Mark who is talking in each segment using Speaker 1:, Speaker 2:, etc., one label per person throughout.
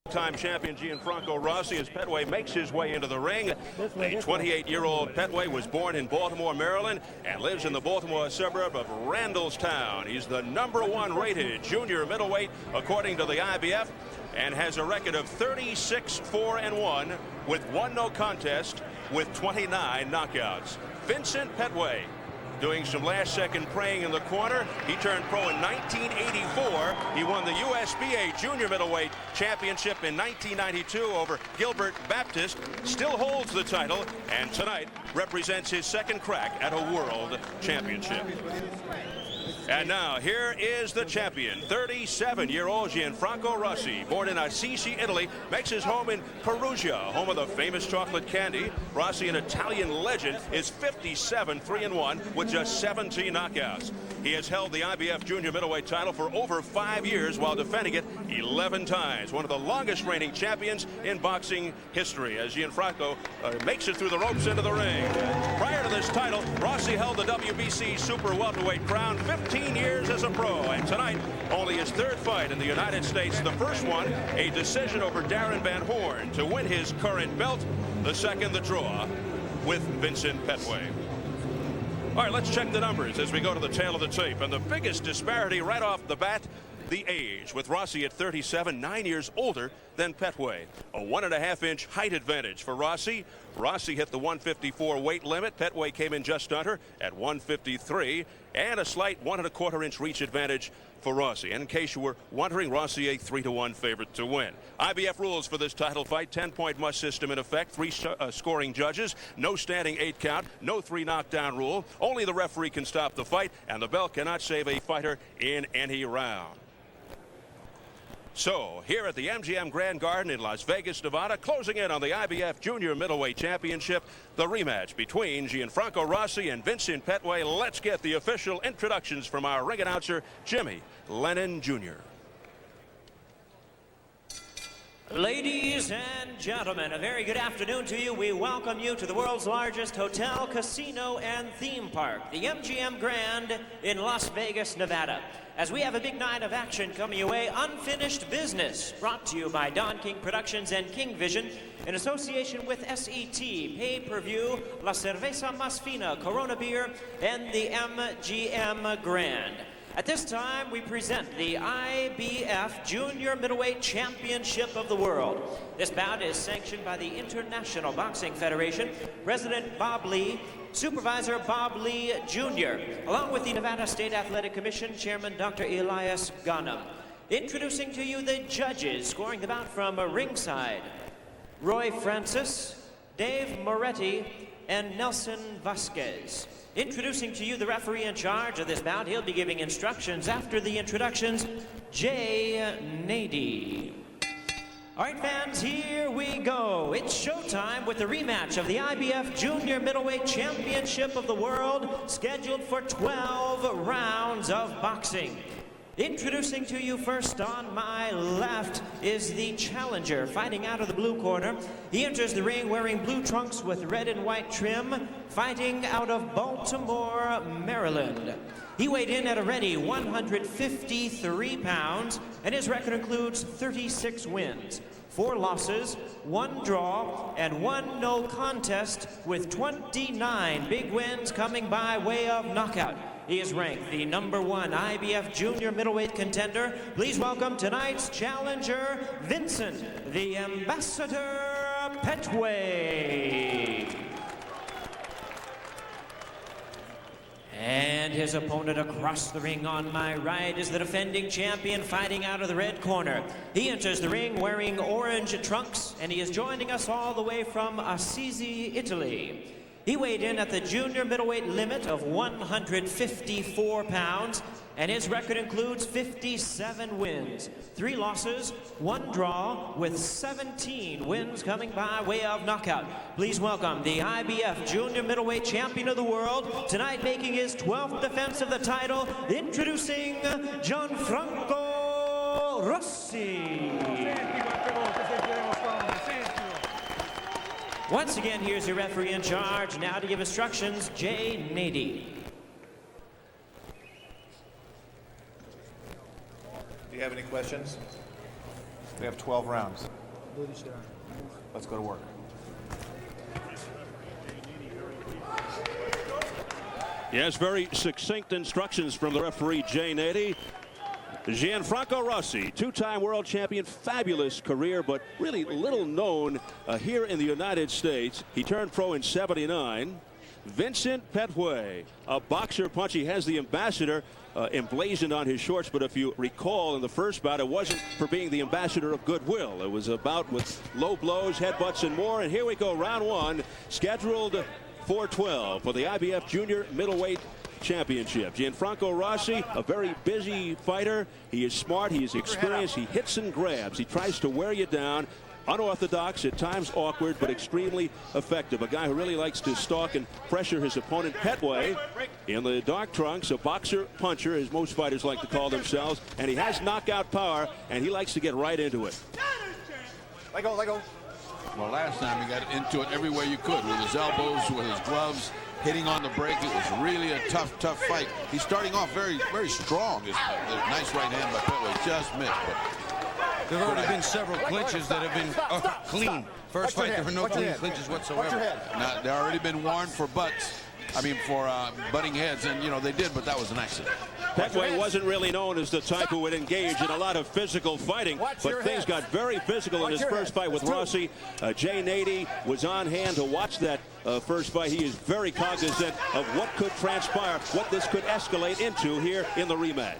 Speaker 1: Time champion Gianfranco Rosi as Pettway makes his way into the ring. A 28-year-old Pettway was born in Baltimore, Maryland, and lives in the Baltimore suburb of Randallstown. He's the #1 rated junior middleweight according to the IBF, and has a record of 36-4-1 with 1 no contest with 29 knockouts. Vincent Pettway doing some last-second praying in the corner. He turned pro in 1984. He won the WBA Junior Middleweight Championship in 1992 over Gilbert Baptist. Still holds the title, and tonight represents his second crack at a world championship. And now, here is the champion, 37-year-old Gianfranco Rosi, born in Assisi, Italy, makes his home in Perugia, home of the famous chocolate candy. Rosi, an Italian legend, is 57-3-1 with just 17 knockouts. He has held the IBF Junior Middleweight title for over 5 years while defending it 11 times. One of the longest reigning champions in boxing history, as Gianfranco makes it through the ropes into the ring. Prior to this title, Rosi held the WBC Super Welterweight crown 15 years as a pro, and tonight only his 3rd fight in the United States. The first one, a decision over Darren Van Horn to win his current belt. The second, the draw with Vincent Pettway. All right, let's check the numbers as we go to the tail of the tape. And the biggest disparity right off the bat, the age, with Rosi at 37, 9 years older than Pettway. A 1.5-inch height advantage for Rosi. Rosi hit the 154 weight limit. Pettway came in just under at 153, and a slight 1.25-inch reach advantage for Rosi. And in case you were wondering, Rosi a 3-1 favorite to win. IBF rules for this title fight: 10-point must system in effect, 3 scoring judges, no standing 8 count, no 3 knockdown rule. Only the referee can stop the fight, and the bell cannot save a fighter in any round. So, here at the MGM Grand Garden in Las Vegas, Nevada, closing in on the IBF Junior Middleweight Championship, the rematch between Gianfranco Rosi and Vincent Pettway. Let's get the official introductions from our ring announcer, Jimmy Lennon Jr.
Speaker 2: Ladies and gentlemen, a very good afternoon to you. We welcome you to the world's largest hotel, casino, and theme park, the MGM Grand in Las Vegas, Nevada. As we have a big night of action coming your way, Unfinished Business, brought to you by Don King Productions and King Vision, in association with SET, Pay-Per-View, La Cerveza Más Fina, Corona Beer, and the MGM Grand. At this time, we present the IBF Junior Middleweight Championship of the World. This bout is sanctioned by the International Boxing Federation, President Bob Lee, Supervisor Bob Lee Jr., along with the Nevada State Athletic Commission Chairman Dr. Elias Ghanem. Introducing to you the judges scoring the bout from ringside: Roy Francis, Dave Moretti, and Nelson Vasquez. Introducing to you the referee in charge of this bout. He'll be giving instructions after the introductions, Jay Nady. All right, fans, here we go. It's showtime with the rematch of the IBF Junior Middleweight Championship of the World, scheduled for 12 rounds of boxing. Introducing to you first on my left is the challenger, fighting out of the blue corner. He enters the ring wearing blue trunks with red and white trim, fighting out of Baltimore, Maryland. He weighed in at a ready 153 pounds, and his record includes 36 wins, 4 losses, 1 draw, and 1 no contest, with 29 big wins coming by way of knockout. He is ranked the #1 IBF Junior Middleweight contender. Please welcome tonight's challenger, Vincent, the Ambassador Pettway. And his opponent across the ring on my right is the defending champion, fighting out of the red corner. He enters the ring wearing orange trunks, and he is joining us all the way from Assisi, Italy. He weighed in at the junior middleweight limit of 154 pounds, and his record includes 57 wins, 3 losses, 1 draw, with 17 wins coming by way of knockout. Please welcome the IBF Junior Middleweight Champion of the World, tonight making his 12th defense of the title, introducing Gianfranco Rosi. Once again, here's your referee in charge. Now to give instructions, Jay Nady.
Speaker 3: Do you have any questions? We have 12 rounds. Let's go to work.
Speaker 1: Yes, very succinct instructions from the referee, Jay Nady. Gianfranco Rosi, two-time world champion, fabulous career, but really little known here in the United States. He turned pro in '79. Vincent Pettway, a boxer punch. He has the ambassador emblazoned on his shorts, but if you recall in the first bout, it wasn't for being the ambassador of goodwill. It was a bout with low blows, headbutts, and more. And here we go, round one, scheduled for 12 for the IBF Junior Middleweight Championship. Gianfranco Rosi, a very busy fighter. He is smart, he is experienced, he hits and grabs. He tries to wear you down. Unorthodox, at times awkward, but extremely effective. A guy who really likes to stalk and pressure his opponent. Pettway in the dark trunks, a boxer puncher, as most fighters like to call themselves, and he has knockout power, and he likes to get right into it.
Speaker 3: Let go, let go.
Speaker 4: Well, last time he got into it every way you could, with his elbows, with his gloves, hitting on the break. It was really a tough fight. He's starting off very strong. His nice right hand by Pettway just missed. But
Speaker 5: there have already been several clinches that have been clean. First fight, there were no clean clinches whatsoever.
Speaker 4: Now, there already been warned for butts. I mean, for butting heads, and you know they did, but that was an accident.
Speaker 1: Pettway wasn't really known as the type who would engage in a lot of physical fighting, but things got very physical in his first fight with Rosi. Jay Nady was on hand to watch that first fight. He is very cognizant of what could transpire, what this could escalate into here in the rematch.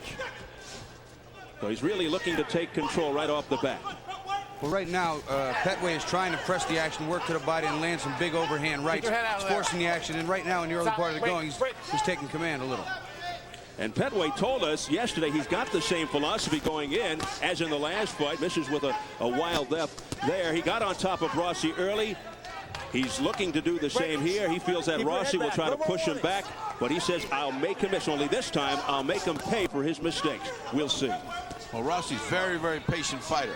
Speaker 1: So he's really looking to take control right off the bat.
Speaker 5: Well, right now, Pettway is trying to press the action, work to the body, and land some big overhand rights. He's forcing the action, and right now in the early part of the going, he's taking command a little.
Speaker 1: And Pettway told us yesterday he's got the same philosophy going in as in the last fight. Misses with a wild left there. He got on top of Rosi early. He's looking to do the same here. He feels that Rosi will try to push him back, but he says, I'll make him miss. Only this time, I'll make him pay for his mistakes. We'll see.
Speaker 4: Well, Rossi's very patient fighter.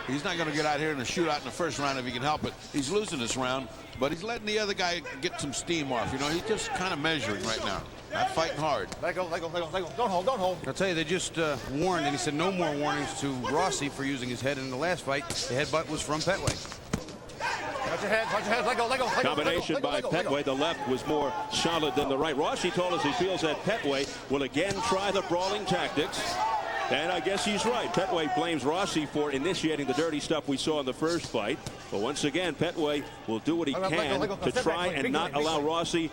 Speaker 4: He's not going to get out here in a shootout in the first round if he can help it. He's losing this round, but he's letting the other guy get some steam off. You know, he's just kind of measuring right now. Not fighting hard.
Speaker 3: Let go, let go, let go, let go. Don't hold, don't hold.
Speaker 5: I'll tell you, they just warned, and he said no more warnings to Rosi for using his head in the last fight. The headbutt was from Pettway.
Speaker 3: Watch your head, let go, let go.
Speaker 1: Combination by Pettway. The left was more solid than the right. Rosi told us he feels that Pettway will again try the brawling tactics. And I guess he's right. Pettway blames Rosi for initiating the dirty stuff we saw in the first fight. But once again, Pettway will do what he can to try and not allow Rosi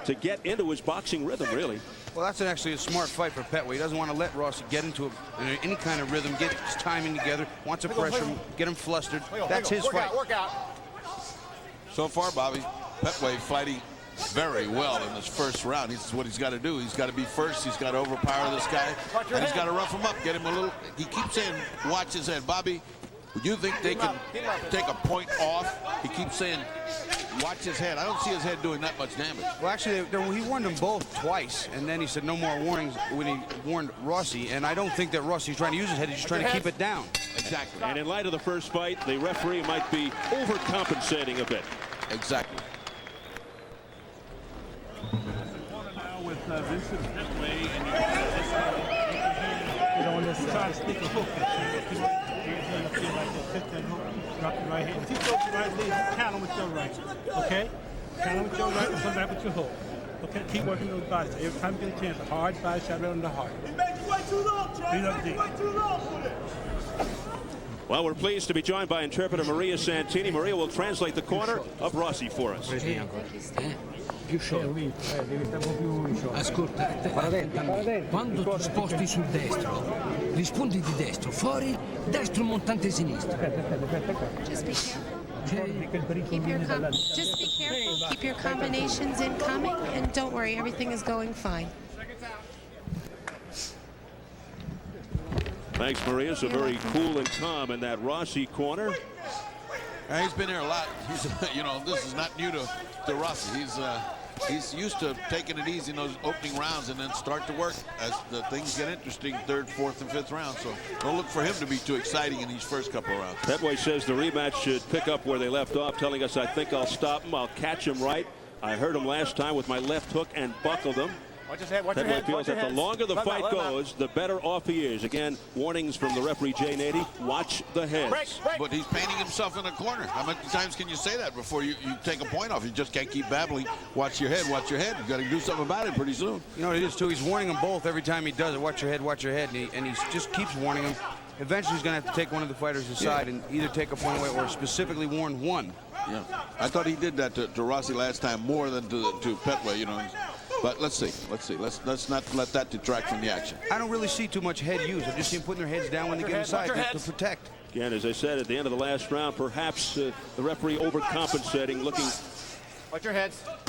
Speaker 1: to get into his boxing rhythm, really.
Speaker 5: Well, that's actually a smart fight for Pettway. He doesn't want to let Rosi get into any kind of rhythm, get his timing together, wants to pressure him, get him flustered. That's his fight.
Speaker 3: Work out.
Speaker 4: So far, Bobby, Pettway fighting very well in this first round. This is what he's got to do. He's got to be first. He's got to overpower this guy. And he's got to rough him up, get him a little. He keeps saying, watch his head. Bobby, would you think they can take a point off? He keeps saying, watch his head. I don't see his head doing that much damage.
Speaker 5: Well, actually, he warned them both twice, and then he said no more warnings when he warned Rosi. And I don't think that Rosi's trying to use his head. He's just trying to keep it down.
Speaker 4: Exactly.
Speaker 1: And in light of the first fight, the referee might be overcompensating a bit.
Speaker 4: Exactly.
Speaker 6: Now with Vincent Pettway and you try to stick a hook at you. Drop your right hand. If you throw your right leg, count him with your right. Okay? Count him with your right and come back with your hook. Okay? Keep working those bodies. Every time you get a chance, a hard body shot right on the heart.
Speaker 7: He made you way too long, Chavez. Way too long for it.
Speaker 1: Well, we're pleased to be joined by interpreter Maria Santini. Maria will translate the corner of Rosi for us.
Speaker 8: Più sciolto. Ascolta, attentamente. Quando ti sposti sul destro, rispondi di destro, fuori, destro montante sinistro.
Speaker 9: Just be careful. Just be careful. Keep your combinations incoming, and don't worry, everything is going fine.
Speaker 1: Thanks, Maria. So very cool and calm in that Rosi corner.
Speaker 4: He's been here a lot. He's, you know, this is not new to Rosi. He's used to taking it easy in those opening rounds and then start to work as the things get interesting, third, fourth, and fifth round. So don't look for him to be too exciting in these first couple of rounds.
Speaker 1: Pettway says the rematch should pick up where they left off, telling us, I think I'll stop him. I'll catch him right. I heard him last time with my left hook and buckled him. Pettway feels that the longer the fight goes, the better off he is. Again, warnings from the referee, Jay Nady. Watch the heads.
Speaker 4: But he's painting himself in a corner. How many times can you say that before you take a point off? You just can't keep babbling. Watch your head, watch your head. You've got to do something about it pretty soon.
Speaker 5: You know what it is, too? He's warning them both every time he does it. Watch your head, and he just keeps warning them. Eventually, he's going to have to take one of the fighters aside and either take a point away or specifically warn one.
Speaker 4: Yeah, I thought he did that to Rossi last time more than to Pettway, you know. But let's see. Let's not let that detract from the action.
Speaker 5: I don't really see too much head use. I've just seen putting their heads down when they get inside to protect.
Speaker 1: Again, as I said at the end of the last round, perhaps the referee overcompensating, looking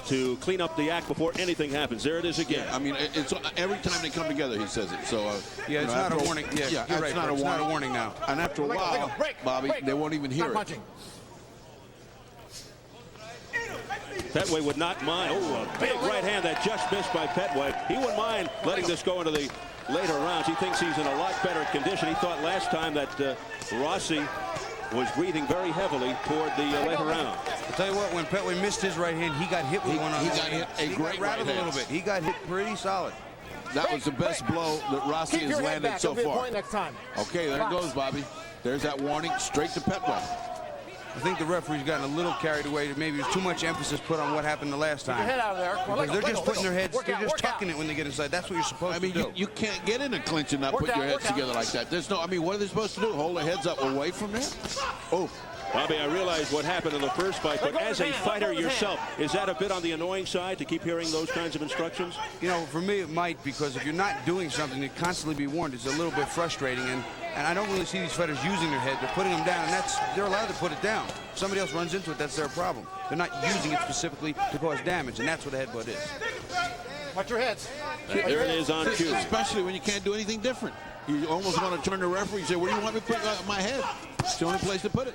Speaker 1: to clean up the act before anything happens. There it is again.
Speaker 4: I mean, it's every time they come together, he says it. So
Speaker 5: yeah, it's not a warning. Yeah, you're right.
Speaker 4: It's not a warning now. And after a while, Bobby, they won't even hear it.
Speaker 1: Pettway would not mind. Oh, a big right hand that just missed by Pettway. He wouldn't mind letting this go into the later rounds. He thinks he's in a lot better condition. He thought last time that Rossi was breathing very heavily toward the later round.
Speaker 5: I'll tell you what, when Pettway missed his right hand, he got hit with one on
Speaker 4: He got hit a great right hand.
Speaker 5: A little bit. He got hit pretty solid.
Speaker 4: That was the best blow that Rossi has landed so far. Okay, there it goes, Bobby. There's that warning straight to Pettway.
Speaker 5: I think the referee's gotten a little carried away. Maybe there's too much emphasis put on what happened the last time. Because they're just putting their heads, they're just tucking it when they get inside. That's what you're supposed to do.
Speaker 4: You can't get in a clinch and not put your heads together like that. There's no, I mean, what are they supposed to do? Hold their heads up away from there? Oh.
Speaker 1: Bobby, I realize what happened in the first fight, but as a fighter yourself, is that a bit on the annoying side to keep hearing those kinds of instructions?
Speaker 5: You know, for me it might, because if you're not doing something to constantly be warned, it's a little bit frustrating. And I don't really see these fighters using their head. They're putting them down, and they're allowed to put it down. If somebody else runs into it, that's their problem. They're not using it specifically to cause damage, and that's what a headbutt is.
Speaker 10: Watch your heads.
Speaker 1: There it is on cue.
Speaker 4: Especially when you can't do anything different. You almost want to turn to the referee and say, where do you want me to put my head? It's the only place to put it.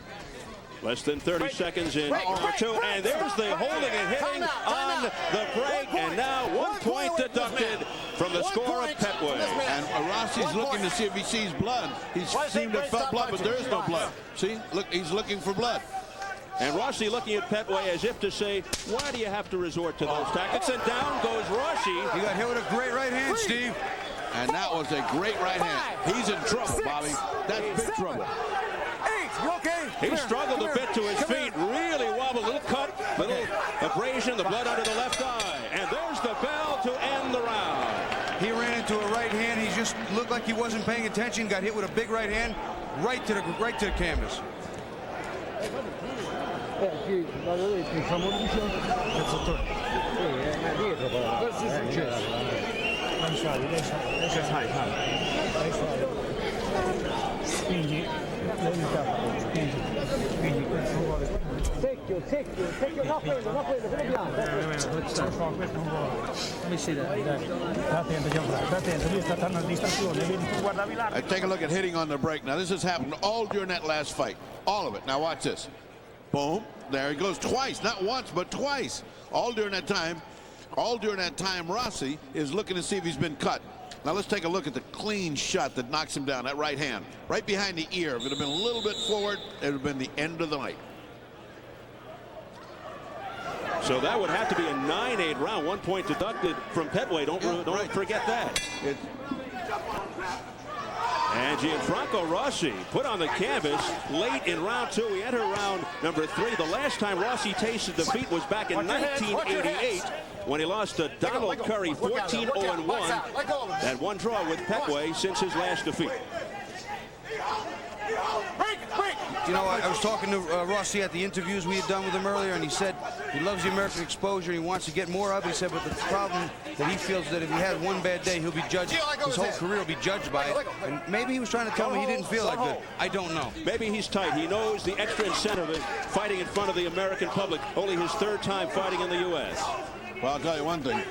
Speaker 1: Less than 30 seconds in round two, and there's the holding and hitting on the break, and now 1 point deducted from the score of Pettway.
Speaker 4: And Rossi's looking to see if he sees blood. He seemed to have felt blood, but there is no blood. See, look, he's looking for blood.
Speaker 1: And Rossi looking at Pettway as if to say, why do you have to resort to those tactics? And down goes Rossi.
Speaker 5: He got hit with a great right hand, Steve.
Speaker 4: And that was a great right hand. He's in trouble, Bobby. That's big trouble.
Speaker 1: He struggled a bit to his feet, really wobbled, little cut, little abrasion, the blood under the left eye. And there's the bell to end the round.
Speaker 5: He ran into a right hand. He just looked like he wasn't paying attention, got hit with a big right hand, right to the canvas.
Speaker 4: Take a look at hitting on the break. Now, this has happened all during that last fight. All of it. Now, watch this. Boom. There he goes twice. Not once, but twice. All during that time, Rossi is looking to see if he's been cut. Now let's take a look at the clean shot that knocks him down, that right hand. Right behind the ear. If it had been a little bit forward, it would have been the end of the night.
Speaker 1: So that would have to be a 9-8 round. 1 point deducted from Pettway. Don't forget that. And Gianfranco Rosi put on the canvas late in round two. We enter round number 3. The last time Rossi tasted defeat was back in 1988 when he lost to Donald Curry 14-0-1. That one draw with Pettway since his last defeat.
Speaker 5: You know, I was talking to Rossi at the interviews we had done with him earlier, and he said he loves the American exposure. He wants to get more of it. He said, but the problem that he feels that if he has one bad day, he'll be judged. His whole career will be judged by it. And maybe he was trying to tell me he didn't feel that good. I don't know.
Speaker 1: Maybe he's tight. He knows the extra incentive of fighting in front of the American public. Only his 3rd time fighting in the U.S.
Speaker 4: Well, I'll tell you one thing.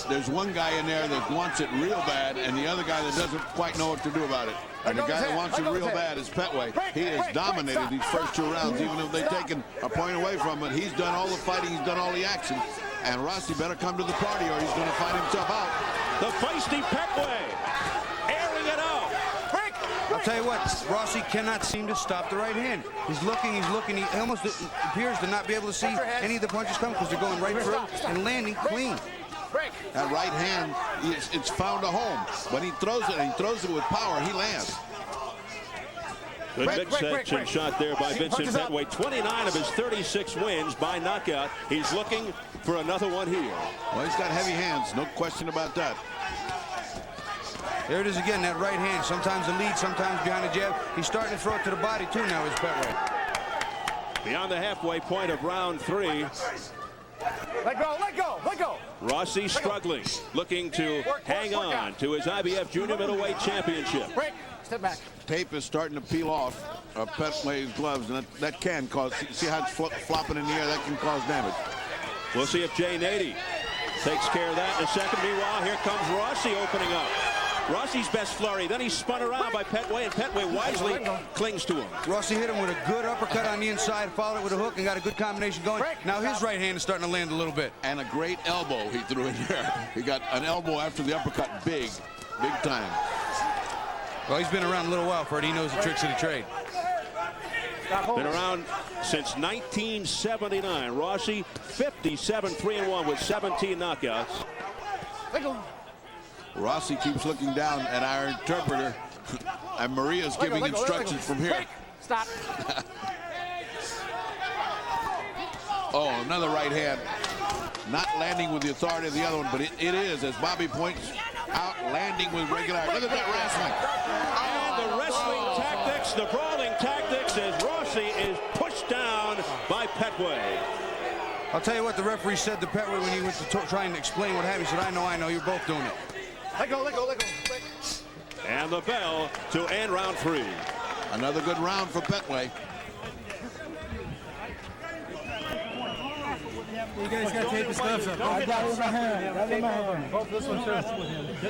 Speaker 4: There's one guy in there that wants it real bad, and the other guy that doesn't quite know what to do about it. And the guy that wants it real bad is Pettway. He has dominated these first 2 rounds, even if they've taken a point away from it. He's done all the fighting. He's done all the action. And Rossi better come to the party or he's going to find himself out.
Speaker 1: The feisty Pettway airing it out.
Speaker 5: I'll tell you what, Rossi cannot seem to stop the right hand. He's looking. He almost appears to not be able to see any of the punches coming because they're going right through and landing clean.
Speaker 4: That right hand, it's found a home. When he throws it, and he throws it with power, he lands.
Speaker 1: Good midsection shot there by Vincent Pettway. 29 of his 36 wins by knockout. He's looking for another one here.
Speaker 4: Well, he's got heavy hands, no question about that.
Speaker 5: There it is again, that right hand. Sometimes a lead, sometimes behind a jab. He's starting to throw it to the body too now, is Pettway.
Speaker 1: Beyond the halfway point of round 3.
Speaker 10: Let go, let go, let go.
Speaker 1: Rosi struggling, looking to hang on to his IBF Junior Middleweight Championship.
Speaker 10: Break, step back.
Speaker 4: Tape is starting to peel off Pettway's gloves, and that can cause, see how it's flopping in the air, that can cause damage.
Speaker 1: We'll see if Jay Nady takes care of that in a second. Meanwhile, here comes Rosi opening up. Rossi's best flurry. Then he's spun around by Pettway, and Pettway wisely clings to him.
Speaker 5: Rosi hit him with a good uppercut on the inside, followed it with a hook, and got a good combination going. Now his right hand is starting to land a little bit.
Speaker 4: And a great elbow he threw in there. He got an elbow after the uppercut, big time.
Speaker 5: Well, he's been around a little while, Fred. He knows the tricks of the trade.
Speaker 1: Been around since 1979. Rosi 57-3-1 with 17 knockouts.
Speaker 4: Rosi keeps looking down at our interpreter, and Maria's giving instructions from here.
Speaker 10: Stop.
Speaker 4: Oh, another right hand. Not landing with the authority of the other one, but it is, as Bobby points out, landing with regularity. Look at that wrestling.
Speaker 1: And the wrestling tactics, the brawling tactics, as Rosi is pushed down by Pettway.
Speaker 5: I'll tell you what the referee said to Pettway when he went to try and explain what happened. He said, I know, you're both doing it.
Speaker 10: Let go, let go, let go.
Speaker 1: And the bell to end round 3.
Speaker 4: Another good round for Pettway.
Speaker 6: You guys got to take the gloves up. I got it in my hand. Got it in my hand. This one first.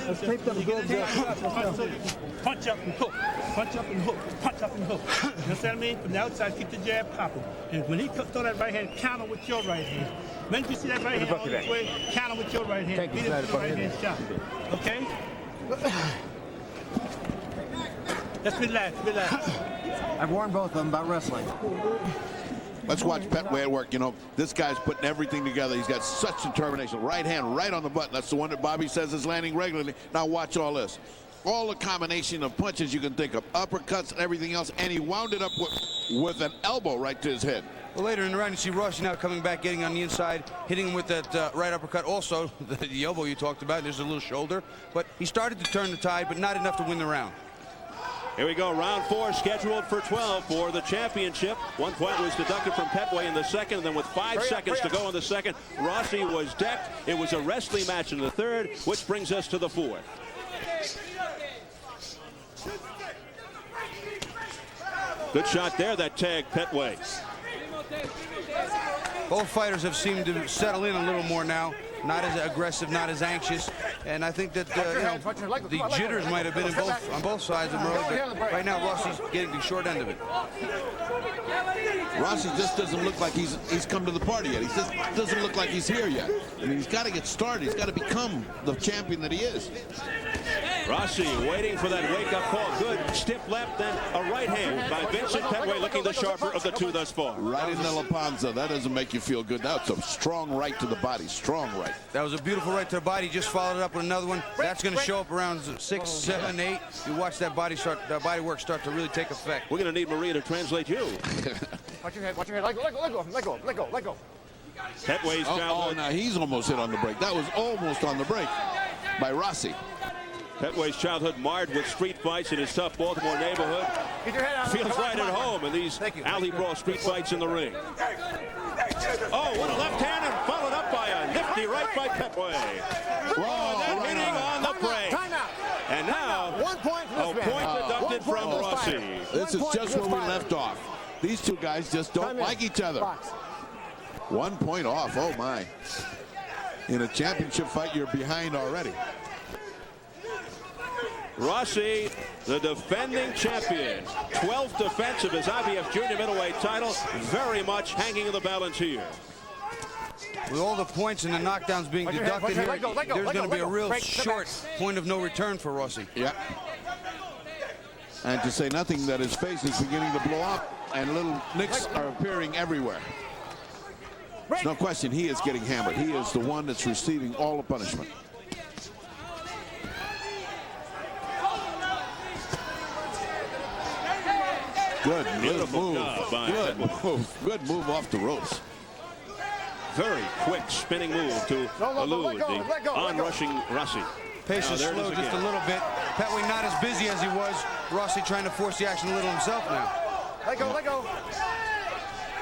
Speaker 6: Let's take them gloves up. Punch up and hook. Punch up and hook. Punch up and hook. You understand what I mean? From the outside, keep the jab popping. And when he throw that right hand, counter with your right hand. When you see that right hand all this way, counter with your right hand. Beat it with the right hand shot. Okay? Let's relax, relax.
Speaker 3: I've warned both of them about wrestling.
Speaker 4: Let's watch Pettway at work. You know, this guy's putting everything together. He's got such determination. Right hand right on the button. That's the one that Bobby says is landing regularly. Now watch all this. All the combination of punches you can think of. Uppercuts and everything else. And he wound it up with an elbow right to his head.
Speaker 5: Well, later in the round, you see Rosi now coming back, getting on the inside, hitting him with that right uppercut. Also, the elbow you talked about. There's a little shoulder. But he started to turn the tide, but not enough to win the round.
Speaker 1: Here we go, round 4 scheduled for 12 for the championship. 1 point was deducted from Pettway in the second, and then with 5 seconds to go in the second, Rosi was decked. It was a wrestling match in the third, which brings us to the 4th. Good shot there, that tagged Pettway.
Speaker 5: Both fighters have seemed to settle in a little more now. Not as aggressive, not as anxious, and I think that the jitters might have been on both sides of Rosi, but right now Rossi's getting the short end of it.
Speaker 4: Rosi just doesn't look like he's come to the party yet. He just doesn't look like he's here yet. I mean, he's got to get started. He's got to become the champion that he is.
Speaker 1: Rosi waiting for that wake-up call. Good stiff left, then a right hand by Vincent Pettway, looking the sharper of the two thus far.
Speaker 4: Right in the La Panza. That doesn't make you feel good. That's a strong right to the body. Strong right.
Speaker 5: That was a beautiful right to the body. Just followed it up with another one. That's going to show up around 6, 7, 8. You watch that body work start to really take effect.
Speaker 1: We're going to need Maria to translate you.
Speaker 10: Watch your head. Watch your head. Let go. Let go. Let go. Let go. Let go. Let go.
Speaker 1: Pettway's
Speaker 4: oh, now he's almost hit on the break. That was almost on the break by Rosi.
Speaker 1: Pettway's childhood marred with street fights in his tough Baltimore neighborhood.
Speaker 10: Get your head out.
Speaker 1: Feels right at home in these alley brawl street fights in the ring. Oh, what a left hand, and followed up by a nifty right by Pettway. Oh, they're hitting on the break. And now, a point deducted from Rosi.
Speaker 4: This is just where we left off. These two guys just don't like each other. 1 point off, oh my. In a championship fight, you're behind already.
Speaker 1: Rosi, the defending champion, 12th defense of his IBF Junior Middleweight title, very much hanging in the balance here.
Speaker 5: With all the points and the knockdowns being deducted here, there's going to be a real short point of no return for Rosi.
Speaker 4: Yeah. And to say nothing that his face is beginning to blow up and little nicks are appearing everywhere. There's no question he is getting hammered. He is the one that's receiving all the punishment. Good move. Good move off the ropes.
Speaker 1: Very quick spinning move to elude the onrushing Rosi.
Speaker 5: Pace is slow just a little bit. Pettway not as busy as he was. Rosi trying to force the action a little himself now.
Speaker 10: Let go, let go.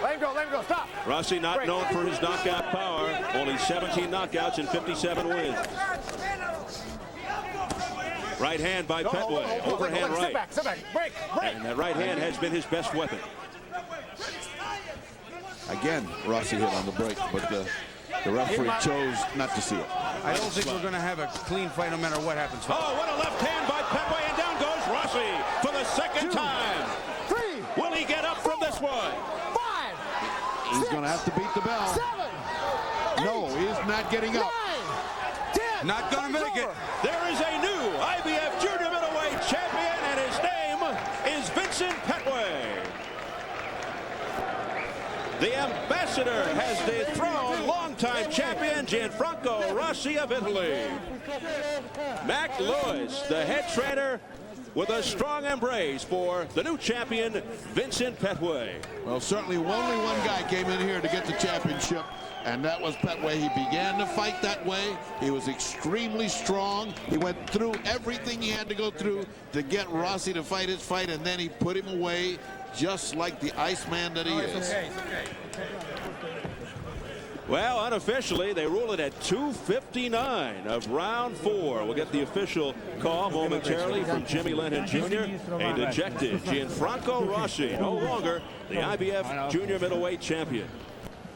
Speaker 10: Let him go, stop.
Speaker 1: Rosi not known for his knockout power. Only 17 knockouts and 57 wins. Right hand by Pettway. Overhand right.
Speaker 10: Sit back, break.
Speaker 1: And that right hand has been his best weapon.
Speaker 4: Again, Rosi hit on the break, but the referee chose not to see it.
Speaker 5: I don't think we're going to have a clean fight no matter what happens.
Speaker 1: Oh, what a left hand by Pettway, and down goes Rosi for the second time.
Speaker 10: 3.
Speaker 1: Will he get up from this one?
Speaker 10: 5.
Speaker 4: He's going to have to beat the bell.
Speaker 10: 7.
Speaker 4: No, he's not getting up.
Speaker 10: 9. 10.
Speaker 5: Not going to make it.
Speaker 1: There is a new IBF Junior Middleweight champion, and his name is Vincent Pettway. The ambassador has dethroned longtime champion Gianfranco Rosi of Italy. Mac Lewis, the head trainer, with a strong embrace for the new champion, Vincent Pettway.
Speaker 4: Well, certainly only one guy came in here to get the championship, and that was Pettway. He began the fight that way. He was extremely strong. He went through everything he had to go through to get Rosi to fight his fight, and then he put him away just like the Iceman that he is.
Speaker 1: Well, unofficially, they rule it at 2:59 of round 4. We'll get the official call momentarily from Jimmy Lennon Jr. A dejected Gianfranco Rosi, no longer the IBF Junior Middleweight champion.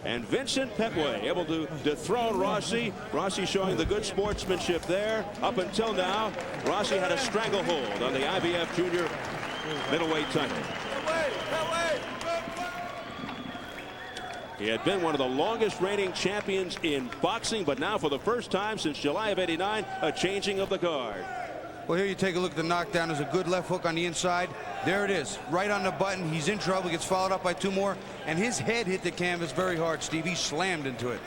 Speaker 1: And Vincent Pettway able to dethrone Rosi. Rosi showing the good sportsmanship there. Up until now, Rosi had a stranglehold on the IBF Junior Middleweight title. He had been one of the longest reigning champions in boxing, but now for the first time since July of '89, a changing of the guard.
Speaker 5: Well, here you take a look at the knockdown. There's a good left hook on the inside. There it is, right on the button. He's in trouble, gets followed up by 2 more, and his head hit the canvas very hard, Steve. He slammed into it.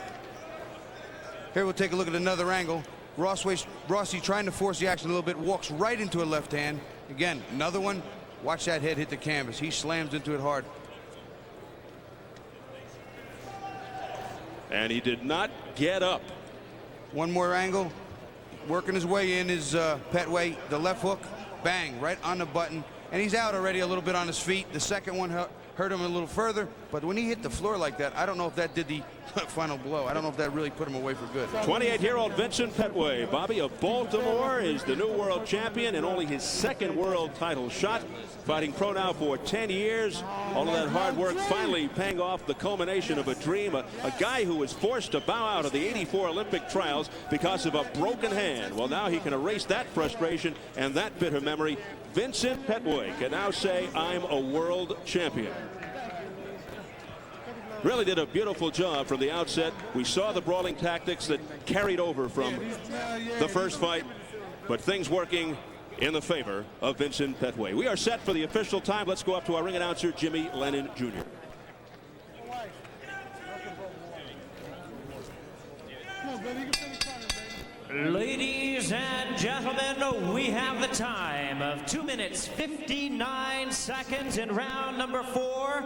Speaker 5: Here we'll take a look at another angle. Rosi trying to force the action a little bit, walks right into a left hand. Again, another one. Watch that head hit the canvas. He slams into it hard.
Speaker 1: And he did not get up.
Speaker 5: One more angle. Working his way in is Pettway. The left hook, bang, right on the button. And he's out already a little bit on his feet. The second one hurt him a little further. But when he hit the floor like that, I don't know if that did the final blow. I don't know if that really put him away for good.
Speaker 1: 28-year-old Vincent Pettway, Bobby of Baltimore, is the new world champion and only his 2nd world title shot. Fighting pro now for 10 years. All of that hard work finally paying off, the culmination of a dream. A guy who was forced to bow out of the '84 Olympic trials because of a broken hand. Well, now he can erase that frustration and that bitter memory. Vincent Pettway can now say, I'm a world champion. Really did a beautiful job from the outset. We saw the brawling tactics that carried over from the first fight, but things working in the favor of Vincent Pettway. We are set for the official time. Let's go up to our ring announcer, Jimmy Lennon Jr.
Speaker 2: Ladies and gentlemen, we have the time of 2 minutes 59 seconds in round number 4.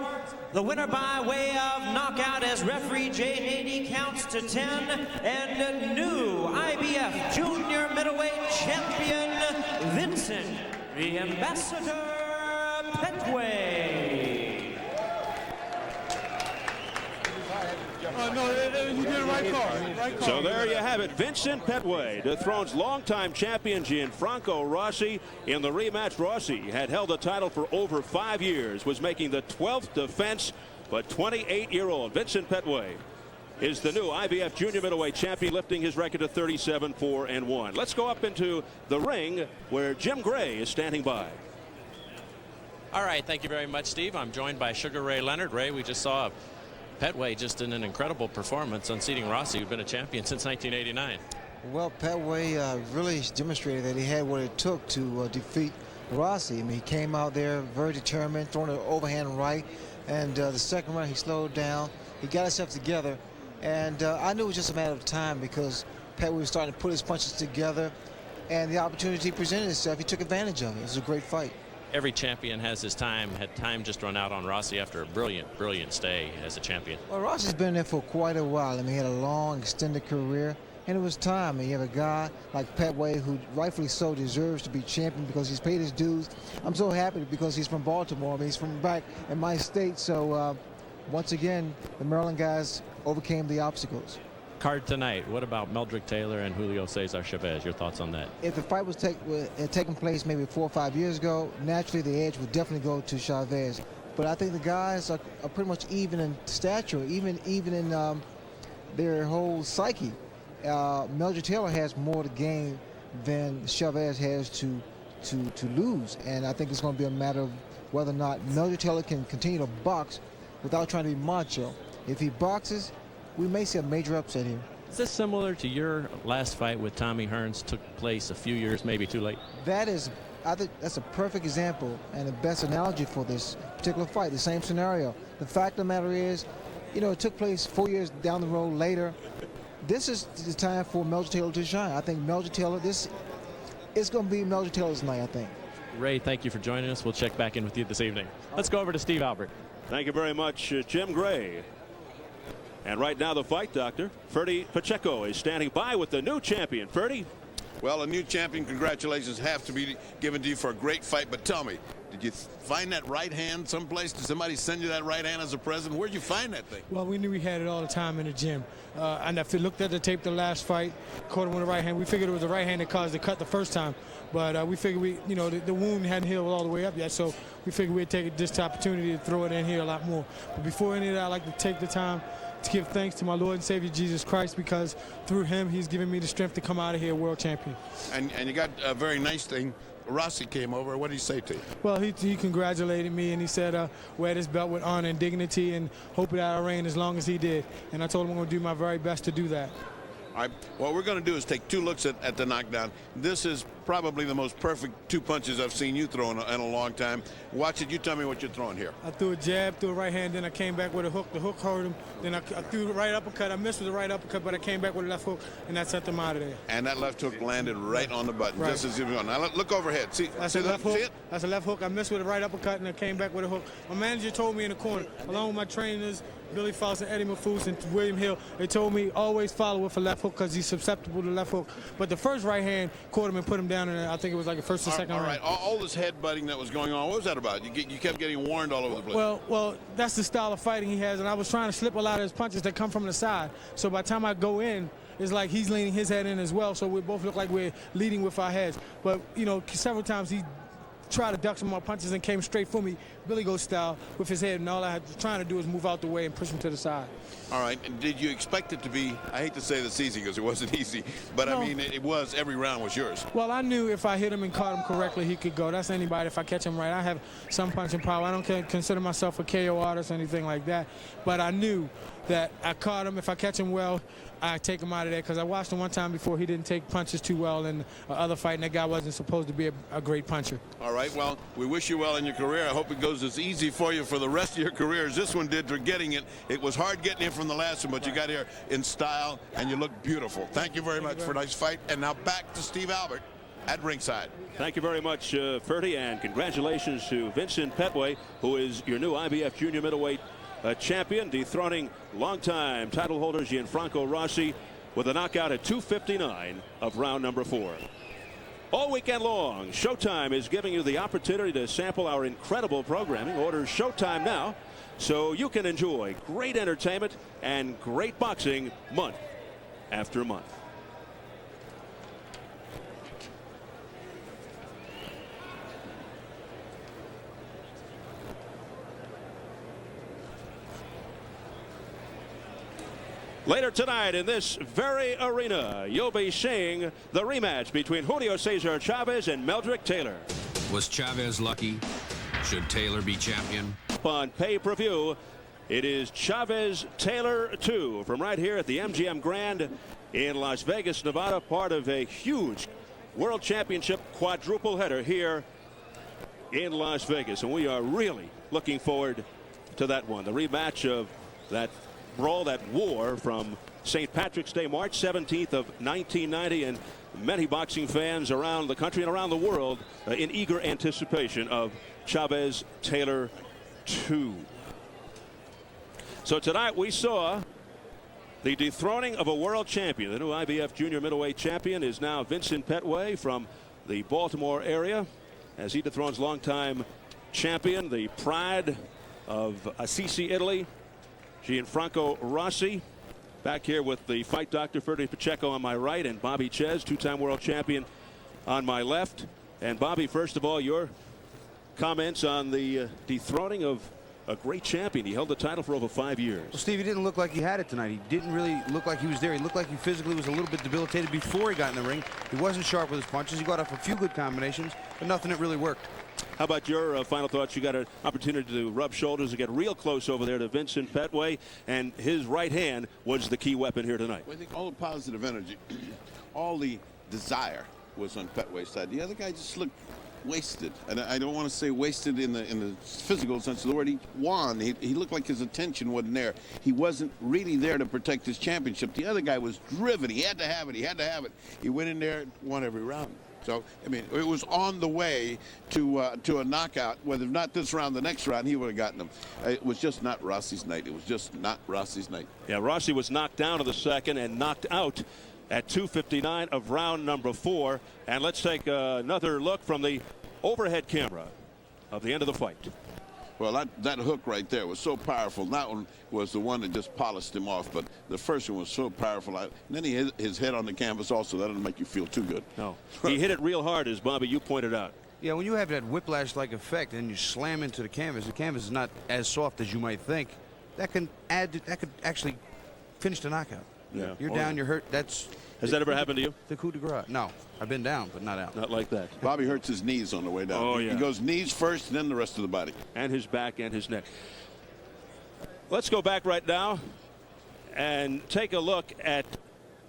Speaker 2: The winner by way of knockout as referee Jay Haney counts to 10, and a new IBF Junior Middleweight champion, Vincent the Ambassador Pettway.
Speaker 6: No, you did a right call.
Speaker 1: So there you have it. Vincent Pettway dethrones longtime champion Gianfranco Rosi in the rematch. Rosi had held the title for over 5 years, was making the 12th defense, but 28-year-old Vincent Pettway is the new IBF Junior Middleweight champion, lifting his record to 37-4-1. Let's go up into the ring where Jim Gray is standing by.
Speaker 11: All right, thank you very much, Steve. I'm joined by Sugar Ray Leonard. Ray, we just saw Pettway just in an incredible performance unseating Rosi, who's been a champion since 1989.
Speaker 12: Well, Pettway really demonstrated that he had what it took to defeat Rosi. I mean, he came out there very determined, throwing an overhand right, and the second round he slowed down. He got himself together, And I knew it was just a matter of time because Pettway was starting to put his punches together, and the opportunity presented itself. He took advantage of it. It was a great fight.
Speaker 11: Every champion has his time. Had time just run out on Rosi after a brilliant stay as a champion.
Speaker 12: Well, Rossi's been there for quite a while. I mean, he had a long, extended career, and it was time. I mean, you have a guy like Pettway who rightfully so deserves to be champion because he's paid his dues. I'm so happy because he's from Baltimore. I mean, he's from back in my state. So once again, the Maryland guys overcame the obstacles.
Speaker 11: Card tonight. What about Meldrick Taylor and Julio Cesar Chavez? Your thoughts on that?
Speaker 12: If the fight was taken place maybe 4 or 5 years ago, naturally the edge would definitely go to Chavez. But I think the guys are pretty much even in stature, even in their whole psyche. Meldrick Taylor has more to gain than Chavez has to lose, and I think it's going to be a matter of whether or not Meldrick Taylor can continue to box without trying to be macho. If he boxes, we may see a major upset here.
Speaker 11: Is this similar to your last fight with Tommy Hearns? Took place a few years, maybe too late.
Speaker 12: I think that's a perfect example and the best analogy for this particular fight. The same scenario. The fact of the matter is, you know, it took place 4 years down the road later. This is the time for Meldrick Taylor to shine. I think Meldrick Taylor, it's going to be Meldrick Taylor's night, I think.
Speaker 11: Ray, thank you for joining us. We'll check back in with you this evening. Let's go over to Steve Albert.
Speaker 1: Thank you very much, Jim Gray. And right now the fight, Doctor. Ferdy Pacheco is standing by with the new champion. Ferdy?
Speaker 4: Well, a new champion, congratulations have to be given to you for a great fight. But tell me, did you find that right hand someplace? Did somebody send you that right hand as a present? Where'd you find that thing?
Speaker 6: Well, we knew we had it all the time in the gym. And if you looked at the tape the last fight, caught him with the right hand. We figured it was the right hand that caused the cut the first time. But we figured the wound hadn't healed all the way up yet. So we figured we'd take this opportunity to throw it in here a lot more. But before any of that, I'd like to take the time to give thanks to my Lord and Savior Jesus Christ, because through him he's given me the strength to come out of here world champion. And
Speaker 4: you got a very nice thing. Rosi came over. What did he say to you?
Speaker 6: Well, he congratulated me, and he said wear this belt with honor and dignity and hope that I reign as long as he did. And I told him I'm going to do my very best to do that.
Speaker 4: All right, what we're going to do is take 2 looks at the knockdown. This is probably the most perfect 2 punches I've seen you throw in a long time. Watch it. You tell me what you're throwing here.
Speaker 6: I threw a jab, threw a right hand, then I came back with a hook. The hook hurt him. Then I threw the right uppercut. I missed with the right uppercut, but I came back with a left hook, and that sent him out of there.
Speaker 4: And that left hook landed right on the button, just as you were going. Now look overhead. See,
Speaker 6: that's a left hook. That's a left hook. I missed with a right uppercut, and I came back with a hook. My manager told me in the corner, along with my trainers, Billy Faust and Eddie Mafus and William Hill, they told me always follow with a left hook because he's susceptible to left hook. But the first right hand caught him and put him down, and I think it was like the first or second round.
Speaker 4: All right, all this headbutting that was going on, what was that about? You kept getting warned all over the place.
Speaker 6: Well, that's the style of fighting he has, and I was trying to slip a lot of his punches that come from the side. So by the time I go in, it's like he's leaning his head in as well, so we both look like we're leading with our heads. But, you know, several times he tried to duck some more punches and came straight for me, Billy Goat style, with his head, and all I was trying to do is move out the way and push him to the side.
Speaker 4: All right, and did you expect it to be, I hate to say this easy because it wasn't easy, but no. I mean, it was, every round was yours.
Speaker 6: Well, I knew if I hit him and caught him correctly, he could go. That's anybody. If I catch him right, I have some punching power. I don't consider myself a KO artist or anything like that, but I knew that I caught him. If I catch him well, I take him out of there, because I watched him one time before. He didn't take punches too well in other fight, and that guy wasn't supposed to be a great puncher.
Speaker 4: All right, well, we wish you well in your career. I hope it goes as easy for you for the rest of your career as this one did for getting it. It was hard getting here from the last one, but you got here in style, and you look beautiful. Thank you very much for a nice fight. And now back to Steve Albert at ringside.
Speaker 1: Thank you very much, Ferdy, and congratulations to Vincent Pettway, who is your new IBF Junior Middleweight champion, dethroning longtime title holder Gianfranco Rosi with a knockout at 2:59 of round number 4. All weekend long, Showtime is giving you the opportunity to sample our incredible programming. Order Showtime now so you can enjoy great entertainment and great boxing month after month. Later tonight in this very arena, you'll be seeing the rematch between Julio Cesar Chavez and Meldrick Taylor.
Speaker 13: Was Chavez lucky? Should Taylor be champion?
Speaker 1: On pay-per-view, it is Chavez Taylor 2 from right here at the MGM Grand in Las Vegas, Nevada, part of a huge World Championship quadruple header here in Las Vegas. And we are really looking forward to that one. The rematch of that brawl, that war from St. Patrick's Day, March 17th of 1990, and many boxing fans around the country and around the world in eager anticipation of Chavez Taylor 2. So tonight we saw the dethroning of a world champion. The new IBF Junior Middleweight champion is now Vincent Pettway from the Baltimore area, as he dethrones longtime champion, the pride of Assisi, Italy, Gianfranco Rosi. Back here with the fight doctor, Ferdinand Pacheco, on my right, and Bobby Chez, two-time world champion, on my left. And Bobby, first of all, your comments on the dethroning of a great champion. He held the title for over 5 years.
Speaker 5: Well, Steve, he didn't look like he had it tonight. He didn't really look like he was there. He looked like he physically was a little bit debilitated before he got in the ring. He wasn't sharp with his punches. He got off a few good combinations, but nothing that really worked.
Speaker 1: How about your final thoughts? You got an opportunity to rub shoulders and get real close over there to Vincent Pettway, and his right hand was the key weapon here tonight.
Speaker 4: Well, I think all the positive energy, all the desire was on Pettway's side. The other guy just looked wasted, and I don't want to say wasted in the physical sense of the word. Juan, he looked like his attention wasn't there. He wasn't really there to protect his championship. The other guy was driven. He had to have it. He had to have it. He went in there, won every round. So, I mean, it was on the way to a knockout. Whether not this round, the next round, he would have gotten him. It was just not Rossi's night. It was just not Rossi's night.
Speaker 1: Yeah, Rossi was knocked down in the second and knocked out at 2:59 of round number 4. And let's take another look from the overhead camera of the end of the fight.
Speaker 4: Well, that hook right there was so powerful. That one was the one that just polished him off, but the first one was so powerful. And then he hit his head on the canvas also. That didn't make you feel too good.
Speaker 1: No, he hit it real hard, as Bobby, you pointed out.
Speaker 5: Yeah, when you have that whiplash-like effect and you slam into the canvas is not as soft as you might think. That could actually finish the knockout.
Speaker 1: Yeah,
Speaker 5: you're down, you're hurt.
Speaker 1: Has that ever happened to you?
Speaker 5: The coup de grace. No, I've been down, but not out.
Speaker 1: Not like that.
Speaker 4: Bobby hurts his knees on the way down.
Speaker 1: Oh, yeah.
Speaker 4: He goes knees first, and then the rest of the body.
Speaker 1: And his back and his neck. Let's go back right now and take a look at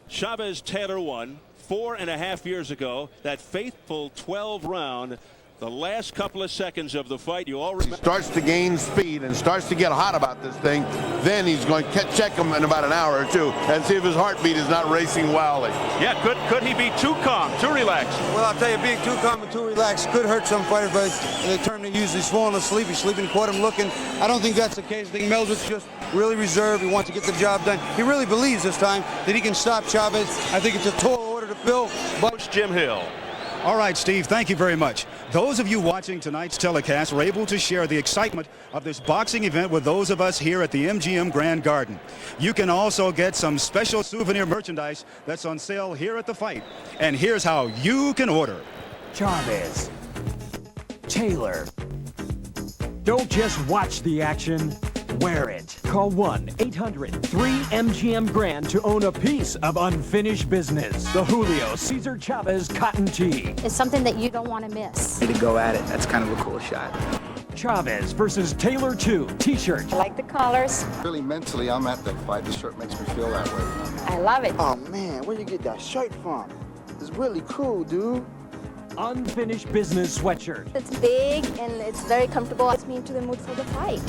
Speaker 1: Chavez Taylor 1 4.5 years ago. That faithful 12 round. The last couple of seconds of the fight, you all remember.
Speaker 14: He starts to gain speed and starts to get hot about this thing. Then he's going to check him in about an hour or two and see if his heartbeat is not racing wildly.
Speaker 1: Yeah, could he be too calm, too relaxed?
Speaker 5: Well, I'll tell you, being too calm and too relaxed could hurt some fighters, but the term they use is falling asleep. He's sleeping, caught him looking. I don't think that's the case. I think Meldrick's just really reserved. He wants to get the job done. He really believes this time that he can stop Chavez. I think it's a tall order to fill.
Speaker 1: Coach Jim Hill.
Speaker 15: All right, Steve, thank you very much. Those of you watching tonight's telecast were able to share the excitement of this boxing event with those of us here at the MGM Grand Garden. You can also get some special souvenir merchandise that's on sale here at the fight. And here's how you can order.
Speaker 16: Chavez, Taylor. Don't just watch the action, wear it. Call 1-800-3-MGM-GRAND to own a piece of unfinished business. The Julio Cesar Chavez cotton tee.
Speaker 17: It's something that you don't want to miss.
Speaker 18: To go at it, that's kind of a cool shot.
Speaker 16: Chavez versus Taylor 2 t-shirt.
Speaker 17: I like the colors.
Speaker 19: Really mentally, I'm at that fight. This shirt makes me feel that way.
Speaker 17: I love it.
Speaker 18: Oh man, where you get that shirt from? It's really cool, dude.
Speaker 16: Unfinished business sweatshirt.
Speaker 17: It's big and it's very comfortable. It's me into the mood for the fight.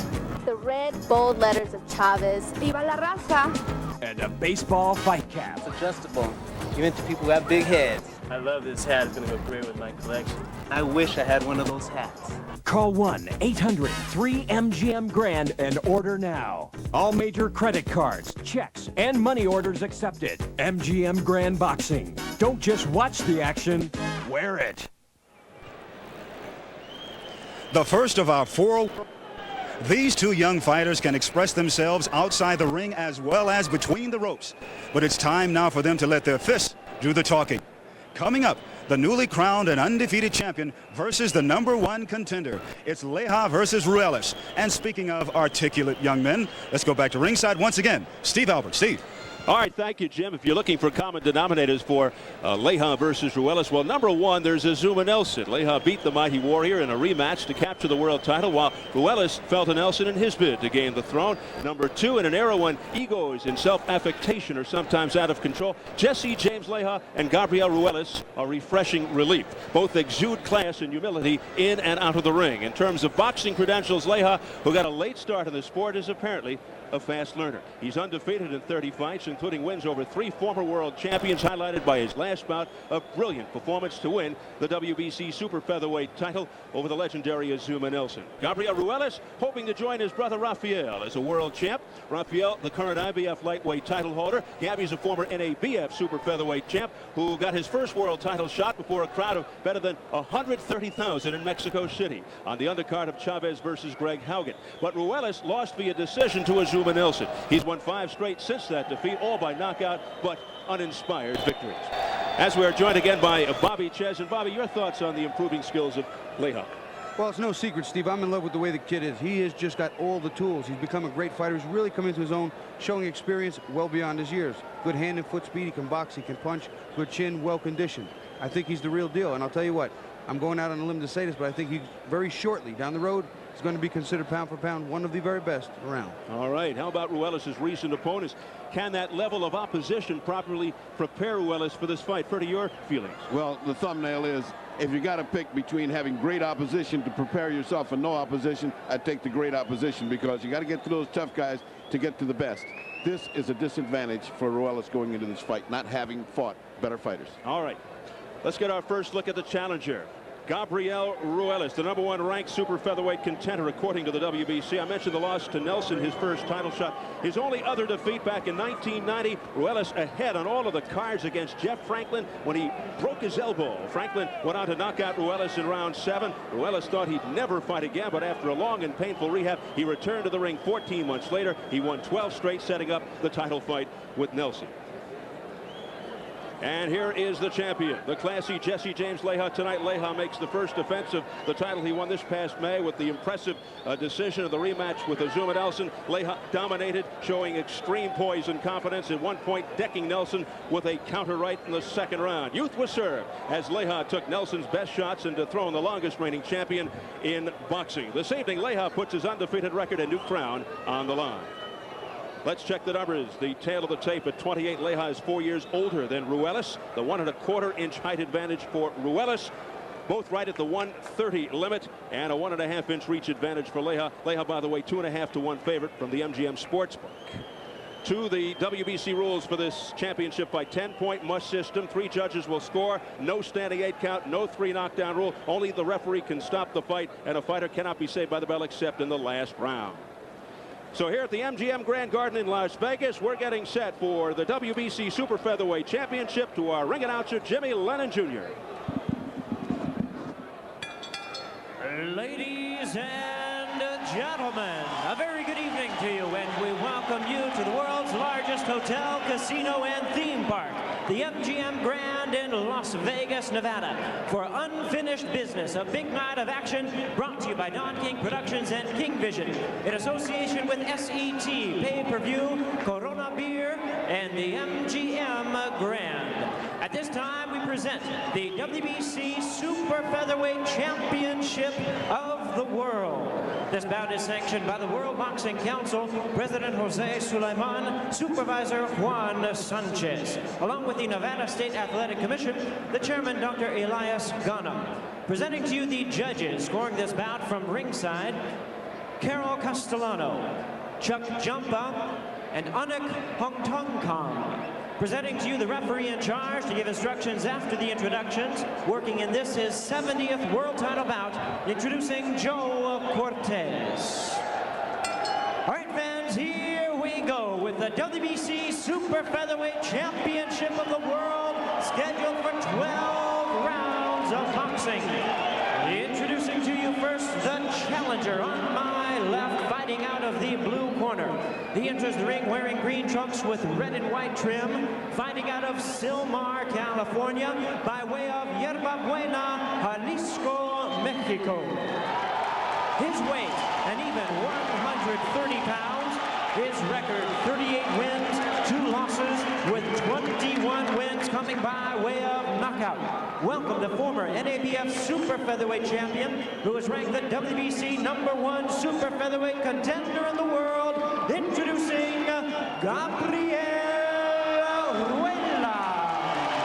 Speaker 17: The red, bold letters of Chavez. Viva la raza.
Speaker 16: And a baseball fight cap.
Speaker 18: It's adjustable, even to people who have big heads.
Speaker 20: I love this hat. It's going to go great with my collection. I wish I had one of those hats.
Speaker 16: Call 1-800-3-MGM-GRAND and order now. All major credit cards, checks, and money orders accepted. MGM Grand Boxing. Don't just watch the action, wear it.
Speaker 15: The first of our 4. These two young fighters can express themselves outside the ring as well as between the ropes. But it's time now for them to let their fists do the talking. Coming up, the newly crowned and undefeated champion versus the #1 contender. It's Leija versus Ruelas. And speaking of articulate young men, let's go back to ringside once again. Steve Albert. Steve.
Speaker 1: All right, thank you, Jim. If you're looking for common denominators for Leija versus Ruelas, well, #1, there's Azuma Nelson. Leija beat the Mighty Warrior in a rematch to capture the world title, while Ruelas fell to Nelson in his bid to gain the throne. #2, in an era when egos and self-affectation are sometimes out of control, Jesse James James Leija and Gabriel Ruelas are refreshing relief. Both exude class and humility in and out of the ring. In terms of boxing credentials, Leija, who got a late start in the sport, is apparently a fast learner. He's undefeated in 30 fights, including wins over 3 former world champions, highlighted by his last bout of brilliant performance to win the WBC Super Featherweight title over the legendary Azuma Nelson. Gabriel Ruelas hoping to join his brother Rafael as a world champ. Rafael, the current IBF lightweight title holder. Gabby's a former NABF Super Featherweight champ who got his first world title shot before a crowd of better than 130,000 in Mexico City on the undercard of Chavez versus Greg Haugen. But Ruelas lost via decision to Azuma Nelson. He's won 5 straight since that defeat, all by knockout, but uninspired victories. As we are joined again by Bobby Chez. And Bobby, your thoughts on the improving skills of Leija?
Speaker 5: Well, it's no secret, Steve. I'm in love with the way the kid is. He has just got all the tools. He's become a great fighter. He's really come into his own, showing experience well beyond his years. Good hand and foot speed. He can box. He can punch. Good chin. Well conditioned. I think he's the real deal. And I'll tell you what, I'm going out on a limb to say this, but I think he's very shortly down the road is going to be considered pound for pound one of the very best around.
Speaker 1: All right. How about Ruelas' recent opponents? Can that level of opposition properly prepare Ruelas for this fight? Further, your feelings?
Speaker 14: Well, the thumbnail is, if you got to pick between having great opposition to prepare yourself for no opposition, I'd take the great opposition, because you got to get to those tough guys to get to the best. This is a disadvantage for Ruelas going into this fight, not having fought better fighters.
Speaker 1: All right. Let's get our first look at the challenger. Gabriel Ruelas, the #1 ranked super featherweight contender according to the WBC. I mentioned the loss to Nelson, his first title shot. His only other defeat back in 1990. Ruelas ahead on all of the cards against Jeff Franklin when he broke his elbow. Franklin went on to knock out Ruelas in round 7. Ruelas thought he'd never fight again, but after a long and painful rehab, he returned to the ring 14 months later. He won 12 straight, setting up the title fight with Nelson. And here is the champion, the classy Jesse James Leija. Tonight, Leija makes the first defense of the title he won this past May with the impressive decision of the rematch with Azuma Nelson. Leija dominated, showing extreme poise and confidence, at one point decking Nelson with a counter right in the second round. Youth was served as Leija took Nelson's best shots and dethroned the longest reigning champion in boxing. This evening, Leija puts his undefeated record and new crown on the line. Let's check the numbers. The tail of the tape at 28. Leija is 4 years older than Ruelas. The 1 1/4 inch height advantage for Ruelas. Both right at the 130 limit, and a 1.5 inch reach advantage for Leija. Leija, by the way, 2.5 to 1 favorite from the MGM Sportsbook. To the WBC rules for this championship by 10-point must system. 3 judges will score. No standing 8 count. No 3 knockdown rule. Only the referee can stop the fight, and a fighter cannot be saved by the bell except in the last round. So here at the MGM Grand Garden in Las Vegas, we're getting set for the WBC Super Featherweight Championship. To our ring announcer, Jimmy Lennon Jr.
Speaker 2: Ladies and gentlemen, a very good evening to you, and we welcome you to the world's largest hotel, casino, and theme park, the MGM Grand in Las Vegas, Nevada, for unfinished business, a big night of action brought to you by Don King Productions and King Vision in association with SET, Pay-Per-View, Corona Beer, and the MGM Grand. At this time, we present the WBC Super Featherweight Championship of the World. This bout is sanctioned by the World Boxing Council, President Jose Sulaiman, Supervisor Juan Sanchez, along with the Nevada State Athletic Commission, the Chairman, Dr. Elias Ghanem. Presenting to you the judges scoring this bout from ringside, Carol Castellano, Chuck Jumpa, and Anik Hongtongkong. Presenting to you the referee in charge to give instructions after the introductions, working in this his 70th world title bout, introducing Joe Cortez. All right, fans, here we go with the WBC Super Featherweight Championship of the World, scheduled for 12 rounds of boxing. Introducing to you first the challenger on my left, fighting out of the blue corner. He enters the ring wearing green trunks with red and white trim, fighting out of Silmar, California, by way of Yerba Buena, Jalisco, Mexico. His weight, an even 130 pounds. His record, 38 wins, 2 losses, with 21 wins coming by way of knockout. Welcome the former NABF Super Featherweight champion, who is ranked the WBC #1 Super Featherweight contender in the world, introducing Gabriel Ruelas.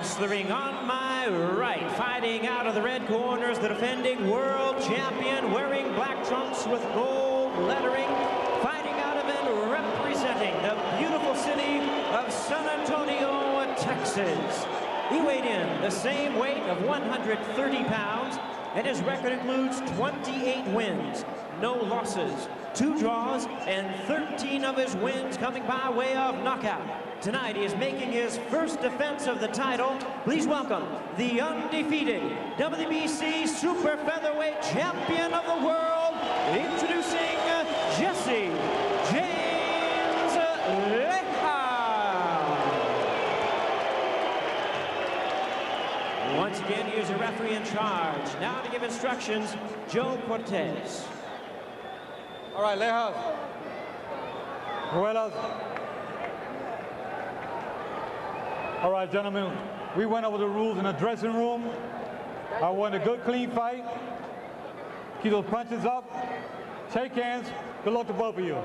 Speaker 2: Across the ring on my right, fighting out of the red corners, the defending world champion, wearing black trunks with gold lettering, fighting out of and representing the beautiful city of San Antonio, Texas. He weighed in the same weight of 130 pounds, and his record includes 28 wins, no losses, 2 draws, and 13 of his wins coming by way of knockout. Tonight, he is making his first defense of the title. Please welcome the undefeated WBC Super Featherweight Champion of the World, introducing Jesse James Leija. Once again, he is a referee in charge. Now to give instructions, Joe Cortez.
Speaker 6: All right, Leija. Ruelas. All right, gentlemen, we went over the rules in the dressing room. I want a good, clean fight. Keep those punches up. Shake hands. Good luck to both of you.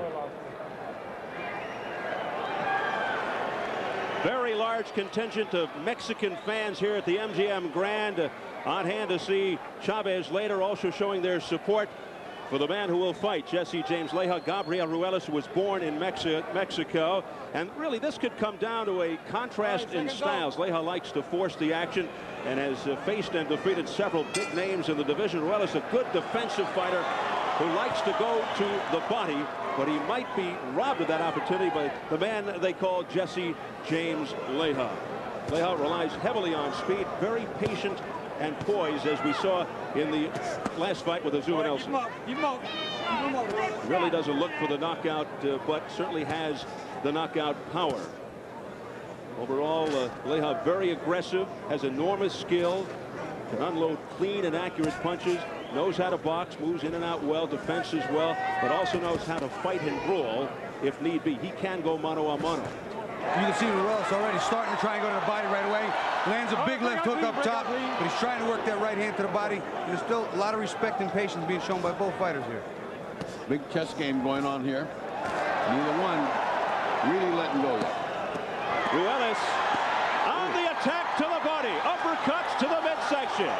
Speaker 1: Very large contingent of Mexican fans here at the MGM Grand on hand to see Chavez later, also showing their support for the man who will fight, Jesse James Leija. Gabriel Ruelas, who was born in Mexico. And really, this could come down to a contrast in styles. Leija likes to force the action and has faced and defeated several big names in the division. Ruelas, a good defensive fighter who likes to go to the body, but he might be robbed of that opportunity by the man they call Jesse James Leija. Leija relies heavily on speed, very patient and poised, as we saw in the last fight with Azuma Nelson. Really doesn't look for the knockout, but certainly has the knockout power. Overall, Leija very aggressive, has enormous skill, can unload clean and accurate punches, knows how to box, moves in and out well, defense as well, but also knows how to fight and brawl if need be. He can go mano a mano.
Speaker 5: You can see Ruelas already starting to try and go to the body right away. Lands a big left hook up top, but he's trying to work that right hand to the body. There's still a lot of respect and patience being shown by both fighters here.
Speaker 14: Big chess game going on here. Neither one really letting go yet.
Speaker 1: Ruelas on the attack to the body. Uppercuts to the midsection.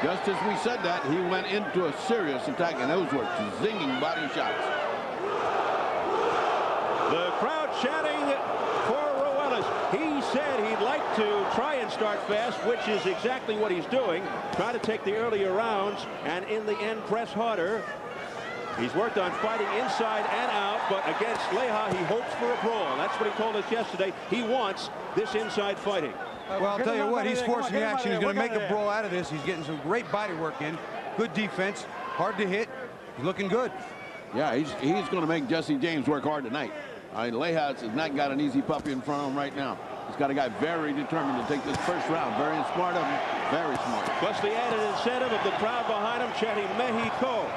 Speaker 14: Just as we said that, he went into a serious attack, and those were zinging body shots.
Speaker 1: The crowd chanting for Ruelas. He said he'd like to try and start fast, which is exactly what he's doing. Try to take the earlier rounds and in the end press harder. He's worked on fighting inside and out, but against Leija, he hopes for a brawl. That's what he told us yesterday. He wants this inside fighting.
Speaker 5: Well, I'll tell you what, he's forcing the action. He's going to make a brawl out of this. He's getting some great body work in. Good defense. Hard to hit. He's looking good.
Speaker 14: Yeah, he's going to make Jesse James work hard tonight. I mean, Leija has not got an easy puppy in front of him right now. He's got a guy very determined to take this first round. Very smart of him. Very smart.
Speaker 1: Plus the added incentive of the crowd behind him chanting Mexico.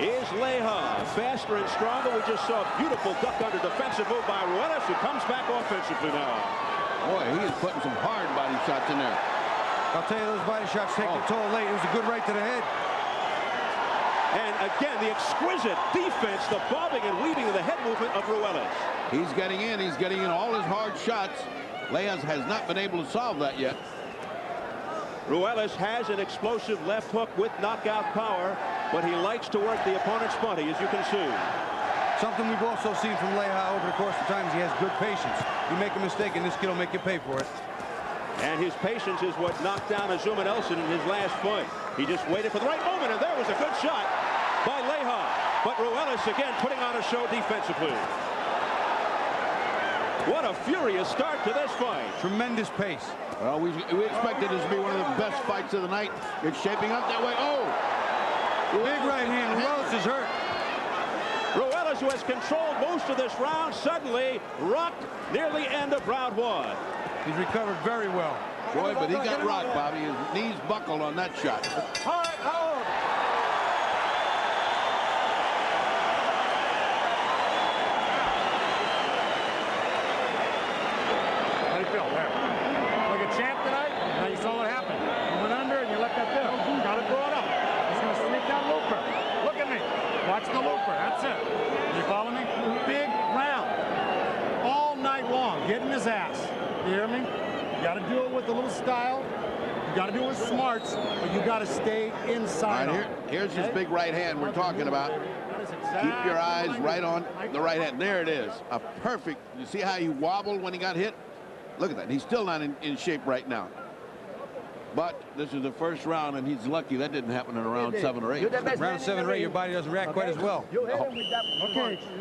Speaker 1: Is Leija faster and stronger? We just saw a beautiful duck under defensive move by Ruelas, who comes back offensively now.
Speaker 14: Boy, he is putting some hard body shots in there.
Speaker 5: I'll tell you, those body shots take the toll late. It was a good right to the head.
Speaker 1: And again, the exquisite defense, the bobbing and weaving of the head movement of Ruelas.
Speaker 14: He's getting in. He's getting in all his hard shots. Leija has not been able to solve that yet.
Speaker 1: Ruelas has an explosive left hook with knockout power, but he likes to work the opponent's body, as you can see.
Speaker 5: Something we've also seen from Leija over the course of time is he has good patience. You make a mistake, and this kid will make you pay for it.
Speaker 1: And his patience is what knocked down Azuma Nelson in his last fight. He just waited for the right moment, and there was a good shot by Leija. But Ruelas again putting on a show defensively. What a furious start to this fight.
Speaker 5: Tremendous pace.
Speaker 14: Well, we expected this to be one of the best fights of the night. It's shaping up that way. Oh!
Speaker 5: Big right hand. Ruelas is hurt.
Speaker 1: Ruelas, who has controlled most of this round, suddenly rocked near the end of round one.
Speaker 5: He's recovered very well.
Speaker 14: Boy, but he got rocked, Bobby. His knees buckled on that shot.
Speaker 6: How do you feel? There. Like a champ tonight? Now you saw what happened. You went under and you let that go. Got to throw it up. He's going to sneak that looper. Look at me. Watch the looper. That's it. You follow me? Big round. All night long. Getting his ass. You hear me? You got to do it with
Speaker 21: a little style. You got to do it with smarts, but you got to stay inside.
Speaker 14: All right, here's his big right hand we're talking about. Keep your eyes right on the right hand. There it is. A perfect. You see how he wobbled when he got hit? Look at that. He's still not in shape right now. But this is the first round, and he's lucky that didn't happen in round 7 or 8.
Speaker 5: Round 7 or 8, your body doesn't react quite as well.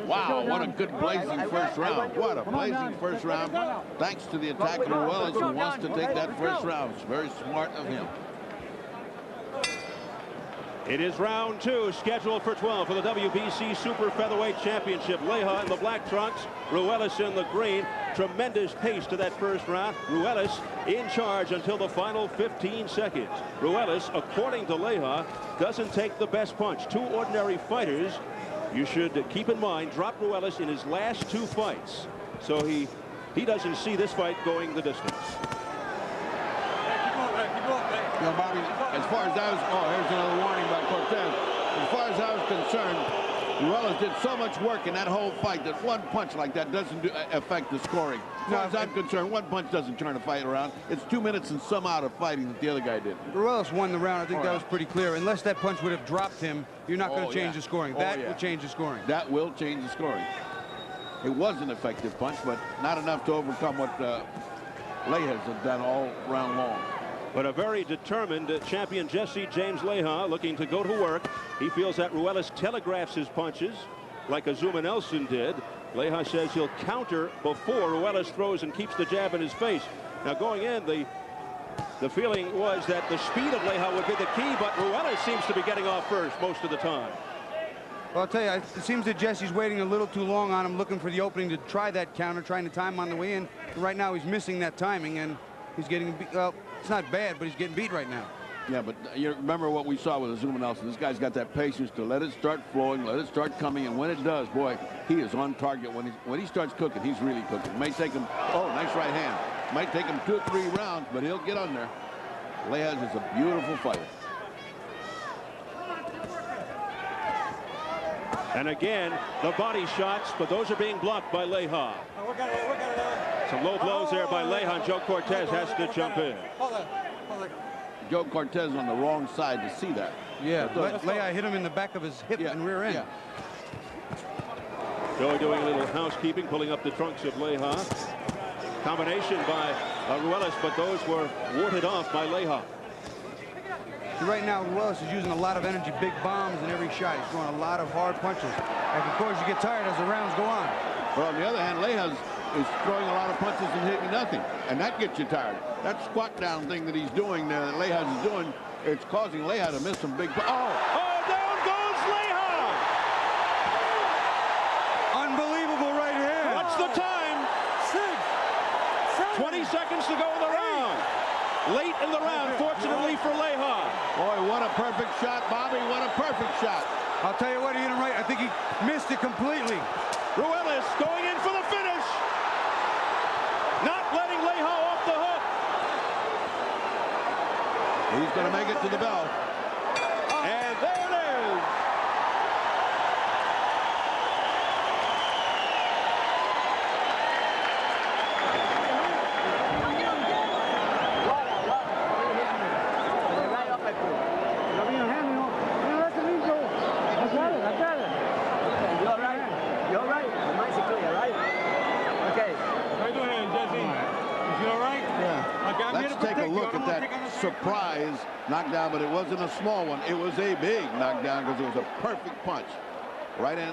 Speaker 14: Wow, what a good blazing first round. What a blazing first round. Thanks to the attacker Ruelas, who wants to take that first round. It's very smart of him.
Speaker 1: It is round 2, scheduled for 12 for the WBC Super Featherweight Championship. Leija in the black trunks, Ruelas in the green. Tremendous pace to that first round. Ruelas in charge until the final 15 seconds. Ruelas, according to Leija, doesn't take the best punch. Two ordinary fighters, you should keep in mind, dropped Ruelas in his last 2 fights. So he doesn't see this fight going the distance.
Speaker 14: You know, Bobby, as far as I was, here's another warning by Cortez. As far as I was concerned, Ruelas did so much work in that whole fight that one punch like that doesn't affect the scoring. As far as I'm concerned, one punch doesn't turn a fight around. It's 2 minutes and some out of fighting that the other guy did.
Speaker 5: Ruelas won the round. I think that was pretty clear. Unless that punch would have dropped him, you're not going to change the scoring. That will change the scoring.
Speaker 14: That will change the scoring. It was an effective punch, but not enough to overcome what Leija's have done all round long.
Speaker 1: But a very determined champion, Jesse James Leija, looking to go to work. He feels that Ruelas telegraphs his punches like Azuma Nelson did. Leija says he'll counter before Ruelas throws and keeps the jab in his face. Now going in, the feeling was that the speed of Leija would be the key, but Ruelas seems to be getting off first most of the time.
Speaker 5: Well, I'll tell you, it seems that Jesse's waiting a little too long on him, looking for the opening to try that counter, trying to time on the way in. Right now he's missing that timing, and he's getting beat. Well, it's not bad, but he's getting beat right now.
Speaker 14: Yeah, but you remember what we saw with Azuma Nelson. This guy's got that patience to let it start flowing, let it start coming, and when it does, boy, he is on target. When he starts cooking, he's really cooking. It may take him, nice right hand. Might take him 2 or 3 rounds, but he'll get on there. Leija is a beautiful fighter.
Speaker 1: And again, the body shots, but those are being blocked by Leija. Some low blows there by Leija, and Joe Cortez has to jump in.
Speaker 14: Joe Cortez on the wrong side to see that.
Speaker 5: Yeah, Leija hit him in the back of his hip and rear end.
Speaker 14: Yeah.
Speaker 1: Joey doing a little housekeeping, pulling up the trunks of Leija. Combination by Ruelas, but those were warded off by Leija.
Speaker 5: Right now, Ruelas is using a lot of energy, big bombs in every shot. He's throwing a lot of hard punches. And of course, you get tired as the rounds go on.
Speaker 14: Well, on the other hand, Leija is throwing a lot of punches and hitting nothing, and that gets you tired. That squat down thing that he's doing there, that Leija is doing, it's causing Leija to miss some big.
Speaker 1: Down goes Leija!
Speaker 5: Unbelievable right hand.
Speaker 1: What's the time? 20 seconds to go in the round. Late in the round, fortunately for Leija.
Speaker 14: Boy, what a perfect shot, Bobby. What a perfect shot.
Speaker 5: I'll tell you what, he hit him right. I think he missed it completely.
Speaker 1: Ruelas going in for the finish. Not letting Leija off the hook.
Speaker 14: He's going to make it to the bell.
Speaker 1: And there it is.
Speaker 14: Let's take a look at that surprise knockdown, but it wasn't a small one. It was a big knockdown because it was a perfect punch. Right in,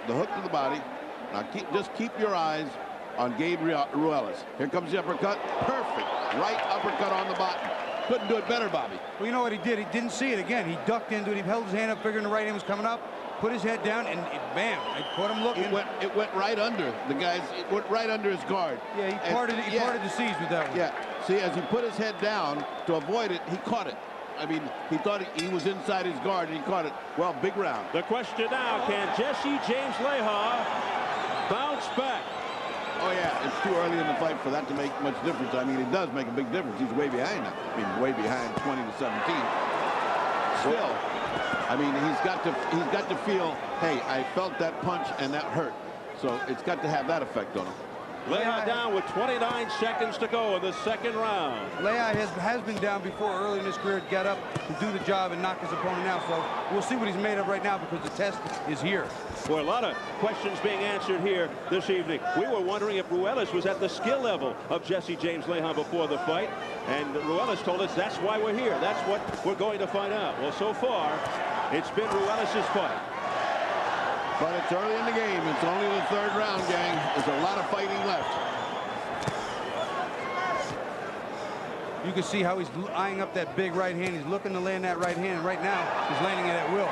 Speaker 14: the hook to the body. Now just keep your eyes on Gabriel Ruelas. Here comes the uppercut. Perfect. Right uppercut on the bottom. Couldn't do it better, Bobby.
Speaker 5: Well, you know what he did? He didn't see it again. He ducked into it. He held his hand up, figuring the right hand was coming up. Put his head down, and bam! It caught him looking.
Speaker 14: It went right under the guy's. It went right under his guard.
Speaker 5: Yeah, he parted the seas with that one.
Speaker 14: Yeah. See, as he put his head down to avoid it, he caught it. I mean, he thought he was inside his guard, and he caught it. Well, big round.
Speaker 1: The question now: can Jesse James Leija bounce back?
Speaker 14: Oh yeah, it's too early in the fight for that to make much difference. I mean, it does make a big difference. He's way behind now. I mean, way behind, 20 to 17. Still. I mean, he's got to feel, hey, I felt that punch and that hurt. So it's got to have that effect on him.
Speaker 1: Leija down with 29 seconds to go in the second round.
Speaker 5: Leija has been down before early in his career, got up to do the job and knock his opponent out. So we'll see what he's made of right now because the test is here.
Speaker 1: Boy, a lot of questions being answered here this evening. We were wondering if Ruelas was at the skill level of Jesse James Leija before the fight. And Ruelas told us that's why we're here. That's what we're going to find out. Well, so far, it's been Ruelas' fight.
Speaker 14: But it's early in the game. It's only the third round, gang. There's a lot of fighting left.
Speaker 5: You can see how he's eyeing up that big right hand. He's looking to land that right hand. And right now, he's landing it at will.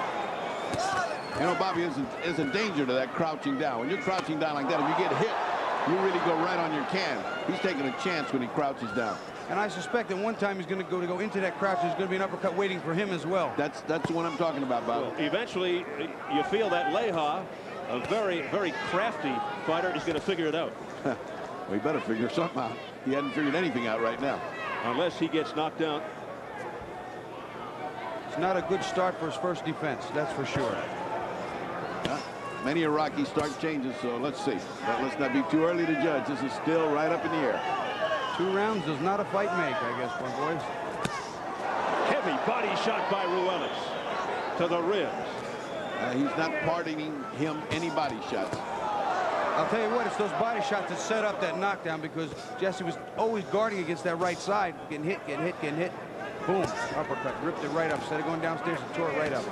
Speaker 14: You know, Bobby, is a danger to that crouching down. When you're crouching down like that, if you get hit, you really go right on your can. He's taking a chance when he crouches down.
Speaker 5: And I suspect that one time he's going to go into that crouch. There's going to be an uppercut waiting for him as well.
Speaker 14: That's what I'm talking about, Bob.
Speaker 1: Well, eventually, you feel that Leija, a very, very crafty fighter, is going to figure it out.
Speaker 14: Well, he better figure something out. He hasn't figured anything out right now.
Speaker 1: Unless he gets knocked out.
Speaker 5: It's not a good start for his first defense, that's for sure.
Speaker 14: Many Iraqi start changes, so let's see. But let's not be too early to judge. This is still right up in the air.
Speaker 5: 2 rounds does not a fight make, I guess, my boys.
Speaker 1: Heavy body shot by Ruelas to the ribs.
Speaker 14: He's not pardoning him any body shots.
Speaker 5: I'll tell you what, it's those body shots that set up that knockdown because Jesse was always guarding against that right side. Getting hit, getting hit, getting hit. Boom, uppercut, ripped it right up. Instead of going downstairs, he tore it right up.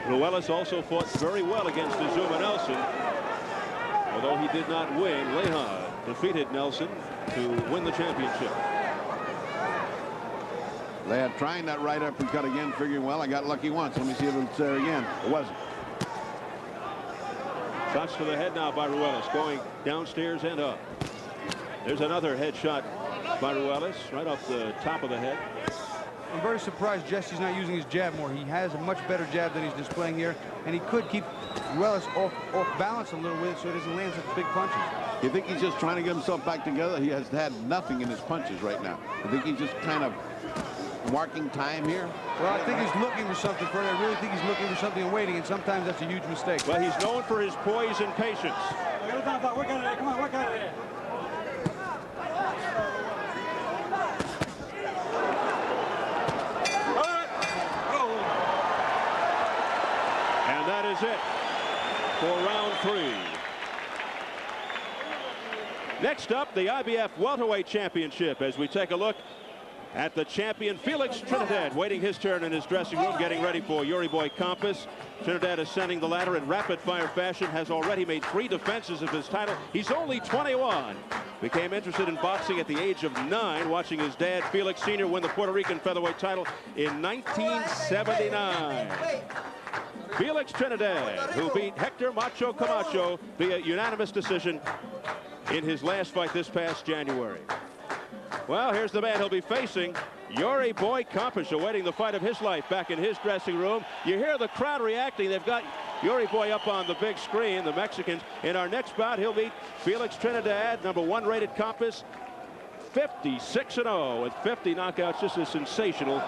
Speaker 1: Ruelas also fought very well against Azuma Nelson. Although he did not win, Leija defeated Nelson to win the championship.
Speaker 14: Leija trying that right uppercut again, figuring, well, I got lucky once. Let me see if it's there again. It wasn't.
Speaker 1: Shots to the head now by Ruelas, going downstairs and up. There's another head shot by Ruelas, right off the top of the head.
Speaker 5: I'm very surprised Jesse's not using his jab more. He has a much better jab than he's displaying here, and he could keep Ruelas off balance a little with it so he doesn't land such big punches.
Speaker 14: You think he's just trying to get himself back together? He has had nothing in his punches right now. I think he's just kind of marking time here.
Speaker 5: Well, I think he's looking for something for it. I really think he's looking for something and waiting, and sometimes that's a huge mistake.
Speaker 1: Well, he's known for his poise and patience.
Speaker 6: Work on it. Come on, work on it.
Speaker 1: And that is it for round 3. Next up, the IBF Welterweight Championship as we take a look at the champion Felix Trinidad, waiting his turn in his dressing room, getting ready for Yori boy Campas. Trinidad ascending the ladder in rapid-fire fashion, has already made 3 defenses of his title. He's only 21. Became interested in boxing at the age of 9, watching his dad, Felix Sr., win the Puerto Rican featherweight title in 1979. Felix Trinidad, who beat Hector Macho Camacho via unanimous decision in his last fight this past January. Well, here's the man he'll be facing, Yori boy Campas, awaiting the fight of his life back in his dressing room. You hear the crowd reacting. They've got Yori boy up on the big screen, the Mexicans. In our next bout, he'll meet Felix Trinidad, number 1 rated Campas, 56-0 with 50 knockouts. Just a sensational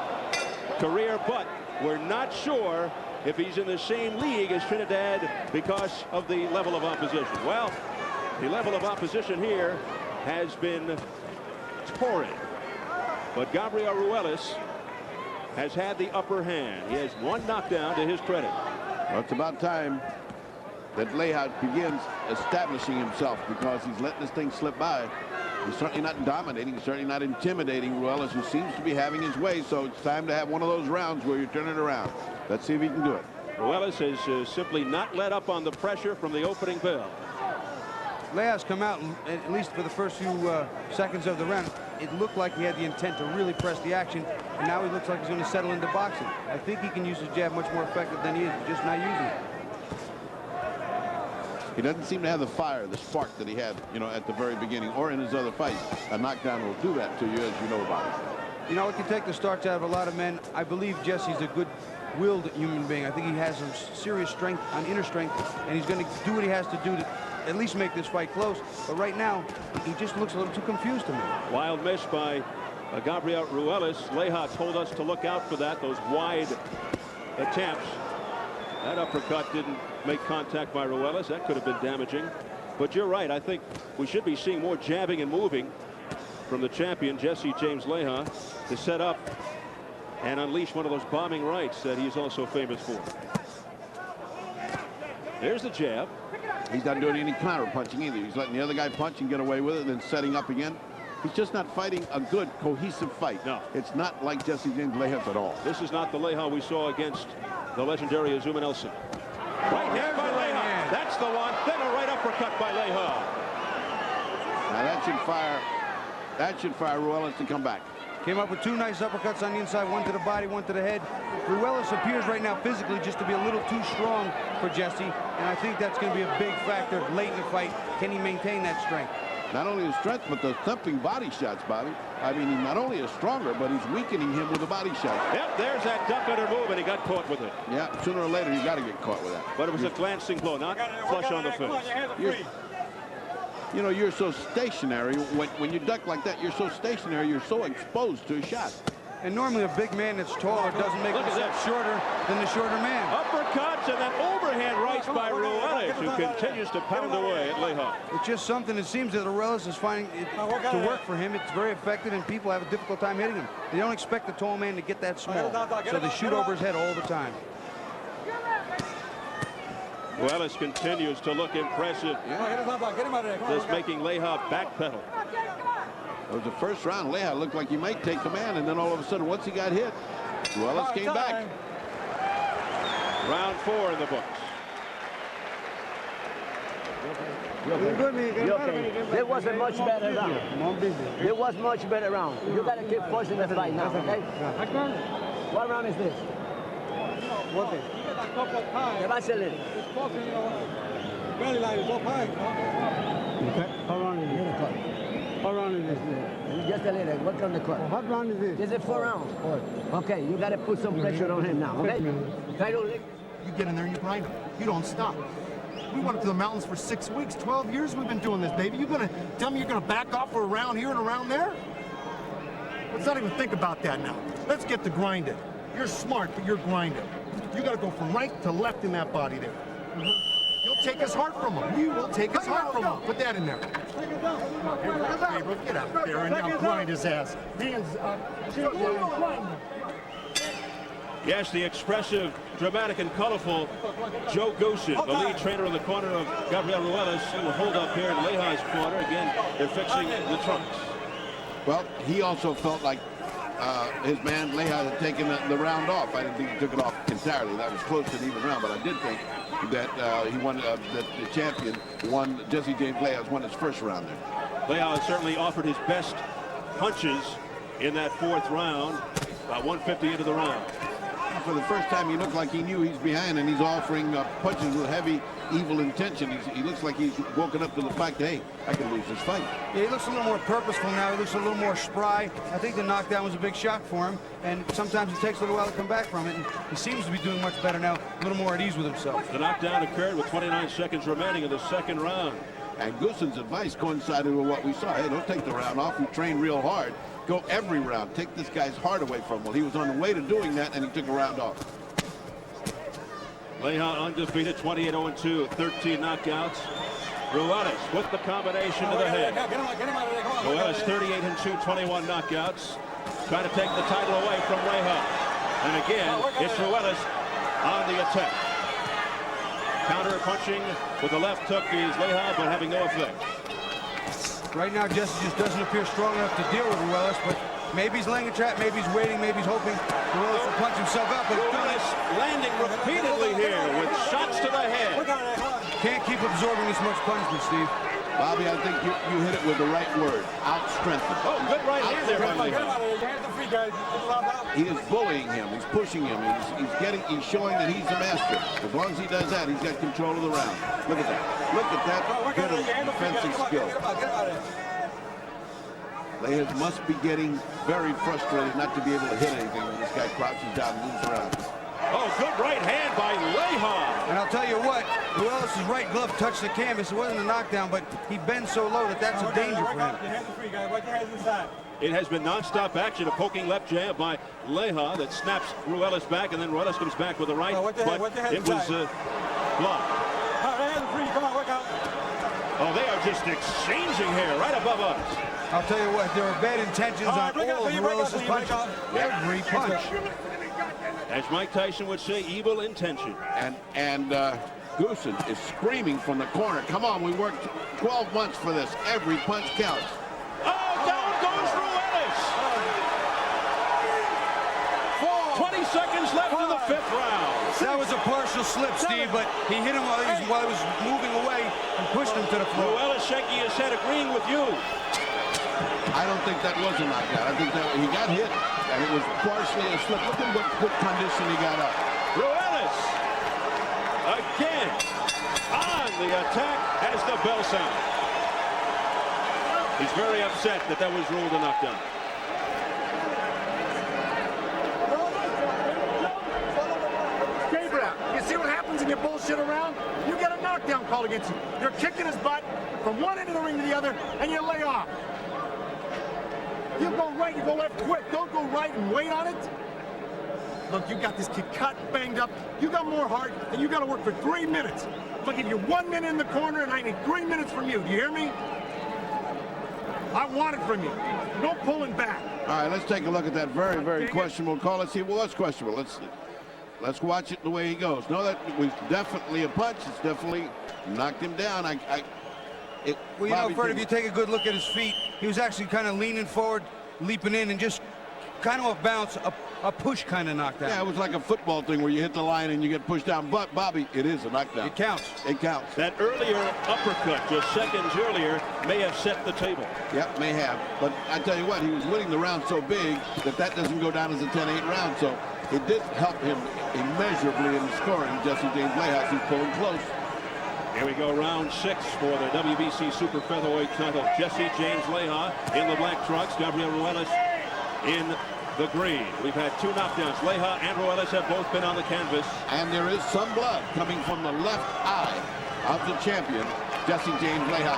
Speaker 1: career, but we're not sure if he's in the same league as Trinidad because of the level of opposition. Well, the level of opposition here has been torrid, but Gabriel Ruelas has had the upper hand. He has 1 knockdown to his credit.
Speaker 14: Well, it's about time that Leija begins establishing himself because he's letting this thing slip by. He's certainly not dominating, he's certainly not intimidating Ruelas, who seems to be having his way, so it's time to have one of those rounds where you turn it around. Let's see if he can do it.
Speaker 1: Ruelas has simply not let up on the pressure from the opening bell.
Speaker 5: Leija's come out, at least for the first few seconds of the round, it looked like he had the intent to really press the action, and now he looks like he's going to settle into boxing. I think he can use his jab much more effective than he is, just not using it.
Speaker 14: He doesn't seem to have the fire, the spark that he had, you know, at the very beginning or in his other fights. A knockdown will do that to you, as you know about it.
Speaker 5: You know, it can take the starts out of a lot of men. I believe Jesse's a good-willed human being. I think he has some serious strength on inner strength, and he's going to do what he has to do to at least make this fight close. But right now, he just looks a little too confused to me.
Speaker 1: Wild miss by Gabriel Ruelas. Leija told us to look out for that, those wide attempts. That uppercut didn't make contact by Ruelas. That could have been damaging. But you're right. I think we should be seeing more jabbing and moving from the champion, Jesse James Leija, to set up and unleash one of those bombing rights that he's also famous for. There's the jab.
Speaker 14: He's not doing any counter punching either. He's letting the other guy punch and get away with it and then setting up again. He's just not fighting a good, cohesive fight.
Speaker 1: No.
Speaker 14: It's not like Jesse James Leija at all.
Speaker 1: This is not the Leija we saw against the legendary Azuma Nelson. Right hand by Leija. That's the one. Then a right uppercut by Leija.
Speaker 14: Now that should fire Ruelas to come back.
Speaker 5: Came up with 2 nice uppercuts on the inside, one to the body, one to the head. Ruelas appears right now physically just to be a little too strong for Jesse, and I think that's going to be a big factor late in the fight. Can he maintain that strength?
Speaker 14: Not only his strength, but the thumping body shots, Bobby. I mean, he not only is stronger, but he's weakening him with the body shots.
Speaker 1: Yep, there's that duck under move, and he got caught with it.
Speaker 14: Yeah, sooner or later, you got to get caught with that.
Speaker 1: But it was a glancing blow, not flush on the face.
Speaker 14: You know, you're so stationary. When you duck like that, you're so stationary, you're so exposed to a shot.
Speaker 5: And normally a big man that's taller doesn't make himself shorter than the shorter man.
Speaker 1: Uppercuts and then overhand rights by Ruelas, who continues to pound away at Leija.
Speaker 5: It's just something it seems that Ruelas is finding it to work for him. It's very effective, and people have a difficult time hitting him. They don't expect a tall man to get that small, so they shoot over his head all the time.
Speaker 1: Ruelas continues to look impressive. This making Leija backpedal.
Speaker 14: It was the first round. Leija looked like he might take command, and then all of a sudden, once he got hit, Ruelas came back.
Speaker 1: Round 4 in the books.
Speaker 7: There was a much better round. There was much better round. You got to keep pushing the fight now, okay? What round is this? What is it? What's a little? Okay. How long is it? How long is this? Just a little. What's on the court? How long is this? This is 4 rounds. Okay, you got to put some pressure on him now, okay?
Speaker 21: You get in there and you grind him. You don't stop. We went up to the mountains for 6 weeks, 12 years we've been doing this, baby. You gonna tell me you're gonna back off for a round here and a round there? Let's not even think about that now. Let's get to grinding. You're smart, but you're grinding. You gotta go from right to left in that body there. You'll take his heart from him. You will take his heart from him. Put that in there. Gabriel, get out there and now grind his ass. Hands up.
Speaker 1: Yes, the expressive, dramatic, and colorful Joe Goosen, the lead trainer in the corner of Gabriel Ruelas, who will hold up here in Leija's corner. Again, they're fixing the trunks.
Speaker 14: Well, he also felt like his man Leija had taken the round off. I didn't think he took it off entirely. That was close to an even round, but I did think that he won, that the champion won. Jesse James Leija won his first round there.
Speaker 1: Leija certainly offered his best punches in that 4th round, about 150 into the round.
Speaker 14: For the first time, he looked like he knew he's behind, and he's offering punches with heavy, evil intention. He looks like he's woken up to the fact that, hey, I can lose this fight.
Speaker 5: Yeah, he looks a little more purposeful now. He looks a little more spry. I think the knockdown was a big shock for him, and sometimes it takes a little while to come back from it, and he seems to be doing much better now, a little more at ease with himself.
Speaker 1: The knockdown occurred with 29 seconds remaining in the 2nd round.
Speaker 14: And Goosen's advice coincided with what we saw. Hey, don't take the round off. We train real hard. Go every round. Take this guy's heart away from him. Well, he was on the way to doing that, and he took a round off.
Speaker 1: Leija undefeated, 28-0-2, 13 knockouts. Ruelas with the combination to the head. Ruelas 38-2, 21 knockouts. Trying to take the title away from Leija. And again, it's Ruelas on the attack. Counter punching with the left hook is Leija, but having no effect.
Speaker 5: Right now, Jesse just doesn't appear strong enough to deal with Ruelas, but maybe he's laying a trap, maybe he's waiting, maybe he's hoping Ruelas will punch himself out. But
Speaker 1: Ruelas landing repeatedly here with shots to the head.
Speaker 5: Can't keep absorbing this much punishment, Steve.
Speaker 14: Bobby, I think you hit it with the right word. Out-strengthened.
Speaker 1: Oh, good right hand there by Leija.
Speaker 14: He is bullying him. He's pushing him. He's showing that he's the master. As long as he does that, he's got control of the round. Look at that. Look at that bit of defensive skill. Leija must be getting very frustrated not to be able to hit anything when this guy crouches down and moves around.
Speaker 1: Oh, good right hand by Leija.
Speaker 5: And I'll tell you what, Ruelas' right glove touched the canvas. It wasn't a knockdown, but he bends so low that that's a danger for him.
Speaker 1: It has been non-stop action, a poking left jab by Leija that snaps Ruelas back, and then Ruelas comes back with a right, but it was blocked. Oh, they are just exchanging here right above us.
Speaker 5: I'll tell you what, there are bad intentions on all of Ruelas' punches. Every punch.
Speaker 1: As Mike Tyson would say, evil intention.
Speaker 14: And Goosen is screaming from the corner. Come on, we worked 12 months for this. Every punch counts.
Speaker 1: Oh, down goes Ruelas. 20 seconds left in the 5th round.
Speaker 5: That was a partial slip, Steve, but he hit him while he was moving away and pushed him to the floor.
Speaker 1: Ruelas shaking his head, agreeing with you.
Speaker 14: I don't think that was a knockout. I think that he got hit, and it was partially a slip. Look at what good condition he got up.
Speaker 1: Ruelas again on the attack as the bell sounds. He's very upset that that was ruled a knockdown.
Speaker 21: Gabriel, you see what happens when you bullshit around? You get a knockdown called against you. You're kicking his butt from one end of the ring to the other, and you lay off. You go right, you go left quick. Don't go right and wait on it. Look, you got this kid cut, banged up. You got more heart, and you got to work for 3 minutes. I'll give you 1 minute in the corner, and I need 3 minutes from you. Do you hear me? I want it from you. No pulling back.
Speaker 14: All right, let's take a look at that very, very questionable call. Let's see what was questionable. Let's watch it the way he goes. No, that was definitely a punch. It's definitely knocked him down.
Speaker 5: Well, you know, Fred, if you take a good look at his feet, he was actually kind of leaning forward, leaping in, and just kind of off balance, a push kind of knockdown.
Speaker 14: Yeah, it was like a football thing where you hit the line and you get pushed down. But, Bobby, it is a knockdown.
Speaker 5: It counts.
Speaker 14: It counts.
Speaker 1: That earlier uppercut, just seconds earlier, may have set the table.
Speaker 14: Yep, may have. But I tell you what, he was winning the round so big that doesn't go down as a 10-8 round. So it did help him immeasurably in the scoring. Jesse James Leija, he's pulling close.
Speaker 1: Here we go, round 6 for the WBC Super Featherweight title. Jesse James Leija in the black trunks. Gabriel Ruelas in the green. We've had 2 knockdowns. Leija and Ruelas have both been on the canvas.
Speaker 14: And there is some blood coming from the left eye of the champion, Jesse James Leija.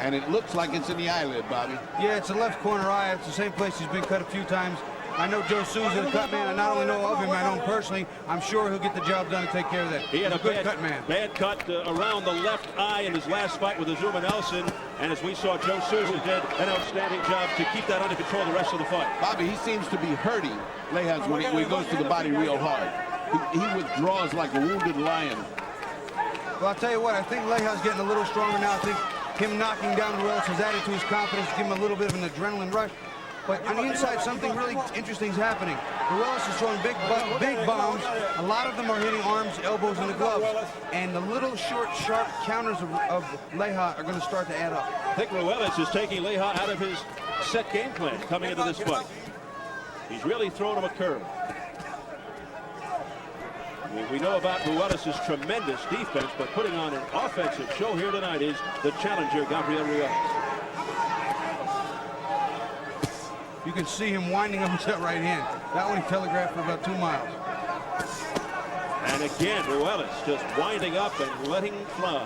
Speaker 14: And it looks like it's in the eyelid, Bobby.
Speaker 5: Yeah, it's the left corner eye. It's the same place he's been cut a few times. I know Joe Souza, the cut man. I not only know of him, I know him personally. I'm sure he'll get the job done and take care of that.
Speaker 1: He had a
Speaker 5: good cut man.
Speaker 1: Bad cut around the left eye in his last fight with Azuma Nelson. And as we saw, Joe Souza did an outstanding job to keep that under control the rest of the fight.
Speaker 14: Bobby, he seems to be hurting Leija's when he goes to the body real hard. He withdraws like a wounded lion.
Speaker 5: Well, I'll tell you what, I think Leija's getting a little stronger now. I think him knocking down Ruelas has added to his confidence, give him a little bit of an adrenaline rush. But on the inside, something really interesting is happening. Ruelas is throwing big bombs. A lot of them are hitting arms, elbows, and the gloves. And the little short, sharp counters of Leija are going to start to add up.
Speaker 1: I think Ruelas is taking Leija out of his set game plan coming into this fight. He's really thrown him a curve. We know about Ruelas' tremendous defense, but putting on an offensive show here tonight is the challenger, Gabriel Ruelas.
Speaker 5: You can see him winding up with that right hand. That one he telegraphed for about 2 miles.
Speaker 1: And again, Ruelas just winding up and letting fly.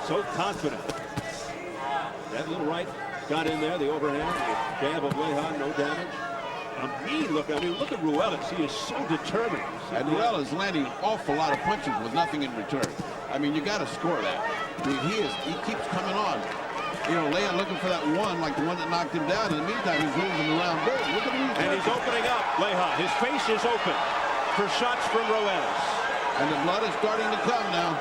Speaker 1: So confident. That little right got in there, the overhand, the jab of Leija, no damage. A mean look. I mean, look at Ruelas. He is so determined.
Speaker 14: And Ruelas landing an awful lot of punches with nothing in return. I mean, you got to score that. I mean, he keeps coming on. You know, Leija looking for that one, like the one that knocked him down. In the meantime, he's moving around good. Look at him.
Speaker 1: And he's opening up, Leija. His face is open for shots from Ruelas.
Speaker 14: And the blood is starting to come now.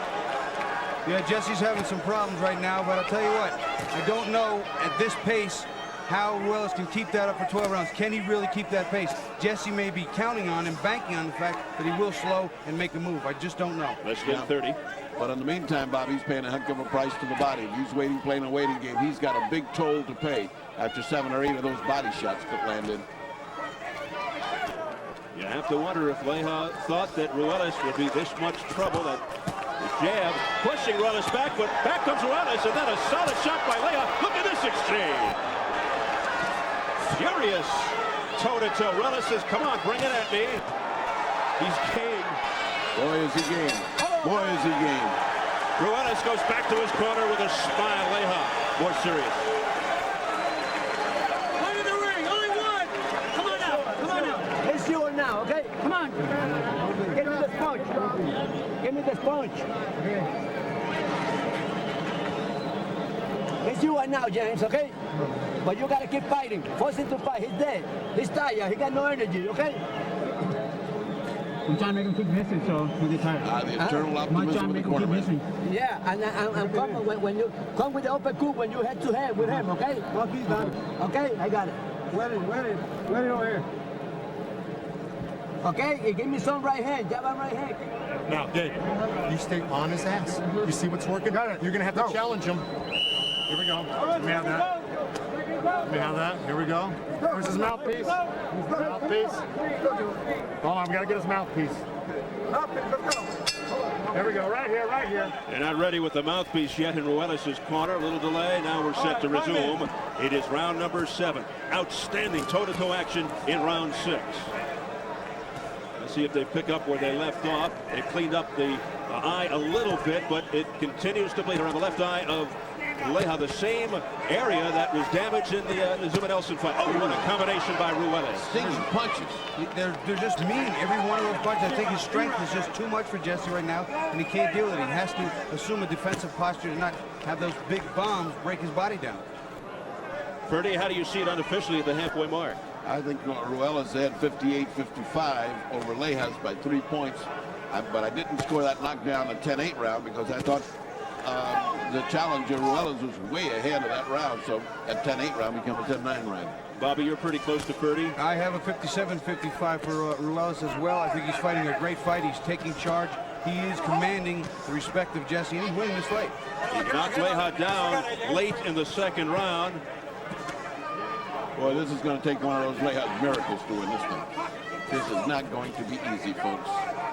Speaker 5: Yeah, Jesse's having some problems right now, but I'll tell you what, I don't know at this pace how Ruelas can keep that up for 12 rounds. Can he really keep that pace? Jesse may be counting on him, banking on the fact that he will slow and make a move. I just don't know.
Speaker 1: Let's get 30.
Speaker 14: But in the meantime, Bob, he's paying a heck of a price to the body. He's playing a waiting game. He's got a big toll to pay after 7 or 8 of those body shots that landed.
Speaker 1: You have to wonder if Leija thought that Ruelas would be this much trouble. That the jab pushing Ruelas back, but back comes Ruelas, and then a solid shot by Leija. Look at this exchange. Furious toe-to-toe. Ruelas says, come on, bring it at me. He's game.
Speaker 14: Boy, is he game. Boy, is he game.
Speaker 1: Ruelas goes back to his corner with a smile. Leija more serious.
Speaker 7: One in the ring, only one. Come on now, come on now. It's yours now, okay? Come on. Give me this punch. Give me this punch. against you right now, James, okay? But you got to keep fighting. Force him to fight. He's dead. He's tired. He got no energy, okay?
Speaker 6: I'm trying to make him keep missing, so he'll get tired.
Speaker 4: The eternal optimism of the cornerman.
Speaker 7: Yeah, and come when you come with the uppercut when you head to head with him, okay? Okay, I got it.
Speaker 6: Wait it over here.
Speaker 7: Okay, give me some right hand. Jab on right hand.
Speaker 21: Now, Gabe, you stay on his ass. You see what's working? You're going to have to challenge him. Here we go. Let me have that. Let me have that. Here we go. Where's his mouthpiece? Mouthpiece. Oh, I've got to get his mouthpiece. There we go. Right here, right here.
Speaker 1: They're not ready with the mouthpiece yet in Ruelas' corner. A little delay. Now we're set to resume. It is round number 7. Outstanding toe-to-toe action in round 6. Let's see if they pick up where they left off. They cleaned up the eye a little bit, but it continues to bleed around the left eye of Leija, the same area that was damaged in the Zuma Nelson fight. Oh, what a combination by Ruelas.
Speaker 5: Stinging punches. They're just mean. Every one of those punches. I think his strength is just too much for Jesse right now, and he can't deal with it. He has to assume a defensive posture and not have those big bombs break his body down.
Speaker 1: Ferdy, how do you see it unofficially at the halfway mark?
Speaker 14: I think Ruelas had 58-55 over Leijas by 3 points. But I didn't score that knockdown at 10-8 round because I thought the challenger Ruelas was way ahead of that round. So at 10-8 round becomes a 10-9 round.
Speaker 1: Bobby, you're pretty close to Ferdy.
Speaker 5: I have a 57-55 for Ruelas as well. I think he's fighting a great fight. He's taking charge. He is commanding the respect of Jesse, and he's winning this fight.
Speaker 1: He knocked Leija down late in the second round.
Speaker 14: Boy, this is going to take one of those Leija miracles to win this thing. This is not going to be easy, folks.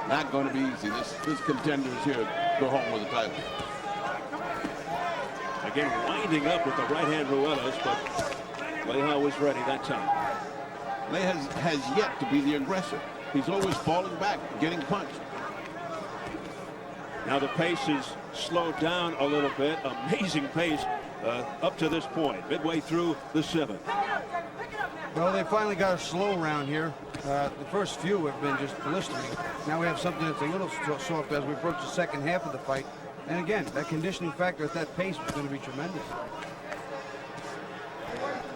Speaker 14: Not going to be easy. This contender is here to go home with the title.
Speaker 1: Again, winding up with the right hand Ruelas, but Leija was ready that time.
Speaker 14: Leija has yet to be the aggressor. He's always falling back, getting punched.
Speaker 1: Now the pace is slowed down a little bit. Amazing pace up to this point, midway through the 7th.
Speaker 5: Well, they finally got a slow round here. The first few have been just blistering. Now we have something that's a little soft as we approach the second half of the fight. And again, that conditioning factor at that pace is going to be tremendous.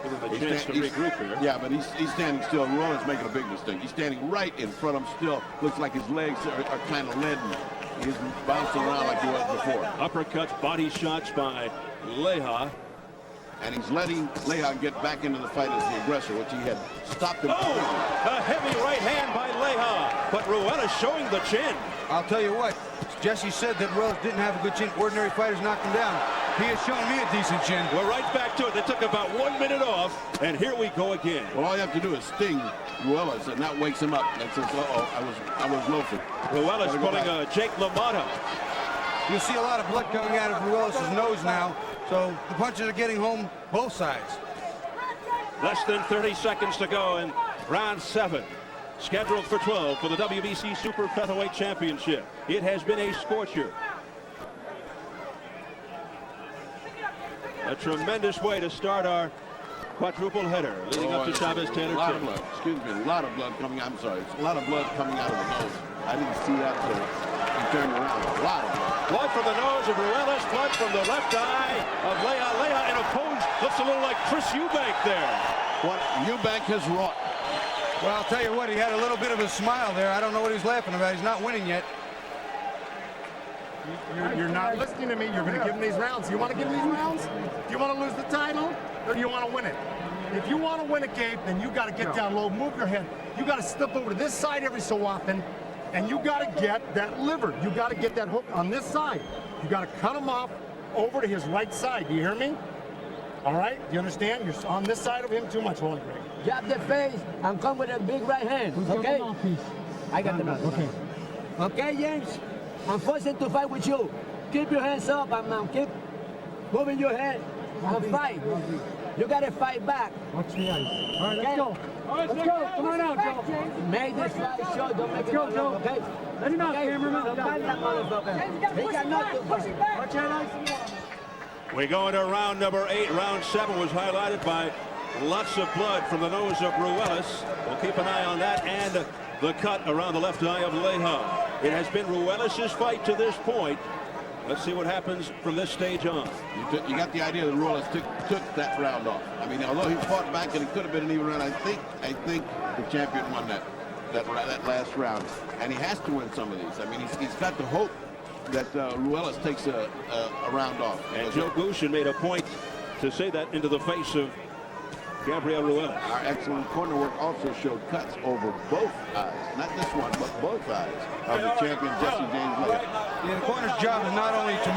Speaker 1: Give him a chance to regroup here.
Speaker 14: Yeah, but he's standing still. Ruelas making a big mistake. He's standing right in front of him still. Looks like his legs are kind of leaden. He's bouncing around like he was before.
Speaker 1: Uppercuts, body shots by Leija.
Speaker 14: And he's letting Leija get back into the fight as the aggressor, which he had stopped him.
Speaker 1: A heavy right hand by Leija, but Ruelas showing the chin.
Speaker 5: I'll tell you what, Jesse said that Ruelas didn't have a good chin. Ordinary fighters knocked him down. He has shown me a decent chin.
Speaker 1: We're right back to it. They took about 1 minute off, and here we go again.
Speaker 14: Well, all you have to do is sting Ruelas, and that wakes him up. And says, I was loafing.
Speaker 1: Ruelas pulling a Jake LaMotta.
Speaker 5: You'll see a lot of blood coming out of Ruelas' nose now, so the punches are getting home both sides.
Speaker 1: Less than 30 seconds to go in round 7. Scheduled for 12 for the WBC Super Featherweight Championship. It has been a scorcher. A tremendous way to start our quadruple header, leading up to Chavez Taylor.
Speaker 14: A lot of blood. Excuse me, a lot of blood coming out. I'm sorry. It's a lot of blood coming out of the nose. I didn't see that until he turned around. A lot of blood.
Speaker 1: Blood from the nose of Ruelas, blood from the left eye of Leija. Leija in a pose looks a little like Chris Eubank there.
Speaker 14: What Eubank has wrought.
Speaker 5: Well, I'll tell you what, he had a little bit of a smile there. I don't know what he's laughing about. He's not winning yet.
Speaker 21: You're not listening to me. You're going to give him these rounds. You want to give him these rounds? Do you want to lose the title, or do you want to win it? If you want to win it, Gabe, then you got to get down low, move your head. You got to step over to this side every so often, and you got to get that liver. You got to get that hook on this side. You got to cut him off over to his right side. Do you hear me? All right? Do you understand? You're on this side of him too much, Holy Greg.
Speaker 7: Jab the face and come with a big right hand. Okay? I got the mouthpiece. Okay. Okay, James? I'm forcing to fight with you. Keep your hands up and keep moving your head and fight. You gotta fight back.
Speaker 6: Watch the ice. All right, let's go. All right, let's go. Come on out, Joe.
Speaker 7: Make this fight short. Don't make it long, okay?
Speaker 6: Let him out, cameraman.
Speaker 7: Don't fight that motherfucker. He got nothing. Watch your eyes.
Speaker 1: We go into round number 8. Round 7 was highlighted by lots of blood from the nose of Ruelas. We'll keep an eye on that and the cut around the left eye of Leija. It has been Ruelas' fight to this point. Let's see what happens from this stage on.
Speaker 14: You got the idea that Ruelas took that round off. I mean, although he fought back and it could have been an even round, I think the champion won that last round, and he has to win some of these. I mean, he's got to hope that Ruelas takes a round off.
Speaker 1: And Joe Gushin made a point to say that into the face of Gabriel Ruelas.
Speaker 14: Our excellent corner work also showed cuts over both eyes, not this one, but both eyes of the champion Jesse James Leija.
Speaker 5: Yeah, the corner's job is not only to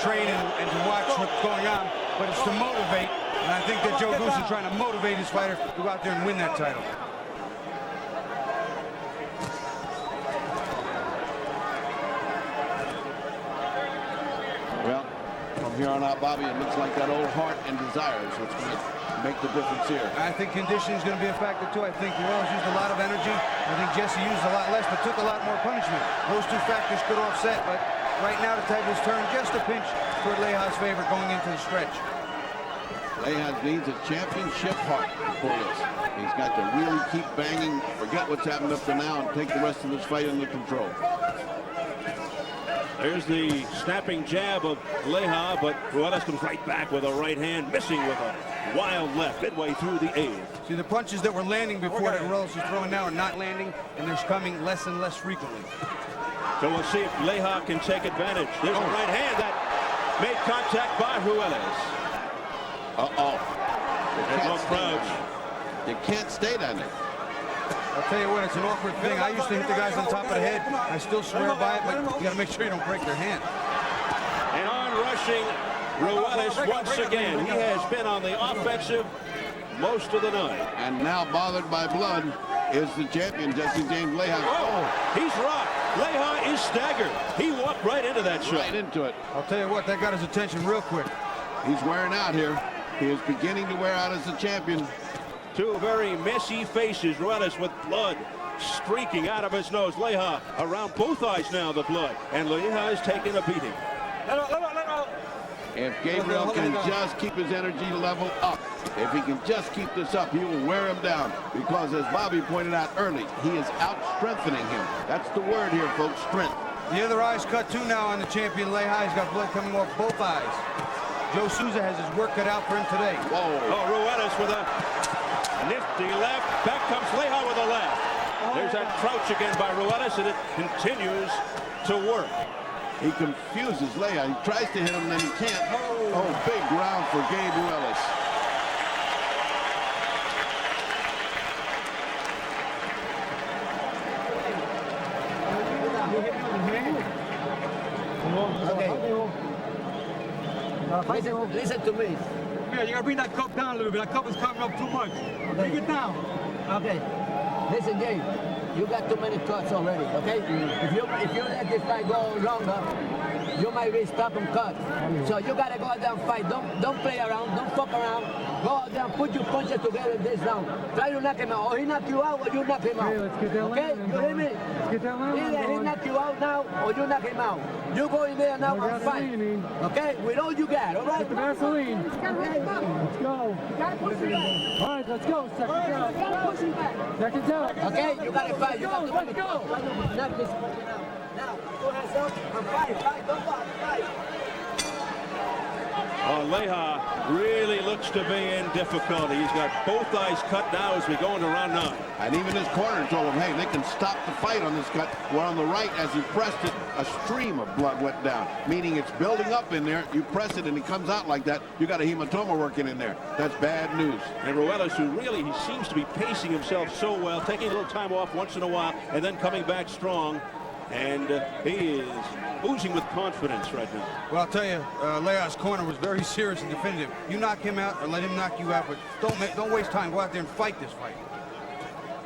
Speaker 5: train and to watch what's going on, but it's to motivate. And I think that Joe Gushin's trying to motivate his fighter to go out there and win that title.
Speaker 14: Well, from here on out, Bobby, it looks like that old heart and desire is what's going to make the difference here.
Speaker 5: I think conditioning is going to be a factor, too. I think Ruelas used a lot of energy. I think Jesse used a lot less, but took a lot more punishment. Those two factors could offset, but right now the tables turned just a pinch toward Leija's favor going into the stretch.
Speaker 14: Leija needs a championship heart for this. He's got to really keep banging, forget what's happened up to now, and take the rest of this fight under control.
Speaker 1: There's the snapping jab of Leija, but Ruelas comes right back with a right hand, missing with a wild left midway through the eighth.
Speaker 5: See, the punches that were landing before that Ruelas is throwing now are not landing, and they're coming less and less frequently.
Speaker 1: So we'll see if Leija can take advantage. There's a right hand that made contact by Ruelas. There's no crouch.
Speaker 14: You can't stay down there.
Speaker 5: I'll tell you what, it's an awkward thing. I used to hit the guys on top of the head. I still swear by it, but you got to make sure you don't break their hand.
Speaker 1: And on-rushing Ruelas once again. He has been on the offensive most of the night.
Speaker 14: And now bothered by blood is the champion, Jesse James Leija.
Speaker 1: Oh, he's rocked. Leija is staggered. He walked right into that shot.
Speaker 14: Right into it.
Speaker 5: I'll tell you what, that got his attention real quick.
Speaker 14: He's wearing out here. He is beginning to wear out as a champion.
Speaker 1: Two very messy faces. Ruelas with blood streaking out of his nose. Leija around both eyes now, the blood. And Leija is taking a beating.
Speaker 14: If Gabriel can just keep his energy level up, if he can just keep this up, he will wear him down. Because as Bobby pointed out early, he is out-strengthening him. That's the word here, folks, strength.
Speaker 5: The other eye's cut too now on the champion Leija. He's got blood coming off both eyes. Joe Souza has his work cut out for him today.
Speaker 14: Whoa.
Speaker 1: Oh, Ruelas with a nifty left. Back comes Leija with a left. There's that crouch again by Ruelas, and it continues to work.
Speaker 14: He confuses Leija. He tries to hit him, and then he can't. Oh, big round for Gabe Ruelas.
Speaker 7: Listen to me.
Speaker 6: Yeah, you gotta bring that cup down a little bit. That cup is coming up too much. Bring it down.
Speaker 7: Okay. Listen, Gabe. You got too many cuts already, okay? If you let this fight go longer, you might be stopping cuts. So you gotta go out there and fight. Don't play around. Don't fuck around. Go out there and put your punches together in this round. Try to knock him out. Or he knock you out, or you knock him out. Okay? You hear me? Either he knock you out now, or you knock him out. You go in there now and fight. Okay? With all you got, all right?
Speaker 6: Gasoline. Let's go. All right, let's go. Second down. Second down.
Speaker 7: Okay? You gotta fight. You got to fight. Knock this out. Now, go hands up and fight. Don't fight.
Speaker 1: Leija really looks to be in difficulty. He's got both eyes cut now as we go into round 9.
Speaker 14: And even his corner told him, hey, they can stop the fight on this cut. Well, on the right, as he pressed it, a stream of blood went down, meaning it's building up in there. You press it and it comes out like that. You got a hematoma working in there. That's bad news.
Speaker 1: And Ruelas, who really, he seems to be pacing himself so well, taking a little time off once in a while, and then coming back strong. And he is oozing with confidence right now.
Speaker 5: Well, I'll tell you, Leija's corner was very serious and definitive. You knock him out or let him knock you out, but don't waste time. Go out there and fight this fight.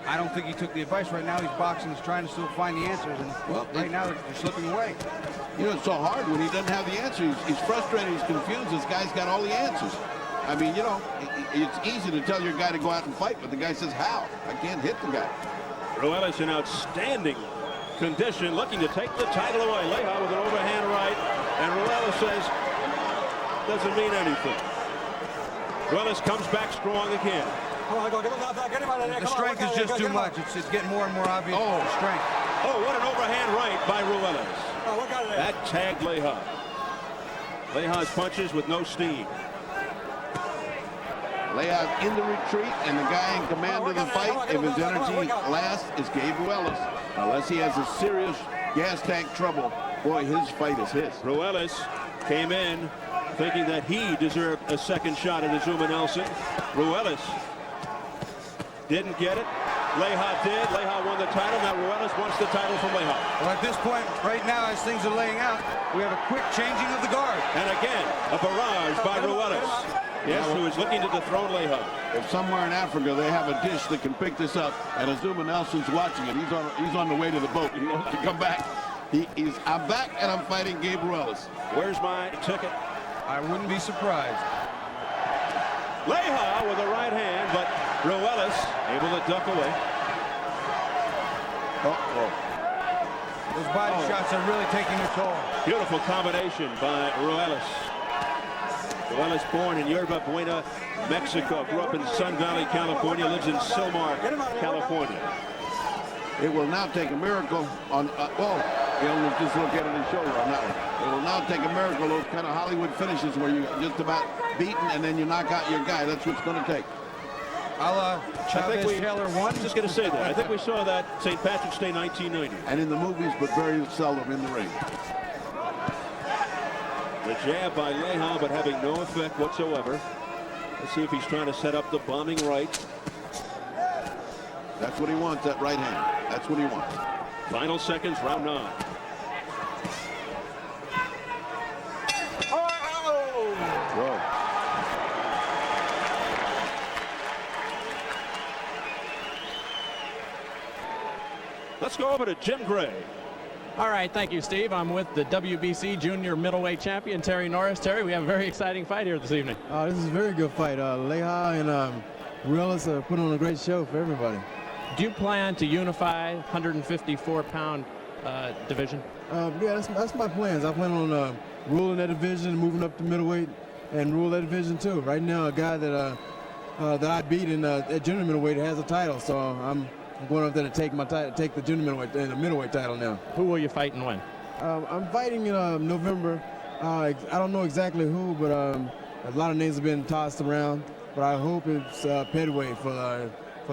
Speaker 5: I don't think he took the advice right now. He's boxing. He's trying to still find the answers, and well, right now they're slipping away.
Speaker 14: You know, it's so hard when he doesn't have the answers. He's frustrated. He's confused. This guy's got all the answers. I mean, you know, it's easy to tell your guy to go out and fight, but the guy says, how? I can't hit the guy.
Speaker 1: Ruelas in outstanding condition, looking to take the title away. Leija with an overhand right, and Ruelas says, doesn't mean anything. Ruelas comes back strong again.
Speaker 5: The strength is just too much. It's getting more and more obvious.
Speaker 1: Oh,
Speaker 5: strength.
Speaker 1: Oh, what an overhand right by Ruelas. That tagged Leija. Leija's punches with no steam.
Speaker 14: Leija's in the retreat, and the guy in command of the fight, if his energy lasts, is Gabriel. Unless he has a serious gas tank trouble, boy, his fight is his.
Speaker 1: Ruelas came in thinking that he deserved a second shot at Azuma Nelson. Ruelas didn't get it. Leija did. Leija won the title. Now Ruelas wants the title from Leija.
Speaker 5: Well, at this point, right now, as things are laying out, we have a quick changing of the guard.
Speaker 1: And again, a barrage by Ruelas. Yes, who is looking to dethrone Leija.
Speaker 14: If somewhere in Africa they have a dish that can pick this up, and Azuma Nelson's watching it, he's on the way to the boat. He wants to come back. I'm back, and I'm fighting Gabriel.
Speaker 1: Where's my ticket?
Speaker 5: I wouldn't be surprised.
Speaker 1: Leija with a right hand, but Ruelas able to duck away.
Speaker 5: Those body shots are really taking a toll.
Speaker 1: Beautiful combination by Ruelas. Ruelas, born in Yerba Buena, Mexico, grew up in Sun Valley, California, lives in Silmar, California.
Speaker 14: It will now take a miracle on, you'll just look at his shoulder on that one. It will now take a miracle, those kind of Hollywood finishes where you're just about beaten and then you knock out your guy. That's what's going to take.
Speaker 5: Chavez Taylor won.
Speaker 1: Just going to say that. I think we saw that St. Patrick's Day 1990.
Speaker 14: And in the movies, but very seldom in the ring.
Speaker 1: The jab by Leija, but having no effect whatsoever. Let's see if he's trying to set up the bombing right.
Speaker 14: That's what he wants, that right hand. That's what he wants.
Speaker 1: Final seconds, round 9.
Speaker 14: Whoa.
Speaker 1: Let's go over to Jim Gray.
Speaker 11: All right, thank you, Steve. I'm with the WBC Junior Middleweight Champion, Terry Norris. Terry, we have a very exciting fight here this evening.
Speaker 8: This is a very good fight. Leija and Ruelas put on a great show for everybody.
Speaker 11: Do you plan to unify 154-pound division?
Speaker 8: Yeah, that's my plans. I plan on ruling that division, moving up to middleweight, and rule that division too. Right now, a guy that I beat in at junior middleweight has a title, so I'm going up there to take my title, take the junior middleweight and the middleweight title now.
Speaker 11: Who will you fight and when?
Speaker 8: I'm fighting in November. I don't know exactly who, but a lot of names have been tossed around. But I hope it's Pettway for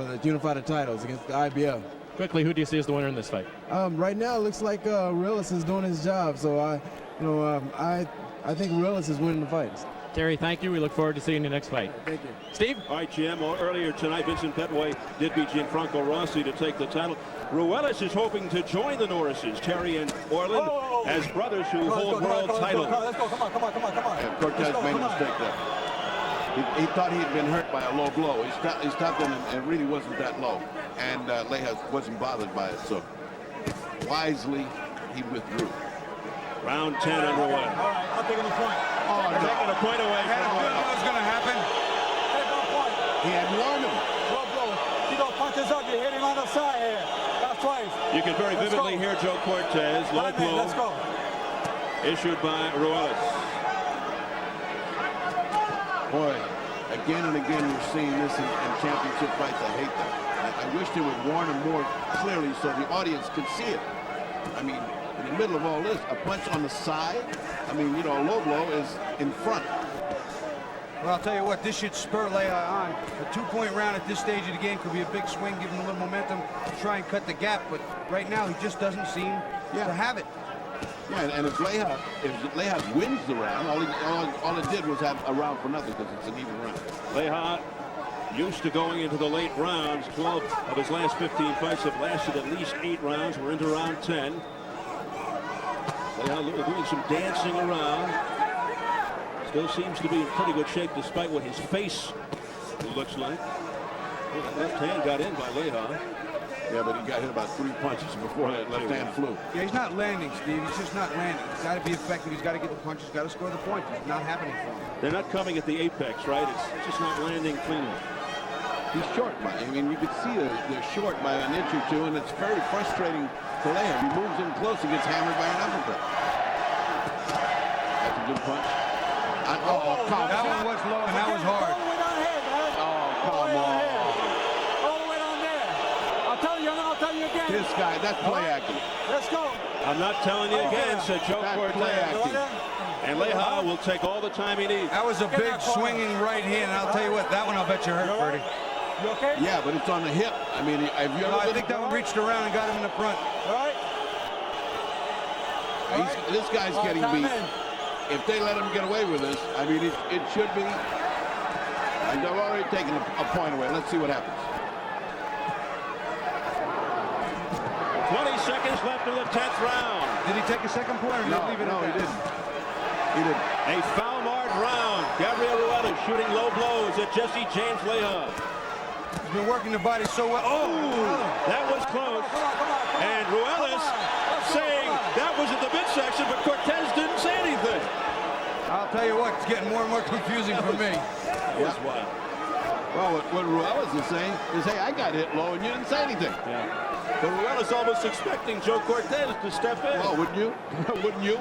Speaker 8: the unified titles against the IBF.
Speaker 11: Quickly, who do you see as the winner in this fight?
Speaker 8: Right now, it looks like Ruelas is doing his job. So I think Ruelas is winning the fights.
Speaker 11: Terry, thank you. We look forward to seeing you next fight.
Speaker 8: Thank you.
Speaker 11: Steve?
Speaker 1: All right, Jim. Well, earlier tonight, Vincent Pettway did beat Gianfranco Rosi to take the title. Ruelas is hoping to join the Norrises, Terry and Orland, as brothers who hold world titles.
Speaker 6: Let's go. Come on.
Speaker 14: And Cortez made a mistake there. He thought he had been hurt by a low blow. He stopped him, and it really wasn't that low. And Leija wasn't bothered by it, so wisely he withdrew.
Speaker 1: Round 10 underway.
Speaker 6: All right, I'm taking the point.
Speaker 14: Oh, no.
Speaker 1: Taking a point away from
Speaker 5: What was going to happen?
Speaker 6: Take no point.
Speaker 14: He had warned him.
Speaker 6: Low blow. You don't punch us up. You hit him on the side here. That's twice.
Speaker 1: You can very vividly hear Joe Cortez. Low blow.
Speaker 6: Let's go.
Speaker 1: Issued by Ruelas.
Speaker 14: Boy, again and again we're seeing this in championship fights. I hate that. I wish they would warn him more clearly so the audience could see it. I mean, in the middle of all this, a punch on the side. I mean, you know, a low blow is in front.
Speaker 5: Well, I'll tell you what, this should spur Leija on. A 2-point round at this stage of the game could be a big swing, give him a little momentum to try and cut the gap. But right now, he just doesn't seem to have it.
Speaker 14: Yeah, and if Leija wins the round, all it did was have a round for nothing because it's an even round.
Speaker 1: Leija used to going into the late rounds. 12 of his last 15 fights have lasted at least 8 rounds. We're into round 10. Leija doing some dancing around. Still seems to be in pretty good shape despite what his face looks like. Well, that left hand got in by Leija.
Speaker 14: Yeah, but he got hit about 3 punches before that left hand flew.
Speaker 5: Yeah, he's not landing, Steve. He's just not landing. He's got to be effective. He's got to get the punches. Got to score the points. It's not happening for him.
Speaker 1: They're not coming at the apex, right? It's just not landing cleanly.
Speaker 14: He's short by, I mean, you can see they're short by an inch or two, and it's very frustrating to Leija. He moves in close and gets hammered by an uppercut. That's a good punch.
Speaker 5: That one was low and that was hard.
Speaker 14: Oh, come on.
Speaker 6: All the way down there. I I'll tell you again.
Speaker 14: This guy, that's play acting.
Speaker 6: Let's go.
Speaker 1: I'm not telling you again, said Joe
Speaker 14: That's
Speaker 1: Cortez.
Speaker 14: play acting.
Speaker 1: And Leija will take all the time he needs.
Speaker 5: That was a big swinging right hand, and I'll tell you what, that one I'll bet you hurt, Bertie.
Speaker 6: You okay?
Speaker 14: Yeah, but it's on the hip. I mean, have you ever
Speaker 5: I think that one reached around and got him in the front.
Speaker 6: All right.
Speaker 14: This guy's getting beat. If they let him get away with this, I mean, it should be. And they've already taken a point away. Let's see what happens.
Speaker 1: 20 seconds left in the 10th round.
Speaker 5: Did he take a second point or
Speaker 14: No,
Speaker 5: leave it
Speaker 14: no,
Speaker 5: at
Speaker 14: he
Speaker 5: that?
Speaker 14: didn't. He didn't.
Speaker 1: A foul-marred round. Gabriel Ruelas shooting low blows at Jesse James Leija.
Speaker 5: He's been working the body so well. Oh,
Speaker 1: that was close. And Ruelas saying that was in the midsection, but Cortez didn't say anything.
Speaker 5: I'll tell you what, it's getting more and more confusing for me.
Speaker 1: That was wild.
Speaker 14: Well, what Ruelas is saying is, hey, I got hit low and you didn't say anything.
Speaker 1: Yeah. But Ruelas almost expecting Joe Cortez to step in.
Speaker 14: Well, wouldn't you? Wouldn't you?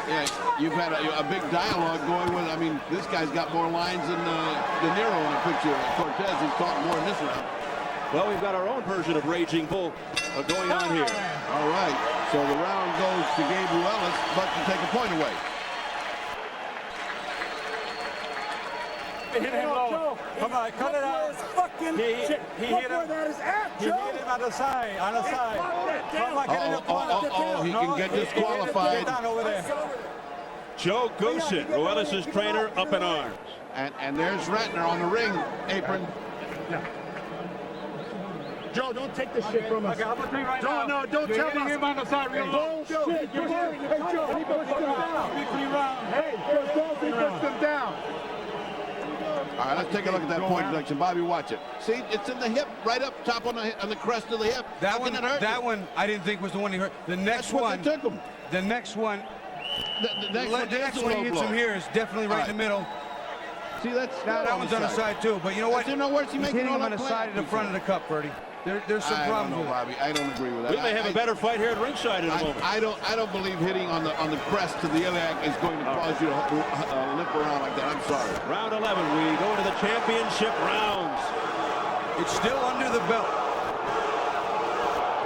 Speaker 14: Yeah, you've had a big dialogue going with, I mean, this guy's got more lines than De Niro in the picture. Cortez has talked more in this round.
Speaker 1: Well, we've got our own version of Raging Bull going on here.
Speaker 14: All right, so the round goes to Gabe Ruelas, but to take a point away.
Speaker 6: Hit him low. Come on, cut it out. He hit him. He hit him on the side. On the side.
Speaker 14: He can get disqualified.
Speaker 6: Get down over there.
Speaker 1: Joe Goosen, Ruelas' trainer, up in arms.
Speaker 14: And there's Ratner on the ring apron.
Speaker 6: Yeah. Joe, don't take this shit from us. Okay, I'm gonna tell you right now. No, don't tell me him on the side. Real low. Hey, Joe, he puts him down. Hey, Joe, he puts him down.
Speaker 14: All right, let's take a look at that point deduction. Bobby, watch it. See, it's in the hip, right up top on the crest of the hip.
Speaker 5: That one, I didn't think was the one he hurt. The next one,
Speaker 14: took him.
Speaker 5: The next one,
Speaker 14: the next one
Speaker 5: he hits him here is definitely right in the middle.
Speaker 14: See, that's
Speaker 5: that one's on the side too. But you know what?
Speaker 14: You know where's he
Speaker 5: He's
Speaker 14: making
Speaker 5: hitting
Speaker 14: all
Speaker 5: him on
Speaker 14: that
Speaker 5: the side of the front of the cup, Bertie. There's some problems with it.
Speaker 14: Bobby. I don't agree with that.
Speaker 1: We may have a better fight here at ringside in a moment.
Speaker 14: I don't believe hitting on the crest to the iliac is going to cause you to limp around like that. I'm sorry.
Speaker 1: Round 11, we go into the championship rounds.
Speaker 5: It's still under the belt.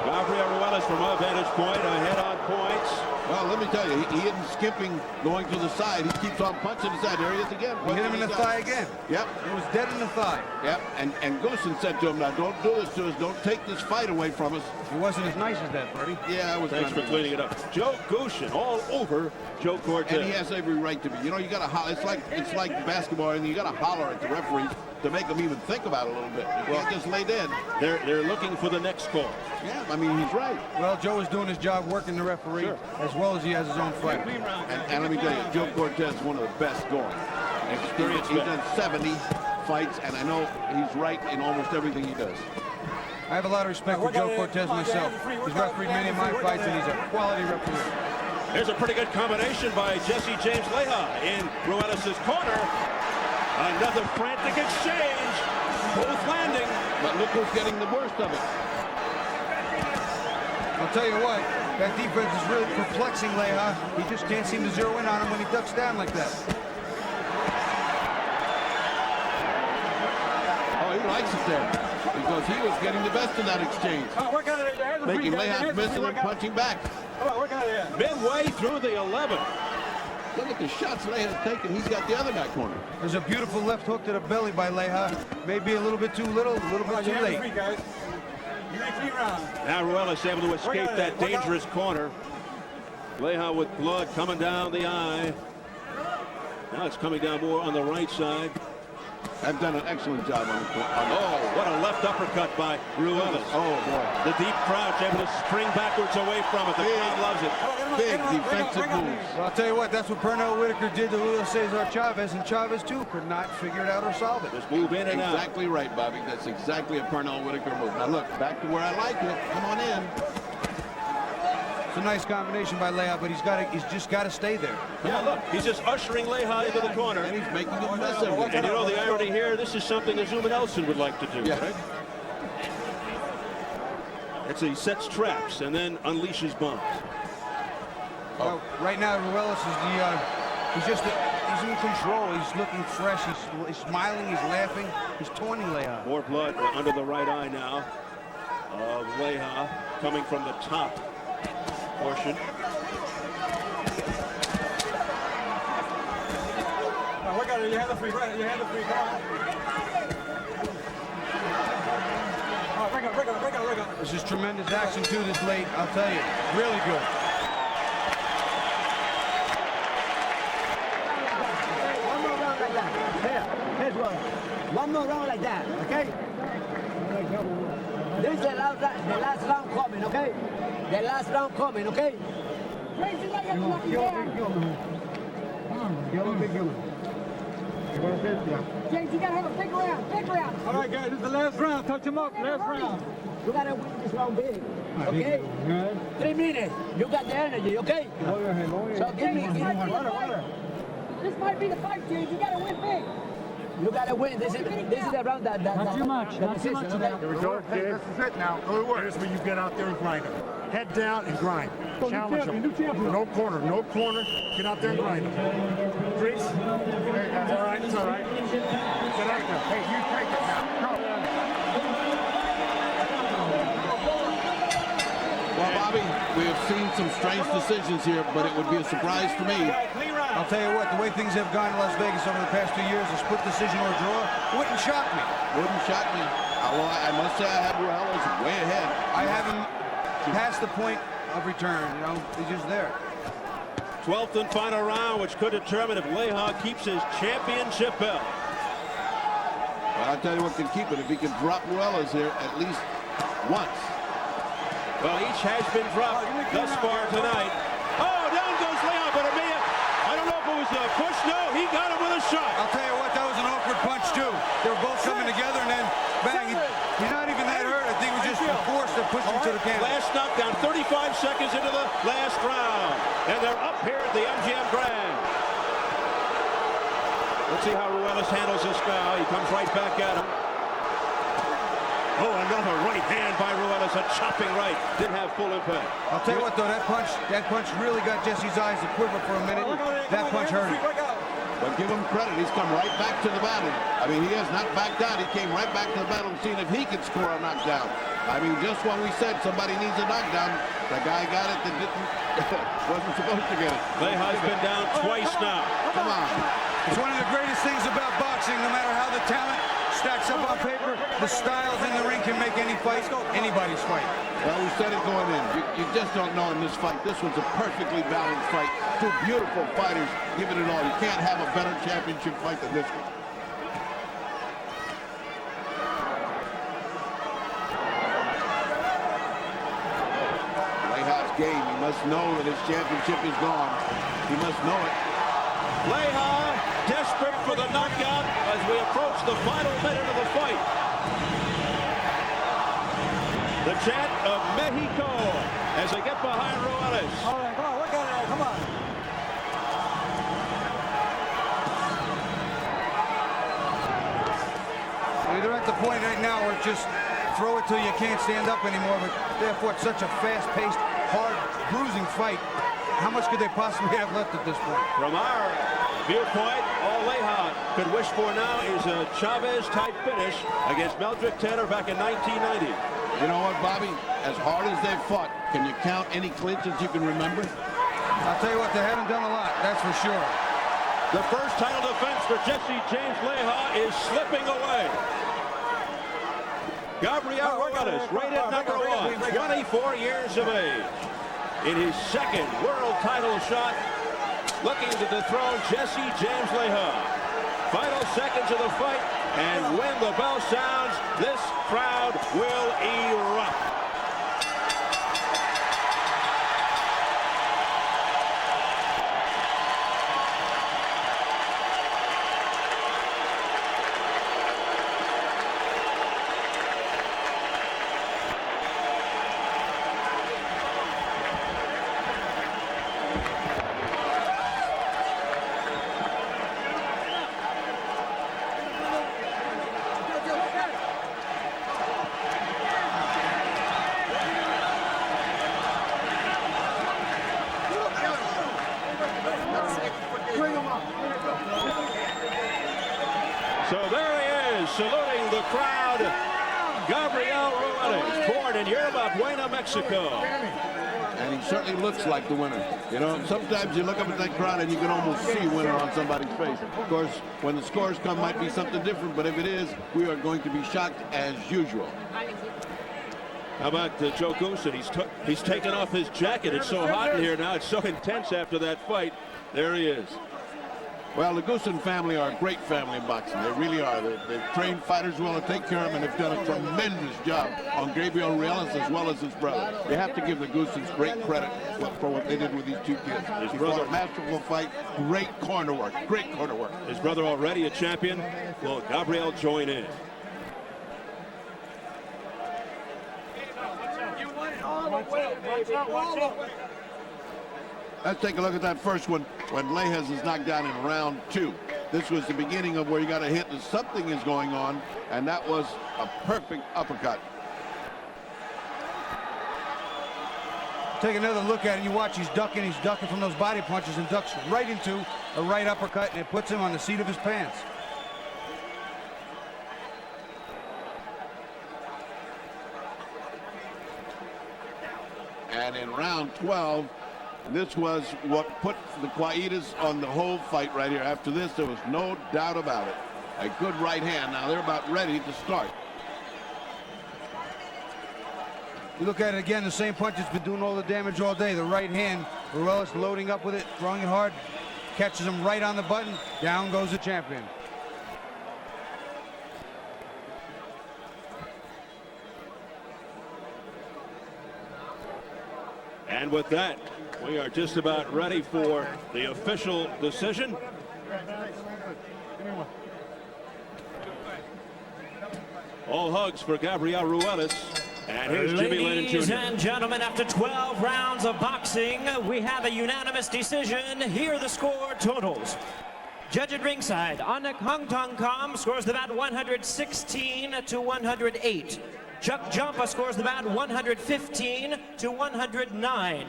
Speaker 1: Gabriel Ruelas from our vantage point, ahead on points.
Speaker 14: Well, let me tell you, he isn't skipping going to the side. He keeps on punching the side. There he is again.
Speaker 5: He hit him in the thigh again.
Speaker 14: Yep.
Speaker 5: It was dead in the thigh.
Speaker 14: Yep. And Goosen said to him, now don't do this to us. Don't take this fight away from us.
Speaker 5: It wasn't as nice as that, Bertie.
Speaker 14: Yeah, it was.
Speaker 1: Thanks for cleaning it up. Joe Goosen all over Joe Cortez.
Speaker 14: And he has every right to be. You know, you got to holler. It's like basketball, and you got to holler at the referees to make them even think about it a little bit. You can't just lay dead.
Speaker 1: They're looking for the next call.
Speaker 14: Yeah, I mean, he's right.
Speaker 5: Well, Joe is doing his job working the referee as well as he has his own fight.
Speaker 14: And let me tell you, Joe Cortez is one of the best going.
Speaker 1: Experienced.
Speaker 14: He's done 70 fights, and I know he's right in almost everything he does.
Speaker 5: I have a lot of respect for Joe Cortez myself. He's refereed many of my fights, and he's a quality referee.
Speaker 1: There's a pretty good combination by Jesse James Leija in Ruelas' corner. Another frantic exchange, both landing.
Speaker 14: But look who's getting the worst of it.
Speaker 5: I'll tell you what, that defense is really perplexing Leija. He just can't seem to zero in on him when he ducks down like that.
Speaker 14: Oh, he likes it there because he was getting the best in that exchange. Making Leija's missing and punching back.
Speaker 1: Midway through the 11th.
Speaker 14: Look at the shots Leija's taking. He's got the other guy cornered.
Speaker 5: There's a beautiful left hook to the belly by Leija. Maybe a little bit too little, a little bit too late.
Speaker 1: Now Ruelas able to escape that dangerous corner. Leija with blood coming down the eye. Now it's coming down more on the right side.
Speaker 14: I've done an excellent job on the
Speaker 1: Oh, what a left uppercut by Ruelas.
Speaker 14: Oh, boy.
Speaker 1: The deep crouch able to spring backwards away from it. The crowd loves it.
Speaker 14: Big defensive moves.
Speaker 5: Well, I'll tell you what, that's what Pernell Whitaker did to Julio Cesar Chavez, and Chavez, too, could not figure it out or solve it.
Speaker 1: Just move in and out.
Speaker 14: Exactly right, Bobby. That's exactly a Pernell Whitaker move. Now, look, back to where I like it. Come on in.
Speaker 5: It's a nice combination by Leija, but he's just got to stay there.
Speaker 1: Yeah, look, he's just ushering Leija into the corner.
Speaker 14: And he's making a mess of it.
Speaker 1: And you know the irony here, this is something Azuma Nelson would like to do, right? He sets traps and then unleashes bombs.
Speaker 5: Well, right now, Ruelas is he's in control. He's looking fresh. He's smiling. He's laughing. He's taunting Leija.
Speaker 1: More blood under the right eye now of Leija, coming from the top portion.
Speaker 6: Look at it. You have the free. You have the free. Break up.
Speaker 5: This is tremendous action too this late. I'll tell you, really good.
Speaker 7: One more round like that. Here's one. One more round like that, okay? This is the last round coming, okay? The last round coming, okay?
Speaker 6: James, you gotta have a big round. All right, guys, this is the last round. Touch him up, last round.
Speaker 7: You gotta win this round big, okay? 3 minutes. You got the energy, okay? So give me water.
Speaker 6: This might be the fight, James. You gotta win big.
Speaker 7: You gotta win. This is the round that
Speaker 6: Not too much. Not too much of that.
Speaker 21: Here we go. This is it now. Go to work. Here's where you get out there and grind them. Head down and grind. Challenge them. No corner. No corner. Get out there and grind them. Grease. It's all right. It's all right. Get out there. Hey, you take it now. Go.
Speaker 4: Well, Bobby, we have seen some strange decisions here, but it would be a surprise to me.
Speaker 5: I'll tell you what, the way things have gone in Las Vegas over the past 2 years, a split decision or a draw, wouldn't shock me.
Speaker 4: Wouldn't shock me. Although I must say I have Ruelas way ahead.
Speaker 5: I haven't passed the point of return, you know, he's just there.
Speaker 1: 12th and final round, which could determine if Leija keeps his championship belt.
Speaker 4: But I'll tell you what can keep it, if he can drop Ruelas here at least once.
Speaker 1: Well, each has been dropped thus far tonight. Oh, down goes Leija, but I don't know if it was a push. No, he got him with a shot.
Speaker 5: I'll tell you what, that was an awkward punch, too. They were both coming together, and then, bang, he's not even that hurt. I think it was just forced to push him to the canvas.
Speaker 1: Last knockdown, 35 seconds into the last round. And they're up here at the MGM Grand. Let's see how Ruelas handles this now. He comes right back at him. Oh, another right hand by Ruelas, a chopping right. Didn't have full impact.
Speaker 5: I'll tell you what, though, that punch really got Jesse's eyes to quiver for a minute. That punch hurt him.
Speaker 4: But give him credit, he's come right back to the battle. I mean, he has not backed out. He came right back to the battle and seen if he could score a knockdown. I mean, just when we said somebody needs a knockdown, the guy got it that wasn't supposed to get it.
Speaker 1: Leija's been down twice now.
Speaker 4: Come on.
Speaker 5: It's one of the greatest things about boxing, no matter how the talent stacks up on paper, the styles in the ring can make any fight, anybody's fight.
Speaker 4: Well, we said it going in. You just don't know in this fight. This was a perfectly balanced fight. Two beautiful fighters giving it all. You can't have a better championship fight than this one. Leija's game. He must know that his championship is gone. He must know it.
Speaker 1: Leija desperate for the knockout as we approach the final minute of the fight. The chant of Mexico as they get behind Ruelas.
Speaker 6: All right, come on, look at it, come on.
Speaker 5: They're at the point right now where just throw it till you can't stand up anymore, but therefore it's such a fast-paced, hard, bruising fight. How much could they possibly have left at this point?
Speaker 1: From our viewpoint, all Leija could wish for now is a Chavez-type finish against Meldrick back in 1990.
Speaker 4: You know what, Bobby? As hard as they've fought, can you count any clinches you can remember?
Speaker 5: I'll tell you what, they haven't done a lot, that's for sure.
Speaker 1: The first title defense for Jesse James Leija is slipping away. Gabriel Ruelas, rated number 1, 24 years of age. In his second world title shot, looking to dethrone Jesse James Leija. Final seconds of the fight, and when the bell sounds, this crowd will erupt. saluting the crowd. Gabriel Ruelas, born in Yerba Buena, Mexico.
Speaker 14: And he certainly looks like the winner. You know, sometimes you look up at that crowd and you can almost see winner on somebody's face. Of course, when the scores come, might be something different, but if it is, we are going to be shocked as usual.
Speaker 1: How about Joe Goosen? He's taken off his jacket. It's so hot in here now. It's so intense after that fight. There he is.
Speaker 14: Well, the Goosen family are a great family in boxing. They really are. They've trained fighters well to take care of them, and they've done a tremendous job on Gabriel Ruelas as well as his brother. You have to give the Goosens great credit for what they did with these two kids. His brother, a masterful fight, great corner work, great corner work.
Speaker 1: His brother already a champion. Will Gabriel join in?
Speaker 14: Let's take a look at that first one when Leija is knocked down in round 2. This was the beginning of where you got a hit that something is going on, and that was a perfect uppercut.
Speaker 5: Take another look at it. You watch, he's ducking from those body punches and ducks right into a right uppercut, and it puts him on the seat of his pants.
Speaker 14: And in round 12, this was what put the Quaitas on the whole fight right here. After this, there was no doubt about it. A good right hand. Now they're about ready to start.
Speaker 5: You look at it again, the same punch that's been doing all the damage all day. The right hand, Ruelas loading up with it, throwing it hard, catches him right on the button. Down goes the champion.
Speaker 1: And with that, we are just about ready for the official decision. All hugs for Gabriel Ruelas. And here's Jimmy Lennon Jr.
Speaker 2: Ladies and gentlemen, after 12 rounds of boxing, we have a unanimous decision. Here are the score totals. Judge at ringside, Anak Hungtongkom scores the bout 116 to 108. Chuck Giampa scores the bout 115 to 109.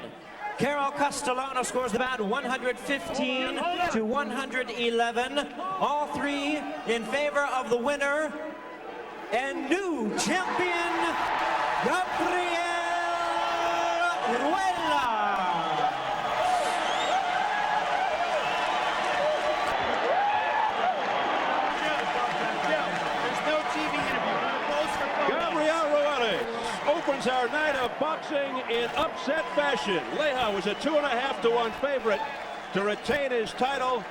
Speaker 2: Carol Castellano scores the bout 115 to 111. All three in favor of the winner and new champion, Gabriel Ruelas.
Speaker 1: Opens our night of boxing in upset fashion. Leija was a 2.5-to-1 favorite to retain his title.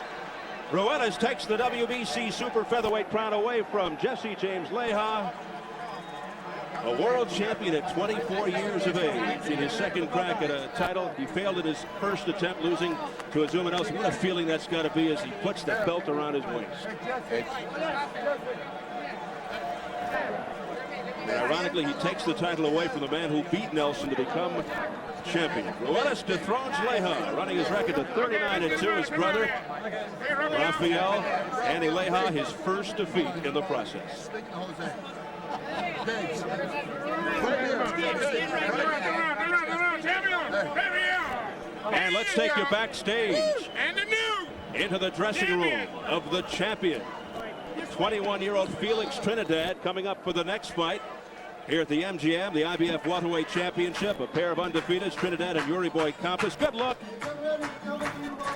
Speaker 1: Ruelas takes the WBC Super Featherweight crown away from Jesse James Leija, a world champion at 24 years of age. In his second crack at a title, he failed in his first attempt, losing to Azuma Nelson. What a feeling that's got to be as he puts the belt around his waist. And ironically, he takes the title away from the man who beat Nelson to become champion. Ruelas dethrones Leija, running his record to 39-2. His brother, Rafael Andy Leija, his first defeat in the process. And let's take you backstage into the dressing room of the champion. 21-year-old Felix Trinidad coming up for the next fight here at the MGM, the IBF Welterweight Championship. A pair of undefeateds, Trinidad and Yori Campas. Good look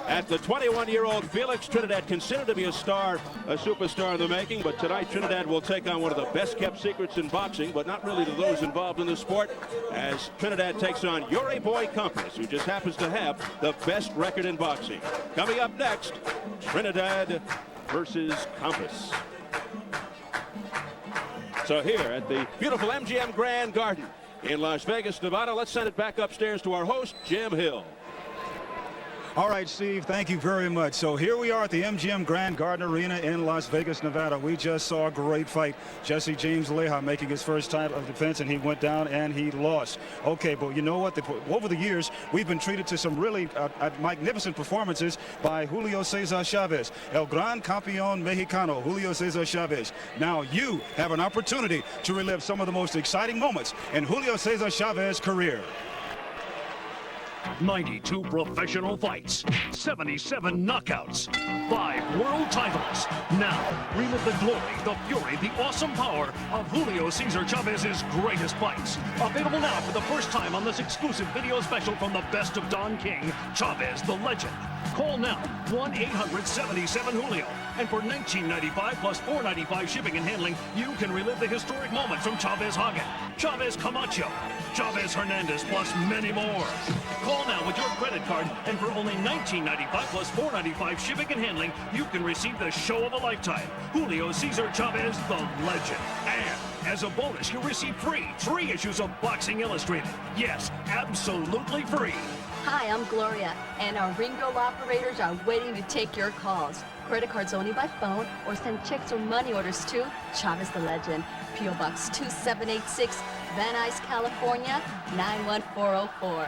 Speaker 1: at the 21-year-old Felix Trinidad, considered to be a star, a superstar in the making. But tonight, Trinidad will take on one of the best-kept secrets in boxing, but not really to those involved in the sport, as Trinidad takes on Yori Campas, who just happens to have the best record in boxing. Coming up next, Trinidad versus Campas. So here at the beautiful MGM Grand Garden in Las Vegas, Nevada, let's send it back upstairs to our host, Jim Hill.
Speaker 15: All right, Steve, thank you very much. So here we are at the MGM Grand Garden Arena in Las Vegas, Nevada. We just saw a great fight. Jesse James Leija making his first title of defense, and he went down and he lost. Okay, but you know what? Over the years, we've been treated to some really magnificent performances by Julio Cesar Chavez, El Gran Campeón Mexicano, Julio Cesar Chavez. Now you have an opportunity to relive some of the most exciting moments in Julio Cesar Chavez's career.
Speaker 9: 92 professional fights, 77 knockouts, 5 world titles. Now, relive the glory, the fury, the awesome power of Julio Cesar Chavez's greatest fights. Available now for the first time on this exclusive video special from the best of Don King, Chavez the Legend. Call now, 1-800-77-JULIO. And for $19.95 plus $4.95 shipping and handling, you can relive the historic moments from Chavez Hagen, Chavez Camacho, Chavez Hernandez, plus many more. Call now with your credit card, and for only $19.95 plus $4.95 shipping and handling, you can receive the show of a lifetime, Julio Cesar Chavez the Legend. And as a bonus, you'll receive free 3 issues of Boxing Illustrated. Yes, absolutely free.
Speaker 22: Hi, I'm Gloria, and our Ringo operators are waiting to take your calls. Credit cards only by phone, or send checks or money orders to Chavez the Legend, P.O. Box 2786, Van Nuys, California, 91404.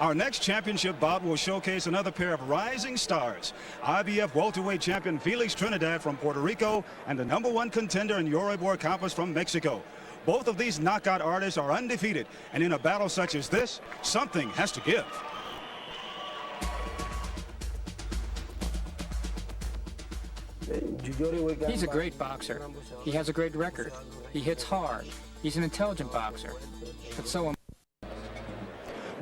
Speaker 15: Our next championship bout will showcase another pair of rising stars. IBF welterweight champion Felix Trinidad from Puerto Rico and the #1 contender in Yori Campas from Mexico. Both of these knockout artists are undefeated, and in a battle such as this, something has to give.
Speaker 23: He's a great boxer. He has a great record. He hits hard. He's an intelligent boxer. But so am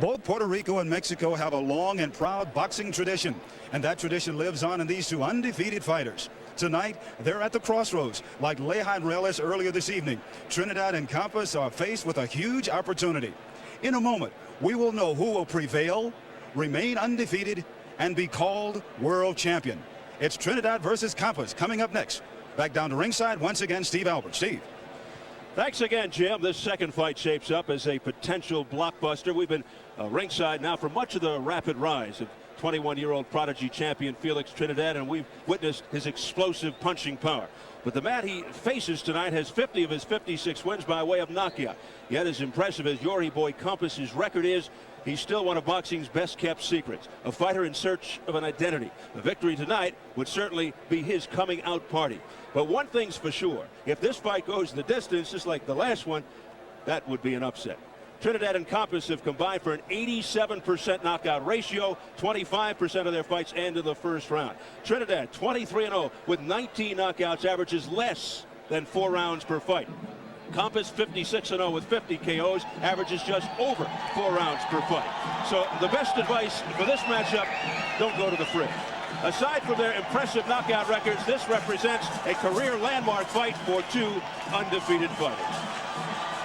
Speaker 15: Both Puerto Rico and Mexico have a long and proud boxing tradition, and that tradition lives on in these two undefeated fighters. Tonight, they're at the crossroads, like Leija and Ruelas earlier this evening. Trinidad and Campas are faced with a huge opportunity. In a moment, we will know who will prevail, remain undefeated, and be called world champion. It's Trinidad versus Campas coming up next. Back down to ringside, once again, Steve Albert. Steve.
Speaker 1: Thanks again, Jim. This second fight shapes up as a potential blockbuster. We've been ringside now for much of the rapid rise of 21-year-old prodigy champion Felix Trinidad, and we've witnessed his explosive punching power. But the man he faces tonight has 50 of his 56 wins by way of knockout. Yet as impressive as Yori Boy Campas's record is, he's still one of boxing's best-kept secrets, a fighter in search of an identity. The victory tonight would certainly be his coming-out party. But one thing's for sure, if this fight goes the distance, just like the last one, that would be an upset. Trinidad and Campas have combined for an 87% knockout ratio. 25% of their fights end in the first round. Trinidad 23-0 with 19 knockouts, averages less than 4 rounds per fight. Campas 56-0 with 50 KOs, averages just over 4 rounds per fight. So the best advice for this matchup, don't go to the fridge. Aside from their impressive knockout records, this represents a career landmark fight for 2 undefeated fighters.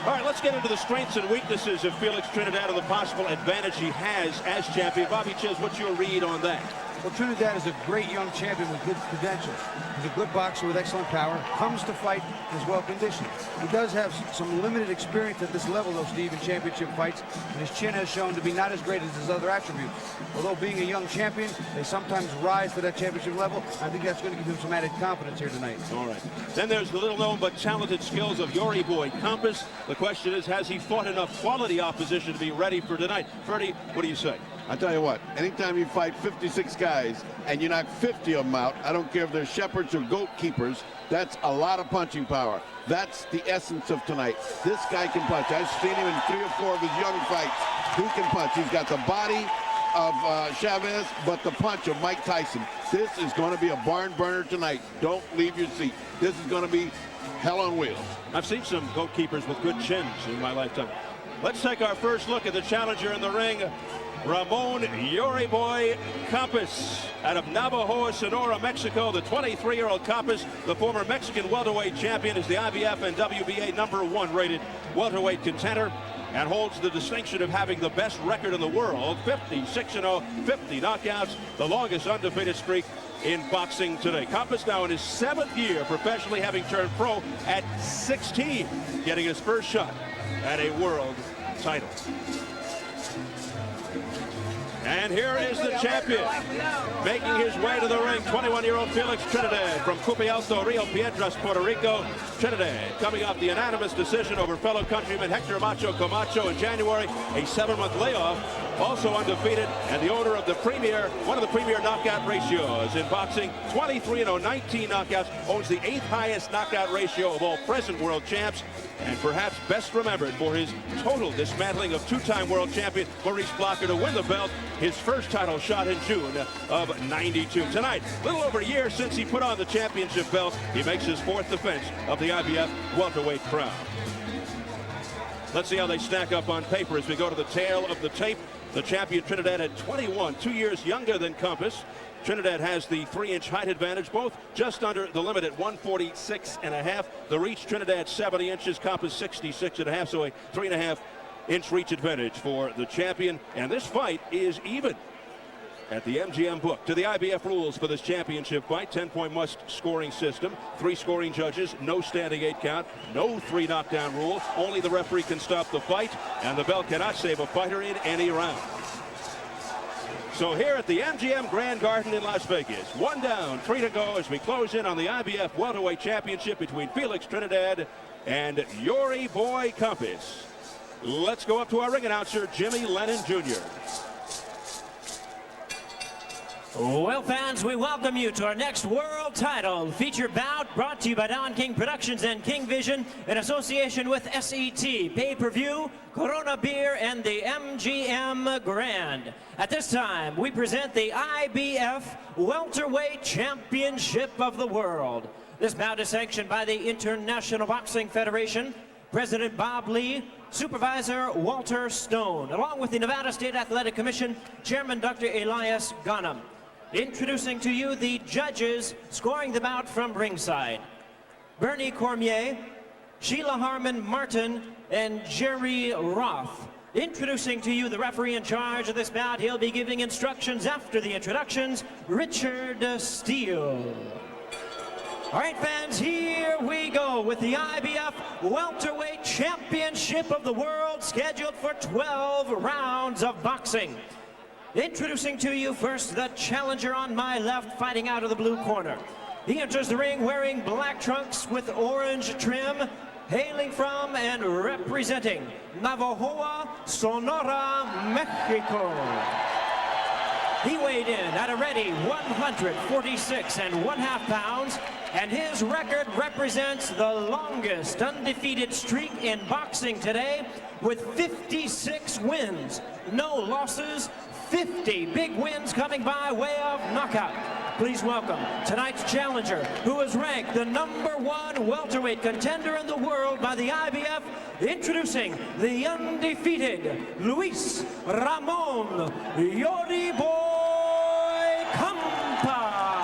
Speaker 1: All right, let's get into the strengths and weaknesses of Felix Trinidad and the possible advantage he has as champion. Bobby Chiz, what's your read on that?
Speaker 5: Well, Trinidad is a great young champion with good credentials. He's a good boxer with excellent power, comes to fight, and is well conditioned. He does have some limited experience at this level, though, Steve, in championship fights, and his chin has shown to be not as great as his other attributes. Although being a young champion, they sometimes rise to that championship level. I think that's going to give him some added confidence here tonight.
Speaker 1: All right. Then there's the little-known but talented skills of Yori Boy Campas. The question is, has he fought enough quality opposition to be ready for tonight? Freddie, what do you say?
Speaker 14: I tell you what, anytime you fight 56 guys and you knock 50 of them out, I don't care if they're shepherds or goat keepers, that's a lot of punching power. That's the essence of tonight. This guy can punch. I've seen him in 3 or 4 of his young fights. He can punch. He's got the body of Chavez, but the punch of Mike Tyson. This is going to be a barn burner tonight. Don't leave your seat. This is going to be hell on wheels.
Speaker 1: I've seen some goat keepers with good chins in my lifetime. Let's take our first look at the challenger in the ring. Ramon Yori Boy Campas out of Navajo, Sonora, Mexico. The 23-year-old Campas, the former Mexican welterweight champion, is the IBF and WBA #1 rated welterweight contender and holds the distinction of having the best record in the world, 56-0, 50 knockouts, the longest undefeated streak in boxing today. Campas now in his 7th year professionally, having turned pro at 16, getting his first shot at a world title. And here is the champion, making his way to the ring, 21-year-old Felix Trinidad from Cupe Alto, Rio Piedras, Puerto Rico. Trinidad coming off the unanimous decision over fellow countryman Hector Macho Camacho in January, a 7-month layoff also undefeated, and the owner of the one of the premier knockout ratios in boxing. 23-0, 19 knockouts, owns the 8th highest knockout ratio of all present world champs, and perhaps best remembered for his total dismantling of two-time world champion Maurice Blocker to win the belt, his first title shot in June of '92. Tonight, a little over a year since he put on the championship belt, he makes his 4th defense of the IBF welterweight crown. Let's see how they stack up on paper as we go to the tail of the tape. The champion Trinidad at 21, 2 years younger than Campas. Trinidad has the 3-inch height advantage, both just under the limit at 146.5. The reach, Trinidad 70 inches, Campas 66.5, so a 3.5-inch reach advantage for the champion. And this fight is even at the MGM book. To the IBF rules for this championship fight: 10-point must scoring system, 3 scoring judges, no standing 8 count, no 3 knockdown rule. Only the referee can stop the fight, and the belt cannot save a fighter in any round. So here at the MGM Grand Garden in Las Vegas, 1 down, 3 to go as we close in on the IBF Welterweight Championship between Felix Trinidad and Yori Boy Campas. Let's go up to our ring announcer, Jimmy Lennon Jr.
Speaker 2: Well, fans, we welcome you to our next world title feature bout, brought to you by Don King Productions and King Vision in association with SET, Pay-Per-View, Corona Beer, and the MGM Grand. At this time, we present the IBF Welterweight Championship of the World. This bout is sanctioned by the International Boxing Federation, President Bob Lee, Supervisor Walter Stone, along with the Nevada State Athletic Commission, Chairman Dr. Elias Ghanem. Introducing to you the judges scoring the bout from ringside: Bernie Cormier, Sheila Harmon Martin, and Jerry Roth. Introducing to you the referee in charge of this bout. He'll be giving instructions after the introductions, Richard Steele. All right, fans, here we go with the IBF Welterweight Championship of the World, scheduled for 12 rounds of boxing. Introducing to you first the challenger on my left, fighting out of the blue corner. He enters the ring wearing black trunks with orange trim, hailing from and representing Navojoa, Sonora, Mexico. He weighed in at a ready 146.5 pounds, and his record represents the longest undefeated streak in boxing today, with 56 wins, no losses, 50 big wins coming by way of knockout. Please welcome tonight's challenger, who is ranked the #1 welterweight contender in the world by the IBF, introducing the undefeated Luis Ramon Yori Boy Campas.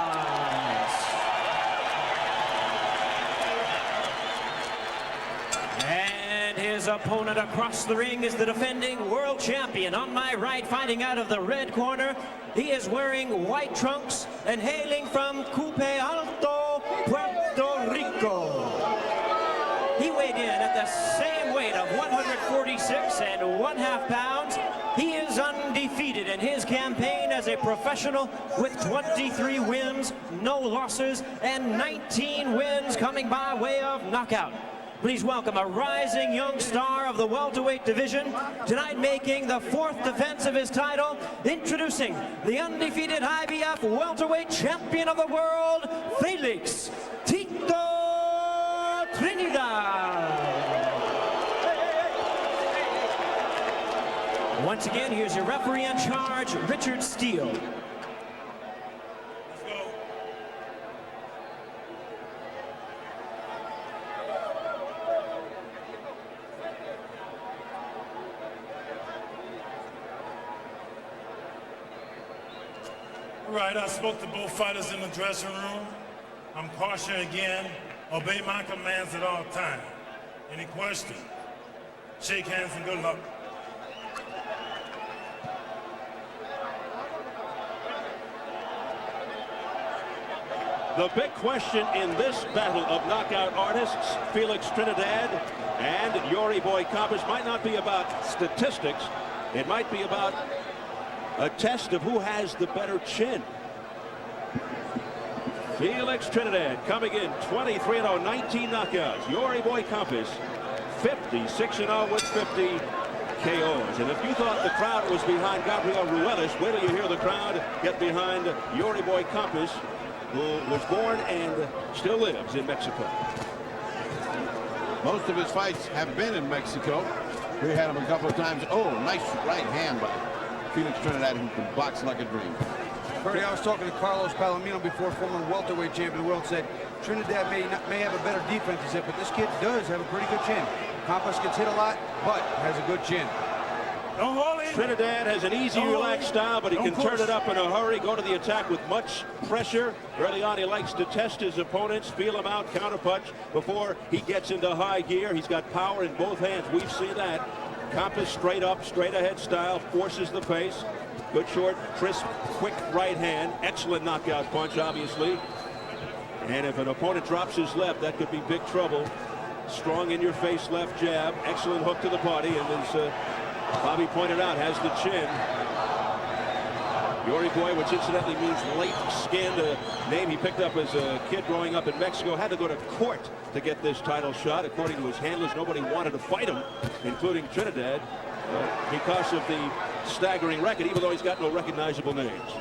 Speaker 2: And his opponent across the ring is the defending world champion. On my right, fighting out of the red corner, he is wearing white trunks and hailing from Cupe Alto, Puerto Rico. He weighed in at the same weight of 146.5 pounds. He is undefeated in his campaign as a professional, with 23 wins, no losses, and 19 wins coming by way of knockout. Please welcome a rising young star of the welterweight division, tonight making the 4th defense of his title, introducing the undefeated IBF welterweight champion of the world, Felix Tito Trinidad. Once again, here's your referee in charge, Richard Steele.
Speaker 6: All right, I spoke to both fighters in the dressing room. I'm cautioning again, obey my commands at all times. Any questions? Shake hands and good luck.
Speaker 1: The big question in this battle of knockout artists, Felix Trinidad and Yori Boy Campas, might not be about statistics. It might be about a test of who has the better chin. Felix Trinidad coming in 23-0, 19 knockouts. Yori Boy Campas 56-0 with 50. KOs. And if you thought the crowd was behind Gabriel Ruelas, wait till you hear the crowd get behind Yori boy Campas, who was born and still lives in Mexico.
Speaker 14: Most of his fights have been in Mexico. We had him a couple of times. Oh, nice right hand by Felix Trinidad, who can box like a dream.
Speaker 5: Bertie, I was talking to Carlos Palomino before, former welterweight champion of the world, said Trinidad may have a better defense, he said, but this kid does have a pretty good chin. Campas gets hit a lot, but has a good chin.
Speaker 1: Trinidad has an easy, relaxed style, but he can turn it up in a hurry, go to the attack with much pressure. Early on, he likes to test his opponents, feel him out, counterpunch before he gets into high gear. He's got power in both hands. We've seen that. Campas straight up, straight ahead style, forces the pace. Good short, crisp, quick right hand. Excellent knockout punch, obviously. And if an opponent drops his left, that could be big trouble. Strong in-your-face left jab. Excellent hook to the body. And as Bobby pointed out, has the chin. Yori boy, which incidentally means late-skinned, a name he picked up as a kid growing up in Mexico, had to go to court to get this title shot. According to his handlers, nobody wanted to fight him, including Trinidad, because of the staggering record, even though he's got no recognizable names.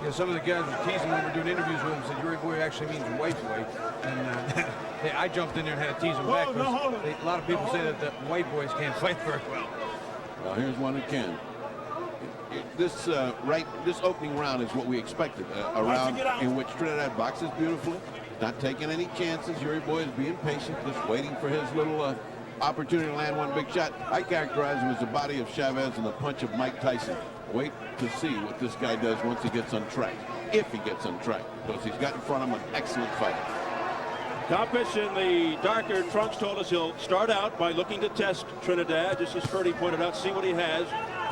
Speaker 5: Yeah, some of the guys were teasing when we were doing interviews with him, said Yori boy actually means white boy. And I jumped in there and had to tease him back. A lot of people say that the white boys can't fight very well.
Speaker 14: Well, here's one who can. This opening round is what we expected. A round in which Trinidad boxes beautifully, not taking any chances. Yori boy is being patient, just waiting for his little opportunity to land one big shot. I characterize him as the body of Chavez and the punch of Mike Tyson. Wait to see what this guy does once he gets on track, if he gets on track, because he's got in front of him an excellent fighter.
Speaker 1: Campas in the darker trunks told us he'll start out by looking to test Trinidad, just as Ferdy pointed out, see what he has.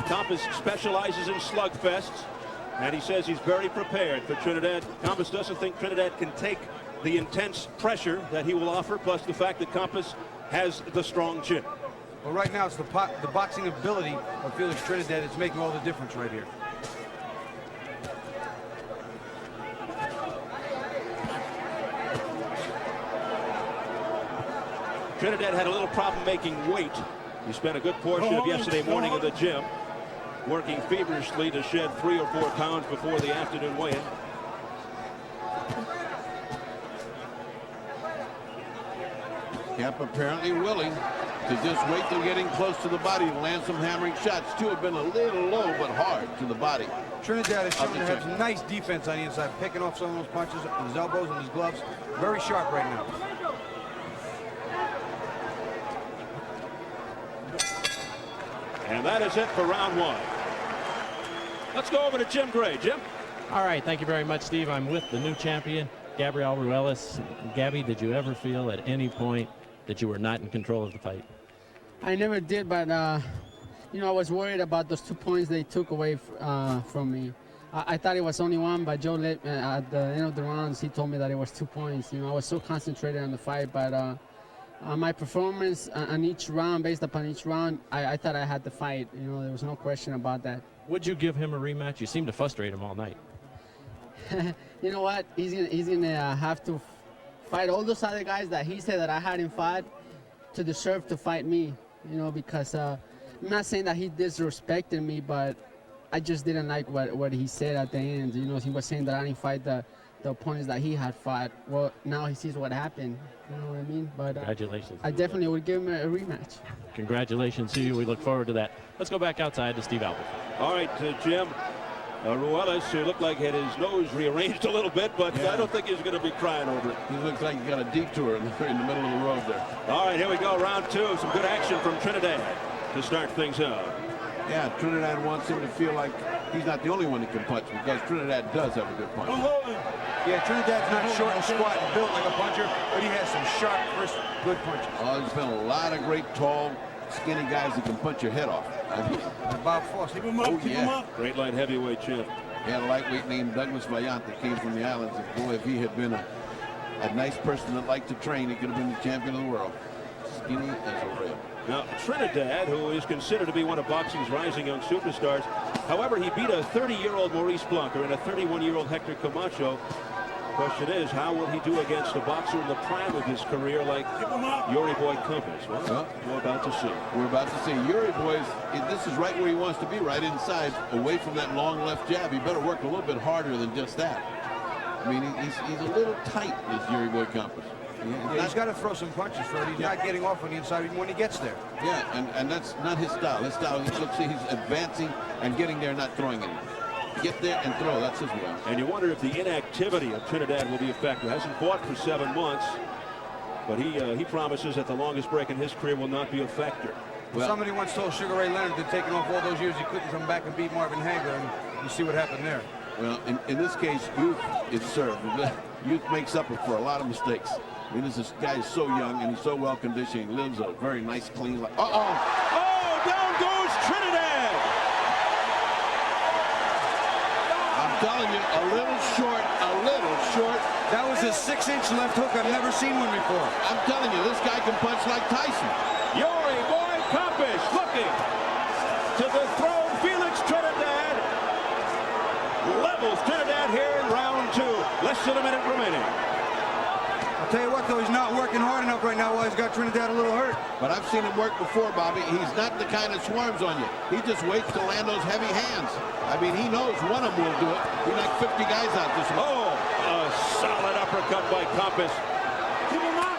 Speaker 1: Campas specializes in slugfests, and he says he's very prepared for Trinidad. Campas doesn't think Trinidad can take the intense pressure that he will offer, plus the fact that Campas has the strong chin.
Speaker 5: Well, right now it's the boxing ability of Felix Trinidad that's making all the difference right here.
Speaker 1: Trinidad had a little problem making weight. He spent a good portion of yesterday morning in the gym, working feverishly to shed 3 or 4 pounds before the afternoon weigh-in.
Speaker 14: Camp apparently willing to just wait till getting close to the body and land some hammering shots. Two have been a little low, but hard to the body.
Speaker 5: Trinidad is showing to have some nice defense on the inside, picking off some of those punches with his elbows and his gloves. Very sharp right now.
Speaker 1: And that is it for round 1. Let's go over to Jim Gray. Jim?
Speaker 11: All right, thank you very much, Steve. I'm with the new champion, Gabriel Ruelas. Gabby, did you ever feel at any point that you were not in control of the fight?
Speaker 3: I never did, but you know, I was worried about those 2 points they took away from me. I thought it was only 1, but Joe at the end of the rounds, he told me that it was 2 points. You know, I was so concentrated on the fight, but my performance on each round, based upon each round, I thought I had the fight. You know, there was no question about that.
Speaker 11: Would you give him a rematch? You seem to frustrate him all night.
Speaker 3: You know what? He's gonna have to fight all those other guys that he said that I hadn't fought to deserve to fight me. You know, because I'm not saying that he disrespected me, but I just didn't like what he said at the end. You know, he was saying that I didn't fight the opponents that he had fought. Well, now he sees what happened. You know what I mean? But
Speaker 11: congratulations.
Speaker 3: I definitely would give him a rematch.
Speaker 11: Congratulations to you. We look forward to that. Let's go back outside to Steve Albert.
Speaker 1: All right, Jim. Ruelas, who looked like he had his nose rearranged a little bit, but I don't think he's going to be crying over it.
Speaker 14: He looks like he got a detour in the middle of the road there.
Speaker 1: All right, here we go, round 2. Some good action from Trinidad to start things out.
Speaker 14: Yeah, Trinidad wants him to feel like he's not the only one that can punch, because Trinidad does have a good punch.
Speaker 5: Yeah, Trinidad's not short and squat and built like a puncher, but he has some sharp, crisp, good punches.
Speaker 14: Oh, there's been a lot of great, tall, skinny guys that can punch your head off.
Speaker 5: Bob Foss.
Speaker 14: Keep him up, keep him up.
Speaker 1: Great light heavyweight champ.
Speaker 14: He had a lightweight named Douglas Vaillant that came from the islands. And boy, if he had been a nice person that liked to train, he could have been the champion of the world. Skinny as a rail.
Speaker 1: Now, Trinidad, who is considered to be one of boxing's rising young superstars, however, he beat a 30-year-old Maurice Blanca and a 31-year-old Hector Camacho. Question is, how will he do against a boxer in the prime of his career like Yori Boy Campas? Well, we're about to see.
Speaker 14: We're about to see. Yori Boy, this is right where he wants to be, right inside, away from that long left jab. He better work a little bit harder than just that. I mean, he's a little tight, this Yori Boy Campas.
Speaker 5: Yeah, he's got to throw some punches, Fred. He's not getting off on the inside even when he gets there.
Speaker 14: Yeah, and that's not his style. His style, let's see, he's advancing and getting there, not throwing anything. Get there and throw. That's his way.
Speaker 1: And you wonder if the inactivity of Trinidad will be effective. Hasn't fought for 7 months, but he promises that the longest break in his career will not be a factor.
Speaker 5: Well, somebody once told Sugar Ray Leonard that taking off all those years he couldn't come back and beat Marvin Hagler, and you see what happened there.
Speaker 14: Well, in this case, youth is served. Youth makes up for a lot of mistakes. I mean, this guy is so young and he's so well conditioned. He lives a very nice, clean life.
Speaker 1: Oh, down goes Trinidad.
Speaker 14: I'm telling you, a little short, a little short.
Speaker 5: That was a 6-inch left hook. I've never seen one before.
Speaker 14: I'm telling you, this guy can punch like Tyson.
Speaker 1: Yori Boy Campas looking to dethrone Felix Trinidad. Levels Trinidad here in round 2. Less than a minute remaining.
Speaker 5: I'll tell you what, though, he's not working hard enough right now while he's got Trinidad a little hurt.
Speaker 14: But I've seen him work before, Bobby. He's not the kind that swarms on you. He just waits to land those heavy hands. I mean, he knows one of them will do it. He knocked 50 guys out this one.
Speaker 1: Oh, a solid uppercut by Campas.
Speaker 6: Keep him up.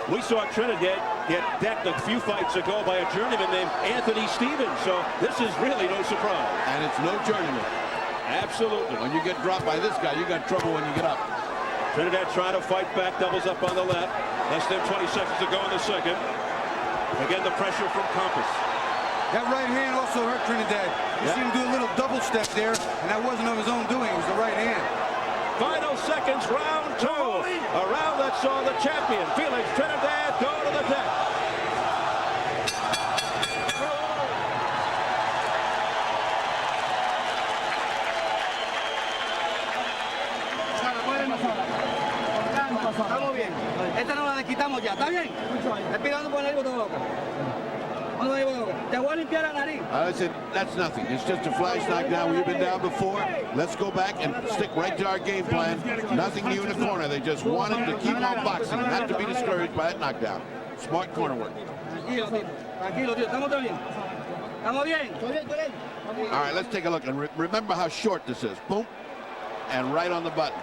Speaker 1: We saw Trinidad get decked a few fights ago by a journeyman named Anthony Stevens, so this is really no surprise.
Speaker 14: And it's no journeyman.
Speaker 1: Absolutely.
Speaker 14: When you get dropped by this guy, you got trouble when you get up.
Speaker 1: Trinidad trying to fight back, doubles up on the left. Less than 20 seconds to go in the second. Again, the pressure from Campas.
Speaker 5: That right hand also hurt Trinidad. You see him do a little double step there, and that wasn't of his own doing. It was the right hand.
Speaker 1: Final seconds, round 2. A round that saw the champion, Felix Trinidad, go to the deck.
Speaker 7: Estamos bien. Esta no la quitamos ya. ¿Está bien? Respirando por el botón de boca. Te voy a limpiar la nariz.
Speaker 14: I said, that's nothing. It's just a flash knockdown. We've been down before. Let's go back and stick right to our game plan. Nothing new in the corner. They just wanted to keep on boxing, not to be discouraged by that knockdown. Smart corner work.
Speaker 7: Tranquilo, tío. Estamos bien. Estamos bien.
Speaker 14: All right, let's take a look. And remember how short this is. Boom. And right on the button.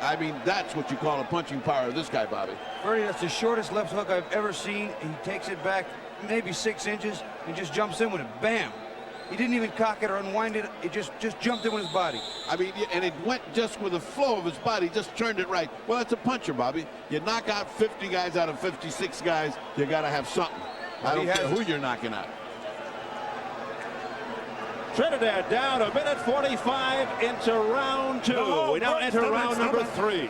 Speaker 14: I mean, that's what you call a punching power of this guy, Bobby.
Speaker 5: Bernie, that's the shortest left hook I've ever seen. He takes it back maybe 6 inches and just jumps in with it. Bam! He didn't even cock it or unwind it. It just jumped in with his body.
Speaker 14: I mean, and it went just with the flow of his body, just turned it right. Well, that's a puncher, Bobby. You knock out 50 guys out of 56 guys, you got to have something. I don't care who you're knocking out.
Speaker 1: Trinidad down a minute 45 into round 2. We now enter round number 3.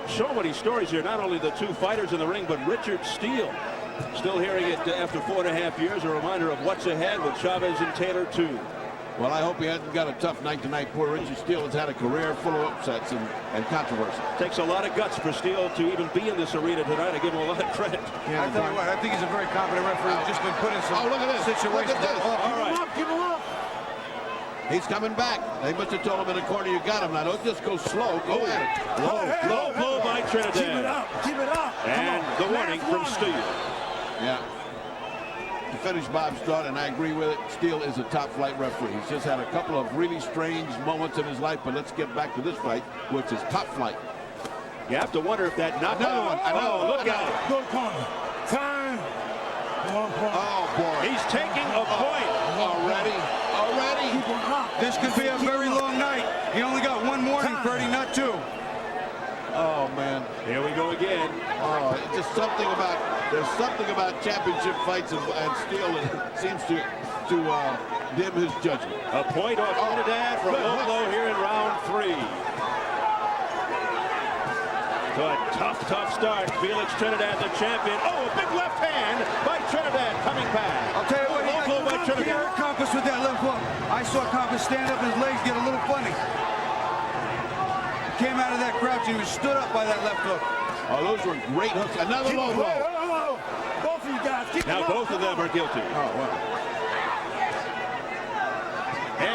Speaker 1: So many stories here, not only the two fighters in the ring, but Richard Steele. Still hearing it after 4.5 years, a reminder of what's ahead with Chavez and Taylor too.
Speaker 14: Well, I hope he hasn't got a tough night tonight. Poor Richard Steele has had a career full of upsets and controversy.
Speaker 1: Takes a lot of guts for Steele to even be in this arena tonight. I give him a lot of credit.
Speaker 5: Yeah, I tell you what, I think he's a very competent referee. He's just been put in some
Speaker 14: look at this.
Speaker 5: situations.
Speaker 14: Look at this.
Speaker 1: All right.
Speaker 6: Give him up.
Speaker 14: He's coming back. They must have told him in the corner, you got him. Now, don't just go slow. Go at it.
Speaker 1: Low blow by Trinidad.
Speaker 6: Keep it up. Keep it up.
Speaker 1: And the warning from Steele.
Speaker 14: Yeah. To finish Bob's thought, and I agree with it, Steele is a top-flight referee. He's just had a couple of really strange moments in his life, but let's get back to this fight, which is top flight.
Speaker 1: You have to wonder if that knockout.
Speaker 14: Another one.
Speaker 1: Oh, look out.
Speaker 6: Good corner. Time. 1 point.
Speaker 14: Oh, boy.
Speaker 1: He's taking a point.
Speaker 14: Already.
Speaker 5: This could be a very long night. He only got one warning, Freddie, not 2.
Speaker 14: Oh, man.
Speaker 1: Here we go again.
Speaker 14: Oh, it's just something about, there's something about championship fights and Steele that seems to dim his judgment.
Speaker 1: A point off Trinidad from low blow here in round 3. So a tough start. Felix Trinidad, the champion. Oh, a big left hand by Trinidad coming back.
Speaker 5: I'll tell you what,
Speaker 1: low blow by Trinidad.
Speaker 5: He hurt Campas with that left hook. I saw Campas stand up and his legs get a little funny. He came out of that crouch and he was stood up by that left hook.
Speaker 14: Oh, those were great hooks. Another low blow.
Speaker 6: Both of you guys. Keep
Speaker 1: now both of them are guilty.
Speaker 14: Oh, wow.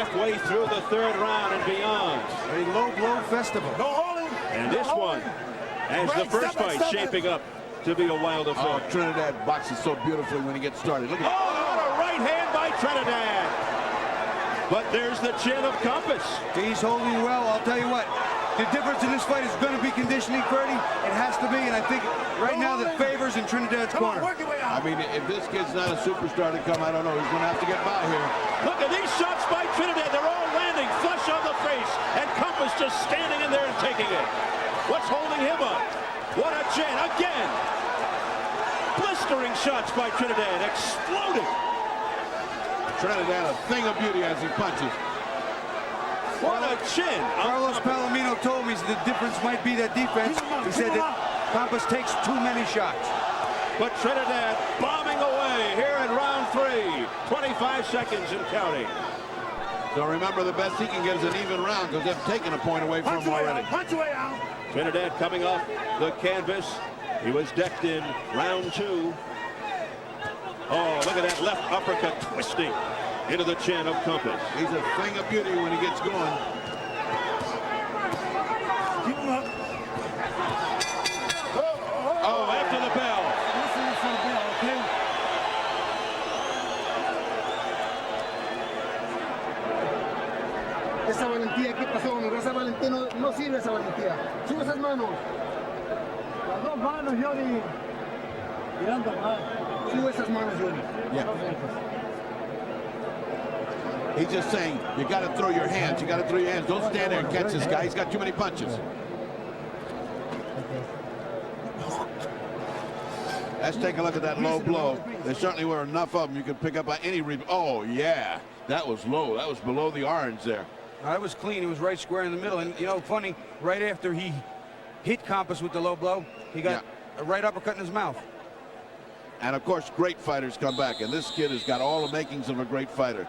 Speaker 1: halfway through the third round and beyond.
Speaker 5: A low blow festival.
Speaker 1: And this one, as the first fight shaping up to be a wild affair.
Speaker 4: Oh, Trinidad boxes so beautifully when he gets started. Look at
Speaker 1: what a right hand by Trinidad. But there's the chin of Campas.
Speaker 5: He's holding well. I'll tell you what. The difference in this fight is going to be conditioning, Ferdy. It has to be, and I think right now the favor's in Trinidad's corner.
Speaker 4: I mean, if this kid's not a superstar to come, I don't know. He's going to have to get by here.
Speaker 1: Look at these shots by Trinidad. They're all landing flush on the face. And Campas just standing in there and taking it. What's holding him up? What a chin again. Blistering shots by Trinidad. Exploding.
Speaker 4: Trinidad, a thing of beauty as he punches.
Speaker 1: What a chin.
Speaker 5: Carlos Palomino told me the difference might be that defense. He said that Campas takes too many shots.
Speaker 1: But Trinidad bombing away here in round 3. 25 seconds and counting.
Speaker 4: So remember, the best he can get is an even round because they've taken a point away from him already.
Speaker 1: Trinidad coming off the canvas. He was decked in round 2. Oh, look at that left uppercut twisting into the chin of Campas.
Speaker 4: He's a thing of beauty when he gets going.
Speaker 1: Oh, after the bell.
Speaker 21: Esa valentía, ¿qué pasó, amigo? Esa valentía no sirve, esa valentía. Sube esas manos. Las dos manos, Yori. Mirando mal. Sube esas manos, Yori.
Speaker 4: Yeah. He's just saying, you got to throw your hands. You got to throw your hands. Don't stand there and catch this guy. He's got too many punches. Let's take a look at that low blow. There certainly were enough of them you could pick up by any rebound. Oh, yeah. That was low. That was below the orange there.
Speaker 5: That was clean. He was right square in the middle. And, you know, funny, right after he hit Campas with the low blow, he got a right uppercut in his mouth.
Speaker 4: And, of course, great fighters come back. And this kid has got all the makings of a great fighter.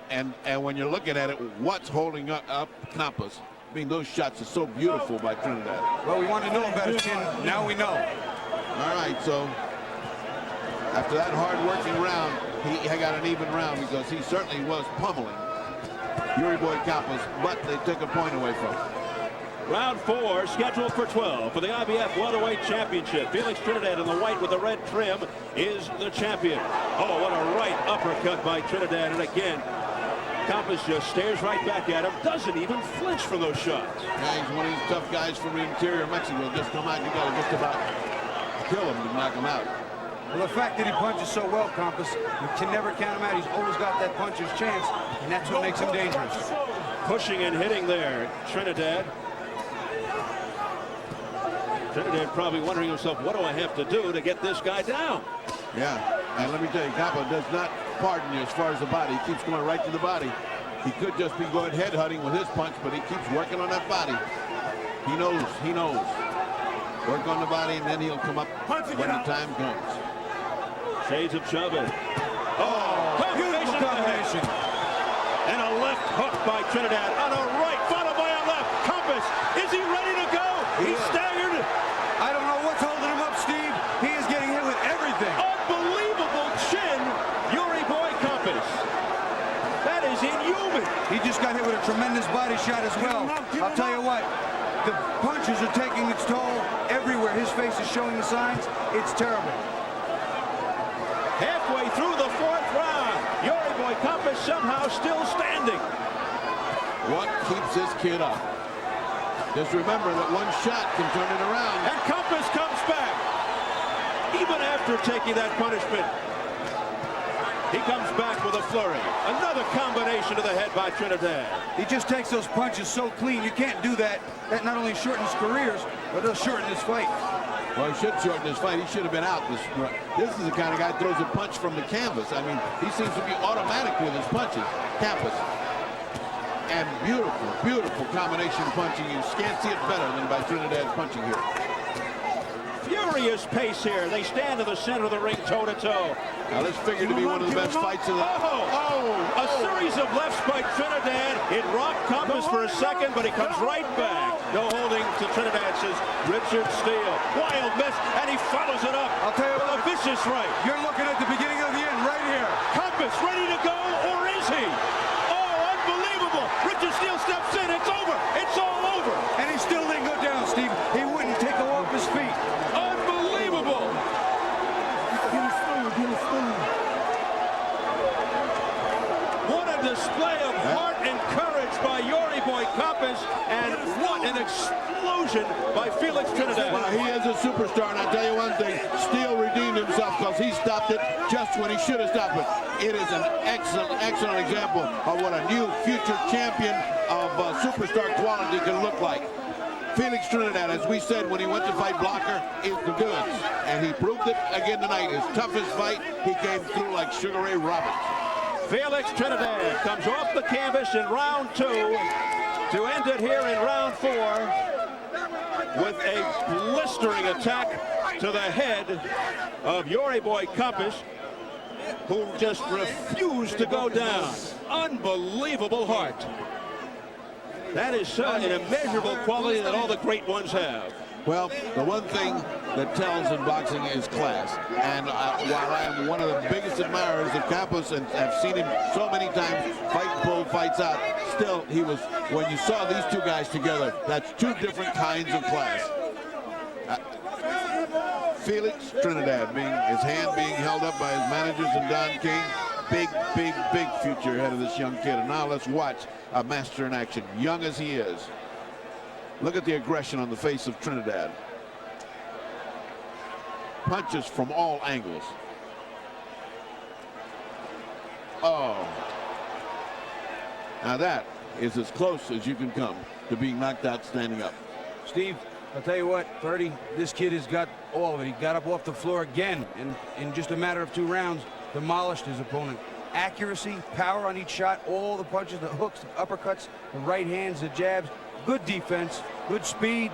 Speaker 4: And when you're looking at it, what's holding up Campas? I mean, those shots are so beautiful by Trinidad.
Speaker 5: Well, we want to know about his chin. Now we know.
Speaker 4: All right, so after that hard-working round, he got an even round because he certainly was pummeling Yori Boy Campas, but they took a point away from him.
Speaker 1: Round 4 scheduled for 12 for the IBF Welterweight Championship. Felix Trinidad in the white with the red trim is the champion. Oh, what a right uppercut by Trinidad. And again, Campas just stares right back at him, doesn't even flinch from those shots.
Speaker 4: Yeah, he's one of these tough guys from the interior of Mexico. Just come out, you got to just about kill him to knock him out.
Speaker 5: Well, the fact that he punches so well, Campas, you can never count him out. He's always got that puncher's chance, and that's what makes him dangerous.
Speaker 1: Pushing and hitting there, Trinidad. Trinidad probably wondering himself, what do I have to do to get this guy down?
Speaker 4: Yeah, and let me tell you, Campas does not pardon you as far as the body. He keeps going right to the body. He could just be going head-hunting with his punch, but he keeps working on that body. He knows, he knows. Work on the body, and then he'll come up when the time comes.
Speaker 1: Shades of Chavez. Oh,
Speaker 5: beautiful combination.
Speaker 1: And a left hook by Trinidad on a right, followed by a left. Campas, is he ready to go? He's staggered.
Speaker 5: I don't know what's holding him up, Steve. He is getting hit with everything.
Speaker 1: Unbelievable chin, Yori Boy Campas. That is inhuman.
Speaker 5: He just got hit with a tremendous body shot as well. I'll tell you what, the punches are taking its toll everywhere. His face is showing the signs. It's terrible.
Speaker 1: Halfway through the 4th round, Yori Boy Campas somehow still standing.
Speaker 4: What keeps this kid up? Just remember that one shot can turn it around.
Speaker 1: And Campas comes back. Even after taking that punishment, he comes back with a flurry. Another combination to the head by Trinidad.
Speaker 5: He just takes those punches so clean. You can't do that. That not only shortens careers, but it'll shorten his fight.
Speaker 4: Well, he should shorten his fight. He should have been out. This is the kind of guy who throws a punch from the canvas. I mean, he seems to be automatic with his punches. Campas. And beautiful, beautiful combination punching. You can't see it better than by Trinidad's punching here.
Speaker 1: Furious pace here. They stand in the center of the ring toe-to-toe.
Speaker 4: Now this figured to be one of the best fights of the...
Speaker 1: A series of lefts by Trinidad. It rocked Campas for a second, but he comes right back. No holding to Trinidad, says Richard Steele. Wild miss, and he follows it up.
Speaker 5: I'll tell you
Speaker 1: with
Speaker 5: what,
Speaker 1: a vicious right.
Speaker 5: You're looking at the beginning of the end right here.
Speaker 1: Campas ready to go, or is he? Oh, unbelievable. Richard Steele steps in. It's over. It's all over.
Speaker 5: And he still didn't go down, Steve. He wouldn't take him off his feet.
Speaker 1: Unbelievable. What a display of heart and courage by Yori Boy Campas, and what an explosion by Felix Trinidad.
Speaker 14: Well, he is a superstar, and I tell you one thing, Steele redeemed himself because he stopped it just when he should have stopped it. It is an excellent, excellent example of what a new future champion of superstar quality can look like. Felix Trinidad, as we said when he went to fight Blocker, is the goods, and he proved it again tonight. His toughest fight, he came through like Sugar Ray Roberts.
Speaker 1: Felix Trinidad comes off the canvas in round 2 to end it here in round 4 with a blistering attack to the head of Yori Boy Campas, who just refused to go down. Unbelievable heart. That is an immeasurable quality that all the great ones have.
Speaker 14: Well, the one thing that tells in boxing is class. And while I am one of the biggest admirers of Campas and have seen him so many times fight, pull fights out, still he was, when you saw these two guys together, that's two different kinds of class. Felix Trinidad, his hand being held up by his managers and Don King. Big, big, big future ahead of this young kid. And now let's watch a master in action, young as he is. Look at the aggression on the face of Trinidad. Punches from all angles. Oh. Now that is as close as you can come to being knocked out standing up.
Speaker 5: Steve, I'll tell you what, 30, this kid has got all of it. He got up off the floor again, and in just a matter of 2 rounds, demolished his opponent. Accuracy, power on each shot, all the punches, the hooks, the uppercuts, the right hands, the jabs, good defense, good speed,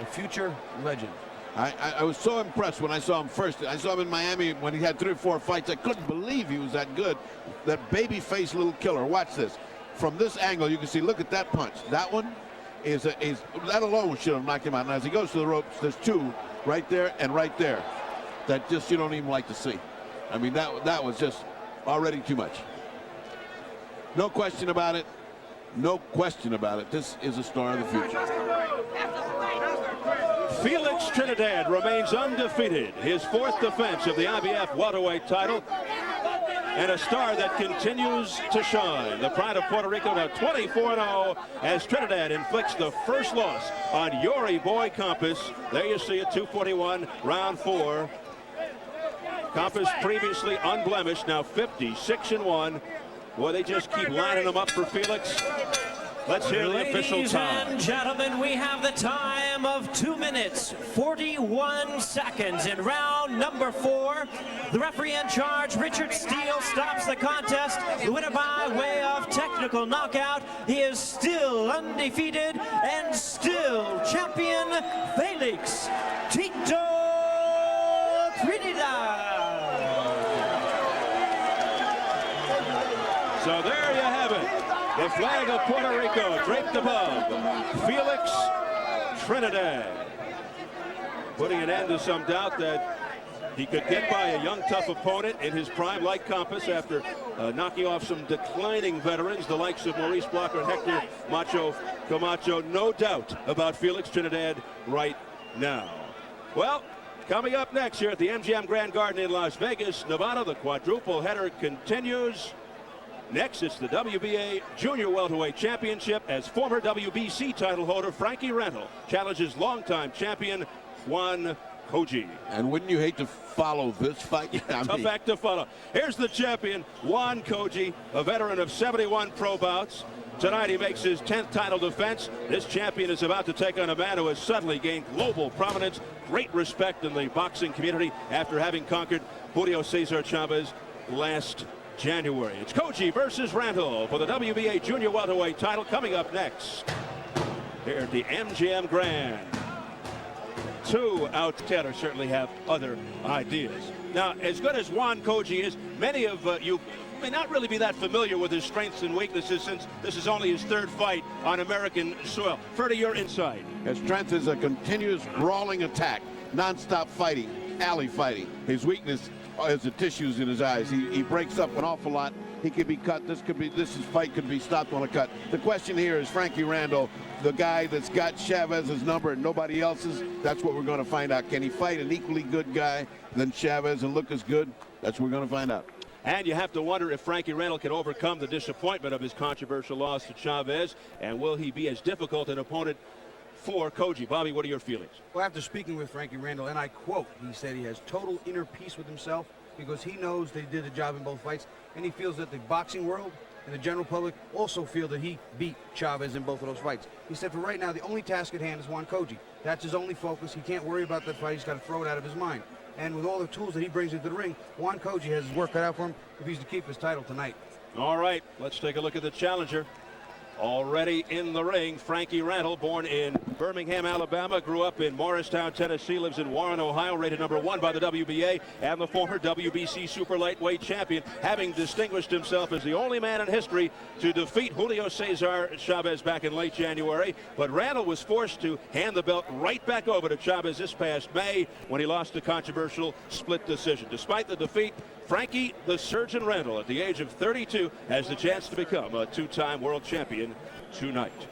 Speaker 5: a future legend.
Speaker 14: I was so impressed when I saw him first. I saw him in Miami when he had 3 or 4 fights. I couldn't believe he was that good. That baby-faced little killer. Watch this. From this angle, you can see, look at that punch. That one is that alone should have knocked him out. And as he goes to the ropes, there's 2 right there and right there that just you don't even like to see. I mean, that was just already too much. No question about it. No question about it. This is a star of the future.
Speaker 1: Felix Trinidad remains undefeated. His 4th defense of the IBF Welterweight title. And a star that continues to shine. The pride of Puerto Rico now 24-0 as Trinidad inflicts the first loss on Yori Boy Campas. There you see it, 241, round 4. Campas previously unblemished, now 56-1. Boy, they just keep lining them up for Felix. Let's hear the official time.
Speaker 2: Ladies and gentlemen, we have the time of 2 minutes, 41 seconds in round number 4. The referee in charge, Richard Steele, stops the contest. The winner by way of technical knockout. He is still undefeated and still champion, Felix Tito Trinidad.
Speaker 1: So there you have it. The flag of Puerto Rico draped above Felix Trinidad, putting an end to some doubt that he could get by a young, tough opponent in his prime like Campas after knocking off some declining veterans, the likes of Maurice Blocker and Hector Macho Camacho. No doubt about Felix Trinidad right now. Well, coming up next here at the MGM Grand Garden in Las Vegas, Nevada, the quadruple header continues. Next, it's the WBA Junior Welterweight Championship as former WBC title holder Frankie Randall challenges longtime champion Juan Coggi.
Speaker 14: And wouldn't you hate to follow this fight?
Speaker 1: Tough act to follow. Here's the champion, Juan Coggi, a veteran of 71 pro bouts. Tonight he makes his 10th title defense. This champion is about to take on a man who has suddenly gained global prominence, great respect in the boxing community after having conquered Julio Cesar Chavez last January. It's Coggi versus Randall for the WBA Junior Welterweight title coming up next here at the MGM Grand. 2 out. Taylor certainly have other ideas. Now, as good as Juan Coggi is, many of you may not really be that familiar with his strengths and weaknesses since this is only his 3rd fight on American soil. Further, your insight.
Speaker 14: His strength is a continuous brawling attack, non-stop fighting, alley fighting. His weakness has the tissues in his eyes. He breaks up an awful lot. He could be cut. This fight could be stopped on a cut. The question here is Frankie Randall, the guy that's got Chavez's number and nobody else's. That's what we're going to find out. Can he fight an equally good guy than Chavez and look as good? That's what we're going to find out.
Speaker 1: And you have to wonder if Frankie Randall can overcome the disappointment of his controversial loss to Chavez, and will he be as difficult an opponent for Coggi? Bobby, what are your feelings?
Speaker 5: Well, after speaking with Frankie Randall, and I quote, he said he has total inner peace with himself because he knows that he did the job in both fights, and he feels that the boxing world and the general public also feel that he beat Chavez in both of those fights. He said for right now, the only task at hand is Juan Coggi. That's his only focus. He can't worry about that fight. He's got to throw it out of his mind. And with all the tools that he brings into the ring, Juan Coggi has his work cut out for him if he's to keep his title tonight.
Speaker 1: All right, let's take a look at the challenger. Already in the ring, Frankie Randall, born in Birmingham, Alabama, grew up in Morristown, Tennessee, lives in Warren, Ohio, rated #1 by the WBA, and the former WBC super lightweight champion, having distinguished himself as the only man in history to defeat Julio Cesar Chavez back in late January. But Randall was forced to hand the belt right back over to Chavez this past May when he lost a controversial split decision. Despite the defeat, Frankie the Surgeon Randall, at the age of 32, has the chance to become a two-time world champion tonight.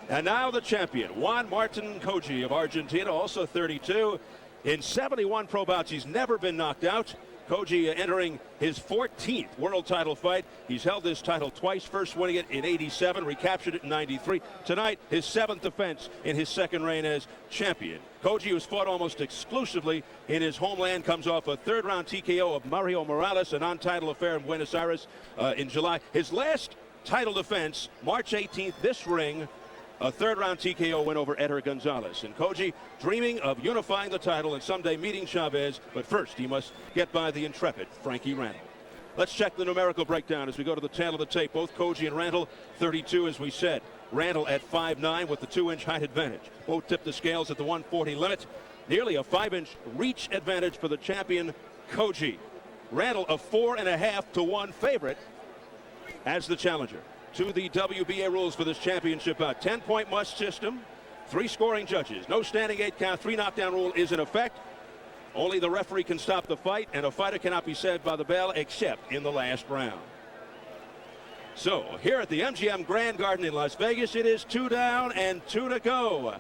Speaker 1: And now the champion, Juan Martin Coggi of Argentina, also 32. In 71 pro bouts, he's never been knocked out. Coggi entering his 14th world title fight. He's held this title twice, first winning it in '87, recaptured it in '93. Tonight, his 7th defense in his second reign as champion. Coggi, who's fought almost exclusively in his homeland, comes off a third-round TKO of Mario Morales, a non-title affair in Buenos Aires in July. His last title defense, March 18th, this ring, a third-round TKO win over Eder Gonzalez. And Coggi dreaming of unifying the title and someday meeting Chavez, but first he must get by the intrepid Frankie Randall. Let's check the numerical breakdown as we go to the tail of the tape. Both Coggi and Randall 32, as we said. Randall at 5'9" with the 2-inch height advantage. Both tip the scales at the 140 limit. Nearly a 5-inch reach advantage for the champion Coggi. Randall a 4.5 to 1 favorite as the challenger. To the WBA rules for this championship bout. 10-point must system, 3 scoring judges, no standing 8 count, 3 knockdown rule is in effect. Only the referee can stop the fight, and a fighter cannot be saved by the bell except in the last round. So here at the MGM Grand Garden in Las Vegas, it is 2 down and 2 to go.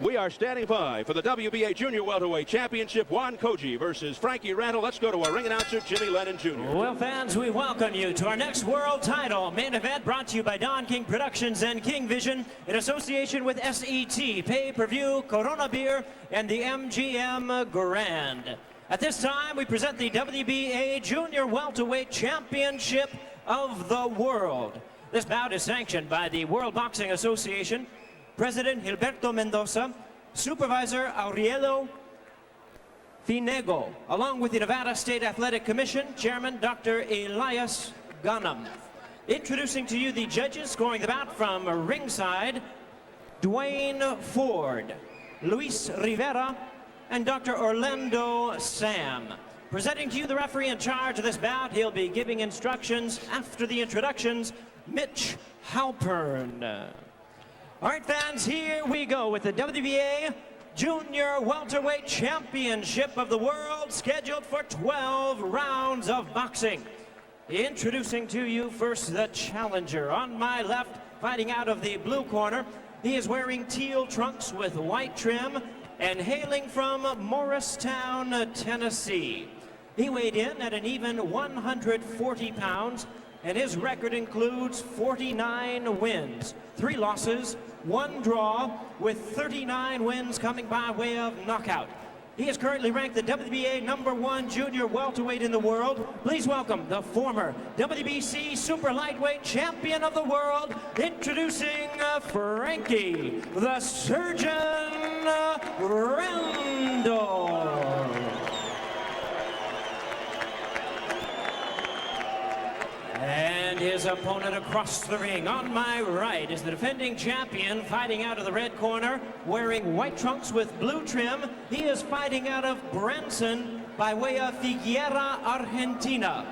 Speaker 1: We are standing by for the WBA Junior Welterweight Championship. Juan Coggi versus Frankie Randall. Let's go to our ring announcer, Jimmy Lennon Jr.
Speaker 2: Well, fans, we welcome you to our next world title main event, brought to you by Don King Productions and King Vision in association with SET, Pay-Per-View, Corona Beer, and the MGM Grand. At this time, we present the WBA Junior Welterweight Championship of the World. This bout is sanctioned by the World Boxing Association, President Gilberto Mendoza, Supervisor Aurelio Finego, along with the Nevada State Athletic Commission, Chairman Dr. Elias Ghanem. Introducing to you the judges scoring the bout from ringside, Dwayne Ford, Luis Rivera, and Dr. Orlando Sam. Presenting to you the referee in charge of this bout, he'll be giving instructions after the introductions, Mitch Halpern. All right, fans, here we go with the WBA Junior Welterweight Championship of the World, scheduled for 12 rounds of boxing. Introducing to you first the challenger. On my left, fighting out of the blue corner, he is wearing teal trunks with white trim and hailing from Morristown, Tennessee. He weighed in at an even 140 pounds, and his record includes 49 wins, 3 losses, 1 draw, with 39 wins coming by way of knockout. He is currently ranked the WBA #1 junior welterweight in the world. Please welcome the former WBC super lightweight champion of the world, introducing Frankie the Surgeon Randall. And his opponent across the ring. On my right is the defending champion, fighting out of the red corner, wearing white trunks with blue trim. He is fighting out of Branson by way of Figueira, Argentina.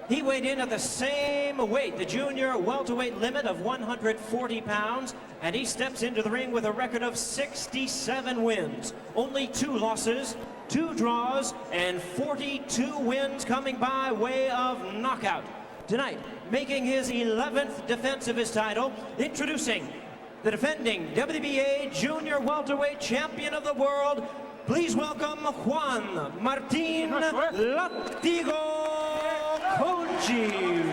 Speaker 2: He weighed in at the same weight, the junior welterweight limit of 140 pounds, and he steps into the ring with a record of 67 wins, only 2 losses, 2 draws, and 42 wins coming by way of knockout. Tonight, making his 11th defense of his title, introducing the defending WBA Junior Welterweight Champion of the World, please welcome Juan Martin Latigo Coggi.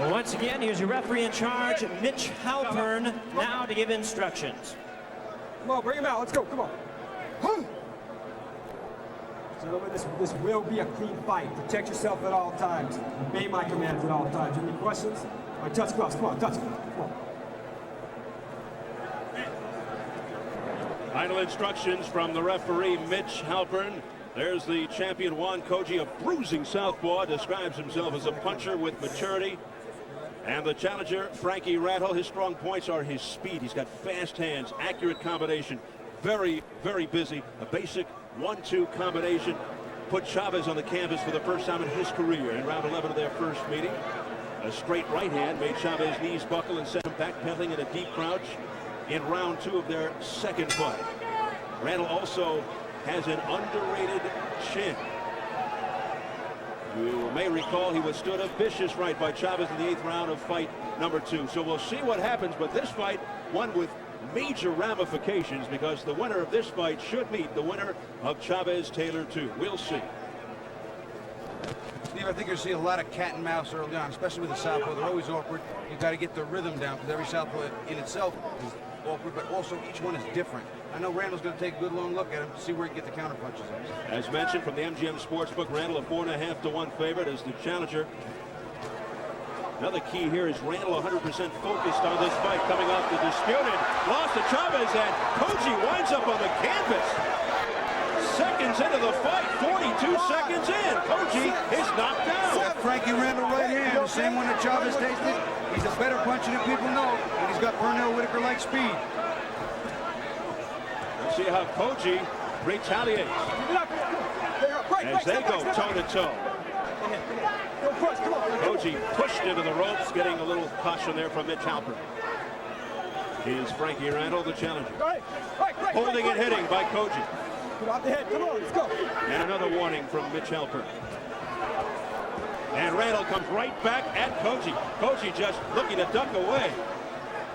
Speaker 2: Once again, here's your referee in charge, Mitch Halpern, now to give instructions.
Speaker 10: Come on, bring him out. Let's go. Come on. Gentlemen, this will be a clean fight. Protect yourself at all times. Obey my commands at all times. Any questions? All right, touch gloves. Come on, touch it. Come on.
Speaker 1: Final instructions from the referee, Mitch Halpern. There's the champion, Juan Coggi, a bruising southpaw, describes himself as a puncher with maturity. And the challenger, Frankie Randall, his strong points are his speed. He's got fast hands, accurate combination, very, very busy. A basic 1-2 combination put Chavez on the canvas for the first time in his career in round 11 of their first meeting. A straight right hand made Chavez's knees buckle and sent him backpedaling in a deep crouch in round 2 of their second fight. Randall also has an underrated chin. You may recall he withstood a vicious right by Chavez in the 8th round of fight number 2. So we'll see what happens, but this fight, one with major ramifications, because the winner of this fight should meet the winner of Chavez-Taylor 2. We'll see.
Speaker 5: Steve, I think you're seeing a lot of cat and mouse early on, especially with the southpaw. They're always awkward. You've got to get the rhythm down, because every southpaw in itself is awkward, but also each one is different. I know Randall's going to take a good long look at him to see where he can get the counter punches.
Speaker 1: As mentioned from the MGM Sportsbook, Randall a 4.5 to 1 favorite as the challenger. Another key here is Randall 100% focused on this fight, coming off the disputed loss to Chavez, and Coggi winds up on the canvas. Seconds into the fight, 42 seconds in, Coggi is knocked down.
Speaker 5: That Frankie Randall right hand, the same one that Chavez tasted. He's a better puncher than people know, and he's got Pernell Whitaker-like speed.
Speaker 1: Let's see how Coggi retaliates as they go toe-to-toe. Coggi pushed into the ropes, getting a little caution there from Mitch Halpern. Here's Frankie Randall, the challenger. Holding and hitting by Coggi.
Speaker 10: Get off the head. Come on, let's go.
Speaker 1: And another warning from Mitch Halpern. And Randall comes right back at Coggi. Coggi just looking to duck away.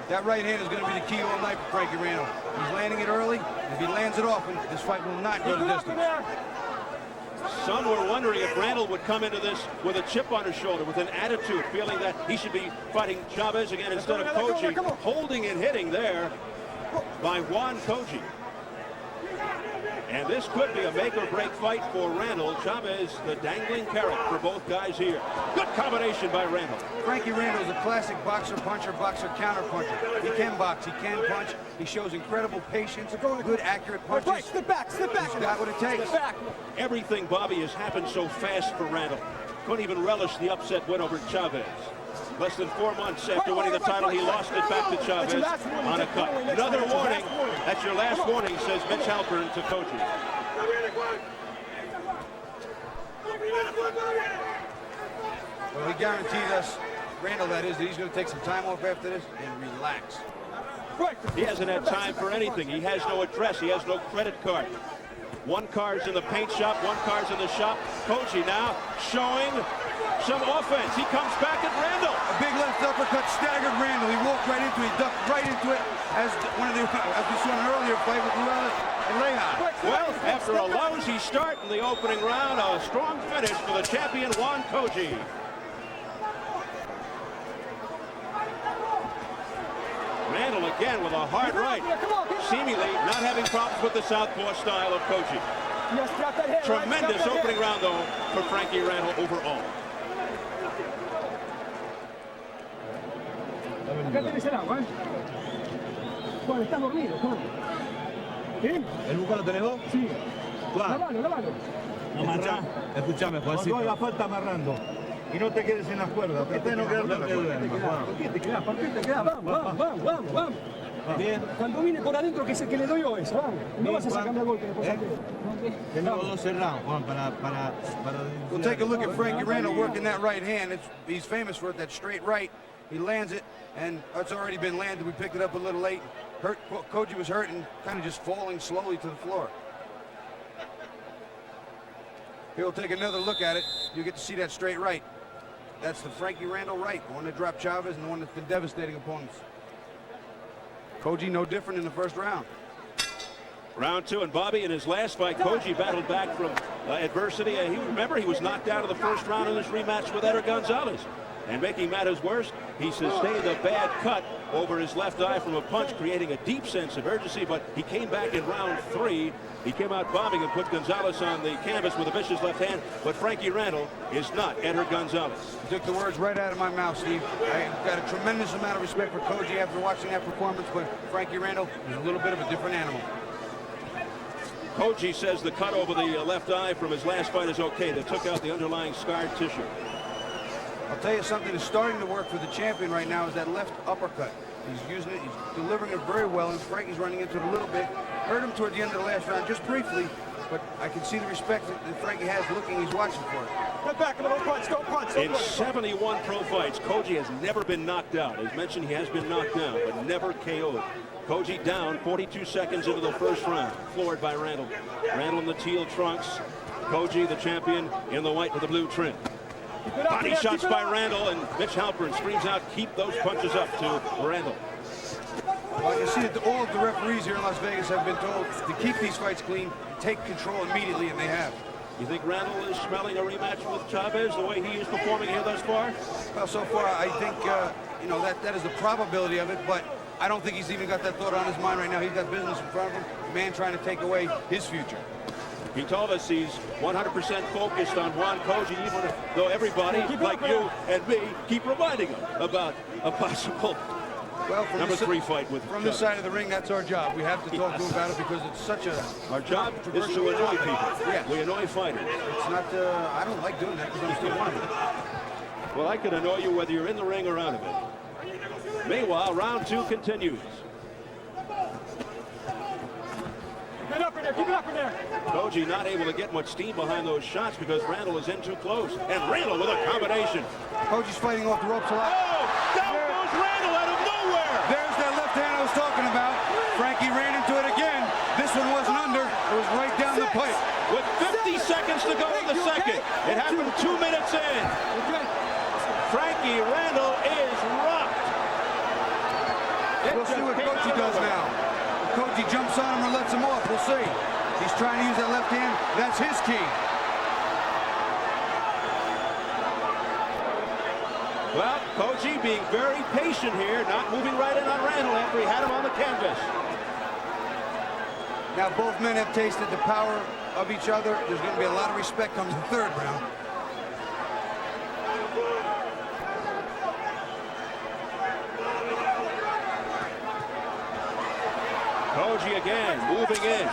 Speaker 5: That right hand is going to be the key all night for Frankie Randall. He's landing it early. If he lands it often, this fight will not go the distance.
Speaker 1: Some were wondering if Randall would come into this with a chip on his shoulder, with an attitude, feeling that he should be fighting Chavez again instead of Coggi. Holding and hitting there by Juan Coggi. And this could be a make-or-break fight for Randall. Chavez, the dangling carrot for both guys here. Good combination by Randall.
Speaker 5: Frankie Randall is a classic boxer, puncher, boxer, counter puncher. He can box, he can punch. He shows incredible patience, good, accurate punches.
Speaker 10: Step back, step back.
Speaker 5: He's got what it takes.
Speaker 1: Everything, Bobby, has happened so fast for Randall. Couldn't even relish the upset win over Chavez. Less than 4 months after winning the title, he lost it back to Chavez on a cut. Another warning. That's your last warning, says Mitch Halpern to Coggi.
Speaker 5: Well, he guaranteed us, Randall that is, that he's going to take some time off after this and relax.
Speaker 1: He hasn't had time for anything. He has no address. He has no credit card. 1 card's in the paint shop, 1 card's in the shop. Coggi now showing some offense. He comes back at Randall.
Speaker 5: A big left uppercut staggered Randall. He walked right into it. He ducked right into it as we saw in an earlier fight with Ruelas and Leija.
Speaker 1: Well, after a lousy start in the opening round, a strong finish for the champion, Juan Coggi. Randall again with a hard right, seemingly not having problems with the southpaw style of Coggi. Tremendous opening round, though, for Frankie Randall overall.
Speaker 10: Acá tenés el agua, Juan, estás dormido, Juan. ¿Sí?
Speaker 12: ¿El buco lo tenés vos?
Speaker 10: Sí.
Speaker 12: Juan.
Speaker 10: Lavalo.
Speaker 12: Amarrá. Escuchame, Juancito.
Speaker 6: Cuando haga falta amarrando. Y no te quedes en las cuerdas. Trata de no quedarte en las cuerdas.
Speaker 10: ¿Por qué te quedás? ¿Por qué te quedás? Vamos.
Speaker 12: Bien.
Speaker 10: Cuando vine por adentro, que es el que le doy yo eso, vamos. No vas a sacarme el golpe después.
Speaker 12: Tenemos 12 rounds, Juan, para...
Speaker 5: We'll take a look at Frankie Randall working that right hand. He's famous for it, that straight right. He lands it, and it's already been landed. We picked it up a little late. Coggi was hurt and kind of just falling slowly to the floor. He'll take another look at it. You get to see that straight right. That's the Frankie Randall right, the one that dropped Chavez and the one that's been devastating opponents. Coggi no different in the first round.
Speaker 1: Round 2, and Bobby, in his last fight, Coggi battled back from adversity. Remember, he was knocked out of the first round in this rematch with Eder Gonzalez. And making matters worse, he sustained a bad cut over his left eye from a punch, creating a deep sense of urgency, but he came back in round 3. He came out bombing and put Gonzalez on the canvas with a vicious left hand, but Frankie Randall is not Eder Gonzalez.
Speaker 5: You took the words right out of my mouth, Steve. I've got a tremendous amount of respect for Coggi after watching that performance, but Frankie Randall is a little bit of a different animal.
Speaker 1: Coggi says the cut over the left eye from his last fight is okay. They took out the underlying scarred tissue.
Speaker 5: I'll tell you something that's starting to work for the champion right now is that left uppercut. He's using it, he's delivering it very well, and Frankie's running into it a little bit. Hurt him toward the end of the last round, just briefly, but I can see the respect that Frankie has looking, he's watching for it.
Speaker 10: Get back, don't punch, don't punch.
Speaker 1: In 71 pro fights, Coggi has never been knocked out. As mentioned, he has been knocked down, but never KO'd. Coggi down 42 seconds into the first round, floored by Randall. Randall in the teal trunks, Coggi the champion in the white with the blue trim. Body shots by Randall, and Mitch Halpern screams out, keep those punches up to Randall.
Speaker 5: Well, I can see that all of the referees here in Las Vegas have been told to keep these fights clean, take control immediately, and they have.
Speaker 1: You think Randall is smelling a rematch with Chavez the way he is performing here thus far?
Speaker 5: Well, so far, I think, you know, that is the probability of it, but I don't think he's even got that thought on his mind right now. He's got business in front of him, a man trying to take away his future.
Speaker 1: He told us he's 100% focused on Juan Coggi, even though everybody, like you and me, keep reminding him about a possible number 3 fight with
Speaker 5: From this side of the ring, that's our job. We have to talk to him about it because it's such a...
Speaker 1: Our job is to annoy people.
Speaker 5: Yes.
Speaker 1: We annoy fighters.
Speaker 5: It's not, I don't like doing that because I'm still one of them.
Speaker 1: Well, I can annoy you whether you're in the ring or out of it. Meanwhile, round 2 continues.
Speaker 10: Get up in there, keep it up in there.
Speaker 1: Coggi not able to get much steam behind those shots because Randall is in too close. And Randall with a combination.
Speaker 5: Coggi's fighting off the ropes a lot.
Speaker 1: Oh, down goes Randall out of nowhere.
Speaker 5: There's that left hand I was talking about. Frankie ran into it again. This one wasn't under. It was right down the pipe.
Speaker 1: With 50 seconds to go in the second. It happened 2 minutes in. Frankie Randall is rocked.
Speaker 5: We'll see what Coggi does now. Coggi jumps on him or lets him off. We'll see. He's trying to use that left hand. That's his key.
Speaker 1: Well, Coggi being very patient here, not moving right in on Randall after he had him on the canvas.
Speaker 5: Now both men have tasted the power of each other. There's going to be a lot of respect comes the third round.
Speaker 1: Coggi again, moving in.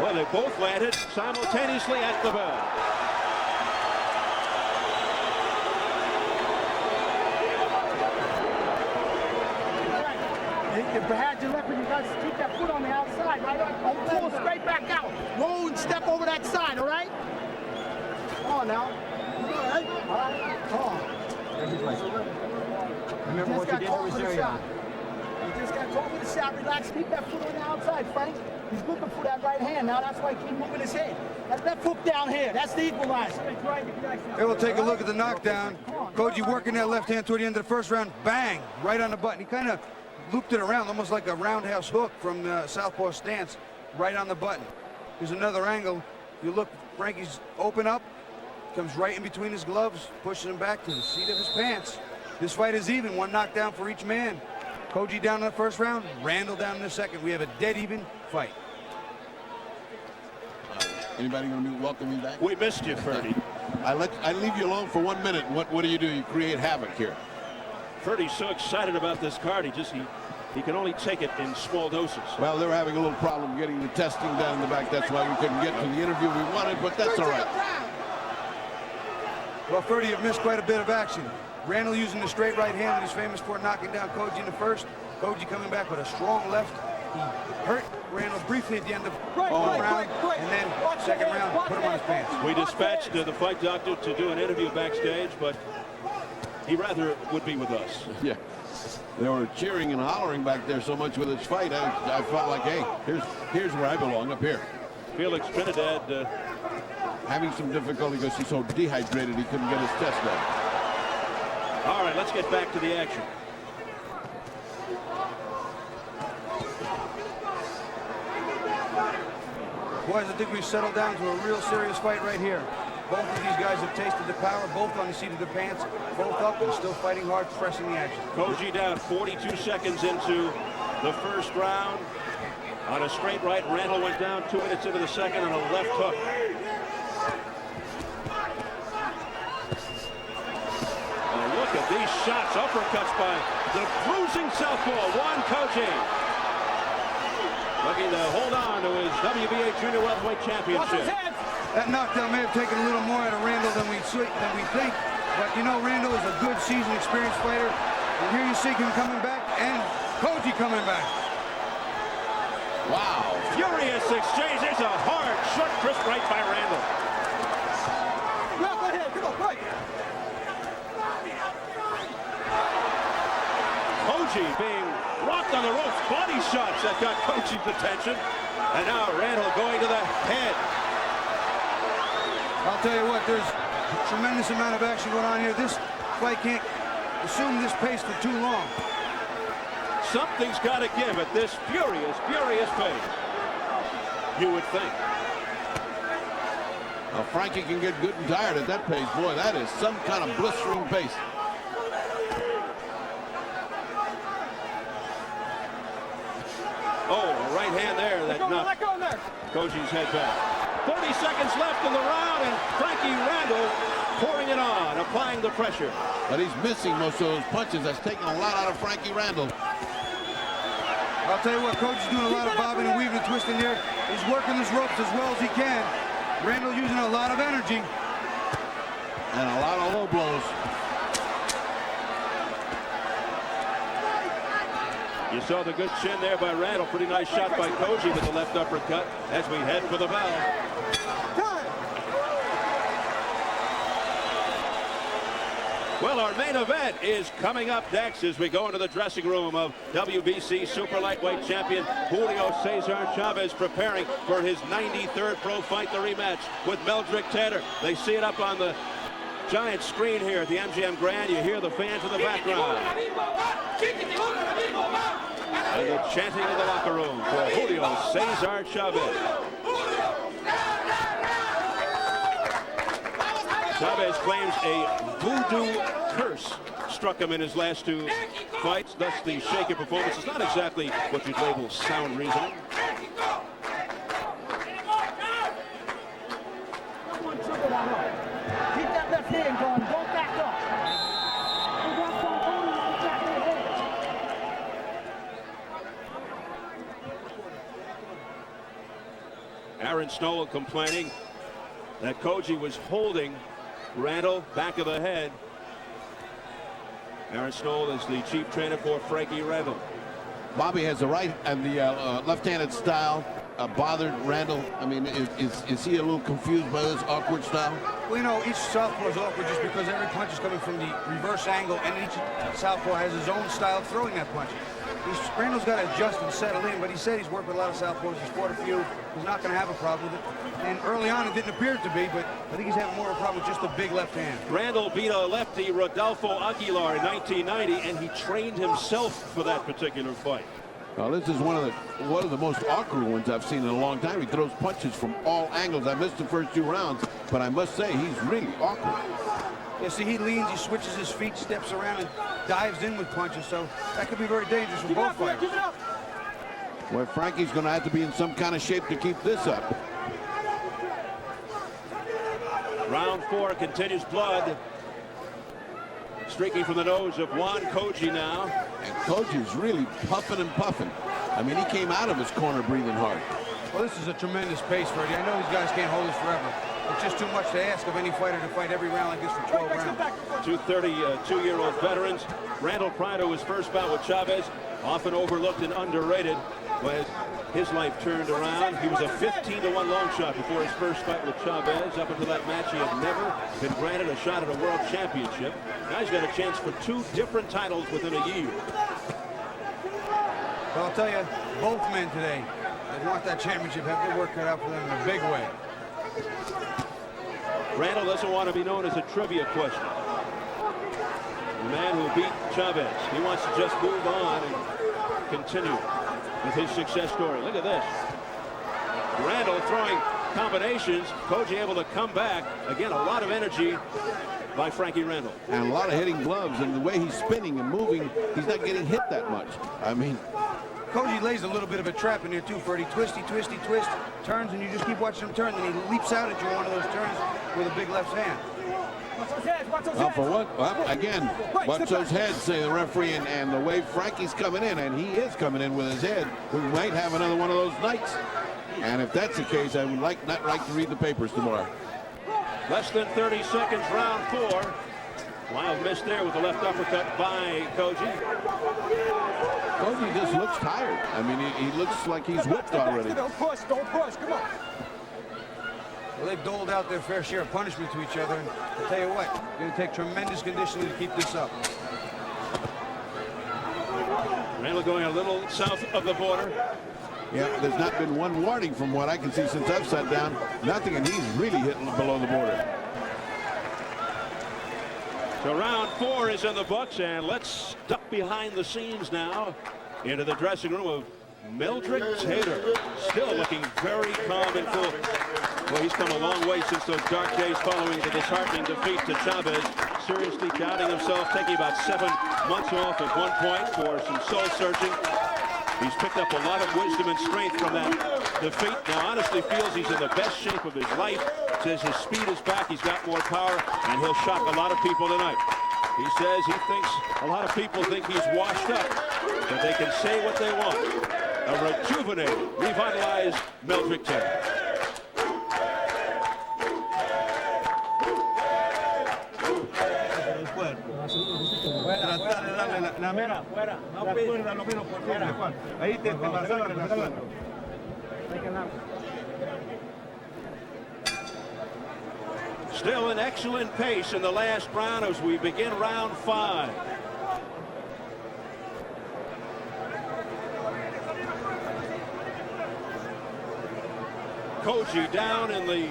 Speaker 1: Well, they both landed simultaneously at the bell.
Speaker 13: If you had your left, you got to keep that foot on the outside, right? Don't pull straight back out. Roll and step over that side, all right? Come on now. All right? All right. Come on. Remember what you did to Rosario. You just got caught with a shot. Relax. Keep that foot on the outside, Frank. He's looking for that right hand now. That's why he keeps moving his head. That left hook down here. That's the equalizer.
Speaker 5: Here we'll take a look at the knockdown. Coggi working that left hand toward the end of the first round. Bang! Right on the button. He kind of looped it around, almost like a roundhouse hook from the southpaw stance, right on the button. Here's another angle. You look, Frankie's open up, comes right in between his gloves, pushes him back to the seat of his pants. This fight is even, one knockdown for each man. Coggi down in the first round, Randall down in the second. We have a dead even fight.
Speaker 14: Anybody going to be welcoming back?
Speaker 1: We missed you, Ferdy.
Speaker 14: I leave you alone for 1 minute. What do? You create havoc here.
Speaker 1: Ferdy's so excited about this card, he can only take it in small doses.
Speaker 14: Well, they're having a little problem getting the testing done in the back. That's why we couldn't get to the interview we wanted, but that's all right.
Speaker 5: Well, Ferdy, you've missed quite a bit of action. Randall using the straight right hand that he's famous for, knocking down Coggi in the first. Coggi coming back with a strong left He hurt Randall briefly at the end of the round, and then second round, put him on his pants.
Speaker 1: We dispatched the fight doctor to do an interview backstage, but he rather would be with us.
Speaker 14: Yeah. They were cheering and hollering back there so much with his fight. I felt like, hey, here's where I belong, up here.
Speaker 1: Felix Trinidad
Speaker 14: having some difficulty because he's so dehydrated he couldn't get his test done.
Speaker 1: All right, let's get back to the action.
Speaker 5: Boys, I think we've settled down to a real serious fight right here. Both of these guys have tasted the power, both on the seat of their pants, both up and still fighting hard, fresh in the action.
Speaker 1: Coggi down 42 seconds into the first round. On a straight right, Randall went down 2 minutes into the second on a left hook. And look at these shots, uppercuts by the bruising southpaw, Juan Coggi. Looking to hold on to his WBA Junior Welterweight Championship.
Speaker 5: That knockdown may have taken a little more out of Randall than we think, but you know Randall is a good, seasoned, experienced fighter. And here you see him coming back and Coggi coming back.
Speaker 1: Wow, furious exchange. There's a hard, short, crisp right by Randall.
Speaker 13: No, go ahead, come on, fight.
Speaker 1: Coggi being rocked on the ropes, body shots that got Coggi's attention. And now Randall going to the head.
Speaker 5: I'll tell you what, there's a tremendous amount of action going on here. This fight can't assume this pace for too long.
Speaker 1: Something's got to give at this furious, furious pace. You would think.
Speaker 14: Well, Frankie can get good and tired at that pace. Boy, that is some kind of blistering pace.
Speaker 1: Oh, a right hand there that knocked Coggi's head back. 30 seconds left in the round, and Frankie Randall pouring it on, applying the pressure.
Speaker 14: But he's missing most of those punches. That's taking a lot out of Frankie Randall.
Speaker 5: I'll tell you what, Coggi's doing a lot of bobbing and weaving and twisting here. He's working his ropes as well as he can. Randall using a lot of energy.
Speaker 14: And a lot of low blows.
Speaker 1: You saw the good chin there by Randall. Pretty nice shot by Coggi with the left uppercut as we head for the bell. Well, our main event is coming up next as we go into the dressing room of WBC Super Lightweight Champion Julio Cesar Chavez, preparing for his 93rd pro fight, the rematch with Meldrick Taylor. They see it up on the giant screen here at the MGM Grand. You hear the fans in the background. And the chanting in the locker room for Julio Cesar Chavez. Chavez claims a voodoo curse struck him in his last 2 fights, thus the shaky performance. It's not exactly what you'd label sound reasoning.
Speaker 13: Keep that left hand going, don't back up.
Speaker 1: Aaron Snow complaining that Coggi was holding Randall back of the head. Aaron Snow is the chief trainer for Frankie Randall.
Speaker 14: Bobby has the right and the left-handed style bothered Randall. I mean, is he a little confused by this awkward style?
Speaker 5: Well, you know, each southpaw is awkward just because every punch is coming from the reverse angle, and each southpaw has his own style of throwing that punch. Randall's got to adjust and settle in, but he said he's worked with a lot of southpaws. He's fought a few. He's not going to have a problem with it. And early on, it didn't appear to be, but I think he's having more of a problem with just the big left hand.
Speaker 1: Randall beat a lefty, Rodolfo Aguilar, in 1990, and he trained himself for that particular fight.
Speaker 14: Well, this is one of the most awkward ones I've seen in a long time. He throws punches from all angles. I missed the first 2 rounds, but I must say he's really awkward.
Speaker 5: Yeah, see, he leans, he switches his feet, steps around, and dives in with punches, so that could be very dangerous for both fighters.
Speaker 14: Well, Frankie's going to have to be in some kind of shape to keep this up.
Speaker 1: Round 4 continues. Blood streaking from the nose of Juan Coggi now.
Speaker 14: And Coggi's really puffing and puffing. I mean, he came out of his corner breathing hard.
Speaker 5: Well, this is a tremendous pace, Freddie. I know these guys can't hold this forever. It's just too much to ask of any fighter to fight every round like this for 12 rounds.
Speaker 1: Two 32-year-old veterans. Randall, prior to his first bout with Chavez, often overlooked and underrated, but his life turned around. He was a 15-1 long shot before his first fight with Chavez. Up until that match, he had never been granted a shot at a world championship. Now he's got a chance for 2 different titles within a year.
Speaker 5: Well, I'll tell you, both men today, they want that championship, have their work cut out for them in a big way.
Speaker 1: Randall doesn't want to be known as a trivia question. The man who beat Chavez. He wants to just move on and continue with his success story. Look at this. Randall throwing combinations. Coggi able to come back. Again, a lot of energy by Frankie Randall.
Speaker 14: And a lot of hitting gloves, and the way he's spinning and moving, he's not getting hit that much. I mean,
Speaker 5: Coggi lays a little bit of a trap in here too, Freddie. Twist, turns, and you just keep watching him turn, and he leaps out at you on one of those turns with a big left hand.
Speaker 14: Well, for what? Well, again, watch those heads, say the referee, and the way Frankie's coming in, and he is coming in with his head, we might have another one of those nights. And if that's the case, I would not like to read the papers tomorrow.
Speaker 1: Less than 30 seconds, round 4. Wild miss there with the left uppercut by Coggi.
Speaker 14: Coggi just looks tired. I mean, he looks like he's whipped already.
Speaker 21: Don't push, come on.
Speaker 5: Well, they've doled out their fair share of punishment to each other, and I'll tell you what, it's going to take tremendous conditioning to keep this up.
Speaker 1: Randall going a little south of the border.
Speaker 14: Yeah, there's not been one warning from what I can see since I've sat down. Nothing, and he's really hitting below the border.
Speaker 1: So round 4 is in the books, and let's duck behind the scenes now into the dressing room of Meldrick Tater, still looking very calm and cool. Well, he's come a long way since those dark days following the disheartening defeat to Chavez. Seriously doubting himself, taking about 7 months off at one point for some soul searching. He's picked up a lot of wisdom and strength from that defeat. Now honestly feels he's in the best shape of his life. Says his speed is back, he's got more power, and he'll shock a lot of people tonight. He says he thinks a lot of people think he's washed up, but they can say what they want. A rejuvenated, revitalized Meldrick Tater. Still an excellent pace in the last round as we begin round 5. Coggi down in the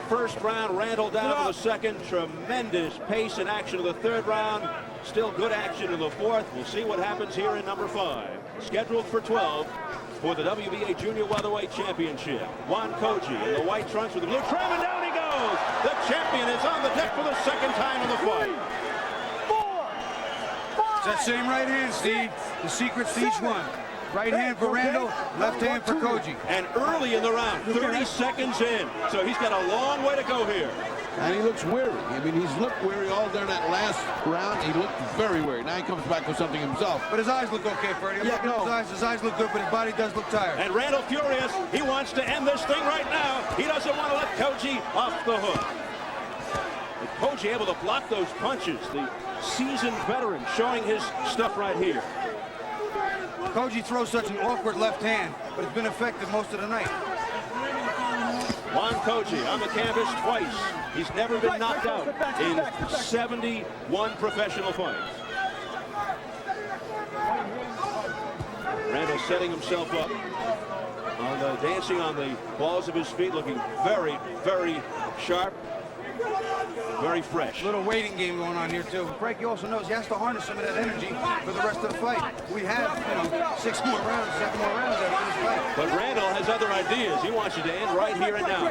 Speaker 1: first round, Randall down in the second. Tremendous pace and action in the third round. Still good action in the fourth. We'll see what happens here in number 5. Scheduled for 12 for the WBA Junior Welterweight Championship. Juan Coggi in the white trunks with the blue trim, and down he goes. The champion is on the deck for the second time in the fight.
Speaker 5: It's that same right hand, Steve. The secret's to each one. Right hand for Randall, left hand for Coggi.
Speaker 1: And early in the round, 30 seconds in. So he's got a long way to go here.
Speaker 14: And he looks weary. I mean, he's looked weary all during that last round. He looked very weary. Now he comes back with something himself.
Speaker 5: But his eyes look okay, Freddie. I'm looking at his eyes look good, but his body does look tired.
Speaker 1: And Randall furious. He wants to end this thing right now. He doesn't want to let Coggi off the hook. But Coggi able to block those punches. The seasoned veteran showing his stuff right here.
Speaker 5: Coggi throws such an awkward left hand, but it's been effective most of the night.
Speaker 1: Juan Coggi on the canvas twice. He's never been knocked out in 71 professional fights. Randall setting himself up, dancing on the balls of his feet, looking very, very sharp, very fresh.
Speaker 5: Little waiting game going on here too. Frankie also knows he has to harness some of that energy for the rest of the fight. We have, 6 more rounds, 7 more rounds after this fight.
Speaker 1: But Randall has other ideas. He wants it to end right here and now.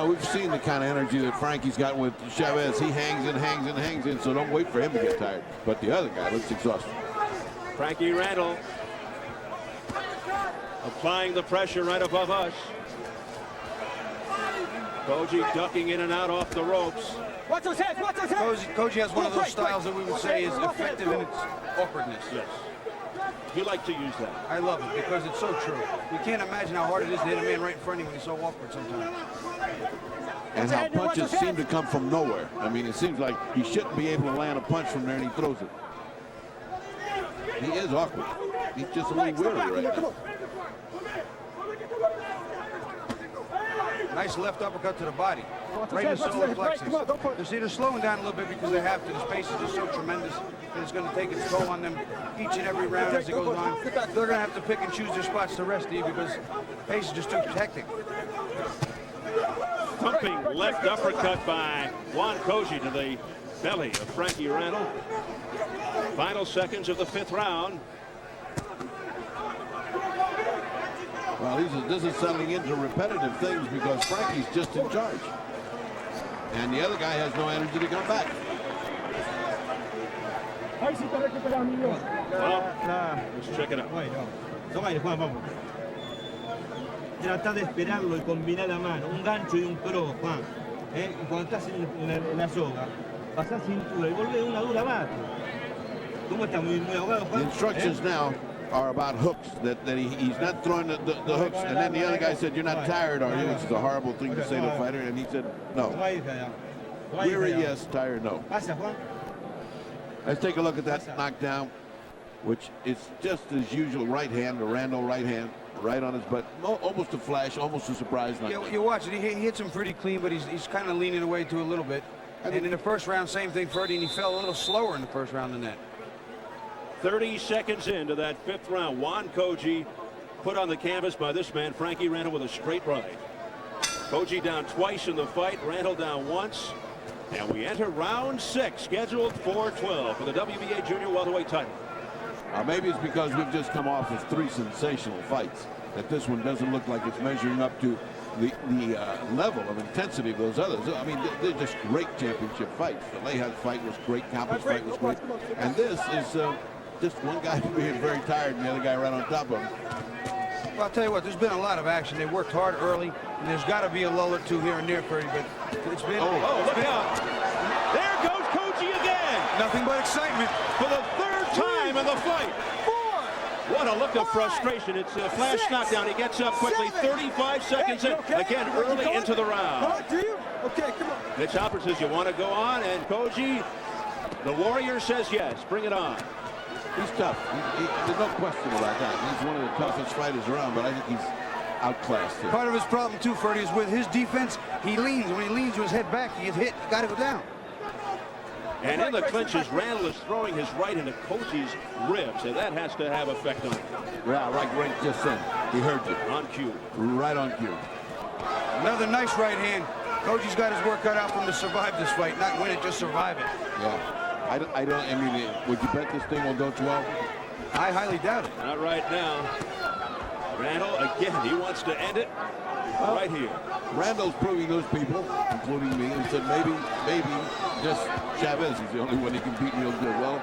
Speaker 14: We've seen the kind of energy that Frankie's got with Chavez. He hangs and hangs and hangs in, so don't wait for him to get tired. But the other guy looks exhausted.
Speaker 1: Frankie Randall applying the pressure right above us. Coggi ducking in and out off the ropes.
Speaker 21: Watch those heads, watch those heads.
Speaker 5: Coggi has one of those styles that we would say is effective in its awkwardness.
Speaker 1: Yes. You like to use that.
Speaker 5: I love it because it's so true. You can't imagine how hard it is to hit a man right in front of you when he's so awkward sometimes.
Speaker 14: and how punches seem to come from nowhere. I mean, it seems like he shouldn't be able to land a punch from there, and he throws it. He is awkward. He's just a little weary right now.
Speaker 5: Nice left uppercut to the body. Right in the solar plexus. They're see, they're slowing down a little bit because they have to. This pace is just so tremendous that it's going to take its toll on them each and every round as it goes on. They're going to have to pick and choose their spots to rest, Steve, because pace is just too hectic.
Speaker 1: Thumping left uppercut by Juan Coggi to the belly of Frankie Randall. Final seconds of the 5th round.
Speaker 14: Well, this is settling into repetitive things because Frankie's just in charge. And the other guy has no energy to come back.
Speaker 1: Well, let's check it out.
Speaker 12: Toma, Juan, vamos. Trata de esperarlo y combinar la mano. Un gancho y un cross, Juan. Y cuando estás en la soga, pasás cintura y volvés una dura mate. ¿Cómo está? Muy ahogado, Juan.
Speaker 14: The instructions now are about hooks, that he's not throwing the hooks, and then the other guy said, "You're not tired, are you?" Which is a horrible thing to say to a fighter, and he said, "No." Weary, yes. Tired, no. Let's take a look at that knockdown, which is just as usual. Right hand, the Randall right hand, right on his butt. Almost a flash, almost a surprise.
Speaker 5: Yeah, you watch it. He hits him pretty clean, but he's kind of leaning away to a little bit. And in the first round, same thing for Eddie, and he fell a little slower in the first round than that.
Speaker 1: 30 seconds into that 5th round. Juan Coggi put on the canvas by this man, Frankie Randall, with a straight right. Coggi down twice in the fight, Randall down once. And we enter round 6, scheduled for 12 for the WBA Junior Welterweight title.
Speaker 14: Maybe it's because we've just come off of 3 sensational fights that this one doesn't look like it's measuring up to the level of intensity of those others. I mean, they're just great championship fights. The Leija fight was great, Campas fight was great. And this is just one guy being very tired and the other guy right on top of him.
Speaker 5: Well, I'll tell you what, there's been a lot of action. They worked hard early, and there's got to be a lull or two here and there, Freddie, but it's been...
Speaker 1: Oh, look out. There goes Coggi again.
Speaker 5: Nothing but excitement.
Speaker 1: For the 3rd time in the fight.
Speaker 13: 4.
Speaker 1: What a look of frustration. It's a flash knockdown. He gets up quickly. 35 seconds in. Again, early into the round.
Speaker 13: Do you? Okay, come on.
Speaker 1: Mitch Hopper says, "You want to go on?" And Coggi, the Warrior, says yes. Bring it on.
Speaker 14: He's tough. There's no question about that. He's one of the toughest fighters around, but I think he's outclassed here.
Speaker 5: Part of his problem, too, Freddie, is with his defense, he leans. When he leans with his head back, he gets hit. Got to go down.
Speaker 1: And in the clinches, Randall is throwing his right into Coggi's ribs, and that has to have effect on him.
Speaker 14: Yeah, right just then. He heard you.
Speaker 1: On cue.
Speaker 14: Right on cue.
Speaker 5: Another nice right hand. Coggi's got his work cut out for him to survive this fight, not win it, just survive it.
Speaker 14: Yeah. I mean, would you bet this thing will go 12?
Speaker 5: I highly doubt it.
Speaker 1: Not right now. Randall, again, he wants to end it right here.
Speaker 14: Randall's proving those people, including me, and said maybe just Chavez is the only one he can beat real good. Well,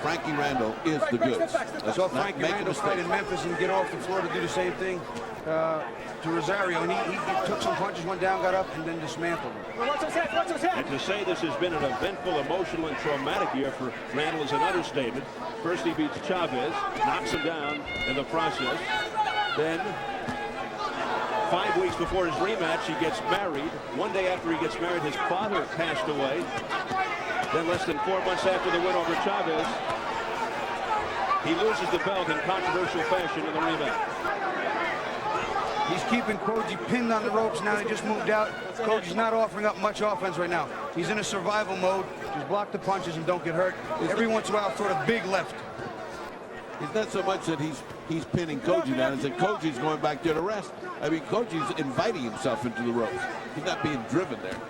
Speaker 14: Frankie Randall is the goods.
Speaker 5: I saw Frankie Randall fight in Memphis and get off the floor to do the same thing to Rosario, and he took some punches, went down, got up, and then dismantled him.
Speaker 1: And to say this has been an eventful, emotional, and traumatic year for Randall is an understatement. First he beats Chavez, knocks him down in the process. Then 5 weeks before his rematch, he gets married. 1 day after he gets married, his father passed away. Then less than 4 months after the win over Chavez, he loses the belt in controversial fashion in the rematch.
Speaker 5: He's keeping Coggi pinned on the ropes now. They just moved out. Coggi's not offering up much offense right now. He's in a survival mode. Just block the punches and don't get hurt. Every once in a while, throw a big left.
Speaker 14: It's not so much that he's pinning Coggi down, it's that Coggi's going back there to rest. I mean, Coggi's inviting himself into the ropes. He's not being driven there.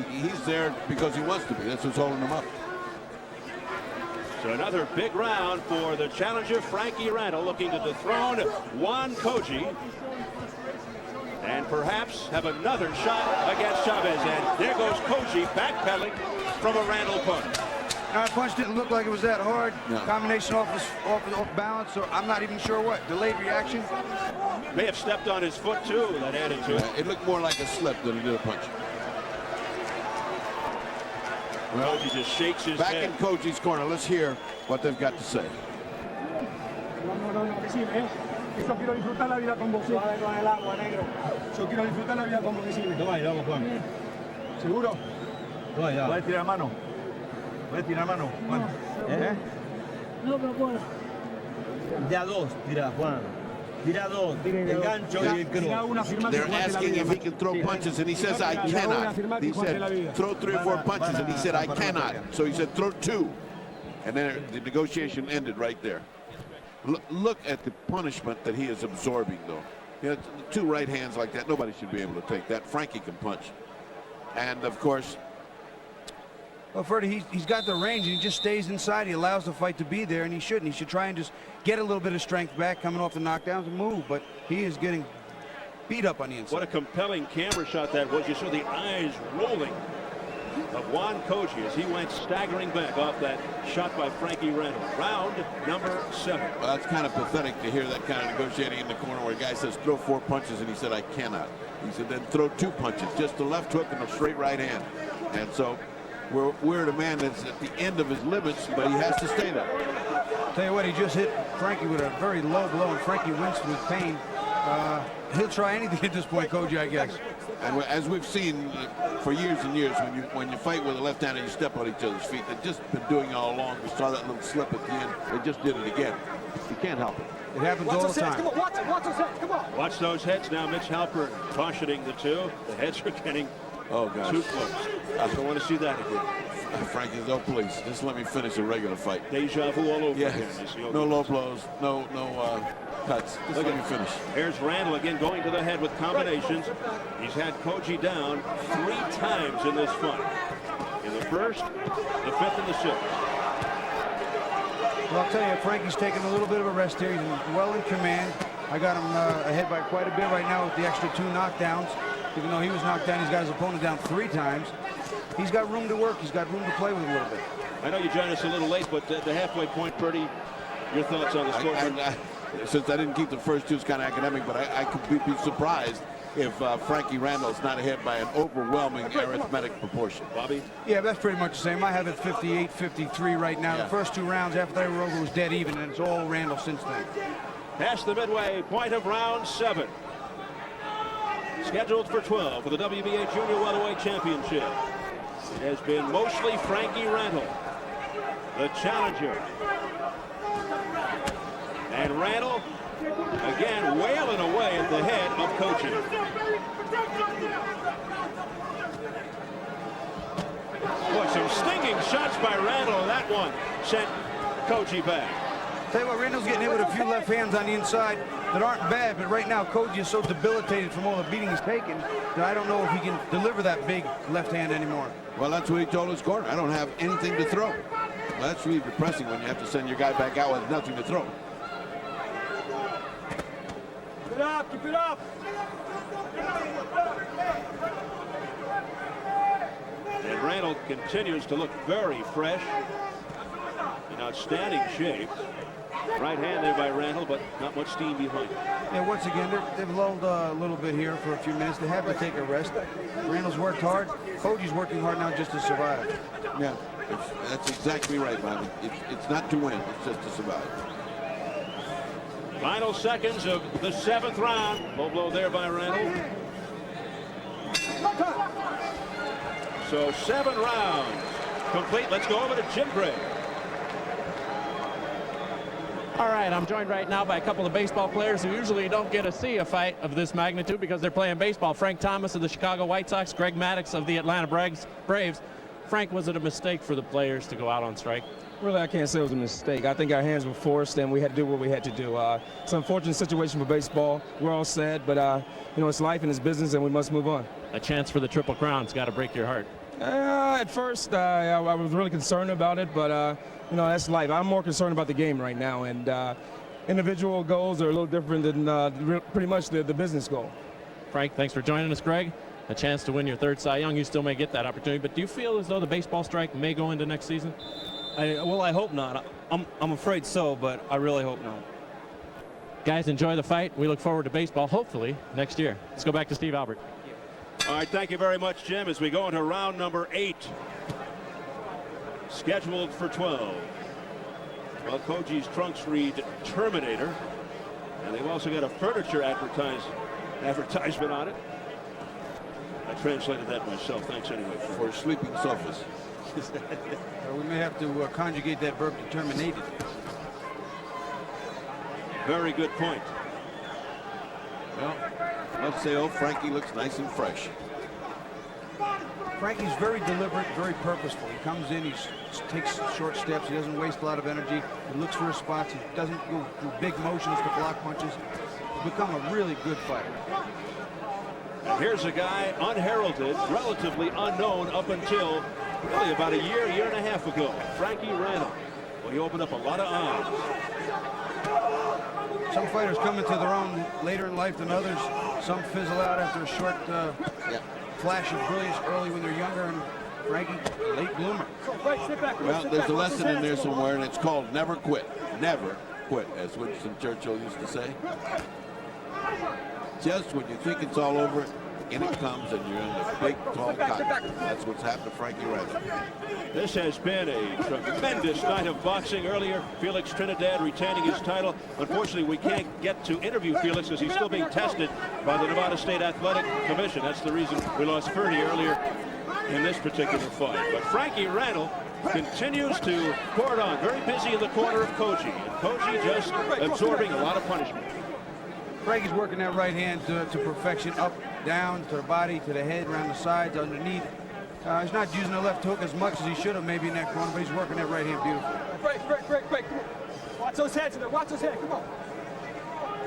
Speaker 14: He's there because he wants to be. That's what's holding him up.
Speaker 1: So another big round for the challenger, Frankie Randall, looking to dethrone Juan Coggi and perhaps have another shot against Chavez. And there goes Coggi backpedaling from a Randall punch.
Speaker 5: Now, that punch didn't look like it was that hard. No. Combination off balance, or I'm not even sure what. Delayed reaction.
Speaker 1: May have stepped on his foot, too. That added to it.
Speaker 14: It looked more like a slip than it did a punch.
Speaker 1: Well, Coggi just shakes his
Speaker 14: back
Speaker 1: head.
Speaker 14: in Coggi's corner. Let's hear what they've got to say.
Speaker 13: Yo quiero disfrutar la vida con vos. Yo quiero disfrutar la vida con vos.
Speaker 12: Toma, vamos, Juan. ¿Seguro? ¿Puedes tirar mano? ¿Puedes tirar mano, Juan?
Speaker 13: No, pero puedo.
Speaker 12: De a dos, tira, Juan. Tira dos, el gancho y el cross.
Speaker 14: They're asking if he can throw punches, and he says, I cannot. He said, throw 3 or 4 punches, and he said, I cannot. So he said, throw 2. And then the negotiation ended right there. Look at the punishment that he is absorbing, though. You know, 2 right hands like that, nobody should be able to take that. Frankie can punch. And, of course,
Speaker 5: well, Ferdy, he's got the range, and he just stays inside. He allows the fight to be there, and he shouldn't. He should try and just get a little bit of strength back coming off the knockdowns and move, but he is getting beat up on the inside.
Speaker 1: What a compelling camera shot that was. You saw the eyes rolling of Juan Coggi as he went staggering back off that shot by Frankie Randall. Round number 7.
Speaker 14: Well, that's kind of pathetic to hear that kind of negotiating in the corner where a guy says throw 4 punches, and he said, I cannot. He said, then throw 2 punches, just a left hook and a straight right hand. And so we're at a man that's at the end of his limits, but he has to stay there.
Speaker 5: Tell you what, he just hit Frankie with a very low blow, and Frankie winced with pain. He'll try anything at this point, Coggi, I guess.
Speaker 14: And as we've seen for years and years, when you fight with a left-hander, you step on each other's feet. They've just been doing it all along. We saw that little slip at the end. They just did it again. You can't help it.
Speaker 5: It happens all the time.
Speaker 13: Come on, watch those heads, come on.
Speaker 1: Watch those heads now. Mitch Halpern cautioning the 2. The heads are getting too close. I don't want to see that again.
Speaker 14: Frankie, oh please, just let me finish a regular fight.
Speaker 1: Deja vu all over again.
Speaker 14: No low blows, no cuts. Just let me finish.
Speaker 1: Here's Randall again going to the head with combinations. He's had Coggi down 3 times in this fight. In the 1st, the 5th, and the 6th.
Speaker 5: Well, I'll tell you, Frankie's taking a little bit of a rest here. He's well in command. I got him ahead by quite a bit right now with the extra 2 knockdowns. Even though he was knocked down, he's got his opponent down 3 times. He's got room to work. He's got room to play with a little bit.
Speaker 1: I know you joined us a little late, but the halfway point, Purdy, your thoughts on the score?
Speaker 14: Since I didn't keep the first 2, it's kind of academic, but I could be surprised if Frankie Randall's not ahead by an overwhelming arithmetic proportion.
Speaker 1: Bobby?
Speaker 5: Yeah, that's pretty much the same. I have it 58-53 right now.
Speaker 14: Yeah.
Speaker 5: The first 2 rounds after they were over was dead even, and it's all Randall since then.
Speaker 1: Past the midway point of round 7. Scheduled for 12 for the WBA Junior Welterweight Championship. It has been mostly Frankie Randall, the challenger. And Randall, again, wailing away at the head of Coggi. Boy, some stinging shots by Randall, and that one sent Coggi back.
Speaker 5: Tell you what, Randall's getting hit with a few left hands on the inside that aren't bad, but right now Coggi is so debilitated from all the beating he's taken that I don't know if he can deliver that big left hand anymore.
Speaker 14: Well, that's what he told his corner. I don't have anything to throw. Well, that's really depressing when you have to send your guy back out with nothing to throw.
Speaker 13: Keep it up, keep it up.
Speaker 1: And Randall continues to look very fresh, in outstanding shape. Right hand there by Randall, but not much steam behind it.
Speaker 5: Yeah, once again, they've lulled a little bit here for a few minutes. They have to take a rest. Randall's worked hard. Coggi's working hard now just to survive.
Speaker 14: Yeah, that's exactly right, Bobby. It's not to win, it's just to survive.
Speaker 1: Final seconds of the 7th round. Low blow there by Randall. So 7 rounds complete. Let's go over to Jim Gray.
Speaker 11: All right, I'm joined right now by a couple of baseball players who usually don't get to see a fight of this magnitude because they're playing baseball. Frank Thomas of the Chicago White Sox, Greg Maddux of the Atlanta Braves. Frank, was it a mistake for the players to go out on strike?
Speaker 17: Really, I can't say it was a mistake. I think our hands were forced and we had to do what we had to do. It's an unfortunate situation for baseball. We're all sad, but you know, it's life and it's business and we must move on.
Speaker 11: A chance for the Triple Crown's got to break your heart.
Speaker 17: At first, I was really concerned about it, but you know, that's life. I'm more concerned about the game right now, and individual goals are a little different than pretty much the business goal.
Speaker 11: Frank, thanks for joining us, Greg. A chance to win your 3rd Cy Young. You still may get that opportunity, but do you feel as though the baseball strike may go into next season?
Speaker 18: Well, I hope not. I'm afraid so, but I really hope not.
Speaker 11: Guys, enjoy the fight. We look forward to baseball, hopefully, next year. Let's go back to Steve Albert.
Speaker 1: All right, thank you very much, Jim, as we go into round number 8. Scheduled for 12. Well, Coggi's trunks read Terminator, and they've also got a furniture advertisement on it. I translated that myself. Thanks anyway.
Speaker 4: For sleeping sofas.
Speaker 5: We may have to conjugate that verb to terminated.
Speaker 1: Very good point.
Speaker 4: Well, let's say, Frankie looks nice and fresh.
Speaker 5: Frankie's very deliberate, very purposeful. He comes in, he takes short steps, he doesn't waste a lot of energy, he looks for his spots, he doesn't go through big motions to block punches. He's become a really good fighter.
Speaker 1: And here's a guy unheralded, relatively unknown up until really about a year and a half ago. Frankie Randall. Well, he opened up a lot of eyes.
Speaker 5: Some fighters come into their own later in life than others. Some fizzle out after a short flash of brilliance early when they're younger, and Frankie, late bloomer.
Speaker 4: Well, there's a lesson in there somewhere, and it's called never quit. Never quit, as Winston Churchill used to say. Just when you think it's all over, in it comes, and you're in the big, tall cotton. That's what's happened to Frankie Randall.
Speaker 1: This has been a tremendous night of boxing. Earlier, Felix Trinidad retaining his title. Unfortunately, we can't get to interview Felix because he's still being tested by the Nevada State Athletic Commission. That's the reason we lost Ferdy earlier in this particular fight. But Frankie Randall continues to pour it on. Very busy in the corner of Coggi. And Coggi just absorbing a lot of punishment.
Speaker 5: Frankie's working that right hand to perfection, up, down, to the body, to the head, around the sides, underneath. He's not using the left hook as much as he should have maybe in that corner, but he's working that right hand beautifully.
Speaker 10: Break. Watch those heads in there. Watch those heads. Come on.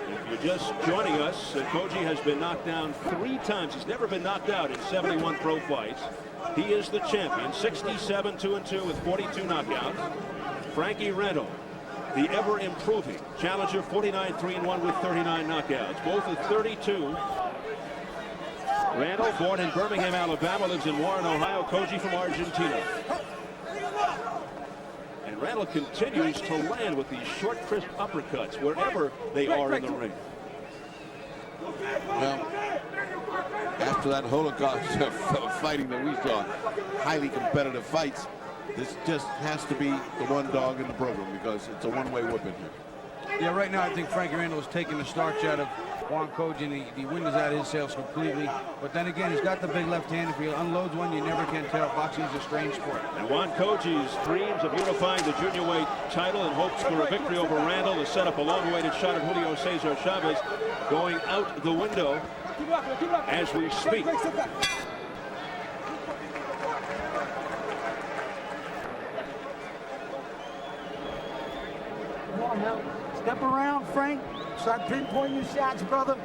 Speaker 1: If you're just joining us, Coggi has been knocked down 3 times. He's never been knocked out in 71 pro fights. He is the champion, 67-2-2 with 42 knockouts. Frankie Randall, the ever-improving challenger, 49-3-1 with 39 knockouts. Both at 32. Randall, born in Birmingham, Alabama, lives in Warren, Ohio. Coggi from Argentina. And Randall continues to land with these short, crisp uppercuts wherever they are in the ring.
Speaker 4: Well, after that Holocaust of fighting that we saw, highly competitive fights, this just has to be the one dog in the program because it's a one-way whooping here.
Speaker 5: Yeah, right now I think Frankie Randall is taking the starch out of Juan Coggi, and the wind is out of his sails completely. But then again, he's got the big left hand. If he unloads one, you never can tell. Boxing is a strange sport.
Speaker 1: And Juan Coggi's dreams of unifying the junior weight title and hopes for a victory over Randall to set up a long-awaited shot at Julio Cesar Chavez going out the window as we speak.
Speaker 13: Come on now. Step around, Frank. Start pinpointing your shots, brother.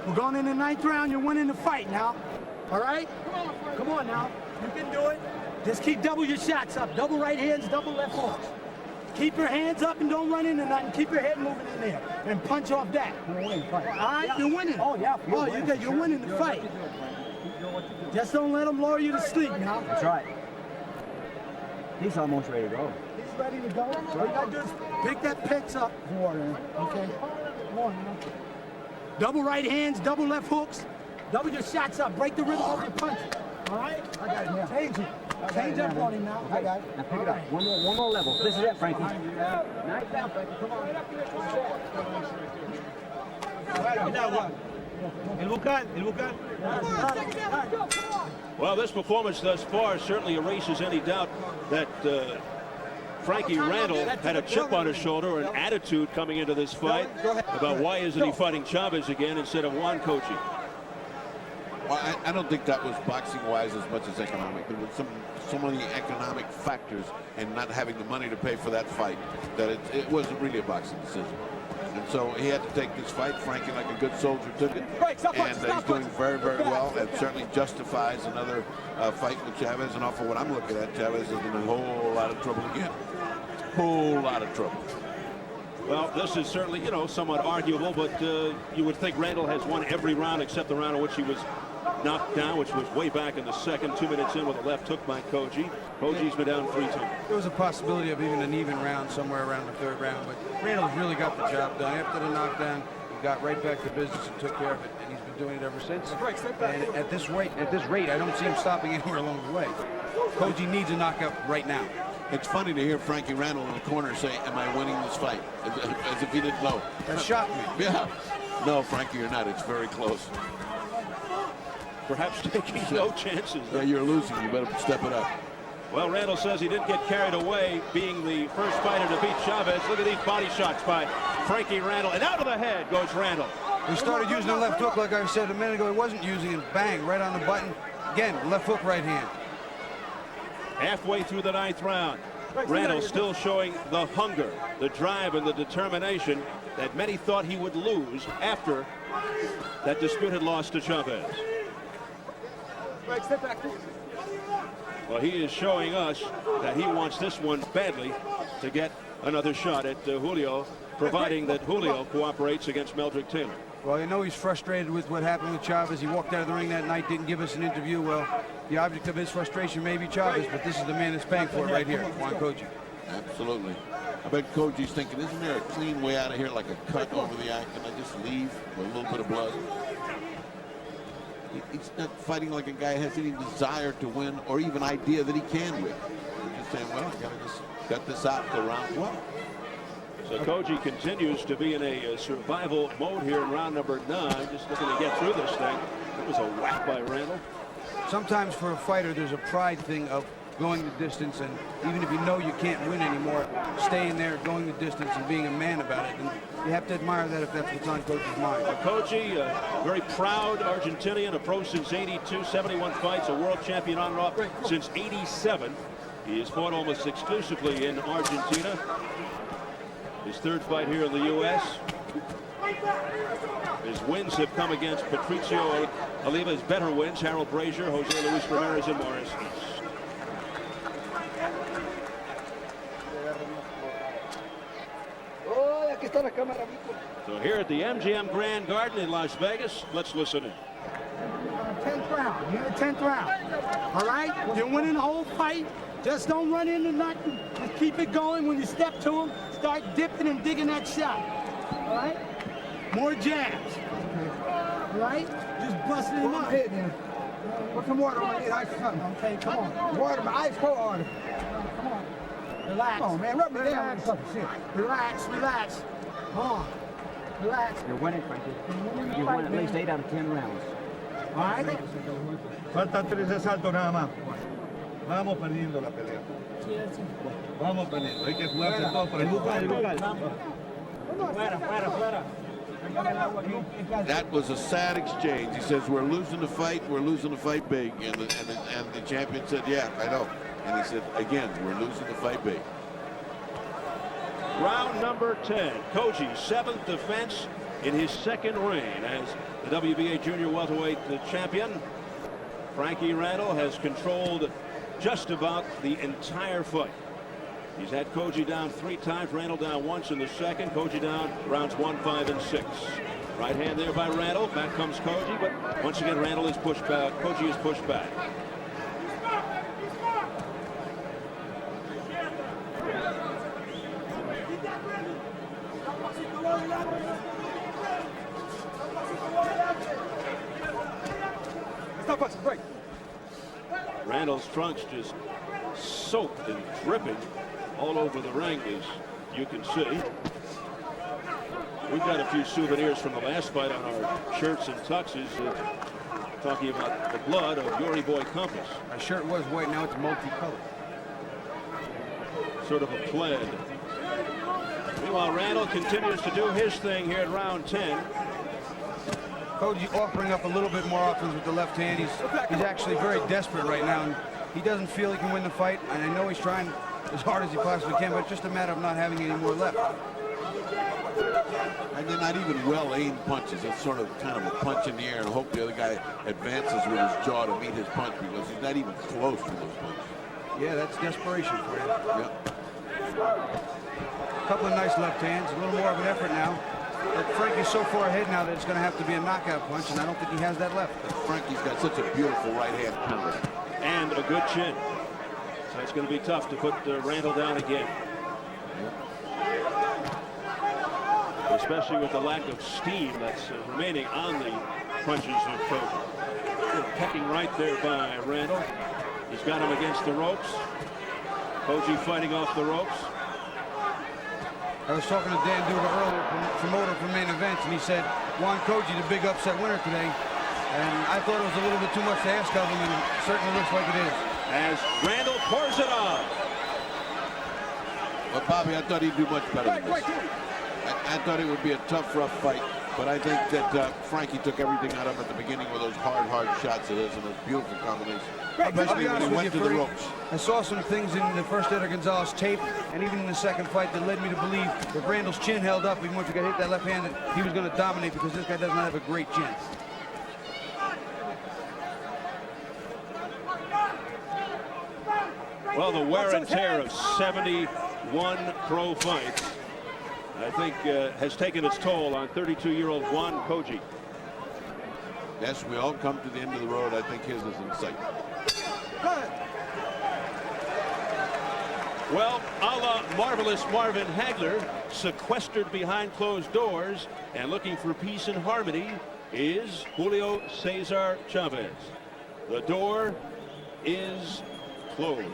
Speaker 13: We're going in the 9th round. You're winning the fight now. All right? Come on now. You can do it. Just keep double your shots up. Double right hands, double left hooks. Keep your hands up and don't run into nothing. Keep your head moving in there and punch off that. You're winning the fight. All right? You're winning. Oh, yeah. You're winning the fight. Just don't let them lure you to sleep now.
Speaker 7: That's right. He's almost ready to go.
Speaker 13: He's ready to go. All you got to do is pick that picks up for him. Okay? Come on, man. Double right hands, double left hooks. Double your shots up. Break the rhythm of your punch. All right? I got it now. Change it. Change up on him now. I got it.
Speaker 7: Now pick it up. One more level. This is it, Frankie.
Speaker 13: Nice down, Frankie. Come on.
Speaker 12: El bucal.
Speaker 1: Well, this performance thus far certainly erases any doubt that Frankie Randall had a chip on his shoulder or an attitude coming into this fight about why isn't he fighting Chavez again instead of Juan Coggi.
Speaker 4: Well, I don't think that was boxing-wise as much as economic. There were so many economic factors and not having the money to pay for that fight that it wasn't really a boxing decision. And so he had to take this fight. Frankie, like a good soldier, took it. And he's doing very, very well and certainly justifies another fight with Chavez. And off of what I'm looking at, Chavez is in a whole lot of trouble again. Whole lot of trouble.
Speaker 1: Well, this is certainly, somewhat arguable, but you would think Randall has won every round except the round in which he was knocked down, which was way back in the second, 2 minutes in with a left hook by Coggi. Coggi's been down 3-2.
Speaker 5: There was a possibility of even an even round somewhere around the 3rd round, but Randall's really got the job done. After the knockdown, he got right back to business and took care of it, and he's been doing it ever since. And at this rate, I don't see him stopping anywhere along the way. Coggi needs a knockout right now.
Speaker 4: It's funny to hear Frankie Randall in the corner say, am I winning this fight? As if he didn't know.
Speaker 5: That shocked me.
Speaker 4: Yeah. No, Frankie, you're not. It's very close.
Speaker 1: perhaps taking no chances.
Speaker 4: Yeah, you're losing. You better step it up.
Speaker 1: Well, Randall says he didn't get carried away being the first fighter to beat Chavez. Look at these body shots by Frankie Randall. And out of the head goes Randall.
Speaker 5: He started using the left hook, like I said a minute ago. He wasn't using it. Bang, right on the button. Again, left hook, right hand.
Speaker 1: Halfway through the 9th round, Randall still showing the hunger, the drive, and the determination that many thought he would lose after that disputed loss to Chavez. Well, he is showing us that he wants this one badly to get another shot at Julio, providing that Julio cooperates against Meldrick Taylor.
Speaker 5: Well, you know he's frustrated with what happened with Chavez. He walked out of the ring that night, didn't give us an interview. Well, the object of his frustration may be Chavez, but this is the man that's paying for it right here, Juan Coggi.
Speaker 4: Absolutely. I bet Coggi's thinking, isn't there a clean way out of here, like a cut over the eye? Can I just leave with a little bit of blood? He's not fighting like a guy who has any desire to win or even idea that he can win. He's just saying, well, I gotta just cut this out to round 1.
Speaker 1: So Coggi continues to be in a survival mode here in round number 9, just looking to get through this thing. It was a whack by Randall.
Speaker 5: Sometimes for a fighter, there's a pride thing of going the distance, and even if you know you can't win anymore, staying there, going the distance, and being a man about it. And you have to admire that if that's what's on Coggi's mind.
Speaker 1: Coggi, very proud Argentinian, a pro since '82, 71 fights, a world champion on and off since '87. He has fought almost exclusively in Argentina. His 3rd fight here in the U.S. His wins have come against Patricio Oliva. His better wins, Harold Brazier, Jose Luis Ramirez, and Morris. So here at the MGM Grand Garden in Las Vegas, let's listen in.
Speaker 13: 10th round. You're in the 10th round. All right? You're winning the whole fight. Just don't run into nothing. Just keep it going. When you step to him, start dipping and digging that shot. All right? More jabs. All right? Just busting him up. Put some water on my head. Ice or something. Okay, come on. Water, my ice cold water. Come on. Relax. Come on, man. Rub me down. Relax, relax. Come on. Relax.
Speaker 16: You're winning, Frankie. You've won at least 8 out of 10 rounds.
Speaker 13: All right?
Speaker 12: Faltan 3 asaltos nada más. Vamos perdiendo la pelea. Vamos perdiendo. Hay que jugarse todo para
Speaker 4: That was a sad exchange. He says, we're losing the fight big. And the champion said, yeah, I know. And he said, again, we're losing the fight big.
Speaker 1: Round number 10. Coggi's 7th defense in his 2nd reign as the WBA Junior Welterweight champion. Frankie Randall has controlled just about the entire fight. He's had Coggi down 3 times, Randall down once in the 2nd. Coggi down rounds 1, 5, and 6. Right hand there by Randall. Back comes Coggi, but once again Randall is pushed back. Coggi is pushed back. Randall's trunks just soaked and dripping all over the ring, as you can see. We've got a few souvenirs from the last fight on our shirts and tuxes, talking about the blood of Yori boy Campas.
Speaker 5: My shirt was white, now it's multicolored.
Speaker 1: Sort of a plaid. Meanwhile, Randall continues to do his thing here in round 10.
Speaker 5: Coggi offering up a little bit more offense with the left hand. He's actually very desperate right now. And he doesn't feel he can win the fight, and I know he's trying as hard as he possibly can, but it's just a matter of not having any more left.
Speaker 4: And they're not even well-aimed punches. It's sort of kind of a punch in the air and hope the other guy advances with his jaw to meet his punch, because he's not even close to those punches.
Speaker 5: Yeah, that's desperation for him.
Speaker 4: Yep.
Speaker 5: A couple of nice left hands, a little more of an effort now. But Frankie's so far ahead now that it's going to have to be a knockout punch, and I don't think he has that left.
Speaker 4: But Frankie's got such a beautiful right hand counter.
Speaker 1: And a good chin. So it's going to be tough to put Randall down again. Especially with the lack of steam that's remaining on the punches of Coggi. Pecking right there by Randall. He's got him against the ropes. Coggi fighting off the ropes.
Speaker 5: I was talking to Dan Duva earlier, promoter for Main Events, and he said Juan Coggi, the big upset winner today, And I thought it was a little bit too much to ask of him, and it certainly looks like it is.
Speaker 1: As Randall pours it on.
Speaker 14: But Bobby, I thought he'd do much better than this. I thought it would be a tough, rough fight. But I think that Frankie took everything out of him at the beginning with those hard shots of this and those beautiful combinations.
Speaker 5: I'll be honest with you,
Speaker 14: to the ropes.
Speaker 5: I saw some things in the first Edgar Gonzalez tape and even in the second fight that led me to believe if Randall's chin held up, even if he got hit that left hand, that he was going to dominate, because this guy does not have a great chin.
Speaker 1: Well, the wear and tear of 71 pro fights, I think, has taken its toll on 32-year-old Juan Coggi.
Speaker 14: Yes, we all come to the end of the road. I think his is in sight.
Speaker 1: Well, a la Marvelous Marvin Hagler, sequestered behind closed doors and looking for peace and harmony, is Julio Cesar Chavez. The door is closed.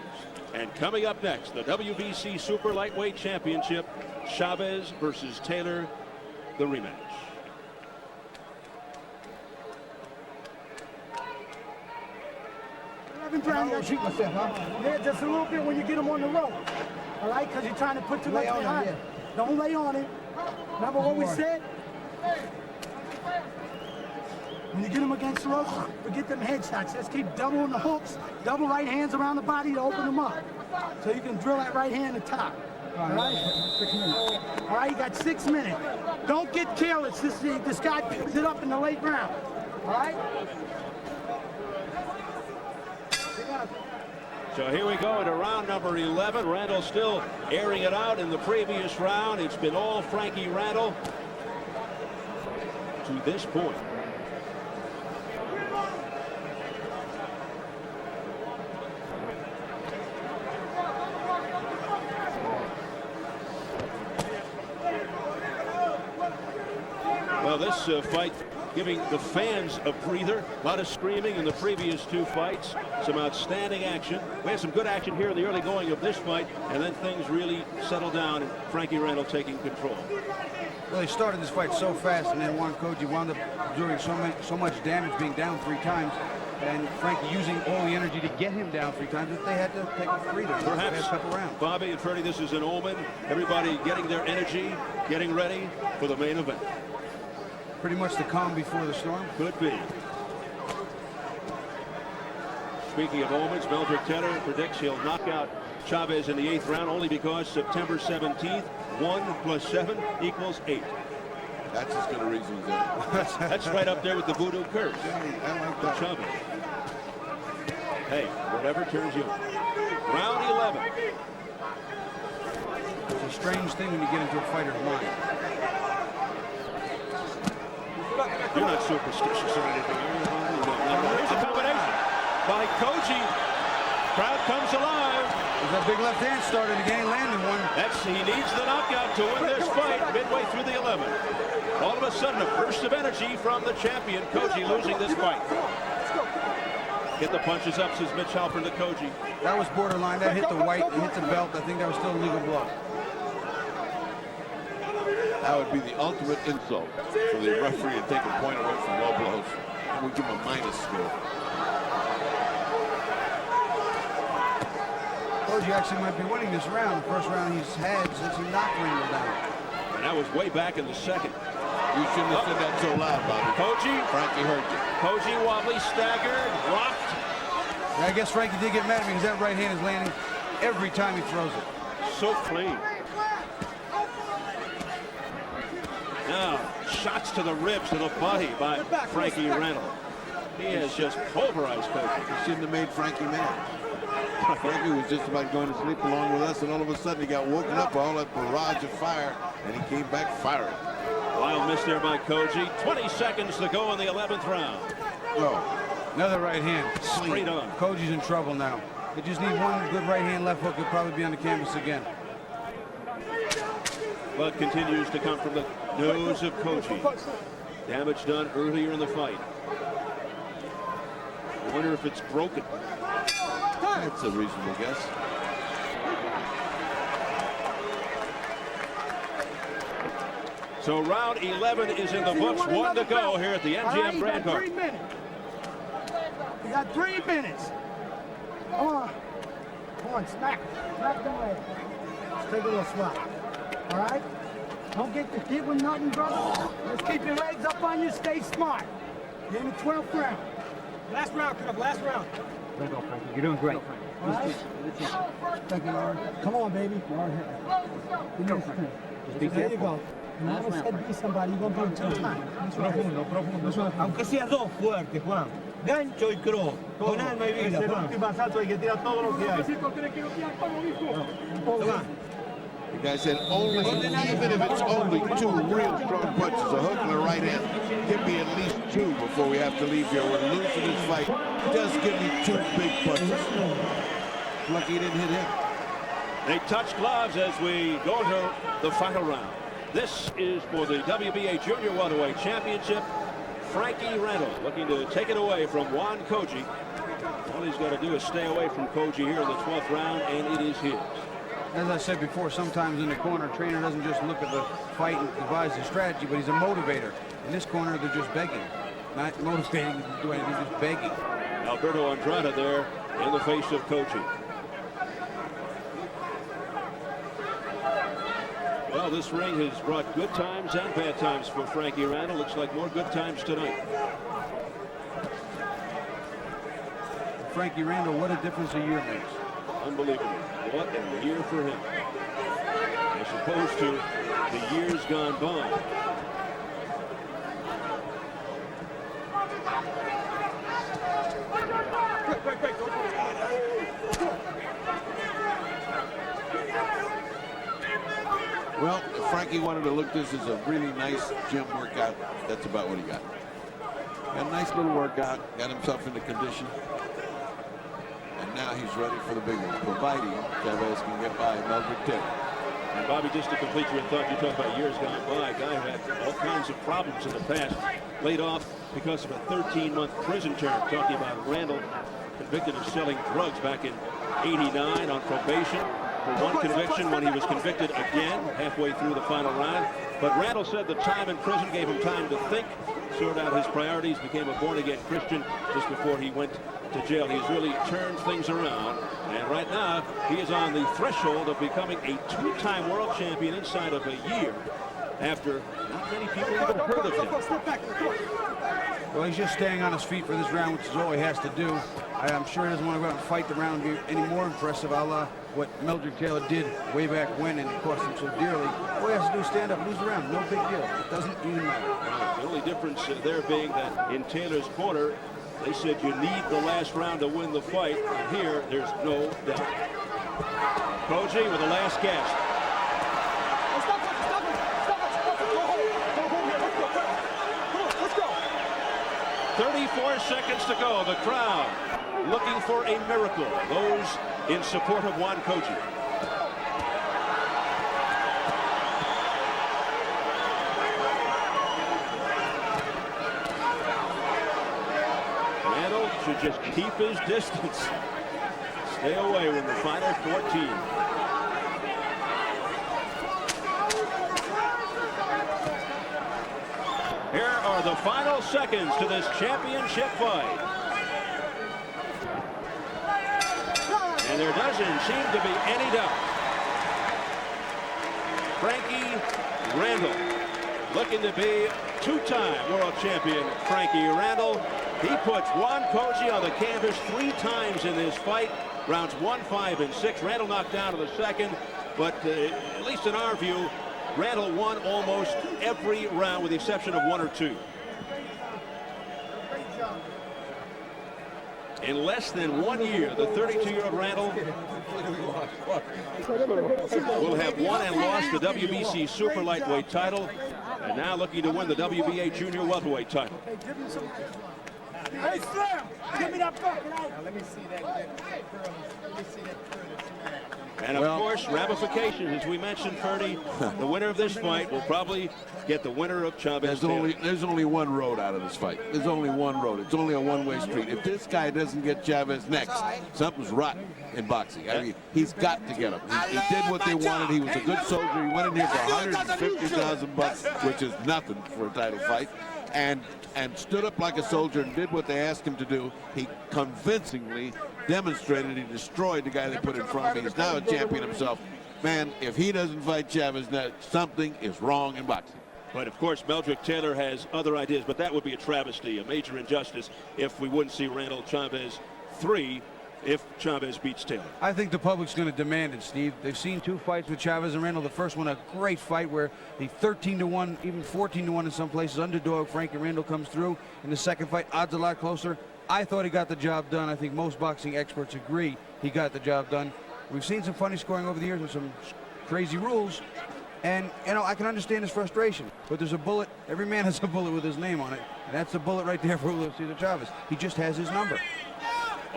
Speaker 1: And coming up next, the WBC Super Lightweight Championship, Chavez versus Taylor, the rematch.
Speaker 13: Trying to treat myself, huh? Yeah, just a little bit when you get him on the rope. All right, because you're trying to put too much behind him. Don't lay on him. Remember what we said? When you get him against the rope, forget them headshots. Just keep doubling the hooks, double right hands around the body to open them up. So you can drill that right hand at the top. All right? 6 minutes. All right, you got 6 minutes. Don't get careless. This guy picks it up in the late round. All right?
Speaker 1: So here we go into round number 11. Randall still airing it out in the previous round. It's been all Frankie Randall to this point. Well, this fight giving the fans a breather. A lot of screaming in the previous two fights. Some outstanding action. We had some good action here in the early going of this fight, and then things really settled down, and Frankie Randall taking control.
Speaker 5: Well, he started this fight so fast, and then Juan Coggi wound up doing so much damage, being down 3 times, and Frankie using all the energy to get him down 3 times, that they had to take a breather.
Speaker 1: Perhaps,
Speaker 5: a couple rounds.
Speaker 1: Bobby and Freddie, this is an omen. Everybody getting their energy, getting ready for the main event.
Speaker 5: Pretty much the calm before the storm.
Speaker 1: Could be. Speaking of omens, Meldrick predicts he'll knock out Chavez in the 8th round only because September 17th, 1 + 7 = 8.
Speaker 14: That's as good a reason as that.
Speaker 1: That's right up there with the voodoo curse.
Speaker 14: I like that.
Speaker 1: Chavez. Hey, whatever turns you on. Round 11.
Speaker 5: It's a strange thing when you get into a fighter's mind.
Speaker 1: You're not superstitious or anything. Here's a combination by Coggi. Crowd comes alive.
Speaker 5: There's that big left hand started again, landing one.
Speaker 1: He needs the knockout to win this fight midway through the 11th. All of a sudden, a burst of energy from the champion. Coggi losing this fight. Get the punches up, says Mitch Halpern to Coggi.
Speaker 5: That was borderline. That hit the white, it hit the belt. I think that was still a legal blow.
Speaker 14: That would be the ultimate insult for the referee to take a point away from low blows. And we'll give him a minus score.
Speaker 5: Coggi actually might be winning this round. The first round he's had since he knocked Randall down.
Speaker 1: And that was way back in the 2nd.
Speaker 14: You shouldn't have said that so loud, Bobby.
Speaker 1: Coggi.
Speaker 14: Frankie heard you.
Speaker 1: Coggi wobbly, staggered, rocked.
Speaker 5: Yeah, I guess Frankie did get mad because that right hand is landing every time he throws it.
Speaker 1: So clean. Now, shots to the ribs, to the body by Frankie Randall. He has just pulverized Coggi.
Speaker 14: He shouldn't have made Frankie mad. Frankie was just about going to sleep along with us, and all of a sudden he got woken up by all that barrage of fire, and he came back firing.
Speaker 1: Wild miss there by Coggi. 20 seconds to go in the 11th round.
Speaker 5: Oh, another right hand.
Speaker 1: Straight on.
Speaker 5: Coggi's in trouble now. They just need one good right hand left hook. He'll probably be on the canvas again.
Speaker 1: Blood continues to come from the nose of Coggi. Damage done earlier in the fight. I wonder if it's broken.
Speaker 14: That's a reasonable guess.
Speaker 1: So round 11 is in the books. 1 to go here at the MGM Grand Garden.
Speaker 13: 3 minutes. You got 3 minutes. Come on. Come on, smack. Smack the leg. Let's take a little swap. All right? Don't get hit with nothing, brother. Just keep your legs up on you. Stay smart. You're in the 12th round.
Speaker 10: Last round, Cub, last round.
Speaker 16: Let go, Frankie. You're doing great.
Speaker 13: All right? Thank you, Yori. Come on, baby. All right.
Speaker 16: Just be
Speaker 13: There you
Speaker 16: careful.
Speaker 13: go. And I almost said be somebody. You're going to be in 2 times.
Speaker 12: Profundo, profundo. Aunque sea dos fuertes, Juan. Gancho y cross. Con alma y vida, Juan.
Speaker 21: último asalto hay que tirar todo lo que hay.
Speaker 12: Toma.
Speaker 14: The guy said, only, even if it's only 2 real strong punches, a hook and a right hand, give me at least 2 before we have to leave here. We're losing this fight. Just give me 2 big punches. Lucky he didn't hit him.
Speaker 1: They touch gloves as we go to the final round. This is for the WBA Junior Welterweight Championship. Frankie Randall looking to take it away from Juan Coggi. All he's got to do is stay away from Coggi here in the 12th round, and it is his.
Speaker 5: As I said before, sometimes in the corner, a trainer doesn't just look at the fight and devise a strategy, but he's a motivator. In this corner, they're just begging. Not motivating to do anything, just begging.
Speaker 1: Alberto Andrade there in the face of Coggi. Well, this ring has brought good times and bad times for Frankie Randall. Looks like more good times tonight.
Speaker 5: Frankie Randall, what a difference a year makes.
Speaker 1: Unbelievable. What a year for him. As opposed to the years gone by.
Speaker 14: Well, if Frankie wanted to look this as a really nice gym workout, that's about what he got. Got a nice little workout, got himself into condition. And now he's ready for the big one, providing Chavez can get by Meldrick Taylor.
Speaker 1: And Bobby, just to complete your thought, you talk about years gone by. A guy who had all kinds of problems in the past, laid off because of a 13-month prison term. Talking about Randall, convicted of selling drugs back in '89 on probation for one conviction when he was convicted again halfway through the final round. But Randall said the time in prison gave him time to think, sort out his priorities, became a born-again Christian just before he went to jail. He's really turned things around, and right now he is on the threshold of becoming a 2-time world champion inside of a year after not many people even heard of him.
Speaker 5: Well, he's just staying on his feet for this round, which is all he has to do. I'm sure he doesn't want to go out and fight the round and be any more impressive, a la what Meldrick Taylor did way back when, and it cost him so dearly. All he has to do is stand up, lose the round. No big deal. It doesn't even matter.
Speaker 1: The only difference there being that in Taylor's corner, they said you need the last round to win the fight. And here, there's no doubt. Coggi with the last gasp. 34 seconds to go. The crowd looking for a miracle. Those in support of Juan Coggi. Randall should just keep his distance. Stay away with the final 14. Here are the final seconds to this championship fight. And there doesn't seem to be any doubt. Frankie Randall, looking to be 2-time world champion Frankie Randall. He puts Juan Coggi on the canvas 3 times in this fight. Rounds 1, 5, and 6. Randall knocked down to the second, but at least in our view, Randall won almost every round with the exception of 1 or 2. In less than 1 year, the 32-year-old Randall will have won and lost the WBC Super Lightweight title, and now looking to win the WBA Junior Welterweight title.
Speaker 13: Hey, Slim, give me that bucket.
Speaker 21: Let me see that curl. Let me see that curl.
Speaker 1: And of course, ramifications, as we mentioned, Ferdy, the winner of this fight will probably get the winner of Chavez.
Speaker 14: There's only one road out of this fight. There's only one road. It's only a one-way street. If this guy doesn't get Chavez next, something's rotten in boxing. I mean, he's got to get him. He did what they wanted. He was a good soldier. He went in here for $150,000, which is nothing for a title fight, and stood up like a soldier and did what they asked him to do. He convincingly demonstrated he destroyed the guy they put in front of him. He's now a champion himself. Man, if he doesn't fight Chavez next, something is wrong in boxing.
Speaker 1: But of course, Meldrick Taylor has other ideas, but that would be a travesty, a major injustice if we wouldn't see Randall Chavez 3 if Chavez beats Taylor.
Speaker 5: I think the public's going to demand it, Steve. They've seen 2 fights with Chavez and Randall. The first one, a great fight where the 13-1, even 14-1 in some places, underdog Frankie Randall comes through. In the second fight, odds a lot closer. I thought he got the job done. I think most boxing experts agree he got the job done. We've seen some funny scoring over the years with some crazy rules. And, you know, I can understand his frustration. But there's a bullet. Every man has a bullet with his name on it. And that's the bullet right there for Julio Cesar Chavez. He just has his number.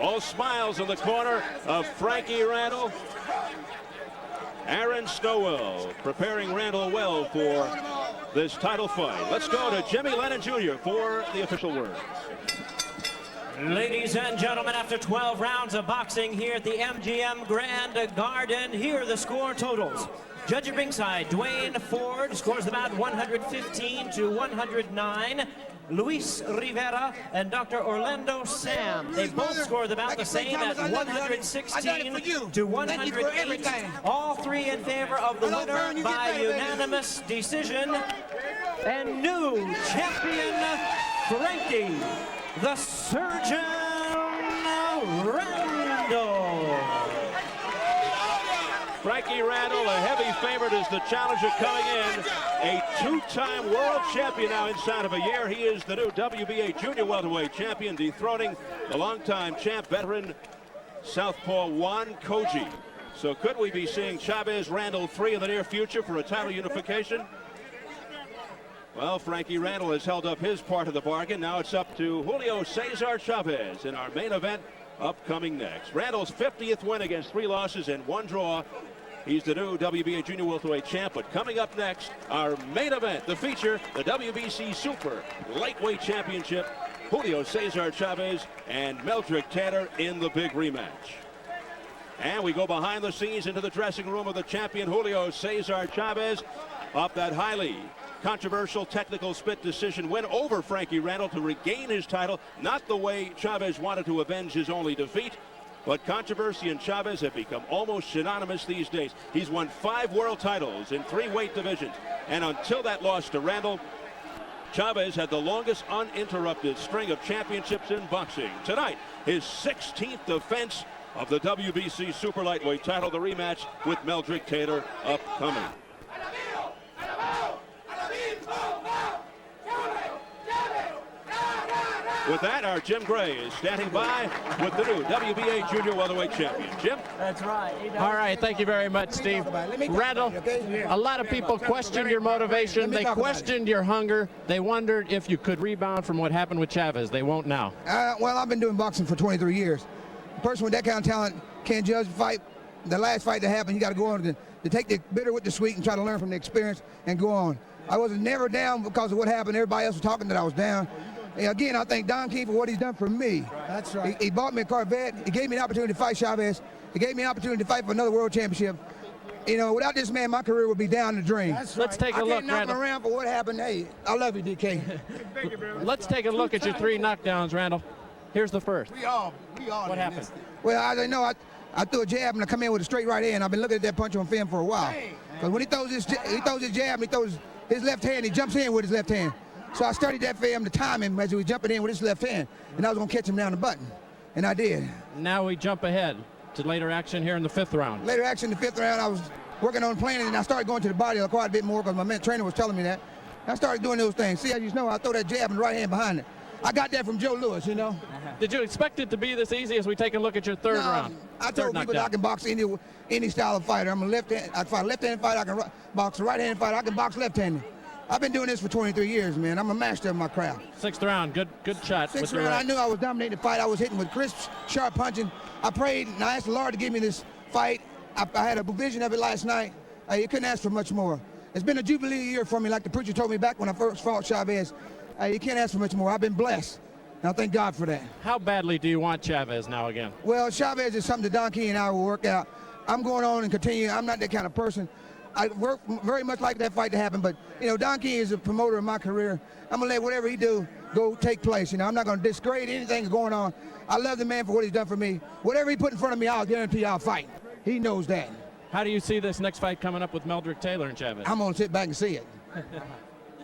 Speaker 1: All smiles in the corner of Frankie Randall. Aaron Stowell preparing Randall well for this title fight. Let's go to Jimmy Lennon Jr. for the official word.
Speaker 2: Ladies and gentlemen, after 12 rounds of boxing here at the MGM Grand Garden, here are the score totals. Judge at ringside, Dwayne Ford scores about 115 to 109. Luis Rivera and Dr. Orlando Sam, they both scored about the same at 116 to 108. All 3 in favor of the winner by unanimous decision. And new champion, Frankie, the Surgeon Randall.
Speaker 1: Frankie Randall, a heavy favorite as the challenger coming in. A 2-time world champion now inside of a year. He is the new WBA Junior Welterweight champion, dethroning the longtime champ, veteran southpaw Juan Coggi. So could we be seeing Chavez Randall 3 in the near future for a title unification? Well, Frankie Randall has held up his part of the bargain. Now it's up to Julio Cesar Chavez in our main event upcoming next. Randall's 50th win against 3 losses and 1 draw. He's the new WBA Junior Welterweight champ. But coming up next, our main event, the feature, the WBC Super Lightweight Championship. Julio Cesar Chavez and Meldrick Taylor in the big rematch. And we go behind the scenes into the dressing room of the champion Julio Cesar Chavez up that highly controversial technical split decision win over Frankie Randall to regain his title. Not the way Chavez wanted to avenge his only defeat, but controversy and Chavez have become almost synonymous these days. He's won 5 world titles in 3 weight divisions, and until that loss to Randall, Chavez had the longest uninterrupted string of championships in boxing. Tonight, his 16th defense of the WBC Super Lightweight title, the rematch with Meldrick Taylor upcoming. With that, our Jim Gray is standing by with the new WBA Junior Welterweight champion. Jim?
Speaker 11: That's right. All right, thank you very much, Steve. Randall, a lot of people questioned your motivation. They questioned your hunger. They wondered if you could rebound from what happened with Chavez. They won't now.
Speaker 8: Well, I've been doing boxing for 23 years. A person with that kind of talent can't judge the fight. The last fight that happened, you got to go on to take the bitter with the sweet and try to learn from the experience and go on. I was never down because of what happened. Everybody else was talking that I was down. And again, I thank Don King for what he's done for me.
Speaker 21: That's right.
Speaker 8: He bought me a Corvette. He gave me an opportunity to fight Chavez. He gave me an opportunity to fight for another world championship. You know, without this man, my career would be down the drain.
Speaker 21: That's
Speaker 11: Let's take a look,
Speaker 8: I can't knock him
Speaker 11: Randall.
Speaker 8: around for what happened. Hey, I love you, DK.
Speaker 11: Let's take a look at your 3 knockdowns, Randall. Here's the first.
Speaker 21: We all
Speaker 11: What happened?
Speaker 8: Well, I know I threw a jab and I come in with a straight right hand. I've been looking at that punch on film for a while. Because when he throws his jab and he throws his left hand, he jumps in with his left hand. So I studied that for him to time him as he was jumping in with his left hand. And I was going to catch him down the button. And I did.
Speaker 11: Now we jump ahead to later action here in the 5th round.
Speaker 8: Later action in the 5th round, I was working on planning, and I started going to the body quite a bit more because my trainer was telling me that. I started doing those things. See, as you know, I throw that jab and right hand behind it. I got that from Joe Lewis, you know.
Speaker 11: Did you expect it to be this easy as we take a look at your 3rd round?
Speaker 8: I told people that I can box any style of fighter. I'm a left-hand. I can fight a left-handed fighter. I can box a right-handed fighter. I can box left-handed. I've been doing this for 23 years, man. I'm a master of my craft.
Speaker 11: 6th round, good shot.
Speaker 8: 6th round, I knew I was dominating the fight. I was hitting with crisp, sharp punching. I prayed and I asked the Lord to give me this fight, I had a vision of it last night. You couldn't ask for much more. It's been a jubilee year for me, like the preacher told me back when I first fought Chavez. You can't ask for much more. I've been blessed. And I thank God for that.
Speaker 11: How badly do you want Chavez now again?
Speaker 8: Well, Chavez is something that Don King and I will work out. I'm going on and continue. I'm not that kind of person. I work very much like that fight to happen, but, you know, Don King is a promoter of my career. I'm going to let whatever he do go take place. You know, I'm not going to disgrade anything going on. I love the man for what he's done for me. Whatever he put in front of me, I'll guarantee I'll fight. He knows that.
Speaker 11: How do you see this next fight coming up with Meldrick, Taylor, and Chavez?
Speaker 8: I'm going to sit back and see it.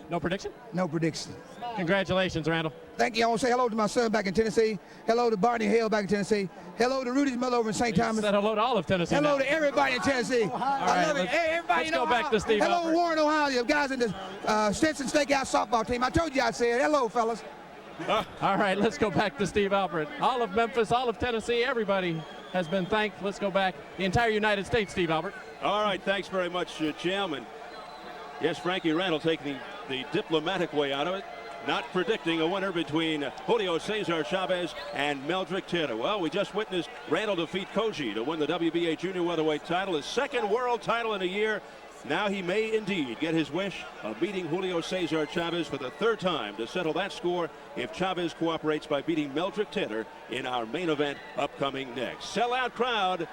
Speaker 11: No prediction?
Speaker 8: No prediction.
Speaker 11: Congratulations, Randall.
Speaker 8: Thank you. I want to say hello to my son back in Tennessee. Hello to Barney Hale back in Tennessee. Hello to Rudy's mother over in St. Thomas.
Speaker 11: Said hello to all of Tennessee.
Speaker 8: Hello
Speaker 11: now.
Speaker 8: to everybody in Tennessee. I love it. Hey, everybody
Speaker 11: let's go back to Steve
Speaker 8: Hello,
Speaker 11: Albert.
Speaker 8: Warren, Ohio. You guys in the Stinson Steakhouse softball team. I told you I'd say it. Hello, fellas.
Speaker 11: All right, let's go back to Steve Albert. All of Memphis, all of Tennessee, everybody has been thanked. Let's go back. The entire United States, Steve Albert.
Speaker 1: All right, thanks very much, Jim. And yes, Frankie Randall taking the diplomatic way out of it. Not predicting a winner between Julio Cesar Chavez and Meldrick Taylor. Well, we just witnessed Randall defeat Coggi to win the WBA Junior Welterweight title, his second world title in a year. Now he may indeed get his wish of beating Julio Cesar Chavez for the third time to settle that score if Chavez cooperates by beating Meldrick Taylor in our main event upcoming next. Sellout crowd.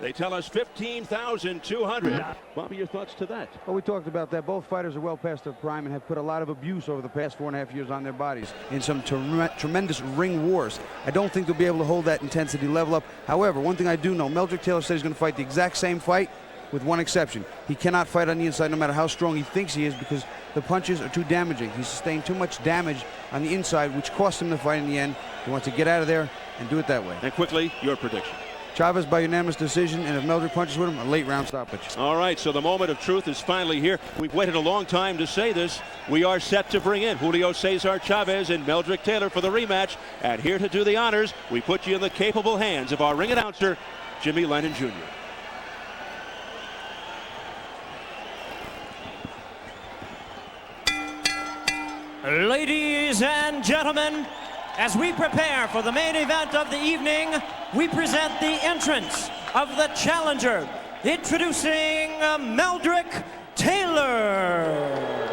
Speaker 1: They tell us 15,200. Bobby, your thoughts to that?
Speaker 5: Well, we talked about that. Both fighters are well past their prime and have put a lot of abuse over the past 4.5 years on their bodies in some tremendous ring wars. I don't think they'll be able to hold that intensity level up. However, one thing I do know, Meldrick Taylor said he's going to fight the exact same fight with one exception. He cannot fight on the inside no matter how strong he thinks he is because the punches are too damaging. He sustained too much damage on the inside, which cost him the fight in the end. He wants to get out of there and do it that way.
Speaker 1: And quickly, your prediction.
Speaker 5: Chavez by unanimous decision, and if Meldrick punches with him, a late round stoppage.
Speaker 1: All right, so the moment of truth is finally here. We've waited a long time to say this. We are set to bring in Julio Cesar Chavez and Meldrick Taylor for the rematch. And here to do the honors, we put you in the capable hands of our ring announcer, Jimmy Lennon Jr.
Speaker 2: Ladies and gentlemen, as we prepare for the main event of the evening, we present the entrance of the challenger, introducing Meldrick Taylor.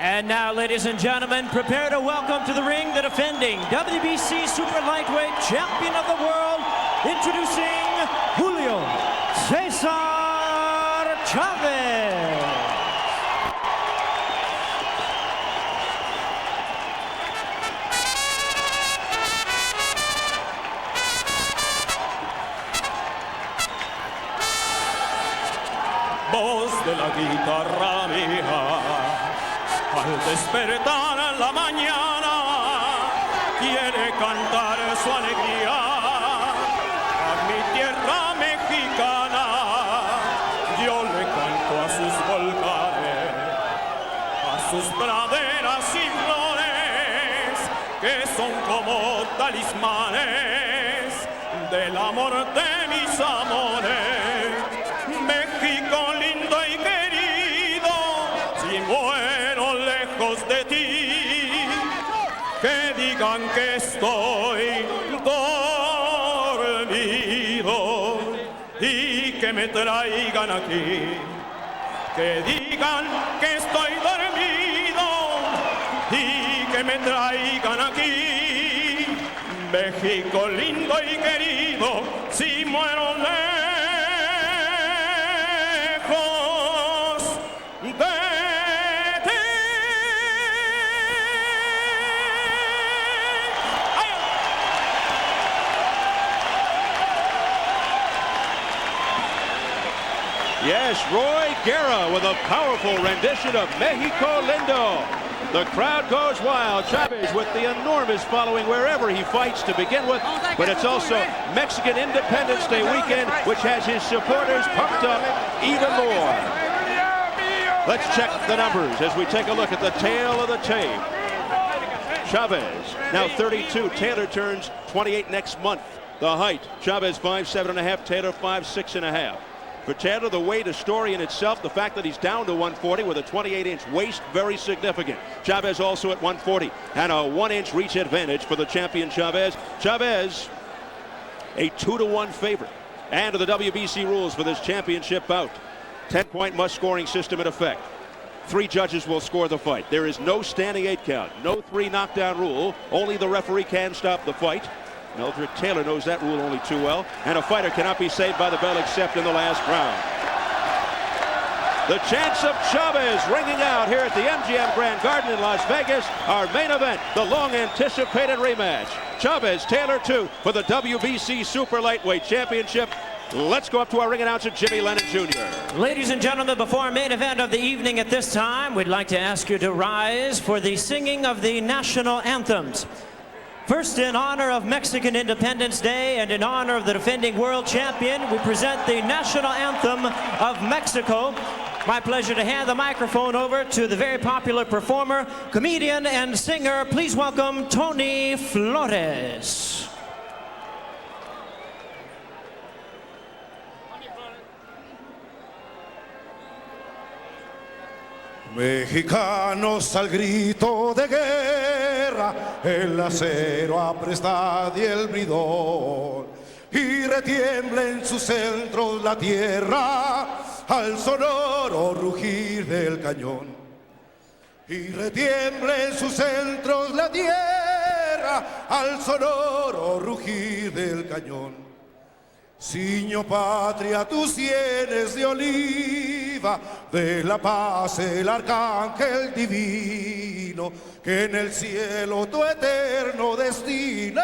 Speaker 2: And now, ladies and gentlemen, prepare to welcome to the ring the defending WBC Super Lightweight Champion of the World, introducing Julio Cesar Chavez.
Speaker 9: Voz de la guitarra mía. Al despertar la mañana, quiere cantar su alegría a mi tierra mexicana. Yo le canto a sus volcanes, a sus praderas y flores, que son como talismanes del amor de mis amores. México lindo y querido, si muero lejos de ti, que digan que estoy dormido y que que me traigan aquí, que digan que estoy dormido y que me traigan aquí. México lindo y querido, si muero lejos de ti.
Speaker 1: Yes, Roy Guerra with a powerful rendition of Mexico Lindo. The crowd goes wild. Chavez with the enormous following wherever he fights to begin with, but it's also Mexican Independence Day weekend, which has his supporters pumped up even more. Let's check the numbers as we take a look at the tail of the tape. Chavez, now 32. Taylor turns 28 next month. The height, Chavez 5'7.5", Taylor 5'6.5". For Taylor, the weight, a story in itself. The fact that he's down to 140 with a 28-inch waist, very significant. Chavez also at 140, and a 1-inch reach advantage for the champion Chavez. Chavez, a 2-to-1 favorite. And to the WBC rules for this championship bout. 10-point must-scoring system in effect. 3 judges will score the fight. There is no standing 8 count, no 3 knockdown rule. Only the referee can stop the fight. Meldrick Taylor knows that rule only too well, and a fighter cannot be saved by the bell except in the last round. The chants of Chavez ringing out here at the MGM Grand Garden in Las Vegas. Our main event, the long-anticipated rematch. Chavez, Taylor 2 for the WBC Super Lightweight Championship. Let's go up to our ring announcer, Jimmy Lennon Jr.
Speaker 2: Ladies and gentlemen, before our main event of the evening at this time, we'd like to ask you to rise for the singing of the national anthems. First, in honor of Mexican Independence Day and in honor of the defending world champion, we present the national anthem of Mexico. My pleasure to hand the microphone over to the very popular performer, comedian, and singer. Please welcome Tony Flores.
Speaker 19: Mexicanos al grito de guerra, el acero apresta y el bridón, y retiembla en sus centros la tierra al sonoro rugir del cañón. Y retiembla en sus centros la tierra al sonoro rugir del cañón. Ciño patria, tus sienes de oliva, de la paz el arcángel divino, que en el cielo tu eterno destino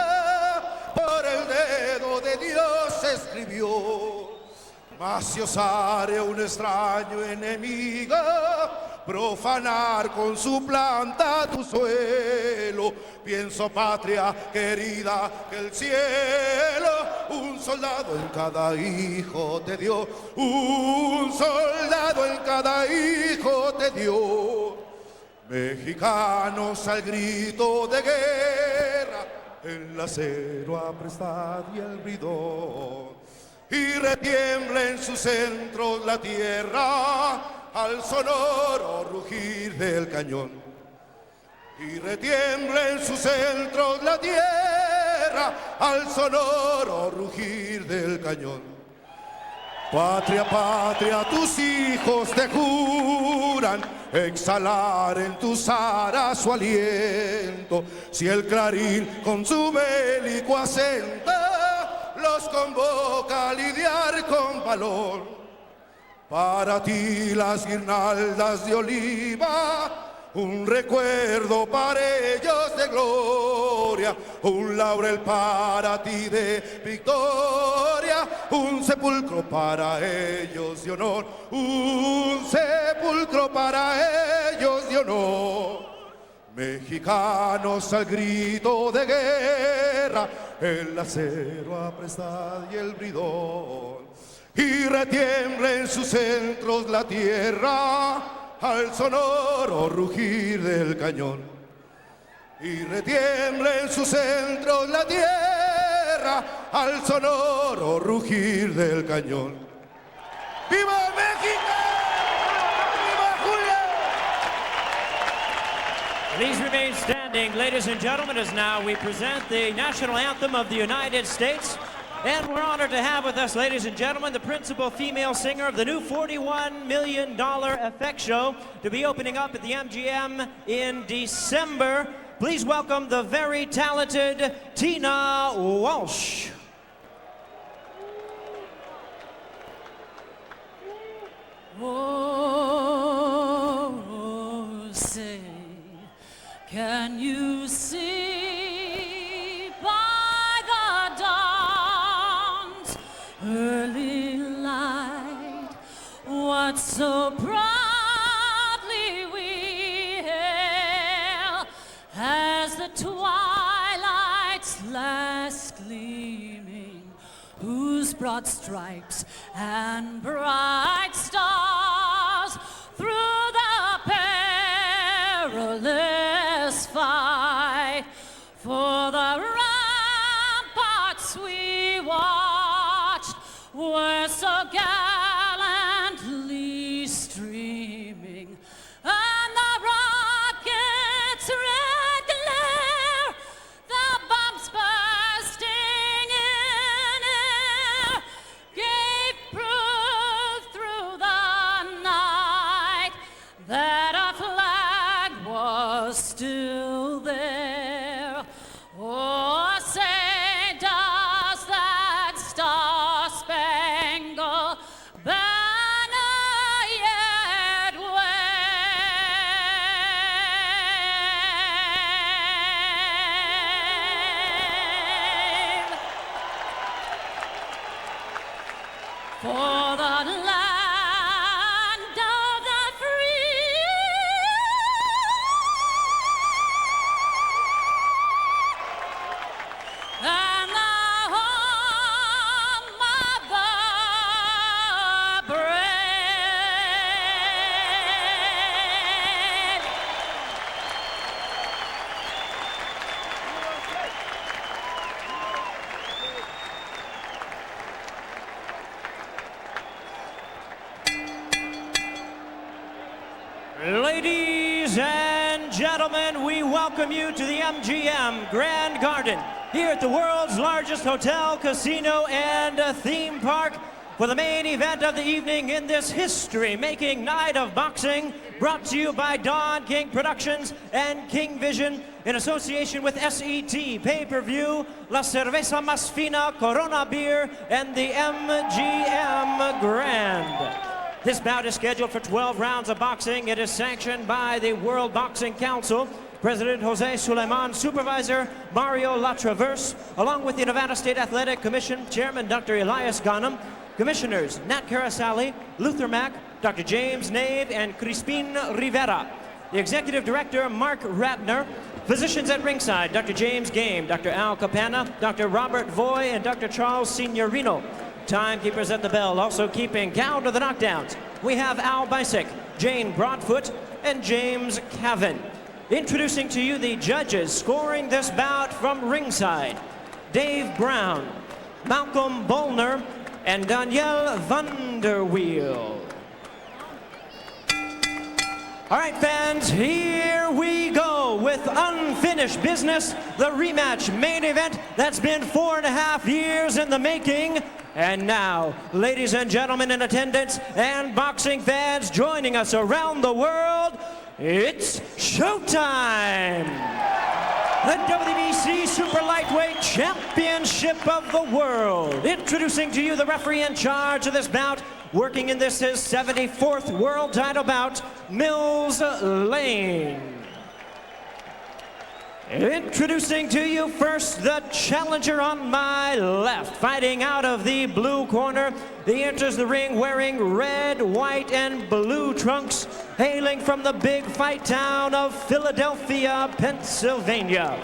Speaker 19: por el dedo de Dios escribió. Mas si osare un extraño enemigo profanar con su planta tu suelo, pienso patria querida que el cielo un soldado en cada hijo te dio, un soldado en cada hijo te dio. Mexicanos al grito de guerra, el acero apresta y el bridón, y retiembla en sus centros la tierra al sonoro rugir del cañón. Y retiembla en sus centros la tierra al sonoro rugir del cañón. Patria, patria, tus hijos te juran exhalar en tus aras su aliento, si el clarín con su bélico acento los convoca a lidiar con valor. Para ti las guirnaldas de oliva, un recuerdo para ellos de gloria, un laurel para ti de victoria, un sepulcro para ellos de honor, un sepulcro para ellos de honor. Mexicanos al grito de guerra, el acero apresta y el bridón, y retiembla en sus centros la tierra al sonoro rugir del cañón. Y retiembla en sus centros la tierra al sonoro rugir del cañón. ¡Viva México! ¡Viva Julio!
Speaker 2: Please remain standing, ladies and gentlemen, as now we present the national anthem of the United States. And we're honored to have with us, ladies and gentlemen, the principal female singer of the new $41 million effect show to be opening up at the MGM in December. Please welcome the very talented Tina Walsh.
Speaker 20: Oh, say, can you see by the dawn's early light what so proudly we hail as the twilight's last gleaming, whose broad stripes and bright stars through the perilous fight for the ramparts we watched were so gallantly streaming, and the rockets' red glare, the bombs bursting in air, gave proof through the night that our flag was still there. Oh, say, does that star-spangled banner yet wave? For the land of the free and the home of the brave.
Speaker 2: Ladies and gentlemen, we welcome you to the MGM Grand Garden here at the world's largest hotel, casino, and theme park for the main event of the evening in this history-making night of boxing, brought to you by Don King Productions and King Vision in association with SET Pay-Per-View, La Cerveza Más Fina, Corona Beer, and the MGM Grand. This bout is scheduled for 12 rounds of boxing. It is sanctioned by the World Boxing Council, President Jose Suleiman, Supervisor Mario Latraverse, along with the Nevada State Athletic Commission Chairman Dr. Elias Ghanem, Commissioners Nat Carasali, Luther Mack, Dr. James Nave, and Crispin Rivera. The Executive Director Mark Ratner, physicians at ringside Dr. James Game, Dr. Al Capana, Dr. Robert Voy, and Dr. Charles Signorino. Timekeepers at the bell, also keeping count of the knockdowns. We have Al Bisick, Jane Broadfoot, and James Cavan. Introducing to you the judges scoring this bout from ringside: Dave Brown, Malcolm Bolner, and Danielle Vanderweel. All right, fans, here we go with unfinished business, the rematch main event that's been 4.5 years in the making. And now, ladies and gentlemen in attendance and boxing fans joining us around the world, it's showtime! The WBC Super Lightweight Championship of the World. Introducing to you the referee in charge of this bout, working in this his 74th world title bout, Mills Lane. Introducing to you first the challenger on my left, fighting out of the blue corner. He enters the ring wearing red, white, and blue trunks, hailing from the big fight town of Philadelphia, Pennsylvania.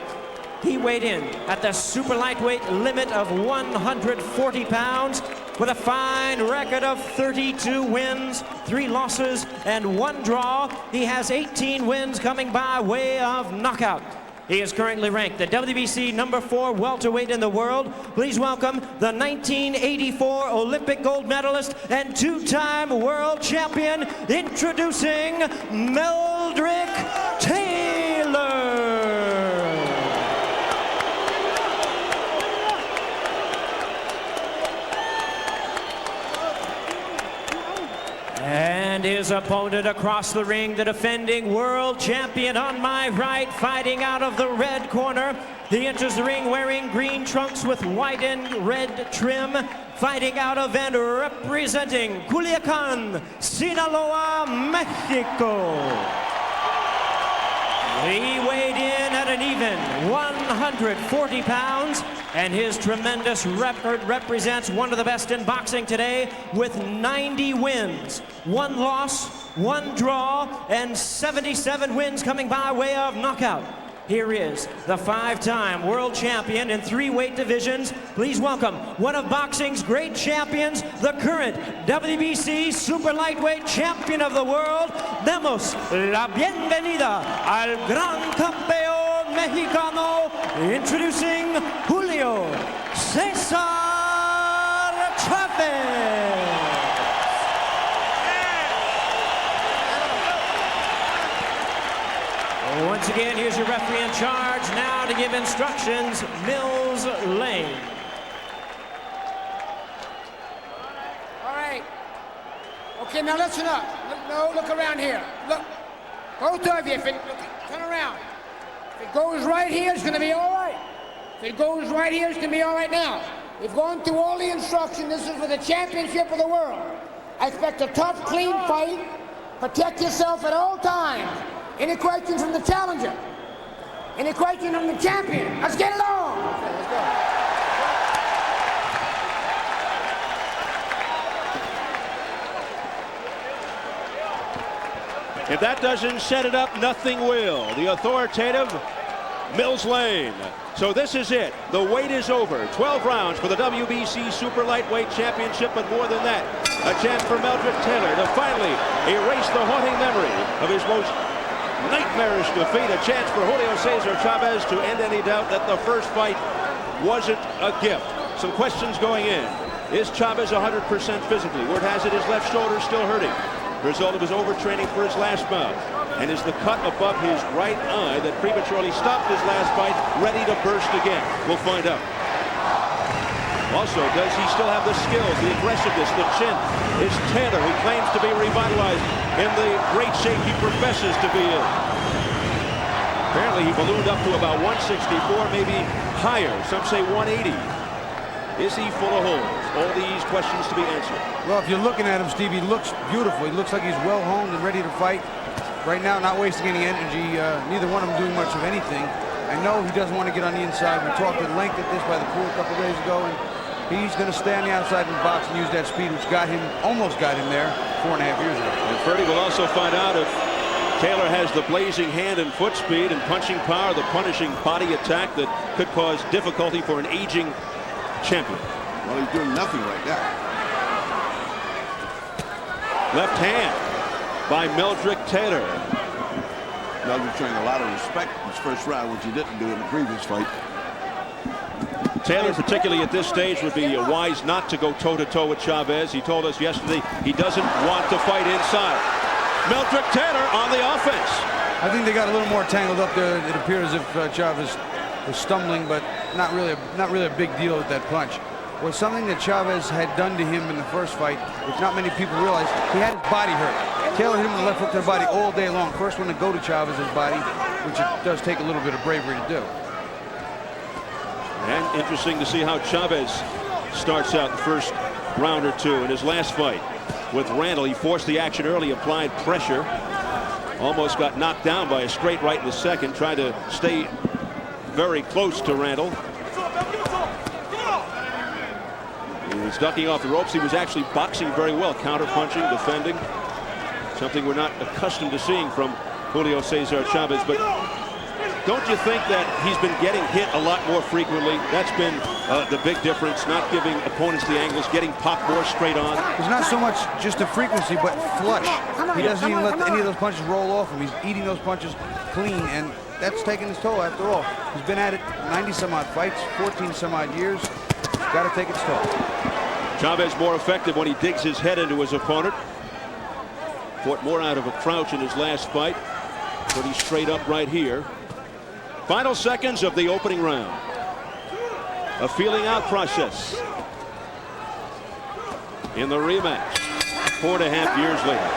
Speaker 2: He weighed in at the super lightweight limit of 140 pounds with a fine record of 32 wins, 3 losses, and 1 draw. He has 18 wins coming by way of knockout. He is currently ranked the WBC #4 welterweight in the world. Please welcome the 1984 Olympic gold medalist and 2-time world champion, introducing Meldrick Taylor. And his opponent across the ring, the defending world champion on my right, fighting out of the red corner. He enters the ring wearing green trunks with white and red trim, fighting out of and representing Culiacan, Sinaloa, Mexico. He weighed in at an even 140 pounds, and his tremendous record represents one of the best in boxing today, with 90 wins, 1 loss, 1 draw, and 77 wins coming by way of knockout. Here is the 5-time world champion in 3 weight divisions. Please welcome one of boxing's great champions, the current WBC super lightweight champion of the world. Demos la bienvenida al gran campeón mexicano, introducing Julio Cesar Chavez. Once again, here's your referee in charge now to give instructions, Mills Lane.
Speaker 13: All right. Okay, now listen up. Look around here. Look. Both of you, turn around. If it goes right here, it's going to be all right. If it goes right here, it's going to be all right now. We've gone through all the instructions. This is for the championship of the world. I expect a tough, clean fight. Protect yourself at all times. Any questions from the challenger? Any questions from the champion? Let's get it on! Let's go.
Speaker 1: If that doesn't set it up, nothing will. The authoritative Mills Lane. So this is it. The wait is over. 12 rounds for the WBC Super Lightweight Championship, but more than that, a chance for Meldrick Taylor to finally erase the haunting memory of his most nightmarish defeat. A chance for Julio Cesar Chavez to end any doubt that the first fight wasn't a gift. Some questions going in. Is Chavez 100% physically? Word has it his left shoulder is still hurting. Result of his overtraining for his last bout. And is the cut above his right eye that prematurely stopped his last fight ready to burst again? We'll find out. Also, does he still have the skills, the aggressiveness, the chin? Is Taylor, who claims to be revitalized, in the great shape he professes to be in? Apparently, he ballooned up to about 164, maybe higher. Some say 180. Is he full of holes? All these questions to be answered.
Speaker 5: Well, if you're looking at him, Steve, he looks beautiful. He looks like he's well honed and ready to fight. Right now, not wasting any energy. Neither one of them doing much of anything. I know he doesn't want to get on the inside. We talked at length at this by the pool a couple days ago, and he's going to stay on the outside and box and use that speed, which almost got him there 4.5 years ago.
Speaker 1: And Ferdy will also find out if Taylor has the blazing hand and foot speed and punching power, the punishing body attack that could cause difficulty for an aging champion.
Speaker 14: Well, he's doing nothing right now.
Speaker 1: Left hand by Meldrick Taylor.
Speaker 14: Meldrick showing a lot of respect in his first round, which he didn't do in the previous fight.
Speaker 1: Taylor, particularly at this stage, would be wise not to go toe-to-toe with Chavez. He told us yesterday he doesn't want to fight inside. Meldrick Taylor on the offense.
Speaker 5: I think they got a little more tangled up there. It appeared as if Chavez was stumbling, but not really a big deal with that punch. Was something that Chavez had done to him in the first fight, which not many people realize. He had his body hurt. Taylor hit him with a left hook to the body all day long. First one to go to Chavez's body, which it does take a little bit of bravery to do.
Speaker 1: And interesting to see how Chavez starts out the first round or two. In his last fight with Randall, he forced the action early, applied pressure, almost got knocked down by a straight right in the second, tried to stay very close to Randall. He was ducking off the ropes. He was actually boxing very well, counter-punching, defending, something we're not accustomed to seeing from Julio Cesar Chavez. But don't you think that he's been getting hit a lot more frequently? That's been the big difference, not giving opponents the angles, getting popped more straight on.
Speaker 5: It's not so much just the frequency, but flush. He doesn't even let any of those punches roll off him. He's eating those punches clean, and that's taking his toll after all. He's been at it 90-some-odd fights, 14-some-odd years. Got to take its toll.
Speaker 1: Chavez more effective when he digs his head into his opponent. Fought more out of a crouch in his last fight. Pretty straight up right here. Final seconds of the opening round. A feeling out process in the rematch 4.5 years later.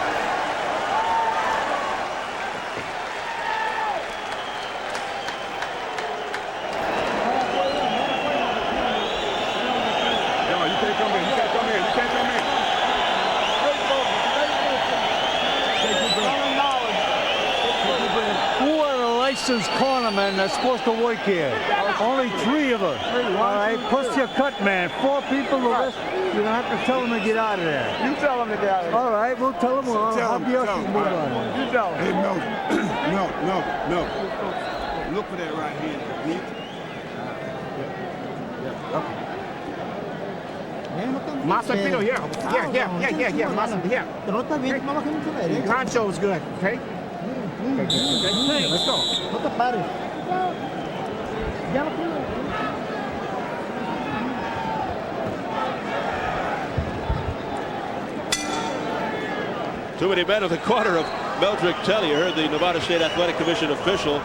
Speaker 15: licensed cornermen that's supposed to work here. Only 3 of us. All right, plus your cut man. 4 people. The rest, you don't have to tell them to get out of there.
Speaker 13: You tell them to get out of there.
Speaker 15: All right, we'll tell them. I'll be up and move on.
Speaker 13: You tell them.
Speaker 22: Hey, no. Look for that right hand.
Speaker 13: Más tranquilo, here. Más, here. Concho is good, okay? Let's go.
Speaker 15: No te pares.
Speaker 1: Too many men in the corner of Meldrick Telly. You heard the Nevada State Athletic Commission official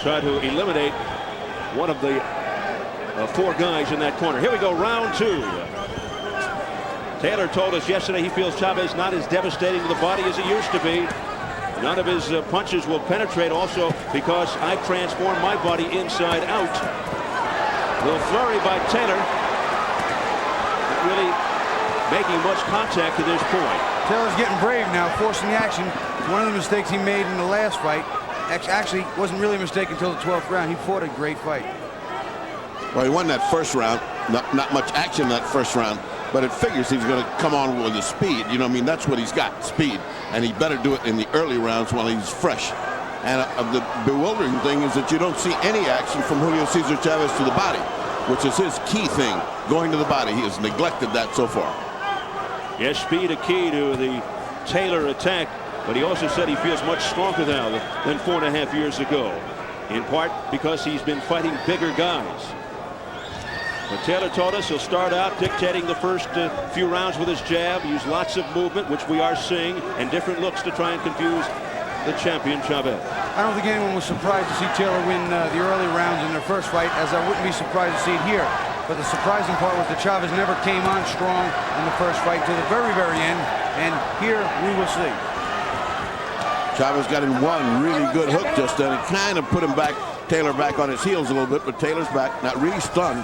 Speaker 1: try to eliminate one of the 4 guys in that corner. Here we go, round 2. Taylor told us yesterday he feels Chavez not as devastating to the body as he used to be. None of his punches will penetrate, also because I transform my body inside out. Little flurry by Taylor. Not really making much contact to this point.
Speaker 5: Taylor's getting brave now, forcing the action. One of the mistakes he made in the last fight actually wasn't really a mistake until the 12th round. He fought a great fight.
Speaker 14: Well, he won that first round. Not much action in that first round, but it figures he's going to come on with the speed. You know what I mean? That's what he's got, speed. And he better do it in the early rounds while he's fresh. And the bewildering thing is that you don't see any action from Julio Cesar Chavez to the body, which is his key thing, going to the body. He has neglected that so far.
Speaker 1: Yes, speed a key to the Taylor attack, but he also said he feels much stronger now than 4.5 years ago, in part because he's been fighting bigger guys. But Taylor told us he'll start out dictating the first few rounds with his jab, use lots of movement, which we are seeing, and different looks to try and confuse the champion Chavez.
Speaker 5: I don't think anyone was surprised to see Taylor win the early rounds in their first fight, as I wouldn't be surprised to see it here. But the surprising part was that Chavez never came on strong in the first fight to the very, very end, and here we will see.
Speaker 14: Chavez got in one really good hook just then. It kind of put him back, Taylor back on his heels a little bit, but Taylor's back, not really stunned.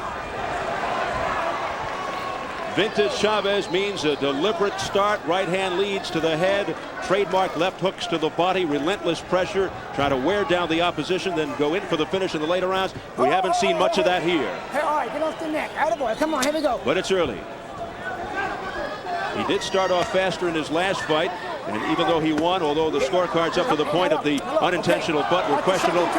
Speaker 1: Vintage Chavez means a deliberate start. Right hand leads to the head. Trademark left hooks to the body. Relentless pressure. Try to wear down the opposition, then go in for the finish in the later rounds. We haven't seen much of that here.
Speaker 13: Hey, all right, get off the neck. Attaboy, come on, here we go.
Speaker 1: But it's early. He did start off faster in his last fight. And even though he won, although the scorecards up to the point of the unintentional butt were questionable.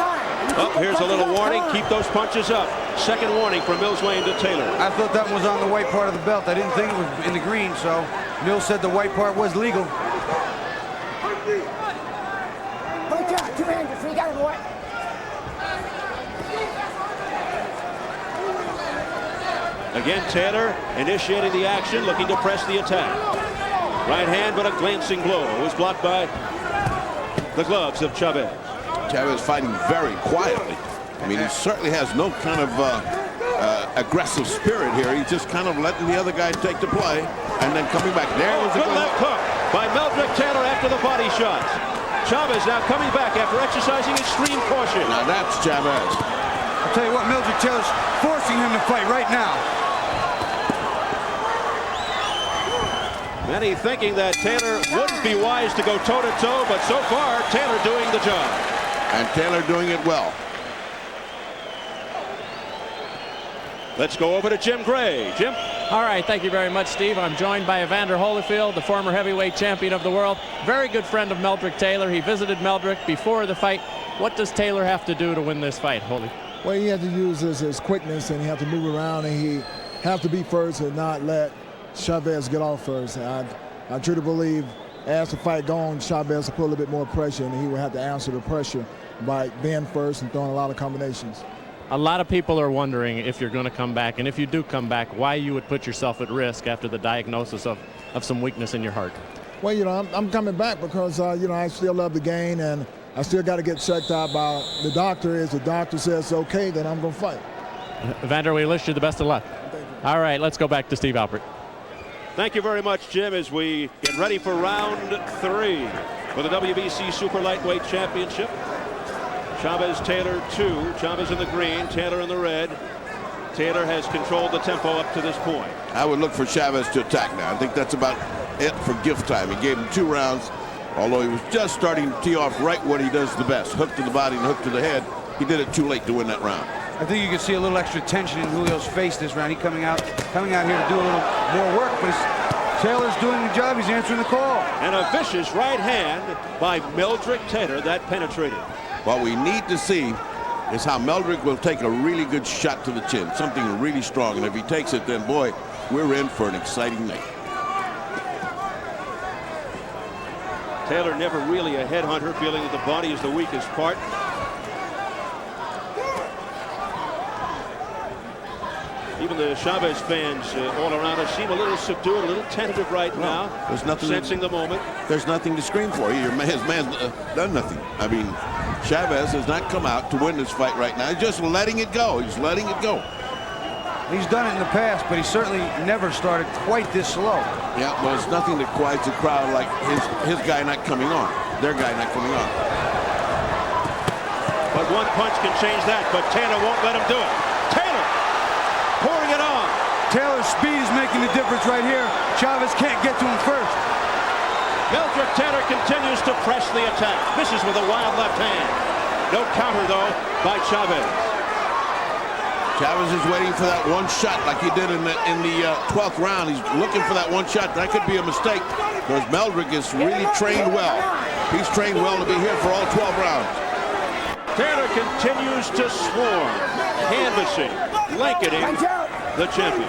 Speaker 1: Oh, here's a little warning. Keep those punches up. Second warning from Mills Lane to Taylor.
Speaker 5: I thought that was on the white part of the belt. I didn't think it was in the green, so Mills said the white part was legal.
Speaker 13: Punch out, 200, so you got it, boy.
Speaker 1: Again, Taylor initiating the action, looking to press the attack. Right hand, but a glancing blow. It was blocked by the gloves of Chavez.
Speaker 14: Chavez fighting very quietly. I mean, he certainly has no kind of aggressive spirit here. He's just kind of letting the other guy take the play and then coming back. There was a
Speaker 1: good left hook by Meldrick Taylor after the body shots. Chavez now coming back after exercising extreme caution.
Speaker 14: Now that's Chavez.
Speaker 5: I'll tell you what, Meldrick Taylor's forcing him to fight right now.
Speaker 1: Many thinking that Taylor wouldn't be wise to go toe-to-toe, but so far, Taylor doing the job.
Speaker 14: And Taylor doing it well.
Speaker 1: Let's go over to Jim Gray. Jim?
Speaker 11: All right, thank you very much, Steve. I'm joined by Evander Holyfield, the former heavyweight champion of the world. Very good friend of Meldrick Taylor. He visited Meldrick before the fight. What does Taylor have to do to win this fight, Holy?
Speaker 23: Well, he had to use his quickness, and he had to move around, and he have to be first and not let Chavez get off first. I truly believe as the fight goes on, Chavez will put a little bit more pressure, and he will have to answer the pressure by being first and throwing a lot of combinations.
Speaker 11: A lot of people are wondering if you're going to come back, and if you do come back, why you would put yourself at risk after the diagnosis of some weakness in your heart.
Speaker 23: Well, you know, I'm coming back because, you know, I still love the game, and I still got to get checked out by the doctor. If the doctor says okay, then I'm going to fight.
Speaker 11: Evander, we wish you the best of luck. All right, let's go back to Steve Alpert.
Speaker 1: Thank you very much, Jim, as we get ready for round 3 for the WBC Super Lightweight Championship. Chavez, Taylor 2. Chavez in the green, Taylor in the red. Taylor has controlled the tempo up to this point.
Speaker 14: I would look for Chavez to attack now. I think that's about it for gift time. He gave him 2 rounds. Although he was just starting to tee off right what he does the best, hook to the body and hook to the head. He did it too late to win that round.
Speaker 5: I think you can see a little extra tension in Julio's face this round. He coming out here to do a little more work, but Taylor's doing the job. He's answering the call.
Speaker 1: And a vicious right hand by Meldrick Taylor that penetrated.
Speaker 14: What we need to see is how Meldrick will take a really good shot to the chin, something really strong. And if he takes it, then boy, we're in for an exciting night.
Speaker 1: Taylor never really a headhunter, feeling that the body is the weakest part. Even the Chavez fans all around us seem a little subdued, a little tentative right now.
Speaker 14: There's nothing
Speaker 1: sensing the moment.
Speaker 14: There's nothing to scream for. His man's done nothing. I mean, Chavez has not come out to win this fight right now. He's just letting it go. He's letting it go.
Speaker 5: He's done it in the past, but he certainly never started quite this slow.
Speaker 14: Yeah, well, it's nothing that quiets the crowd like his guy not coming on. Their guy not coming on.
Speaker 1: But one punch can change that, but Taylor won't let him do it. Taylor pouring it on.
Speaker 5: Taylor's speed is making the difference right here. Chavez can't get to him first.
Speaker 1: Meldrick Taylor continues to press the attack. Misses with a wild left hand. No counter, though, by Chavez.
Speaker 14: Chavez is waiting for that one shot like he did in the 12th round. He's looking for that one shot. That could be a mistake because Meldrick is really trained well. He's trained well to be here for all 12 rounds.
Speaker 1: Taylor continues to swarm, canvassing, blanketing the champion.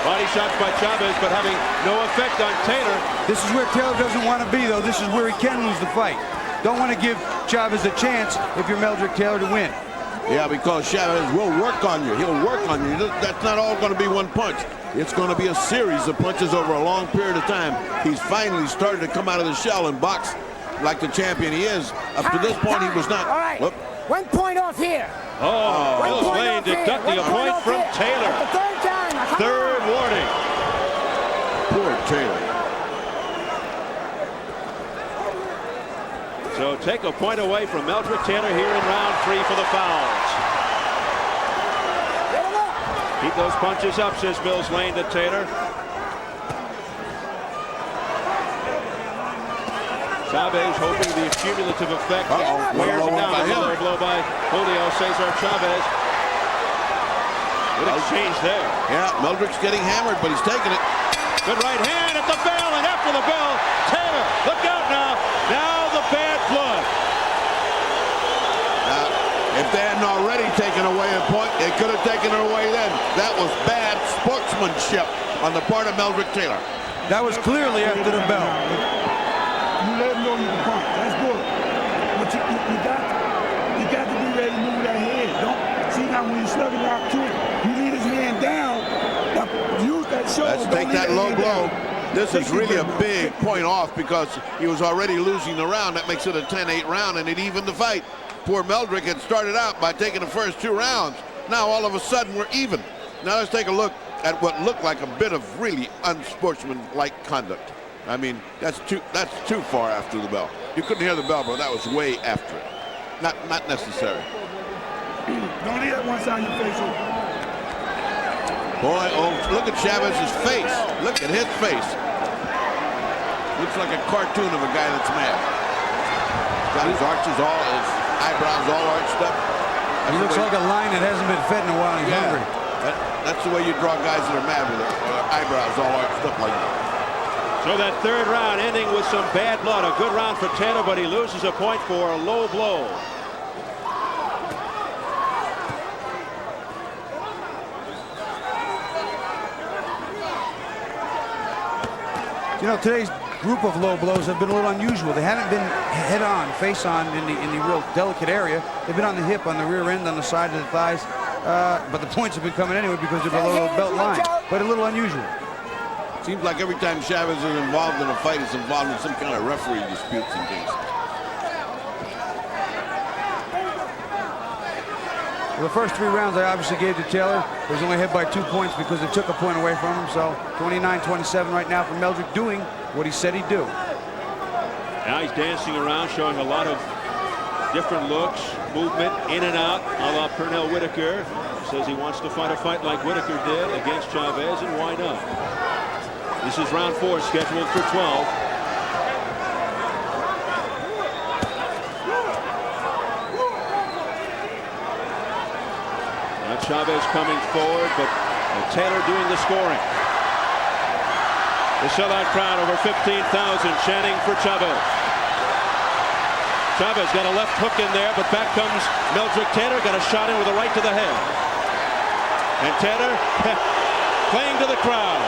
Speaker 1: Body shots by Chavez, but having no effect on Taylor.
Speaker 5: This is where Taylor doesn't want to be, though. This is where he can lose the fight. Don't want to give Chavez a chance if you're Meldrick Taylor to win.
Speaker 14: Yeah, because Chavez will work on you. He'll work on you. That's not all going to be one punch. It's going to be a series of punches over a long period of time. He's finally started to come out of the shell and box like the champion he is. Up to this point, he was not.
Speaker 13: All right.
Speaker 14: Whoop.
Speaker 13: 1 point off here.
Speaker 1: Oh, Bill Lane deducting a point from Taylor.
Speaker 13: The third time.
Speaker 1: Third warning.
Speaker 14: Poor Taylor.
Speaker 1: So take a point away from Meldrick Taylor here in round 3 for the fouls. Keep those punches up, says Mills Lane to Taylor. Chavez hoping the cumulative effect wears him down. Another blow by Julio Cesar Chavez. Good exchange there.
Speaker 14: Yeah, Meldrick's getting hammered, but he's taking it.
Speaker 1: Good right hand at the bell, and after the bell, Taylor, look out now. Now the bad blood.
Speaker 14: If they hadn't already taken away a point, they could have taken it away then. That was bad sportsmanship on the part of Meldrick Taylor.
Speaker 5: That was clearly after the bell.
Speaker 3: You let him know you can punch. That's good. But you got to be ready to move that head. Don't see now when you slug it out to it, you need his hand down. Now, use that shoulder.
Speaker 14: Let's take that low blow. This is really a big point off because he was already losing the round. That makes it a 10-8 round, and it evened the fight. Poor Meldrick had started out by taking the first 2 rounds. Now all of a sudden we're even. Now let's take a look at what looked like a bit of really unsportsmanlike conduct. I mean, that's too far after the bell. You couldn't hear the bell, but that was way after it. Not necessary.
Speaker 3: Don't leave that one side of your face open.
Speaker 14: Boy, oh, look at Chavez's face. Look at his face. Looks like a cartoon of a guy that's mad. Got his arches all, his eyebrows all arched up.
Speaker 5: He looks like a lion that hasn't been fed in a while. He's hungry.
Speaker 14: That's the way you draw guys that are mad with their eyebrows all arched up like that.
Speaker 1: So that third round ending with some bad blood. A good round for Taylor, but he loses a point for a low blow.
Speaker 5: You know, today's group of low blows have been a little unusual. They haven't been head-on, face-on in the real delicate area. They've been on the hip, on the rear end, on the side of the thighs. But the points have been coming anyway because they're below the belt line. But a little unusual.
Speaker 14: Seems like every time Chavez is involved in a fight, it's involved in some kind of referee disputes and things.
Speaker 5: Well, the first 3 rounds I obviously gave to Taylor. He was only ahead by 2 points because they took a point away from him. So 29-27 right now for Meldrick, doing what he said he'd do.
Speaker 1: Now he's dancing around, showing a lot of different looks, movement in and out, a la Pernell Whitaker. Says he wants to fight a fight like Whitaker did against Chavez, and why not? This is round 4, scheduled for 12. Now Chavez coming forward, but Taylor doing the scoring. The sellout crowd, over 15,000, chanting for Chavez. Chavez got a left hook in there, but back comes Meldrick Taylor, got a shot in with a right to the head. And Taylor playing to the crowd.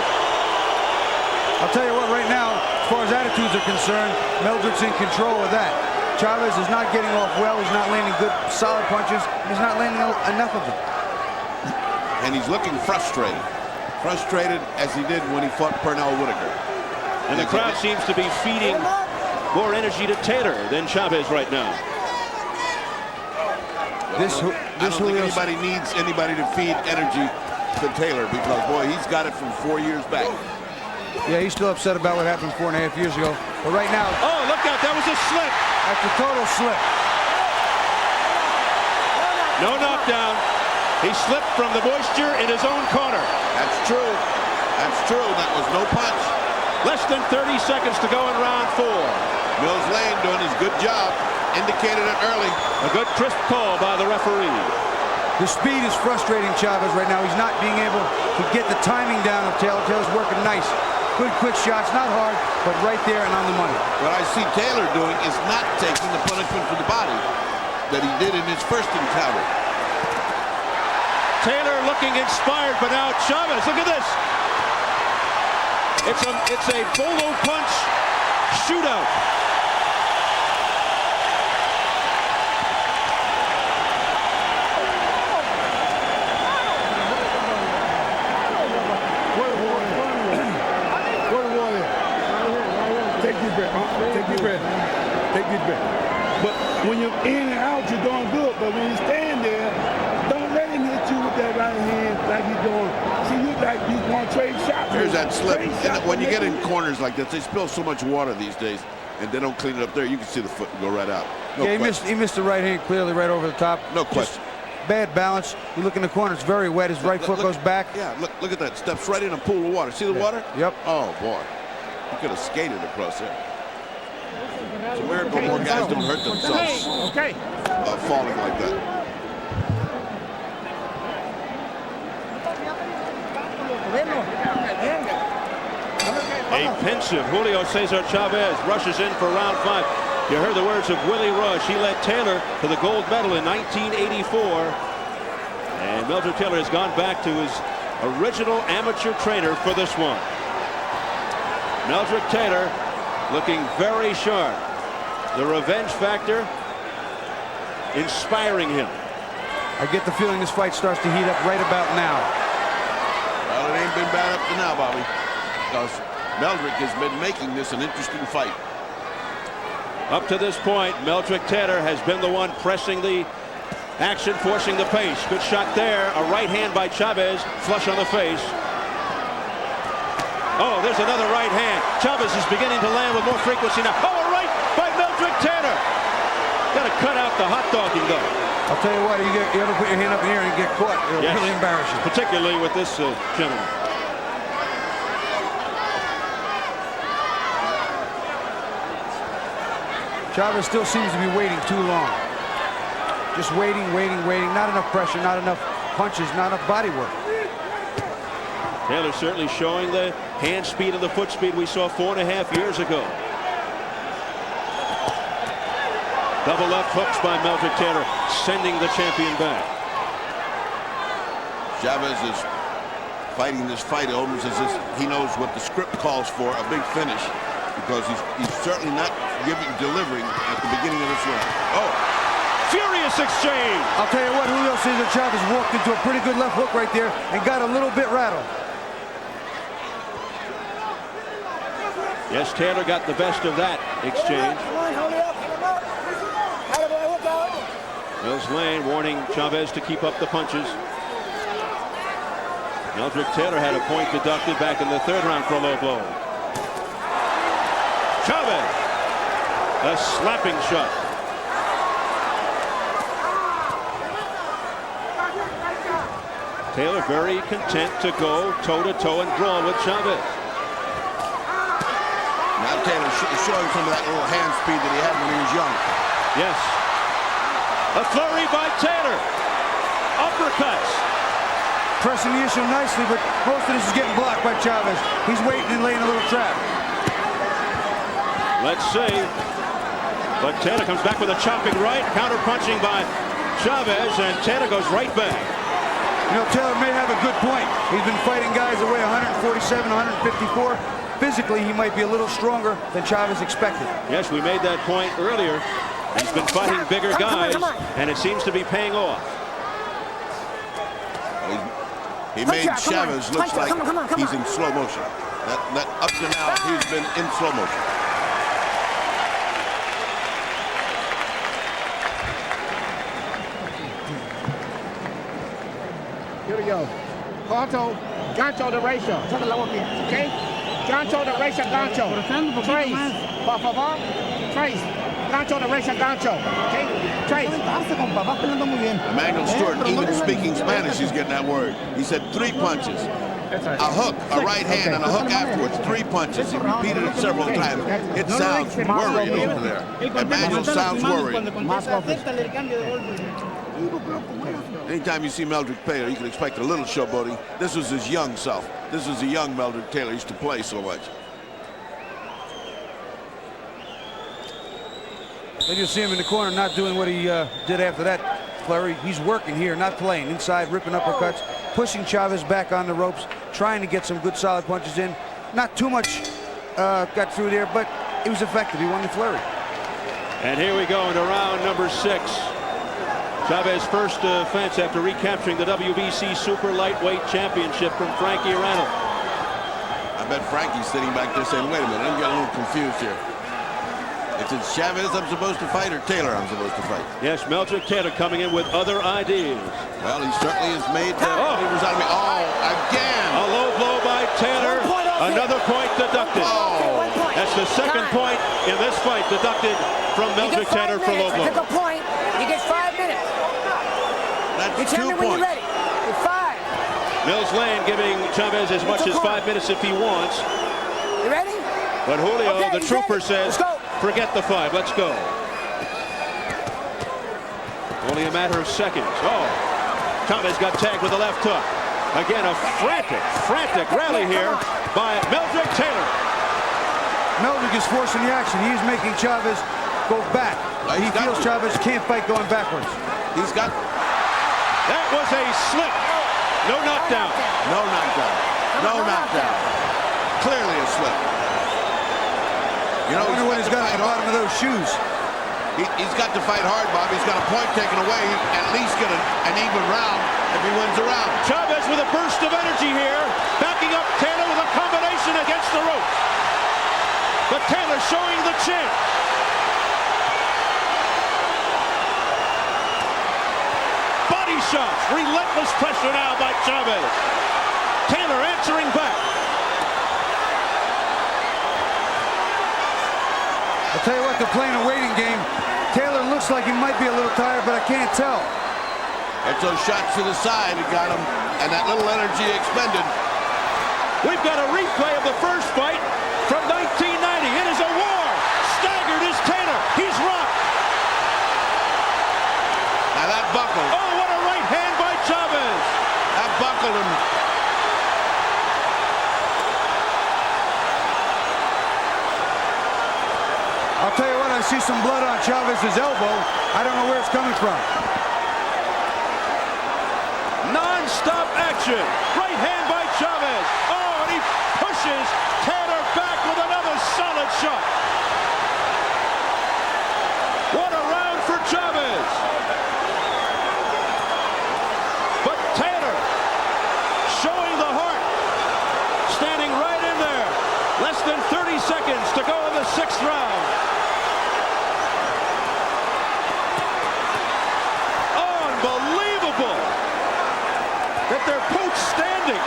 Speaker 5: I'll tell you what, right now, as far as attitudes are concerned, Meldrick's in control of that. Chavez is not getting off well. He's not landing good, solid punches. He's not landing enough of them.
Speaker 14: And he's looking frustrated. Frustrated as he did when he fought Pernell Whitaker.
Speaker 1: And the crowd seems to be feeding more energy to Taylor than Chavez right now.
Speaker 14: I don't think anybody needs anybody to feed energy to Taylor, because, boy, he's got it from 4 years back.
Speaker 5: Yeah, he's still upset about what happened 4.5 years ago. But right now...
Speaker 1: Oh, look out, that was a slip.
Speaker 5: That's a total slip.
Speaker 1: No knockdown. He slipped from the moisture in his own corner.
Speaker 14: That's true. That's true. That was no punch.
Speaker 1: Less than 30 seconds to go in round 4.
Speaker 14: Mills Lane doing his good job. Indicated it early.
Speaker 1: A good crisp call by the referee.
Speaker 5: The speed is frustrating Chavez right now. He's not being able to get the timing down of Taylor. Taylor's working nice. Good quick shots, not hard, but right there and on the money.
Speaker 14: What I see Taylor doing is not taking the punishment for the body that he did in his first encounter.
Speaker 1: Taylor looking inspired, but now Chavez, look at this. It's a bolo punch shootout.
Speaker 3: Take your breath. Take your breath. Take your breath. But when you're in and out, you're doing good. But when you stand there, don't let him hit you with that right hand like he's doing. See, you like you want to trade shots.
Speaker 14: Here's that slip. And when you get in corners like this, they spill so much water these days, and they don't clean it up there. You can see the foot go right out. No question.
Speaker 5: He missed the right hand clearly right over the top.
Speaker 14: No question.
Speaker 5: Bad balance. You look in the corner, it's very wet. His right foot goes back.
Speaker 14: Yeah, look at that. Steps right in a pool of water. See the water?
Speaker 5: Yep.
Speaker 14: Oh, boy. He could have skated across there. It's a miracle more guys don't hurt themselves falling like that.
Speaker 1: A pensive Julio Cesar Chavez rushes in for round 5. You heard the words of Willie Rush. He led Taylor to the gold medal in 1984. And Meldrick Taylor has gone back to his original amateur trainer for this one. Meldrick Taylor looking very sharp. The revenge factor inspiring him.
Speaker 5: I get the feeling this fight starts to heat up right about now.
Speaker 14: Well, it ain't been bad up to now, Bobby, because Meldrick has been making this an interesting fight.
Speaker 1: Up to this point, Meldrick Taylor has been the one pressing the action, forcing the pace. Good shot there. A right hand by Chavez, flush on the face. Oh, there's another right hand. Chavez is beginning to land with more frequency now. Oh, a right by Meldrick Taylor. Got to cut out the hot dogging, though.
Speaker 5: I'll tell you what, you ever put your hand up in the air and get caught, it'll really embarrass you.
Speaker 1: Particularly with this gentleman.
Speaker 5: Chavez still seems to be waiting too long. Just waiting. Not enough pressure, not enough punches, not enough body work.
Speaker 1: Taylor certainly showing the hand speed and the foot speed we saw 4.5 years ago. Double left hooks by Meldrick Taylor, sending the champion back.
Speaker 14: Chavez is fighting this fight almost as if he knows what the script calls for, a big finish, because he's certainly not delivering at the beginning of this round. Oh,
Speaker 1: furious exchange.
Speaker 5: I'll tell you what, Julio Cesar Chavez walked into a pretty good left hook right there and got a little bit rattled.
Speaker 1: Yes, Taylor got the best of that exchange. Mills Lane warning Chavez to keep up the punches. Meldrick Taylor had a point deducted back in the 3rd round for a low blow. Chavez, a slapping shot. Taylor very content to go toe-to-toe and brawl with Chavez.
Speaker 14: Now Taylor showing some of that little hand speed that he had when he was young.
Speaker 1: Yes. A flurry by Taylor. Uppercuts.
Speaker 5: Pressing the issue nicely, but most of this is getting blocked by Chavez. He's waiting and laying a little trap.
Speaker 1: Let's see. But Taylor comes back with a chopping right, counter-punching by Chavez, and Taylor goes right back.
Speaker 5: You know, Taylor may have a good point. He's been fighting guys that weigh 147, 154. Physically, he might be a little stronger than Chavez expected.
Speaker 1: Yes, we made that point earlier. He's been fighting bigger guys, and it seems to be paying off.
Speaker 14: He made Chavez look like he's in slow motion. That up to now, he's been in slow motion.
Speaker 13: Here we go. Gancho derecho. Okay? Gancho derecha, gancho. Trace. Por favor. Trace. Gancho derecha, gancho. Okay? Trace.
Speaker 14: Emmanuel Stewart, even speaking Spanish, he's getting that word. He said 3 punches. A hook, a right hand, and a hook afterwards. 3 punches. He repeated it several times. It sounds worried over there. Emmanuel sounds worried. Anytime you see Meldrick Taylor, you can expect a little showboating. This was his young self. This was the young Meldrick Taylor. He used to play so much.
Speaker 5: Then you'll see him in the corner not doing what he did after that flurry. He's working here, not playing. Inside, ripping uppercuts, pushing Chavez back on the ropes, trying to get some good solid punches in. Not too much got through there, but it was effective. He won the flurry.
Speaker 1: And here we go into round number 6. Chavez first offense after recapturing the WBC Super Lightweight Championship from Frankie Randall.
Speaker 14: I bet Frankie's sitting back there saying, wait a minute, I'm getting a little confused here. If it's Chavez I'm supposed to fight or Taylor I'm supposed to fight?
Speaker 1: Yes, Meldrick Taylor coming in with other ideas.
Speaker 14: Well, he certainly has made favors out of me. Oh, again!
Speaker 1: A low blow by Taylor. Another point deducted.
Speaker 14: Oh.
Speaker 1: That's the second point in this fight deducted from Meldrick Taylor for low blow.
Speaker 13: Took a point. He gets 5 minutes.
Speaker 14: That's
Speaker 13: you tell
Speaker 14: 2
Speaker 13: me when
Speaker 14: points.
Speaker 13: you're ready. It's 5.
Speaker 1: Mills Lane giving Chavez as much as 5 minutes if he wants.
Speaker 13: You ready?
Speaker 1: But Julio,
Speaker 13: okay,
Speaker 1: the trooper, says,
Speaker 13: Let's go.
Speaker 1: forget the 5. Let's go. Only a matter of seconds. Oh, Chavez got tagged with the left hook. Again, a frantic rally here by Meldrick Taylor.
Speaker 5: Meldrick is forcing the action. He's making Chavez go back. He feels Chavez can't fight going backwards.
Speaker 14: He's got...
Speaker 1: That was a slip. No knockdown.
Speaker 14: No knockdown. No knockdown. Clearly a slip. You know,
Speaker 5: I wonder what he's got at the bottom of those shoes.
Speaker 14: He's got to fight hard, Bob. He's got a point taken away. At least get an even round if he wins the round.
Speaker 1: Chavez with a burst of energy here. Backing up Taylor with a combination against the ropes. But Taylor showing the chin. Body shots. Relentless pressure now by Chavez. Taylor answering back.
Speaker 5: I'll tell you what, they're playing a waiting game. Taylor looks like he might be a little tired, but I can't tell.
Speaker 14: It's those shots to the side that got him, and that little energy expended.
Speaker 1: We've got a replay of the first fight from 1990. It is a war. Staggered is Taylor. He's rocked.
Speaker 14: Now that buckled.
Speaker 1: Oh, what a right hand by Chavez.
Speaker 14: That buckled him.
Speaker 5: I'll tell you what, I see some blood on Chavez's elbow. I don't know where it's coming from.
Speaker 1: Non-stop action. Right hand by Chavez. Oh, and he pushes Taylor back with another solid shot. What a round for Chavez. But Taylor showing the heart. Standing right in there. Less than 30 seconds to go in the 6th round. Unbelievable that they're both standing.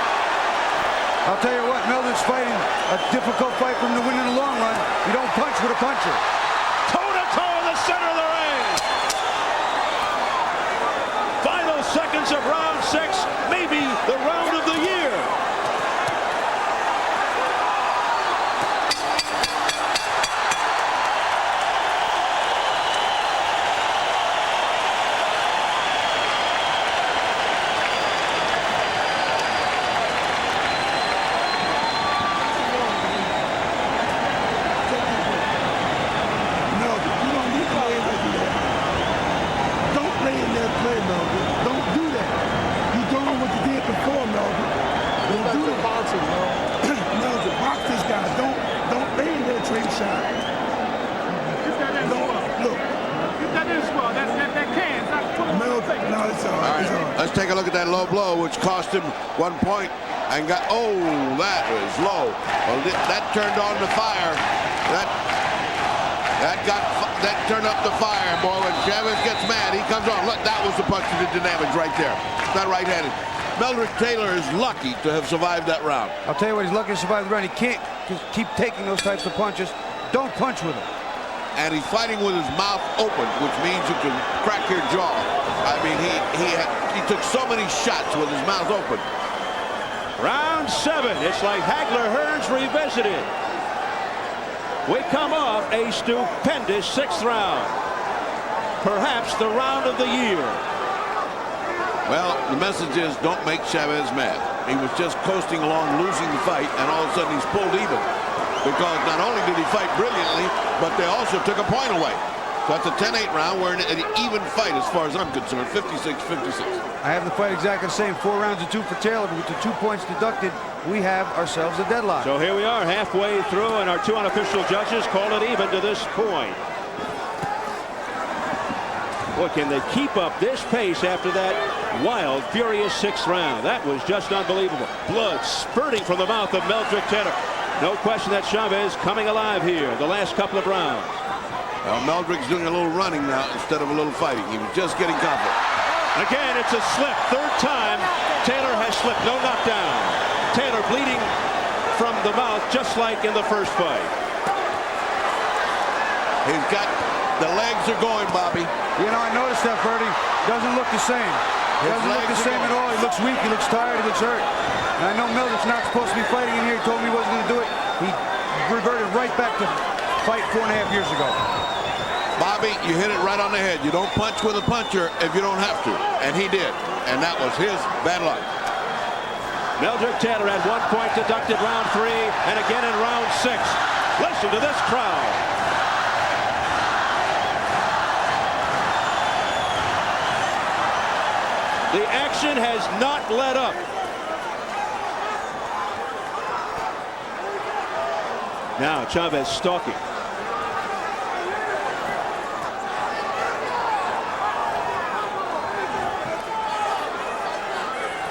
Speaker 5: I'll tell you what, Meldrick's fighting a difficult fight for him to win in the long run. You don't punch with a puncher.
Speaker 1: Toe-to-toe in the center of the ring. Final seconds of round 6, maybe the round of the year.
Speaker 4: All right, let's take a look at that low blow, which cost him 1 point. And got, oh, that was low. Well, that turned on the fire. That turned up the fire, boy. When Chavez gets mad, he comes on. Look, that was the punch that did the damage right there. That right-handed. Meldrick Taylor is lucky to have survived that round.
Speaker 5: I'll tell you what, he's lucky to survive the round. He can't just keep taking those types of punches. Don't punch with him.
Speaker 4: And he's fighting with his mouth open, which means you can crack your jaw. I mean, he took so many shots with his mouth open.
Speaker 1: Round 7. It's like Hagler-Hearns revisited. We come off a stupendous 6th round. Perhaps the round of the year.
Speaker 4: Well, the message is don't make Chavez mad. He was just coasting along, losing the fight, and all of a sudden he's pulled even. Because not only did he fight brilliantly, but they also took a point away. So that's a 10-8 round. We're in an even fight as far as I'm concerned, 56-56.
Speaker 5: I have the fight exactly the same. 4 rounds to 2 for Taylor, but with the 2 points deducted, we have ourselves a deadlock.
Speaker 1: So here we are halfway through, and our 2 unofficial judges call it even to this point. Boy, can they keep up this pace after that wild, furious 6th round? That was just unbelievable. Blood spurting from the mouth of Meldrick Taylor. No question that Chavez coming alive here the last couple of rounds.
Speaker 4: Well, Meldrick's doing a little running now instead of a little fighting. He was just getting confident.
Speaker 1: Again, it's a slip. 3rd time Taylor has slipped. No knockdown. Taylor bleeding from the mouth just like in the first fight.
Speaker 4: He's got the legs are going, Bobby.
Speaker 5: You know, I noticed that, Bertie. Doesn't look the same. Doesn't look the same at all. He looks weak. He looks tired. He looks hurt. And I know Meldrick's not supposed to be fighting in here. He told me he wasn't going to do it. He reverted right back to fight 4.5 years ago.
Speaker 4: Bobby, you hit it right on the head. You don't punch with a puncher if you don't have to. And he did. And that was his bad luck.
Speaker 1: Meldrick Taylor had 1 point deducted round 3 and again in round 6. Listen to this crowd. The action has not let up. Now Chavez stalking.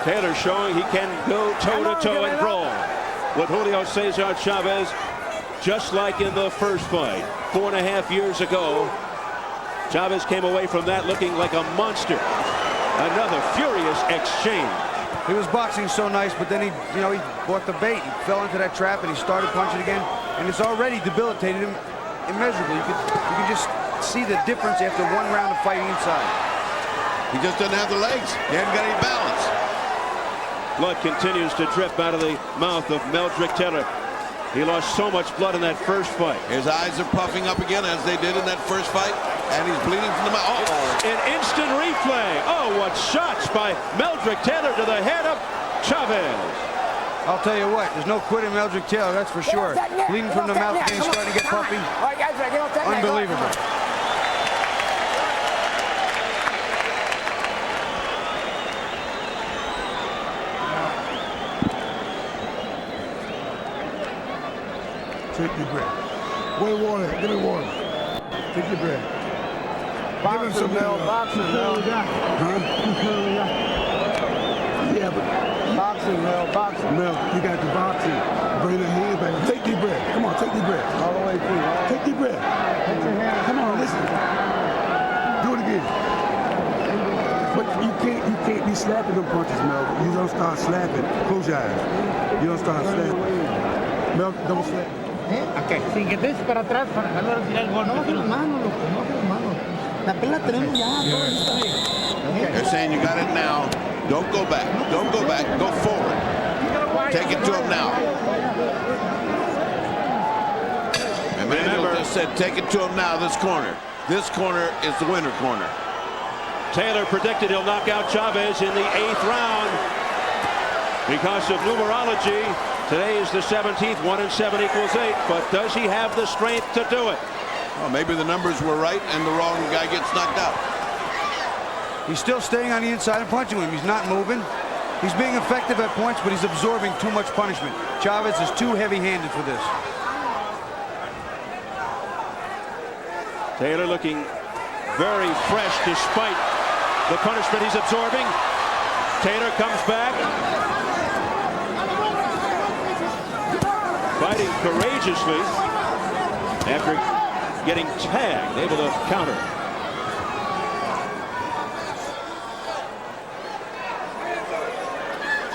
Speaker 1: Taylor showing he can go toe-to-toe and brawl with Julio Cesar Chavez, just like in the first fight 4.5 years ago. Chavez came away from that looking like a monster. Another furious exchange.
Speaker 5: He was boxing so nice, but then he bought the bait. He fell into that trap and he started punching again, and it's already debilitated him immeasurably. You can just see the difference after 1 round of fighting inside.
Speaker 4: He just doesn't have the legs. He hasn't got any balance.
Speaker 1: Blood continues to drip out of the mouth of Meldrick Taylor. He lost so much blood in that first fight.
Speaker 4: His eyes are puffing up again as they did in that first fight, and he's bleeding from the mouth.
Speaker 1: An instant replay. Oh, what shots by Meldrick Taylor to the head of Chavez.
Speaker 5: I'll tell you what, there's no quitting Meldrick Taylor, that's for sure. Bleeding from the mouth again, starting to get puffy. Unbelievable.
Speaker 3: Take your breath. Wait, water. Give me water. Take your breath. Give him some Mel.
Speaker 13: Boxing, Mel.
Speaker 3: Huh? Yeah, but
Speaker 13: boxing, Mel. Boxing.
Speaker 3: Mel, you got the boxing. Bring the hand back. Take your breath. Come on, take your breath.
Speaker 13: All the way through.
Speaker 3: Take your breath.
Speaker 13: Put your hand.
Speaker 3: Come on, listen. Do it again. But you can't be slapping them punches, Mel. You don't start slapping. Close your eyes. You don't start slapping. Mel, don't slap.
Speaker 13: Okay. Sin que te des para atrás para jalar al final el gol. No bajes las manos, loco. No bajes las manos. La pelea tenemos ya. Todo está bien.
Speaker 4: They're saying you got it now. Don't go back. Don't go back. Go forward. Take it to him now. And Randall just said, take it to him now, this corner. This corner is the winner corner.
Speaker 1: Taylor predicted he'll knock out Chavez in the 8th round. Because of numerology, today is the 17th. 1 and 7 equals 8. But does he have the strength to do it?
Speaker 4: Well, maybe the numbers were right and the wrong guy gets knocked out.
Speaker 5: He's still staying on the inside and punching him. He's not moving. He's being effective at points, but he's absorbing too much punishment. Chavez is too heavy-handed for this.
Speaker 1: Taylor looking very fresh despite the punishment he's absorbing. Taylor comes back. Fighting courageously after getting tagged, able to counter.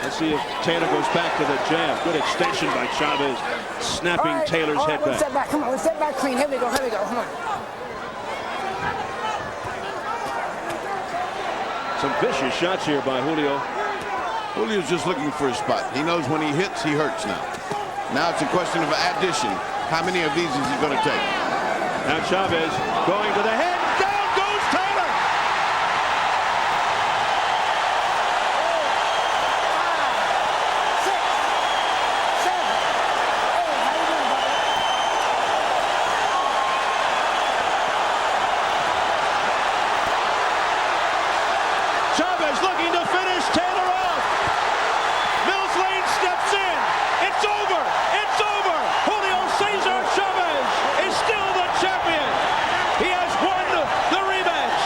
Speaker 1: Let's see if Taylor goes back to the jab. Good extension by Chavez, snapping Taylor's head back.
Speaker 13: Step back. Come on, step back clean. Here we go. Come on.
Speaker 1: Some vicious shots here by Julio.
Speaker 14: Julio's just looking for a spot. He knows when he hits, he hurts now. Now it's a question of addition. How many of these is he going to take?
Speaker 1: Now Chavez going to the head. Down goes Taylor. Chavez looking to finish Taylor off. Mills Lane steps in. It's over. It's over. Julio Cesar Chavez is still the champion. He has won the rematch.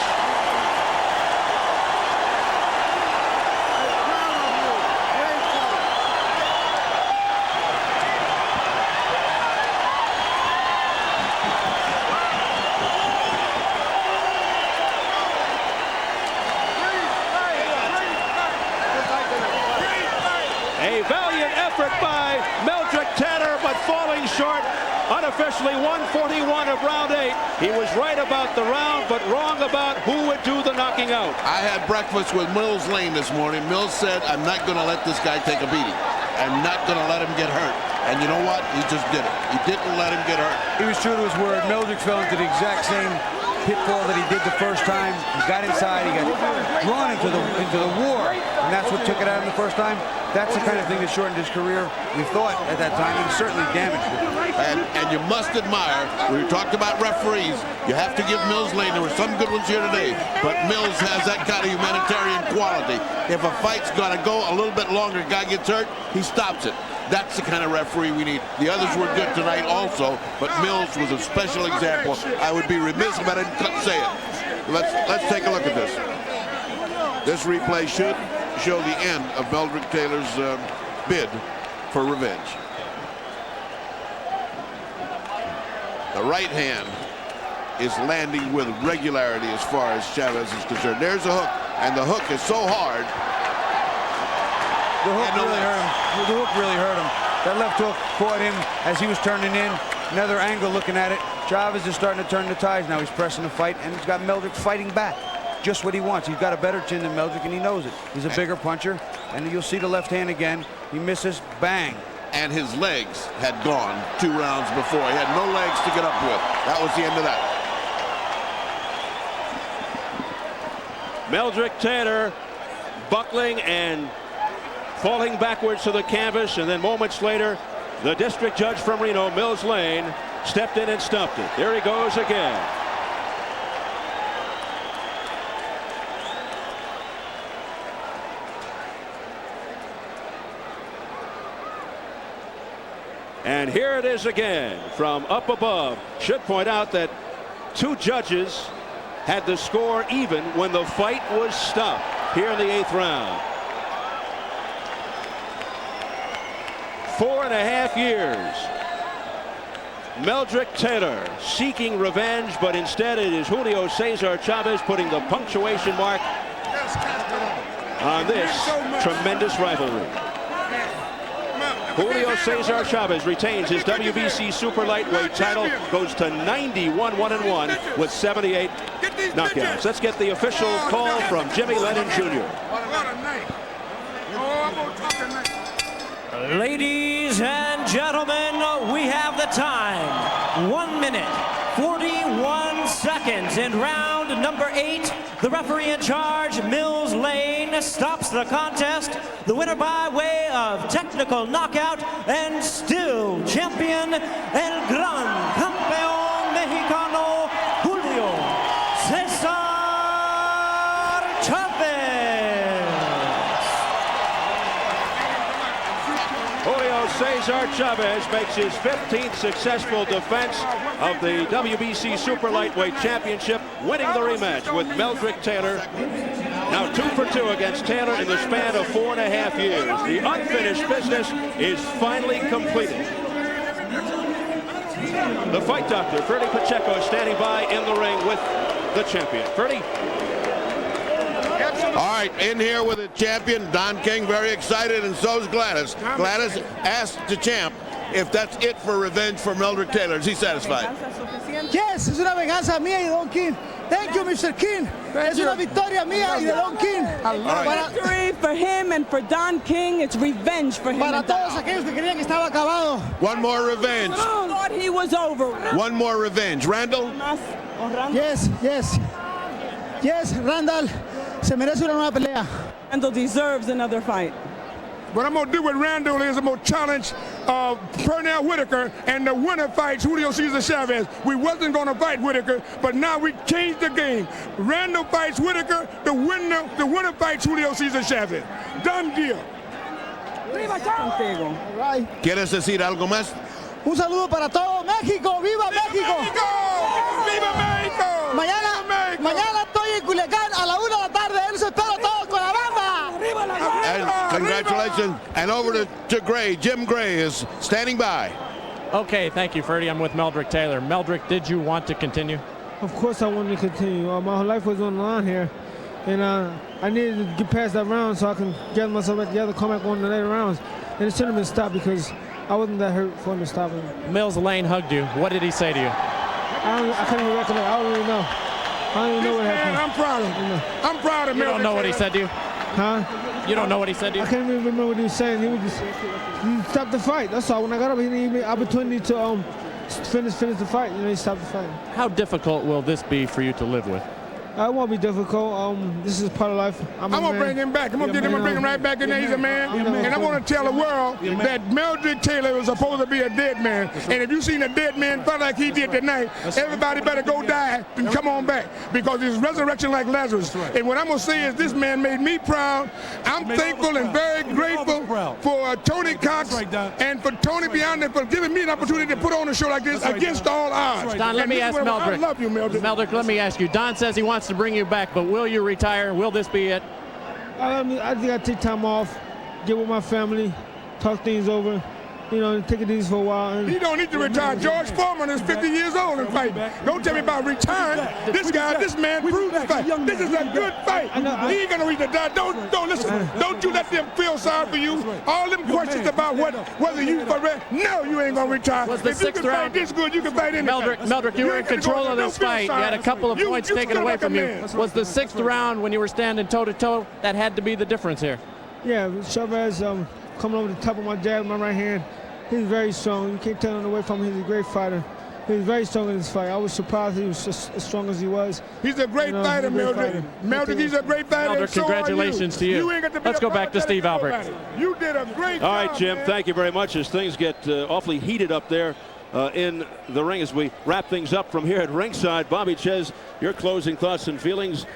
Speaker 1: A valiant effort by Meldrick Tanner, but falling short. Unofficially 141 of round 8. He was right about the round, but wrong about who would do the knocking out.
Speaker 14: I had breakfast with Mills Lane this morning. Mills said, I'm not going to let this guy take a beating. I'm not going to let him get hurt. And you know what? He just did it. He didn't let him get hurt.
Speaker 5: He was true to his word. Meldrick fell into the exact same pitfall that he did the first time. He got inside. He got drawn into the war, and that's what took it out of him the first time. That's the kind of thing that shortened his career. We thought at that time, and certainly damaged it.
Speaker 14: And you must admire, we talked about referees, you have to give Mills Lane, there were some good ones here today, but Mills has that kind of humanitarian quality. If a fight's got to go a little bit longer, guy gets hurt, he stops it. That's the kind of referee we need. The others were good tonight also, but Mills was a special example. I would be remiss if I didn't say it. Let's take a look at this. This replay should show the end of Meldrick Taylor's bid for revenge. The right hand is landing with regularity as far as Chavez is concerned. There's a hook, and the hook is so hard.
Speaker 5: The hook really hurt him. The hook really hurt him. That left hook caught him as he was turning in. Another angle looking at it. Chavez is starting to turn the tides now. He's pressing the fight, and he's got Meldrick fighting back. Just what he wants. He's got a better chin than Meldrick, and he knows it. He's a bigger puncher, and you'll see the left hand again. He misses, bang.
Speaker 14: And his legs had gone 2 rounds before. He had no legs to get up with. That was the end of that.
Speaker 1: Meldrick Taylor buckling and falling backwards to the canvas, and then moments later, the district judge from Reno, Mills Lane, stepped in and stopped it. There he goes again. And here it is again from up above. Should point out that 2 judges had the score even when the fight was stopped here in the 8th round. 4.5 years. Meldrick Taylor seeking revenge, but instead it is Julio Cesar Chavez putting the punctuation mark on this tremendous rivalry. Julio Cesar Chavez retains his WBC Super Lightweight title, goes to 91-1-1 with 78 knockouts. Let's get the official call from Jimmy Lennon Jr.
Speaker 2: Ladies and gentlemen, we have the time. 1 minute, 41 seconds in round number 8. The referee in charge, Mills Lane, stops the contest. The winner by way of technical knockout and still champion, El Gran Campeón Mexicano, Julio Cesar Chavez.
Speaker 1: Julio Cesar Chavez makes his 15th successful defense of the WBC Super Lightweight Championship, winning the rematch with Meldrick Taylor. Now 2 for 2 against Taylor in the span of 4.5 years. The unfinished business is finally completed. The fight doctor, Ferdy Pacheco, is standing by in the ring with the champion. Ferdy.
Speaker 14: All right, in here with the champion, Don King, very excited, and so is Gladys. Gladys asked the champ if that's it for revenge for Meldrick Taylor. Is he satisfied?
Speaker 13: Yes, es una venganza mía y de Don King. Thank you, Mr. King. Es una victoria mía y de Don King.
Speaker 6: Victory for him and for Don King. It's revenge for him.
Speaker 13: Para todos aquellos que creían que estaba acabado.
Speaker 14: One more revenge.
Speaker 6: Thought he was over.
Speaker 14: One more revenge. Randall?
Speaker 13: Yes, yes. Yes, Randall se merece una nueva pelea.
Speaker 6: Randall deserves another fight.
Speaker 3: What I'm going to do with Randall is I'm going to challenge Pernell Whitaker, and the winner fights Julio Cesar Chavez. We wasn't going to fight Whitaker, but now we changed the game. Randall fights Whitaker, the winner fights Julio Cesar Chavez. Done deal.
Speaker 14: ¿Quieres decir algo más?
Speaker 13: Un saludo para todo México. ¡Viva México!
Speaker 3: ¡Viva México!
Speaker 13: Mañana estoy en Culiacán a la 1 de la tarde. Los espero todos con la banda.
Speaker 14: And congratulations. And over to Gray. Jim Gray is standing by.
Speaker 11: Okay, thank you, Ferdy. I'm with Meldrick Taylor. Meldrick, did you want to continue?
Speaker 17: Of course I wanted to continue. My whole life was on the line here. And I needed to get past that round so I can get myself back together, come back on the later rounds. And it shouldn't have been stopped because I wasn't that hurt for him to stop him.
Speaker 11: Mills Lane hugged you. What did he say to you?
Speaker 17: I can't even recollect. I don't even know. I don't even know what happened.
Speaker 3: I'm proud of him. I'm proud of him.
Speaker 11: You don't know what he said to you?
Speaker 17: Huh?
Speaker 11: You don't know what he said to you?
Speaker 17: I can't even remember what he was saying. He was just, he stopped the fight. That's all. When I got up, he didn't give me opportunity to finish the fight. You know, he stopped the fight.
Speaker 11: How difficult will this be for you to live with?
Speaker 17: It won't be difficult. This is part of life. I'm
Speaker 3: going to bring him back. I'm going to bring him right back in there. He's a man. And I want to tell the world that Meldrick Taylor was supposed to be a dead man. And if you seen a dead man fight like he did tonight, everybody better go die and come on back, because it's resurrection like Lazarus. And what I'm going to say is this man made me proud. I'm thankful and very grateful for Tony Cox and for Tony Beyond for giving me an opportunity to put on a show like this against all odds.
Speaker 11: Don, let me ask Meldrick.
Speaker 3: I love you, Meldrick.
Speaker 11: Meldrick, let me ask you. Don says he wants to bring you back, but will you retire? Will this be it?
Speaker 17: I think I'll take time off, get with my family, talk things over, you know, take it easy for a while.
Speaker 3: He don't need to retire. George Foreman is 50 years old and fighting. Don't tell me about retiring. This man proved to fight. This is a good fight. He ain't gonna retire. Don't listen. Don't you let them feel sorry for you. All them questions about whether you no, you ain't gonna retire.
Speaker 11: Was the sixth round
Speaker 3: this good? You can fight anything.
Speaker 11: Meldrick, you were in control of this fight. You had a couple of points taken away from you. Was the sixth round when you were standing toe to toe? That had to be the difference here.
Speaker 17: Yeah, Chavez coming over the top of my jab, my right hand. He's very strong. You can't take him away from him. He's a great fighter. He's very strong in this fight. I was surprised he was just as strong as he was.
Speaker 3: He's a great fighter, Meldrick. Meldrick, he's a great fighter.
Speaker 11: Meldrick, congratulations to you. Let's go back to Steve Albert.
Speaker 3: You did a great job.
Speaker 1: All right, Jim, thank you very much. As things get awfully heated up there in the ring as we wrap things up from here at ringside, Bobby Ches, your closing thoughts and feelings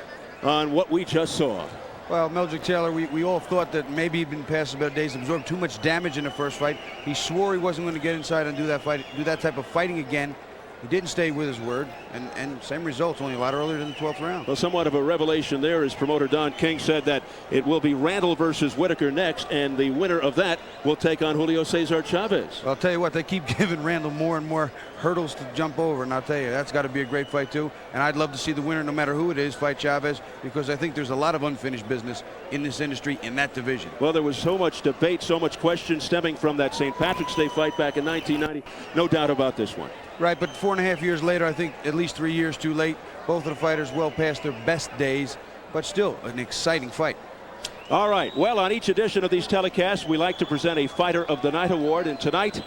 Speaker 1: on what we just saw.
Speaker 5: Well, Meldrick Taylor, we all thought that maybe he'd been past the better days, absorbed too much damage in the first fight. He swore he wasn't going to get inside and do that type of fighting again. He didn't stay with his word, and same results, only a lot earlier than the 12th round.
Speaker 1: Well, somewhat of a revelation there, as promoter Don King said that it will be Randall versus Whitaker next, and the winner of that will take on Julio Cesar Chavez.
Speaker 5: Well, I'll tell you what, they keep giving Randall more and more hurdles to jump over, and I'll tell you, that's got to be a great fight too. And I'd love to see the winner, no matter who it is, fight Chavez, because I think there's a lot of unfinished business in this industry in that division.
Speaker 1: Well, there was so much debate, so much question stemming from that St. Patrick's Day fight back in 1990. No doubt about this one.
Speaker 5: Right, but 4.5 years later, I think at least 3 years too late. Both of the fighters well past their best days, but still an exciting fight.
Speaker 1: All right, well, on each edition of these telecasts, we like to present a Fighter of the Night award, and tonight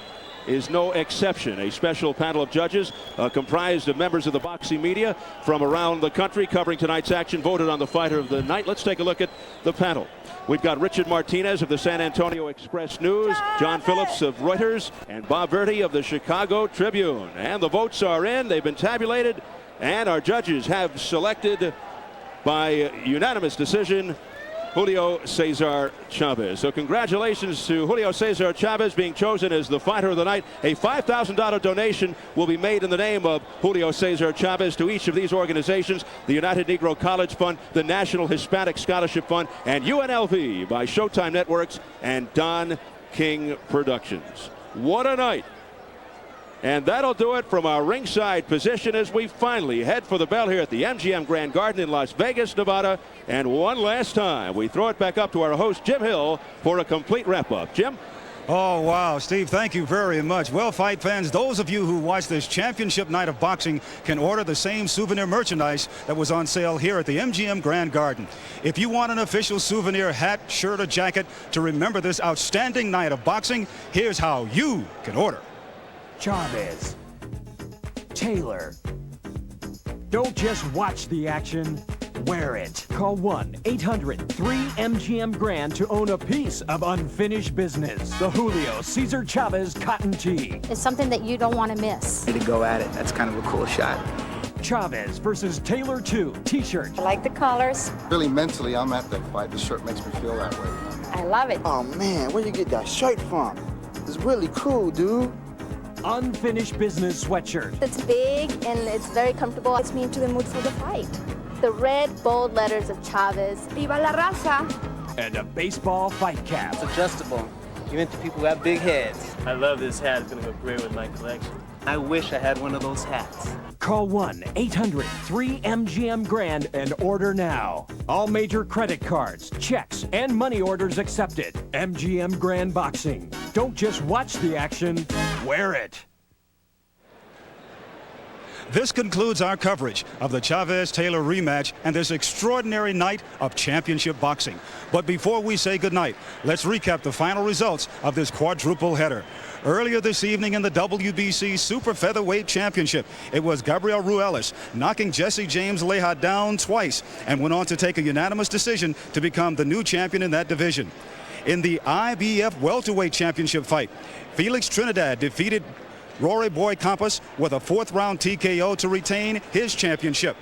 Speaker 1: is no exception. A special panel of judges comprised of members of the boxing media from around the country covering tonight's action voted on the Fighter of the Night. Let's take a look at the panel. We've got Richard Martinez of the San Antonio Express News, John Phillips of Reuters, and Bob Verdi of the Chicago Tribune. And the votes are in. They've been tabulated, and our judges have selected by unanimous decision Julio Cesar Chavez. So congratulations to Julio Cesar Chavez being chosen as the fighter of the night. A $5,000 donation will be made in the name of Julio Cesar Chavez to each of these organizations: the United Negro College Fund, the National Hispanic Scholarship Fund, and UNLV by Showtime Networks and Don King Productions. What a night. And that'll do it from our ringside position as we finally head for the bell here at the MGM Grand Garden in Las Vegas, Nevada. And one last time, we throw it back up to our host, Jim Hill, for a complete wrap-up. Jim?
Speaker 7: Oh, wow, Steve, thank you very much. Well, fight fans, those of you who watch this championship night of boxing can order the same souvenir merchandise that was on sale here at the MGM Grand Garden. If you want an official souvenir hat, shirt, or jacket to remember this outstanding night of boxing, here's how you can order.
Speaker 10: Chavez, Taylor. Don't just watch the action, wear it. Call 1-800-3-MGM-GRAND to own a piece of unfinished business. The Julio Cesar Chavez Cotton Tee.
Speaker 18: It's something that you don't want to miss.
Speaker 24: To go at it, that's kind of a cool shot.
Speaker 10: Chavez versus Taylor 2 T-shirt.
Speaker 18: I like the colors.
Speaker 25: Really mentally, I'm at that fight. This shirt makes me feel that way.
Speaker 18: I love it.
Speaker 24: Oh man, where you get that shirt from? It's really cool, dude.
Speaker 10: Unfinished business sweatshirt.
Speaker 18: It's big and it's very comfortable. It's me into the mood for the fight. The red, bold letters of Chavez. Viva la raza.
Speaker 10: And a baseball fight cap.
Speaker 26: It's adjustable, even to people who have big heads. I love this hat. It's going to go great with my collection. I wish I had one of those hats.
Speaker 10: Call 1-800-3-MGM-GRAND and order now. All major credit cards, checks, and money orders accepted. MGM Grand Boxing. Don't just watch the action, wear it.
Speaker 7: This concludes our coverage of the Chavez-Taylor rematch and this extraordinary night of championship boxing. But before we say goodnight, let's recap the final results of this quadruple header. Earlier this evening in the WBC Super Featherweight Championship, it was Gabriel Ruelas knocking Jesse James Leija down twice and went on to take a unanimous decision to become the new champion in that division. In the IBF Welterweight Championship fight, Felix Trinidad defeated Rory Boy Campas with a fourth-round TKO to retain his championship.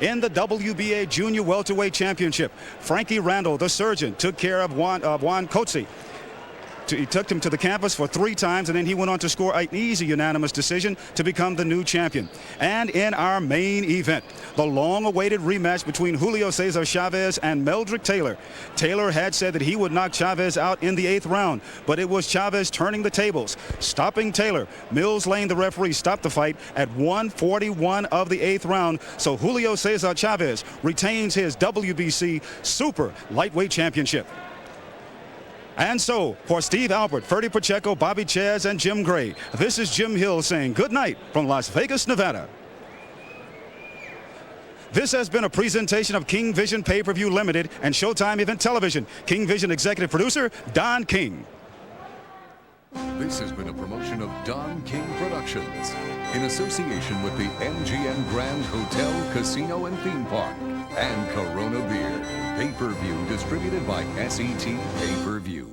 Speaker 7: In the WBA Junior Welterweight Championship, Frankie Randall, the surgeon, took care of Juan Coggi. He took him to the Campas for 3 times, and then he went on to score an easy unanimous decision to become the new champion. And in our main event, the long-awaited rematch between Julio Cesar Chavez and Meldrick Taylor. Taylor had said that he would knock Chavez out in the 8th round, but it was Chavez turning the tables, stopping Taylor. Mills Lane, the referee, stopped the fight at 1:41 of the 8th round, so Julio Cesar Chavez retains his WBC Super Lightweight Championship. And so, for Steve Albert, Ferdy Pacheco, Bobby Chaz, and Jim Gray, this is Jim Hill saying good night from Las Vegas, Nevada. This has been a presentation of King Vision Pay-Per-View Limited and Showtime Event Television. King Vision Executive Producer, Don King.
Speaker 27: This has been a promotion of Don King Productions in association with the MGM Grand Hotel, Casino, and Theme Park and Corona Beer. Pay-per-view distributed by SET Pay-per-view.